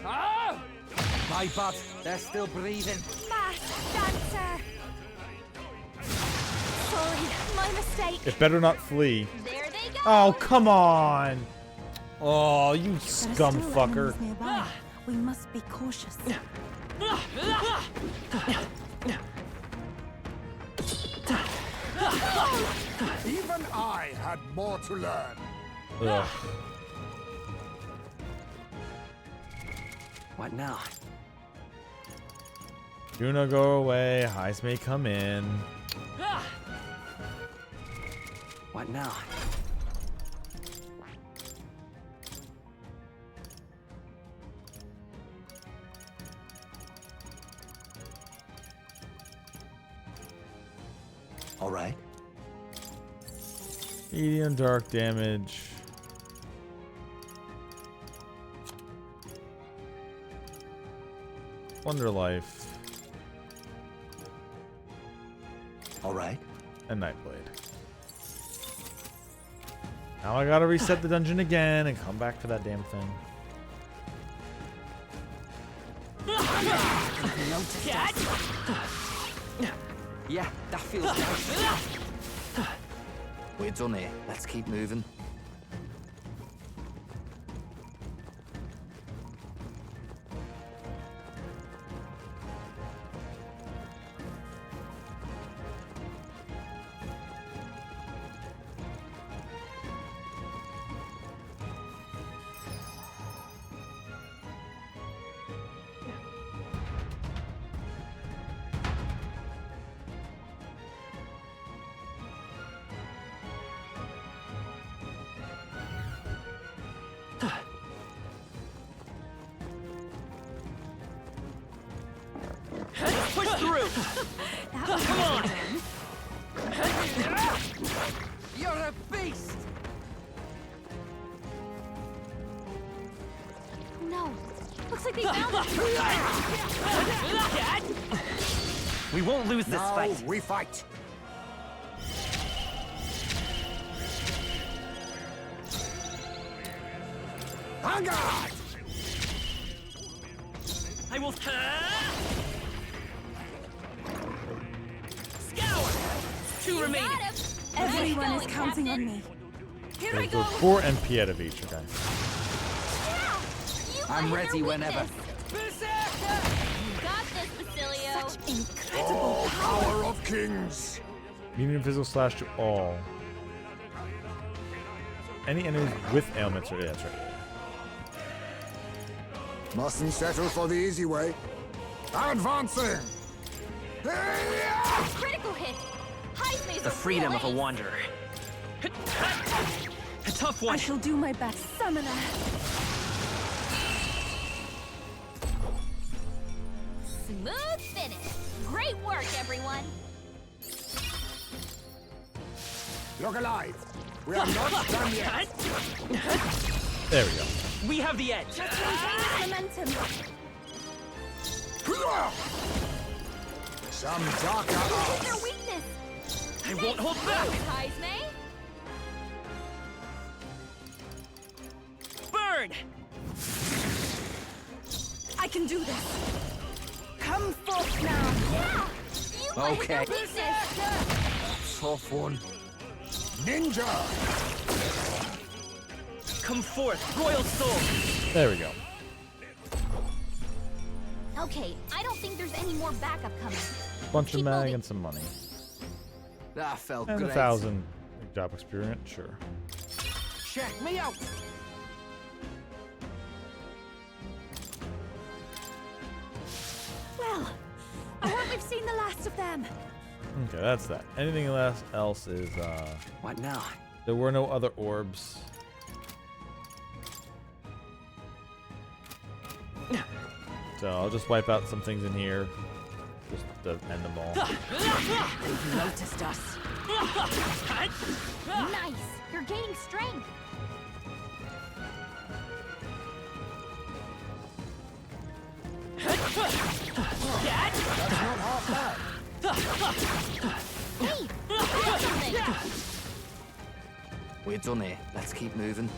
Ah! My bad. They're still breathing. Masked dancer. Sorry, my mistake. It better not flee. There they go! Oh, come on! Oh, you There are scum still fucker. enemies nearby. We must be cautious. Even I had more to learn. Ugh. What now? Do not go away. Eyes may come in. What now? All right. Medium dark damage. Wonder Life. All right. And Nightblade. Now I gotta reset the dungeon again and come back for that damn thing. Yeah, that feels nice. We're done here. Let's keep moving. Push through! Come on! You're a beast! Oh no! Looks like they found us! We won't lose this Now fight. we fight. On guard! I will. Scour! Two remaining. Everyone is counting on me. Here Okay, so 4 NP out of each. Okay. I'm ready whenever. You got this, Basilio. Such incredible Oh, power of kings! Medium physical slash to all. Any enemies with ailments or yeah, that's right. Mustn't settle for the easy way. Advancing! Critical hit. The freedom of a wanderer. A tough one. I shall do my best, Summoner. Smooth finish. Great work, everyone. Look alive! We are not done yet! There we go. We have the edge. Just maintain this momentum. Some darker What's their arts. weakness? I won't hold back. Kaizme? Burn! I can do this. Come forth now. Yeah! You let Okay. him know weakness. Tough one. Ninja! Come forth, royal soul. There we go. Okay, I don't think there's any more backup coming. Bunch of Keep mag moving. and some money. That felt And great. 1,000 job experience, sure. Check me out. Well, I hope we've seen the last of them. Okay, that's that. Anything else is What now? there were no other orbs. So I'll just wipe out some things in here. Just to end them all. They've noticed us. Nice. You're gaining strength. That's not half bad. Hey, do something. We're done here. Let's keep moving.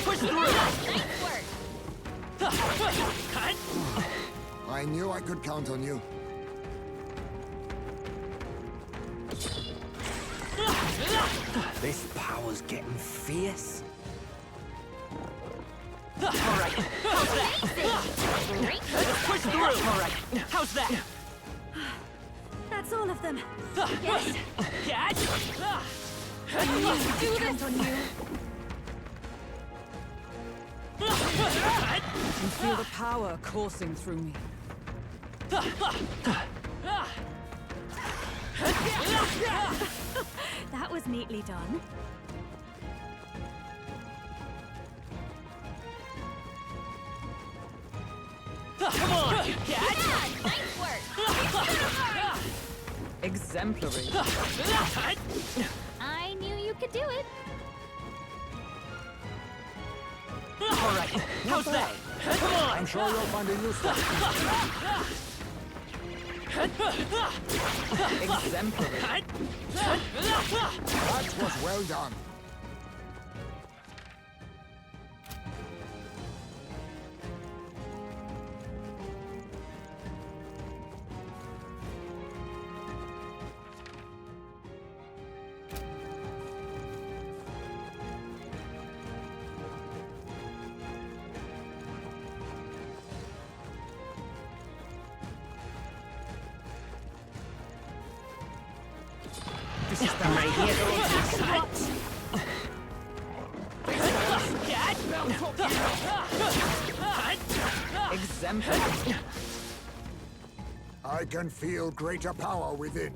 Push through. Nice work. I knew I could count on you. This power's getting fierce. All right. How's that? Great. Push through. All right. How's that? That's all of them. Yes. Catch. I knew we could count on you. I can feel the power coursing through me. That was neatly done. Come on. Catch. Yeah, nice work. Exemplary. I knew you could do it. All right. How's that? Come on. I'm sure you'll find it useful. Exemplary. That was well done. This is the right here. Exemplary. I can feel greater power within.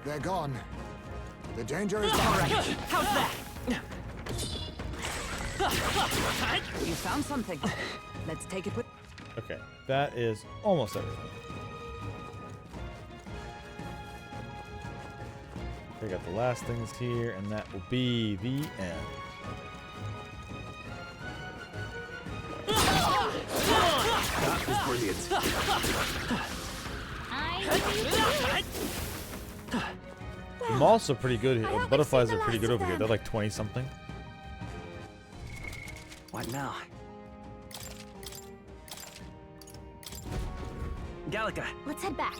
They're gone. The danger is behind. How's that? You found something. Let's take it with. Okay, that is almost everything. I got the last things here, and that will be the end. That was brilliant. The moths are pretty good here. The butterflies are pretty good over here. They're like 20 something. What now? Gallica. Let's head back.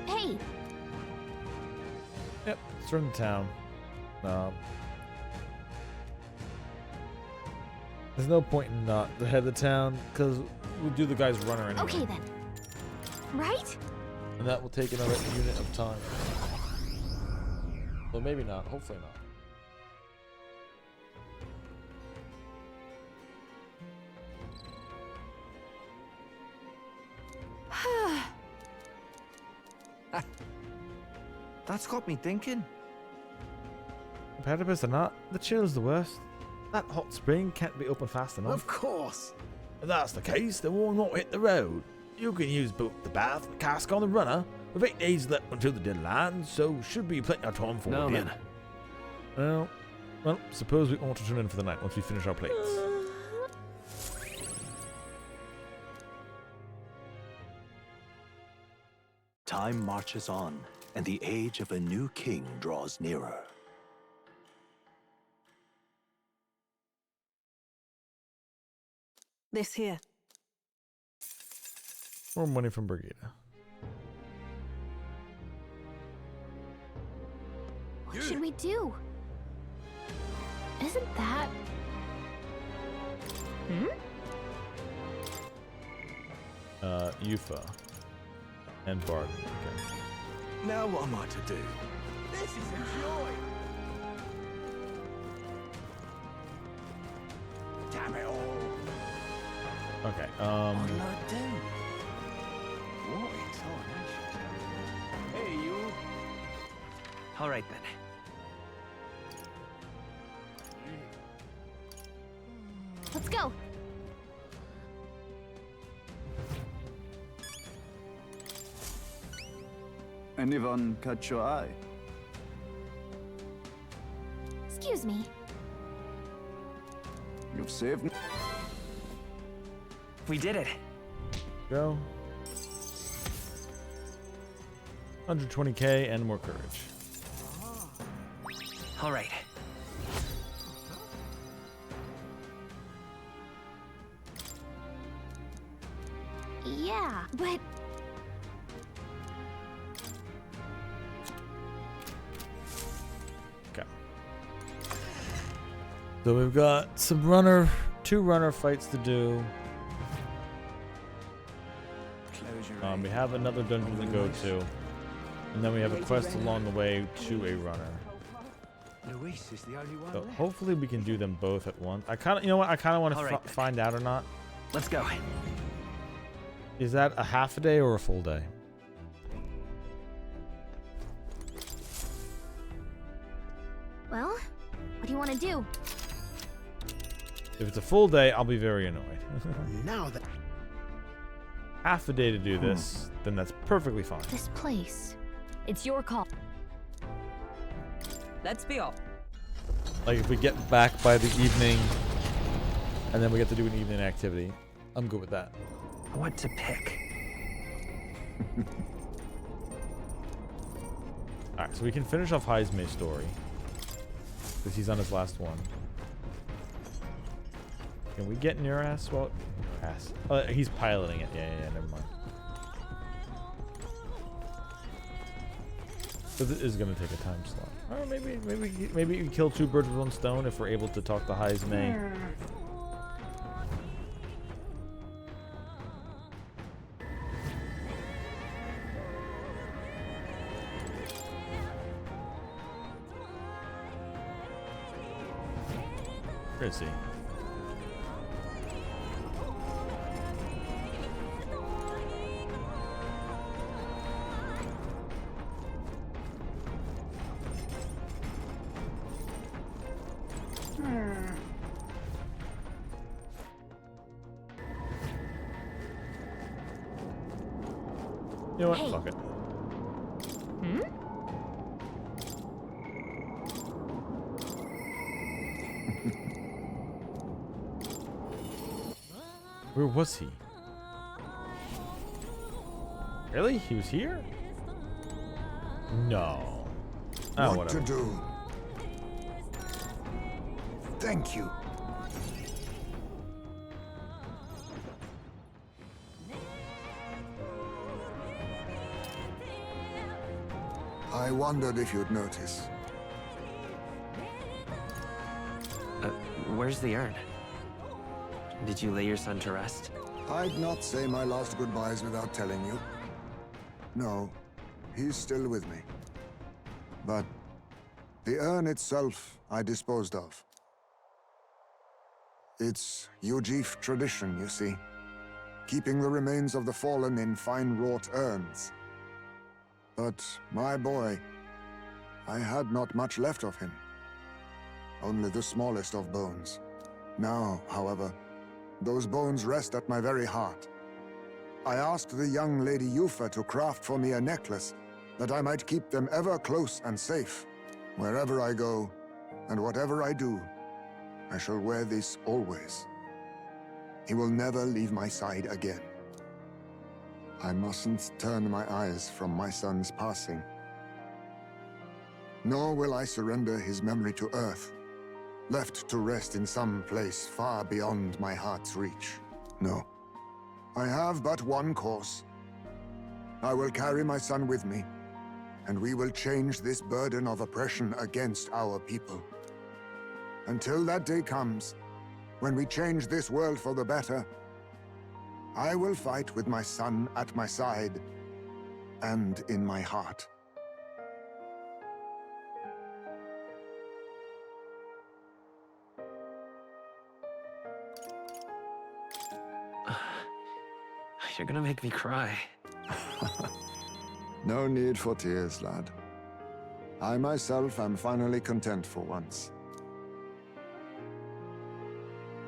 Hey. Yep, it's from the town. There's no point in not the head of the town because we'll do the guy's runner anyway. Okay then. Right? And that will take another unit of time. Well, maybe not. Hopefully not. That's got me thinking. Platypus or not, the chill's the worst. That hot spring can't be open fast enough. Of course. If that's the case, then we'll not hit the road. You can use both the bath and cask on the runner. With 8 days left until the deadline, so should be plenty of time for No, it. man. Well, suppose we ought to turn in for the night once we finish our plates. Time marches on, and the age of a new king draws nearer. This here. More money from Brigida. What should we do? Isn't that... Yufa. And Barton. Okay. Now what am I to do? This is a joy! Damn it all! Okay, What'll I do? What in tarnation? Hey, you! All right then. Let's go. Anyone catch your eye? Excuse me. You've saved me. We did it. Go. 120k and more courage. All right. Yeah, but... Okay. So we've got some two runner fights to do. We have another dungeon to go to, and then we have a quest along the way to a runner. Luis is the only one So left. hopefully we can do them both at once. I kind of, you know what? I kind of want to find out or not. Let's go. Is that a half a day or a full day? Well, what do you want to do? If it's a full day, I'll be very annoyed. Now that Half a day to do this, then that's perfectly fine. This place. It's your call. Let's be off. Like if we get back by the evening, and then we get to do an evening activity, I'm good with that. What to pick? Alright, so we can finish off Heismay's story. Because he's on his last one. Can we get near ass? Well, ass. He's piloting it. Yeah, never mind. So this is going to take a time slot. Or maybe we can kill two birds with one stone if we're able to talk to Heismay. Where is he? You know what? Hey. Fuck it. Hmm? Where was he? Really? He was here? No. Oh, What to whatever. do? Thank you. I wondered if you'd notice. Where's the urn? Did you lay your son to rest? I'd not say my last goodbyes without telling you. No, he's still with me. But the urn itself I disposed of. It's Ujif tradition, you see. Keeping the remains of the fallen in fine-wrought urns. But my boy, I had not much left of him. Only the smallest of bones. Now, however, those bones rest at my very heart. I asked the young Lady Yufa to craft for me a necklace that I might keep them ever close and safe. Wherever I go, and whatever I do, I shall wear this always. He will never leave my side again. I mustn't turn my eyes from my son's passing. Nor will I surrender his memory to Earth, left to rest in some place far beyond my heart's reach. No. I have but one course. I will carry my son with me, and we will change this burden of oppression against our people. Until that day comes, when we change this world for the better, I will fight with my son at my side and in my heart. You're gonna make me cry. No need for tears, lad. I myself am finally content for once.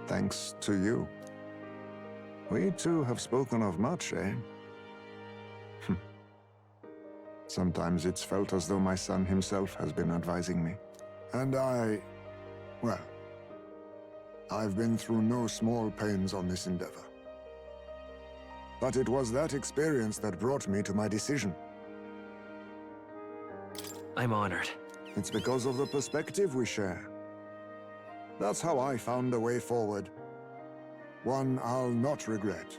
Thanks to you. We two have spoken of much, eh? Sometimes it's felt as though my son himself has been advising me. And well, I've been through no small pains on this endeavor. But it was that experience that brought me to my decision. I'm honored. It's because of the perspective we share. That's how I found a way forward. One I'll not regret.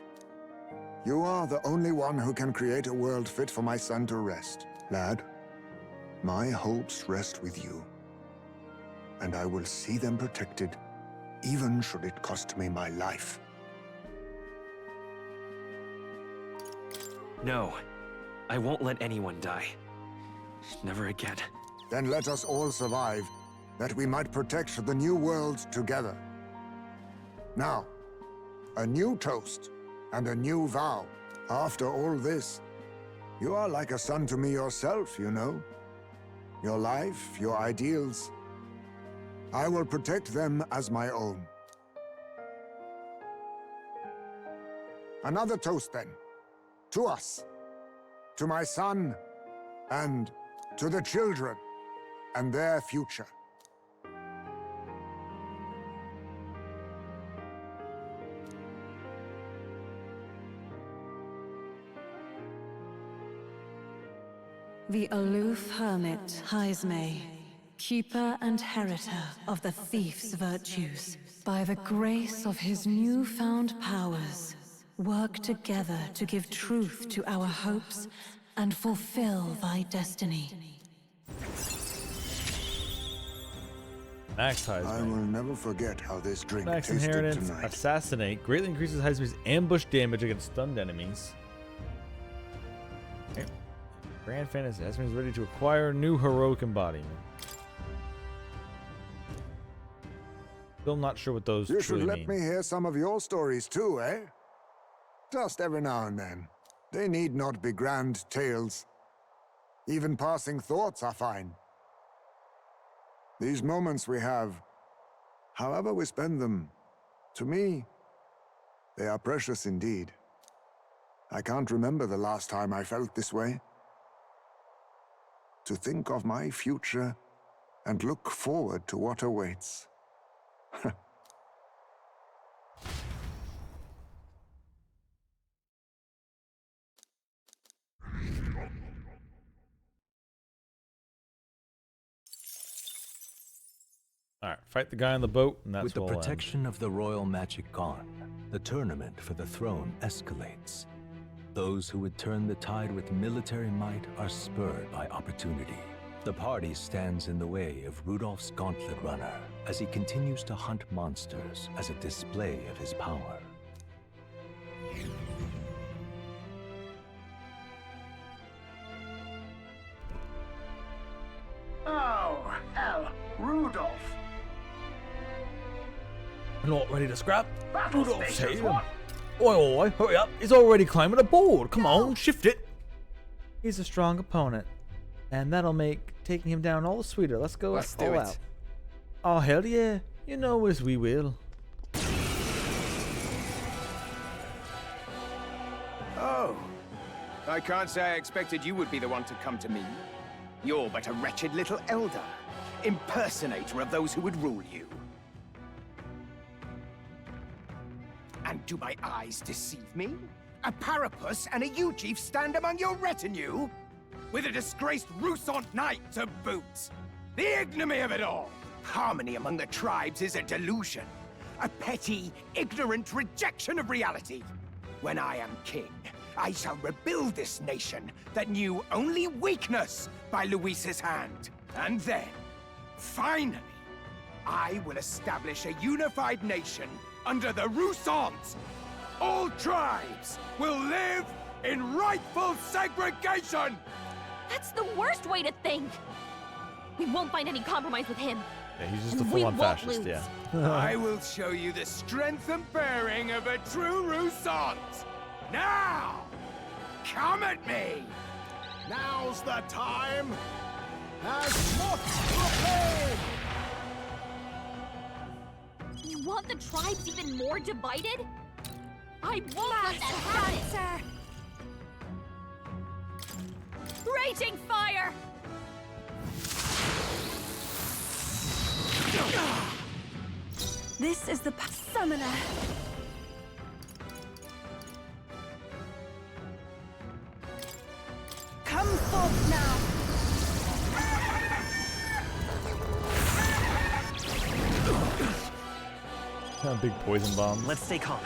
You are the only one who can create a world fit for my son to rest. Lad, my hopes rest with you. And I will see them protected, even should it cost me my life. No, I won't let anyone die. Never again. Then let us all survive, that we might protect the new world together. Now, a new toast and a new vow. After all this, you are like a son to me yourself, you know. Your life, your ideals. I will protect them as my own. Another toast then. To us. To my son. And to the children. And their future. The aloof hermit, Haisme, keeper and heritor of the thief's virtues, by the grace of his newfound powers, work together to give truth to our hopes and fulfill thy destiny. Max Heisman. I will never forget how this drink Max tasted Inheritance, tonight. Assassinate, greatly increases Heisman's ambush damage against stunned enemies. Okay. Grand Fantasy, Heisman is ready to acquire new heroic embodiment. Still not sure what those You should truly let mean. me hear some of your stories too, eh? Just every now and then. They need not be grand tales. Even passing thoughts are fine. These moments we have, however we spend them, to me, they are precious indeed. I can't remember the last time I felt this way. To think of my future and look forward to what awaits. Alright, fight the guy on the boat, and that's With the where we'll end. protection of the royal magic gone, the tournament for the throne escalates. Those who would turn the tide with military might are spurred by opportunity. The party stands in the way of Rudolph's Gauntlet Runner as he continues to hunt monsters as a display of his power. Oh, hell. Rudolph. Not ready to scrap? Battle Rudolph's stations, here. what? Oi, oi, hurry up. He's already climbing aboard. Come on, shift it. He's a strong opponent. And that'll make taking him down all the sweeter. Let's go Let's do all it. out. Oh, hell yeah. You know as we will. Oh. I can't say I expected you would be the one to come to me. You're but a wretched little elder, impersonator of those who would rule you. And do my eyes deceive me? A Parapus and a Eugif stand among your retinue? With a disgraced Rousant knight to boot! The ignominy of it all! Harmony among the tribes is a delusion. A petty, ignorant rejection of reality. When I am king, I shall rebuild this nation that knew only weakness by Luis's hand. And then, finally, I will establish a unified nation under the Rousants. All tribes will live in rightful segregation! That's the worst way to think. We won't find any compromise with him. Yeah, he's just And a we full-on won't fascist, lose. yeah. I will show you the strength and bearing of a true Rousant. Now, come at me! Now's the time! As Moth You want the tribes even more divided? I won't let that happen! Raging fire! This is the summoner. Come forth now. Big poison bomb. Let's stay calm.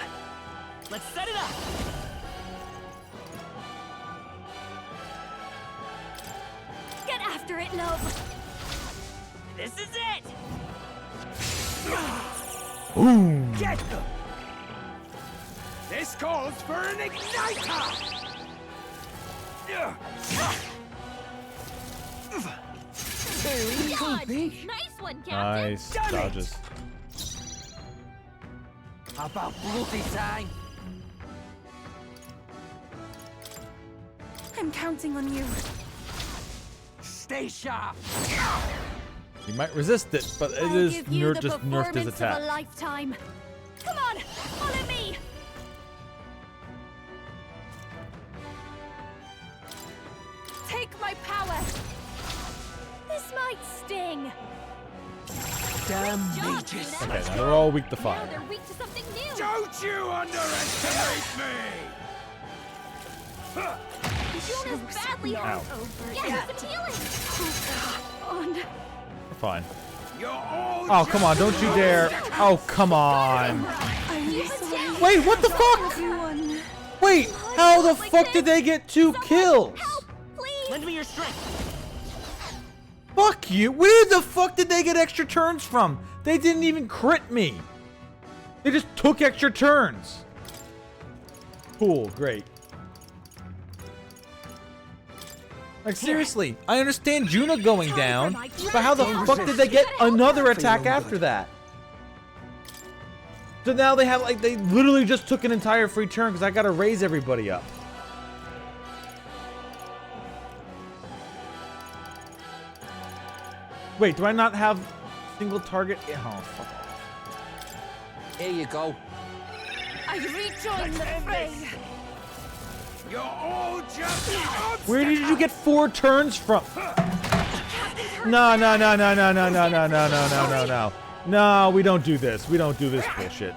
Let's set it up! Get after it, Loeb! This is it! Boom! Get them! This calls for an igniter! Dodge! Nice one, Captain! Nice Done it! dodges. About bloody time. I'm counting on you. Stay sharp. He might resist it, but it I'll is give you the just nerfed his performance of attack. a lifetime. Come on, follow me. Take my power. This might sting. Damn Great job, mages. Una. Okay, now they're all weak to Now fire. they're weak to something new. Don't you underestimate me! Juna's badly hurt. Get some healing. On. We're fine. You're all Oh, come on, don't you dare. Oh, come on. I'm sorry. Wait, what the fuck? Everyone. Wait, how the fuck did they get 2 kills? Please. Lend me your strength! Fuck you. Where the fuck did they get extra turns from? They didn't even crit me. They just took extra turns. Cool, great. Like, seriously, I understand Juna going down, but how the fuck did they get another attack after that? So now they have, like, they literally just took an entire free turn because I gotta raise everybody up. Wait, do I not have single target? Oh, fuck off. Here you go. I rejoin the fray. You're all just Where did you get 4 turns from? No, no, no, no, no, no, no, no, no, no, no, no, no. No, we don't do this. We don't do this bullshit.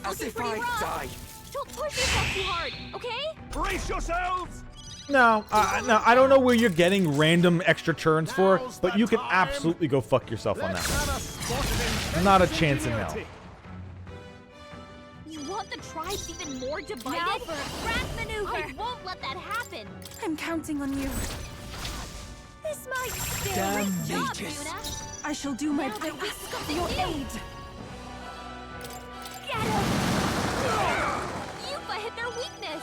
as if I die. Don't push yourself too hard, okay? Brace yourselves! No, no, I don't know where you're getting random extra turns for, but you can absolutely go fuck yourself on that one. Not a chance in hell. You want the tribes even more divided? Now for a crack maneuver! I won't let that happen! I'm counting on you. This might still Damn great job, mages. Yuna! I shall do my Now that we best got for your aid. Get him! Yufa hit their weakness!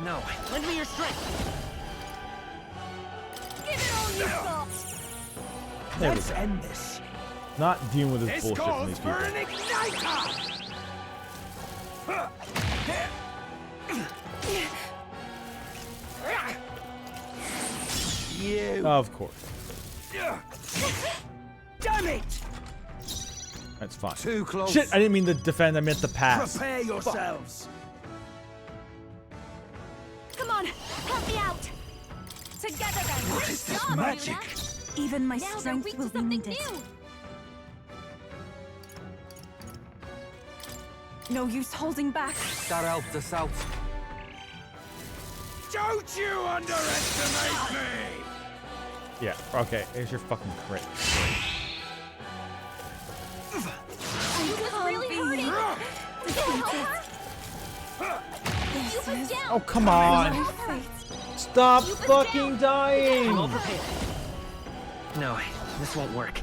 No, lend me your strength. Give it all you got! There we Let's go. end this. Not dealing with this This bullshit from calls these for people. an igniter! You. Of course. Damn it! That's fine. Too close. Shit, I didn't mean to defend, I meant to pass. Prepare yourselves. Come on, help me out! Together then! What Great is this job, magic? Yuna. Even my Now they're strength weak will to be something needed. new! No use holding back. That helped us out. Don't you underestimate me! Yeah, okay, here's your fucking crit. Yufa's really hurting! Yufa's down! Oh, come on! Stop fucking dying! Well prepared. No, this won't work.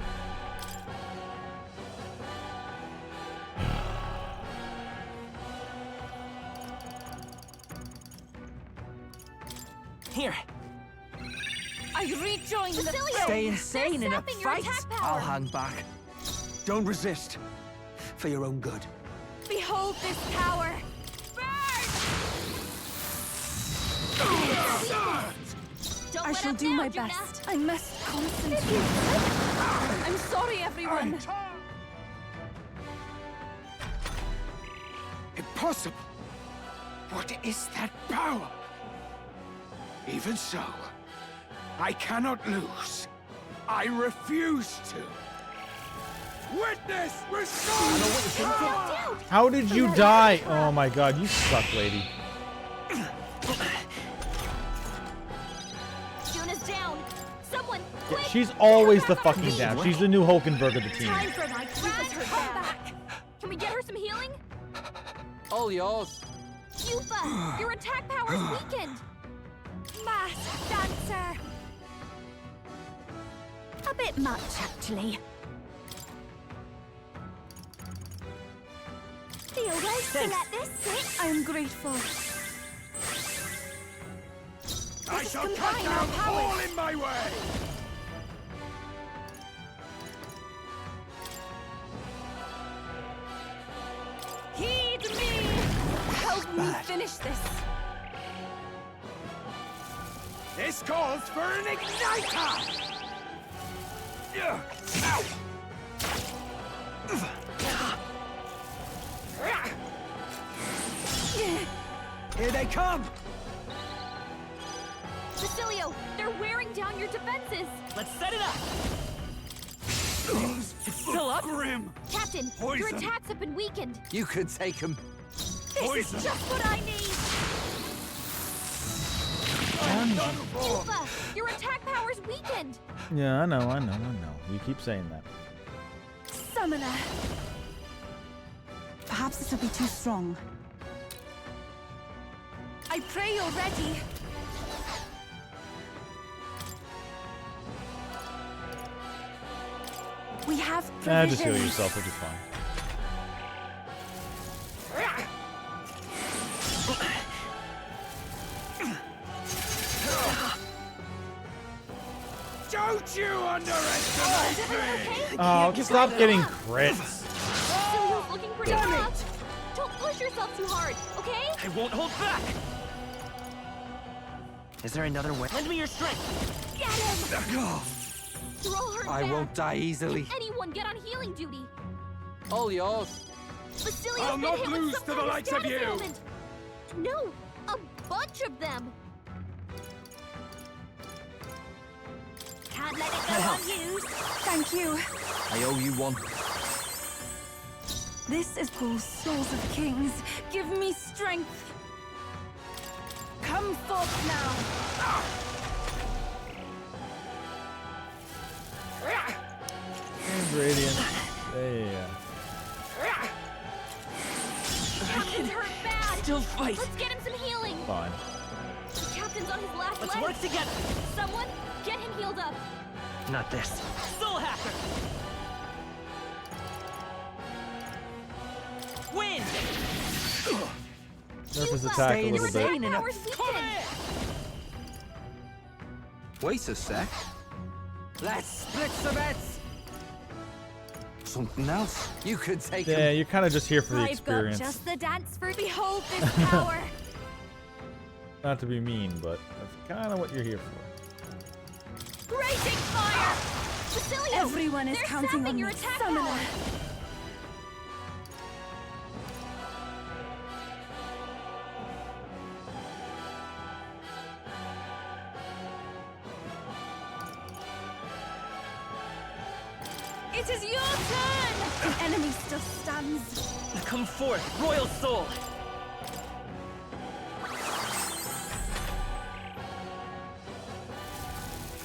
Here. I rejoin the fray! Stay insane in a Sapping your fight. attack I'll power. hang back. Don't resist. For your own good. Behold this power! Don't I let shall up do now, my Juna. best. I must concentrate. I'm sorry, everyone. Impossible! What is that power? Even so, I cannot lose. I refuse to. Witness restore power! How did you die? Oh my god, you suck, lady. Juna's down! Someone, Yeah, quick! she's always the fucking down. She's the new Hulkenberg of the team. Time for my Yufa's hurt back! Can we get her some healing? All yours. Yufa, your attack power's weakened! Masked dancer! A bit much, actually. Feel right to let this sit? I am grateful. I shall cut down all in my way! Heed me! Help me finish this. This calls for an igniter! Ow! Here they come! Basilio, they're wearing down your defenses! Let's set it up. It's still up? Grim. Captain, your Poison. attacks have been weakened! You could take him. This is just what I need! Yufa, your attack power's weakened! Yeah, I know. You keep saying that. Summoner. Perhaps this will be too strong. I pray you're ready. We have Just heal provisions. yourself, which is fine. Don't you underestimate me! Oh, stop getting crits. Basilio's looking pretty rough! Don't push yourself too hard, okay? I won't hold back. Is there another way? Lend me your strength. Get him! You're all hurt I bad. won't die easily. Anyone get on healing duty! All yours. Basilio's I'll been not hit with lose some to the kind of likes of status you. ailment. No, a bunch of them. Can't let it go unused. Thank you. I owe you one. This is Paul's Souls of Kings. Give me strength. Come forth now. And Radiant. Yeah. Captain's hurt bad. Still fight. Let's get him some healing. Fine. The captain's on his last Let's leg. work together. Someone, get him healed up. Not this. Soul Hacker. Win. Nerf his attack a little bit. Wait a sec. Let's split the bets. Something else? You could take Yeah, you're kind of just here for the I've experience. got just the dance for behold this power. Not to be mean, but that's kind of what you're here for. Raging fire! Basilio, Everyone is they're counting sapping on your me, attack summoner. power. It is your turn! The enemy still stands. Come forth, Royal Soul.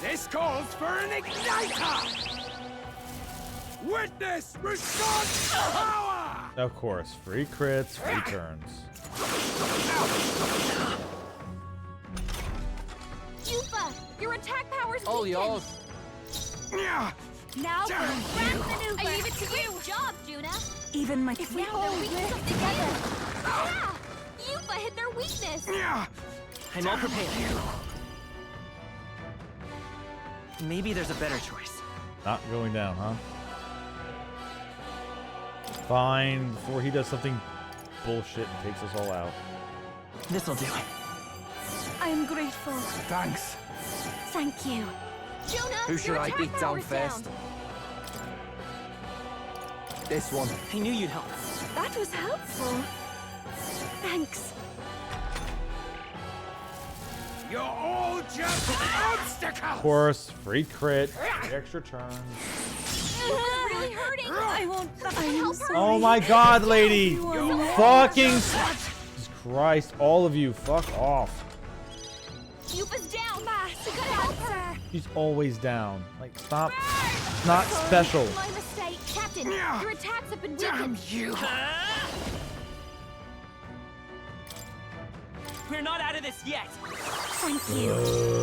This calls for an igniter! Witness Rashawn's power! Of course, free crits, free turns. Yufa, your attack power's All weakened. yours. Now for Damn a grand you. maneuver. I leave it to you. Good job, Juna. Even my If we hold weakness up together. Yeah! Yufa hit their weakness. I'm all prepared. Maybe there's a better choice. Not going down, huh? Fine, before he does something bullshit and takes us all out. This'll do. I am grateful. Thanks. Thank you. Juna, Who should your I attack beat down power's first? This one. I knew you'd help. That was helpful. Thanks. You're all just obstacles! Of course, free crit, free extra turns. Yufa's really hurting. I won't. Help her. Oh my god, lady! Everyone. Fucking Jesus Christ, all of you, fuck off. Yufa's down. Fast. We gotta help her. She's always down. Like, stop. It's not special. My mistake. Captain, your attacks have been weakened. You. We're not out of this yet. Thank you.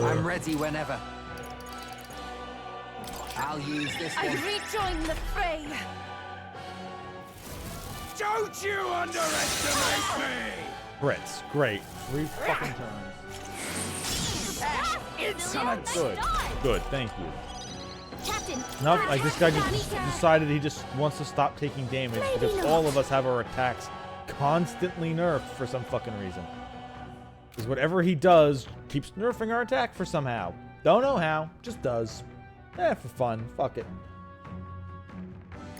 I'm ready whenever. I'll use this I one. rejoin the fray. Don't you underestimate me! Crits, great. Free fucking turns. Insolence! Good, good, thank you. Captain, Nope, your like this attacks guy have just been weakened. decided he just wants to stop taking damage because Maybe all not. of us have our attacks constantly nerfed for some fucking reason. Because whatever he does keeps nerfing our attack for somehow. Don't know how, just does. For fun, fuck it.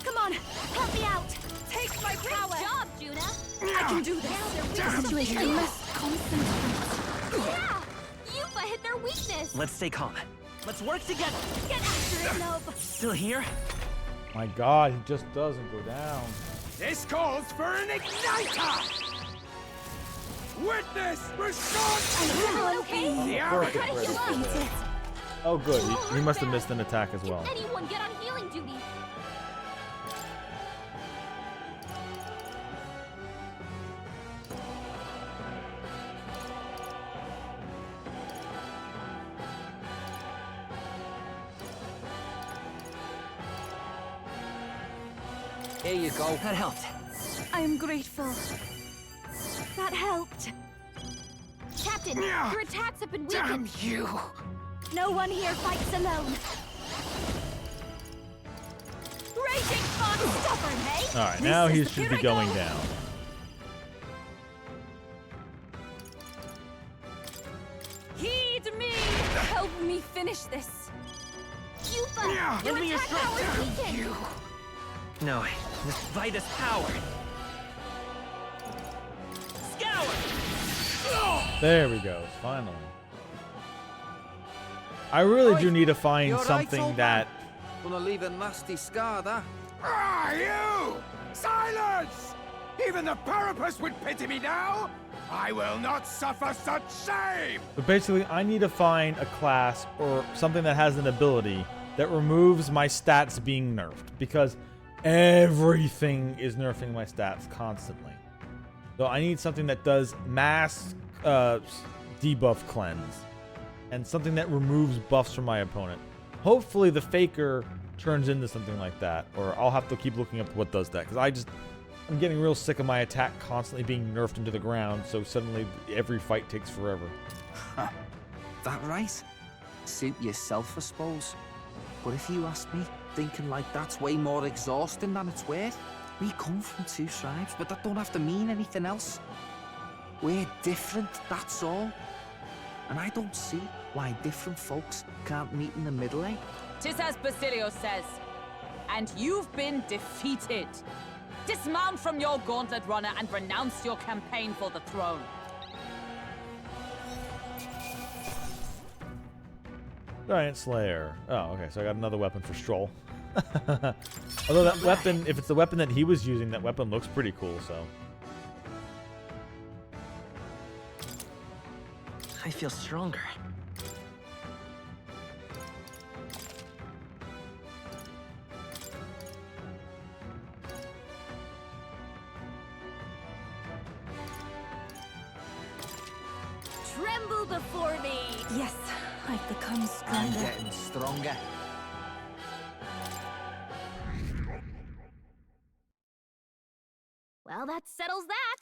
Come on, help me out. Take my power. Good job, Juna. I can do this. I You. must concentrate. Yeah, Yufa hit their weakness. Let's stay calm. Let's work together. Get after it, Nob. Still here? My god, he just doesn't go down. This calls for an igniter! Witness Rashawn's Okay. The Perfect arrogant crit. Oh good, he must have missed an attack as well. Anyone get on healing duty? Here you go. That helped. I am grateful. That helped. Captain, your attacks have been Damn weakened. you. No one here fights alone. Raging fun, stubborn, hey? Alright, now he should be going down. Heed me. Help me finish this. Yufa, Give your me your attack power is strength. weakened. No, this Vitus power. There we go. Finally. I really do need to find You all right, something old that... man? Gonna leave a nasty scar, that. Ah, you! Silence! Even the Parapus would pity me now! I will not suffer such shame! But basically, I need to find a class or something that has an ability that removes my stats being nerfed. Because everything is nerfing my stats constantly. So I need something that does mass debuff cleanse. And something that removes buffs from my opponent. Hopefully the Faker turns into something like that. Or I'll have to keep looking up what does that. Because I'm getting real sick of my attack constantly being nerfed into the ground, so suddenly every fight takes forever. That right? Suit yourself, I suppose. But if you ask me, thinking like that's way more exhausting than it's worth. We come from two tribes, but that don't have to mean anything else. We're different, that's all. And I don't see why different folks can't meet in the middle, eh? 'Tis as Basilio says. And you've been defeated. Dismount from your gauntlet runner and renounce your campaign for the throne. Giant Slayer. Oh, okay, so I got another weapon for Stroll. Although that weapon, if it's the weapon that he was using, that weapon looks pretty cool, so. I feel stronger. Tremble before me! Yes, I've become I'm stronger. getting stronger. Well, that settles that.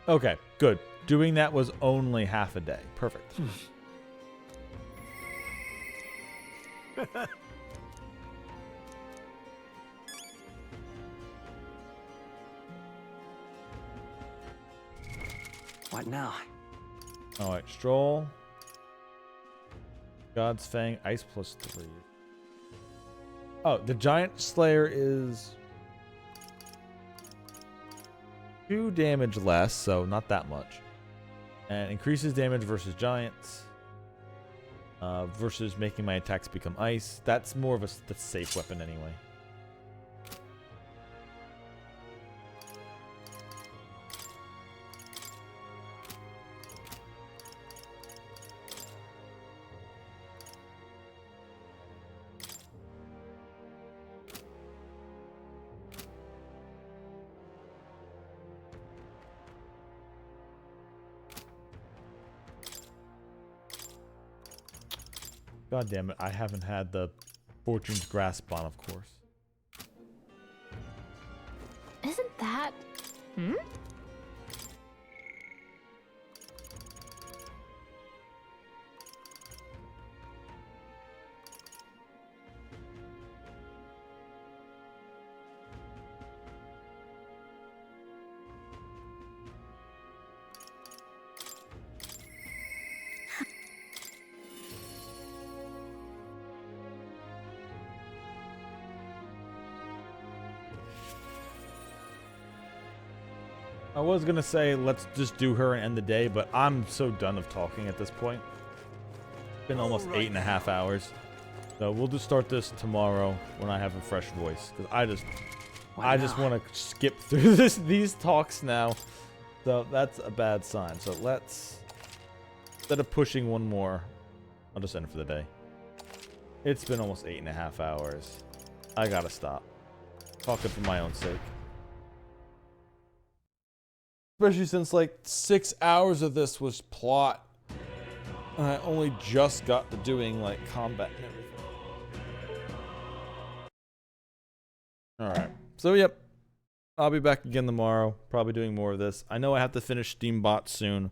Okay, good. Doing that was only half a day. Perfect. What now? Alright, Stroll. God's Fang, Ice +3. Oh, the Giant Slayer is 2 damage less, so not that much. And increases damage versus giants. Versus making my attacks become ice. That's more of a safe weapon anyway. God damn it, I haven't had the Fortune's Grasp on, of course. Isn't that... Hmm? I was gonna say let's just do her and end the day, but I'm so done of talking at this point. It's been almost 8.5 hours. So we'll just start this tomorrow when I have a fresh voice. Because I just want to skip through these talks now. So that's a bad sign. So let's, instead of pushing one more, I'll just end it for the day. It's been almost 8.5 hours. I gotta stop. Talking for my own sake. Especially since like 6 hours of this was plot. And I only just got to doing like combat and everything. Alright. So yep. I'll be back again tomorrow. Probably doing more of this. I know I have to finish Steambot soon.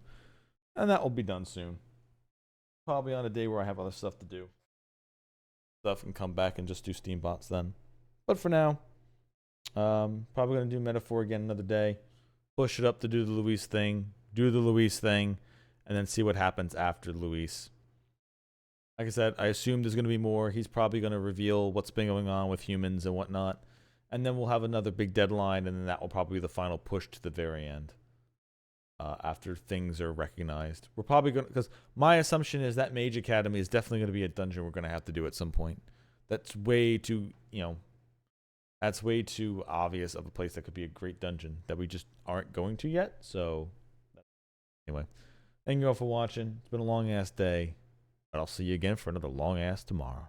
And that will be done soon. Probably on a day where I have other stuff to do. Stuff and come back and just do Steambots then. But for now, probably going to do Metaphor again another day. Push it up to do the Luis thing, do the Luis thing, and then see what happens after Luis. Like I said, I assume there's going to be more. He's probably going to reveal what's been going on with humans and whatnot. and then we'll have another big deadline, and then that will probably be the final push to the very end. After things are recognized, we're probably going to, because my assumption is that Mage Academy is definitely going to be a dungeon we're going to have to do at some point. That's way too, that's way too obvious of a place that could be a great dungeon that we just aren't going to yet. So, anyway, thank you all for watching. It's been a long ass day, but I'll see you again for another long ass tomorrow.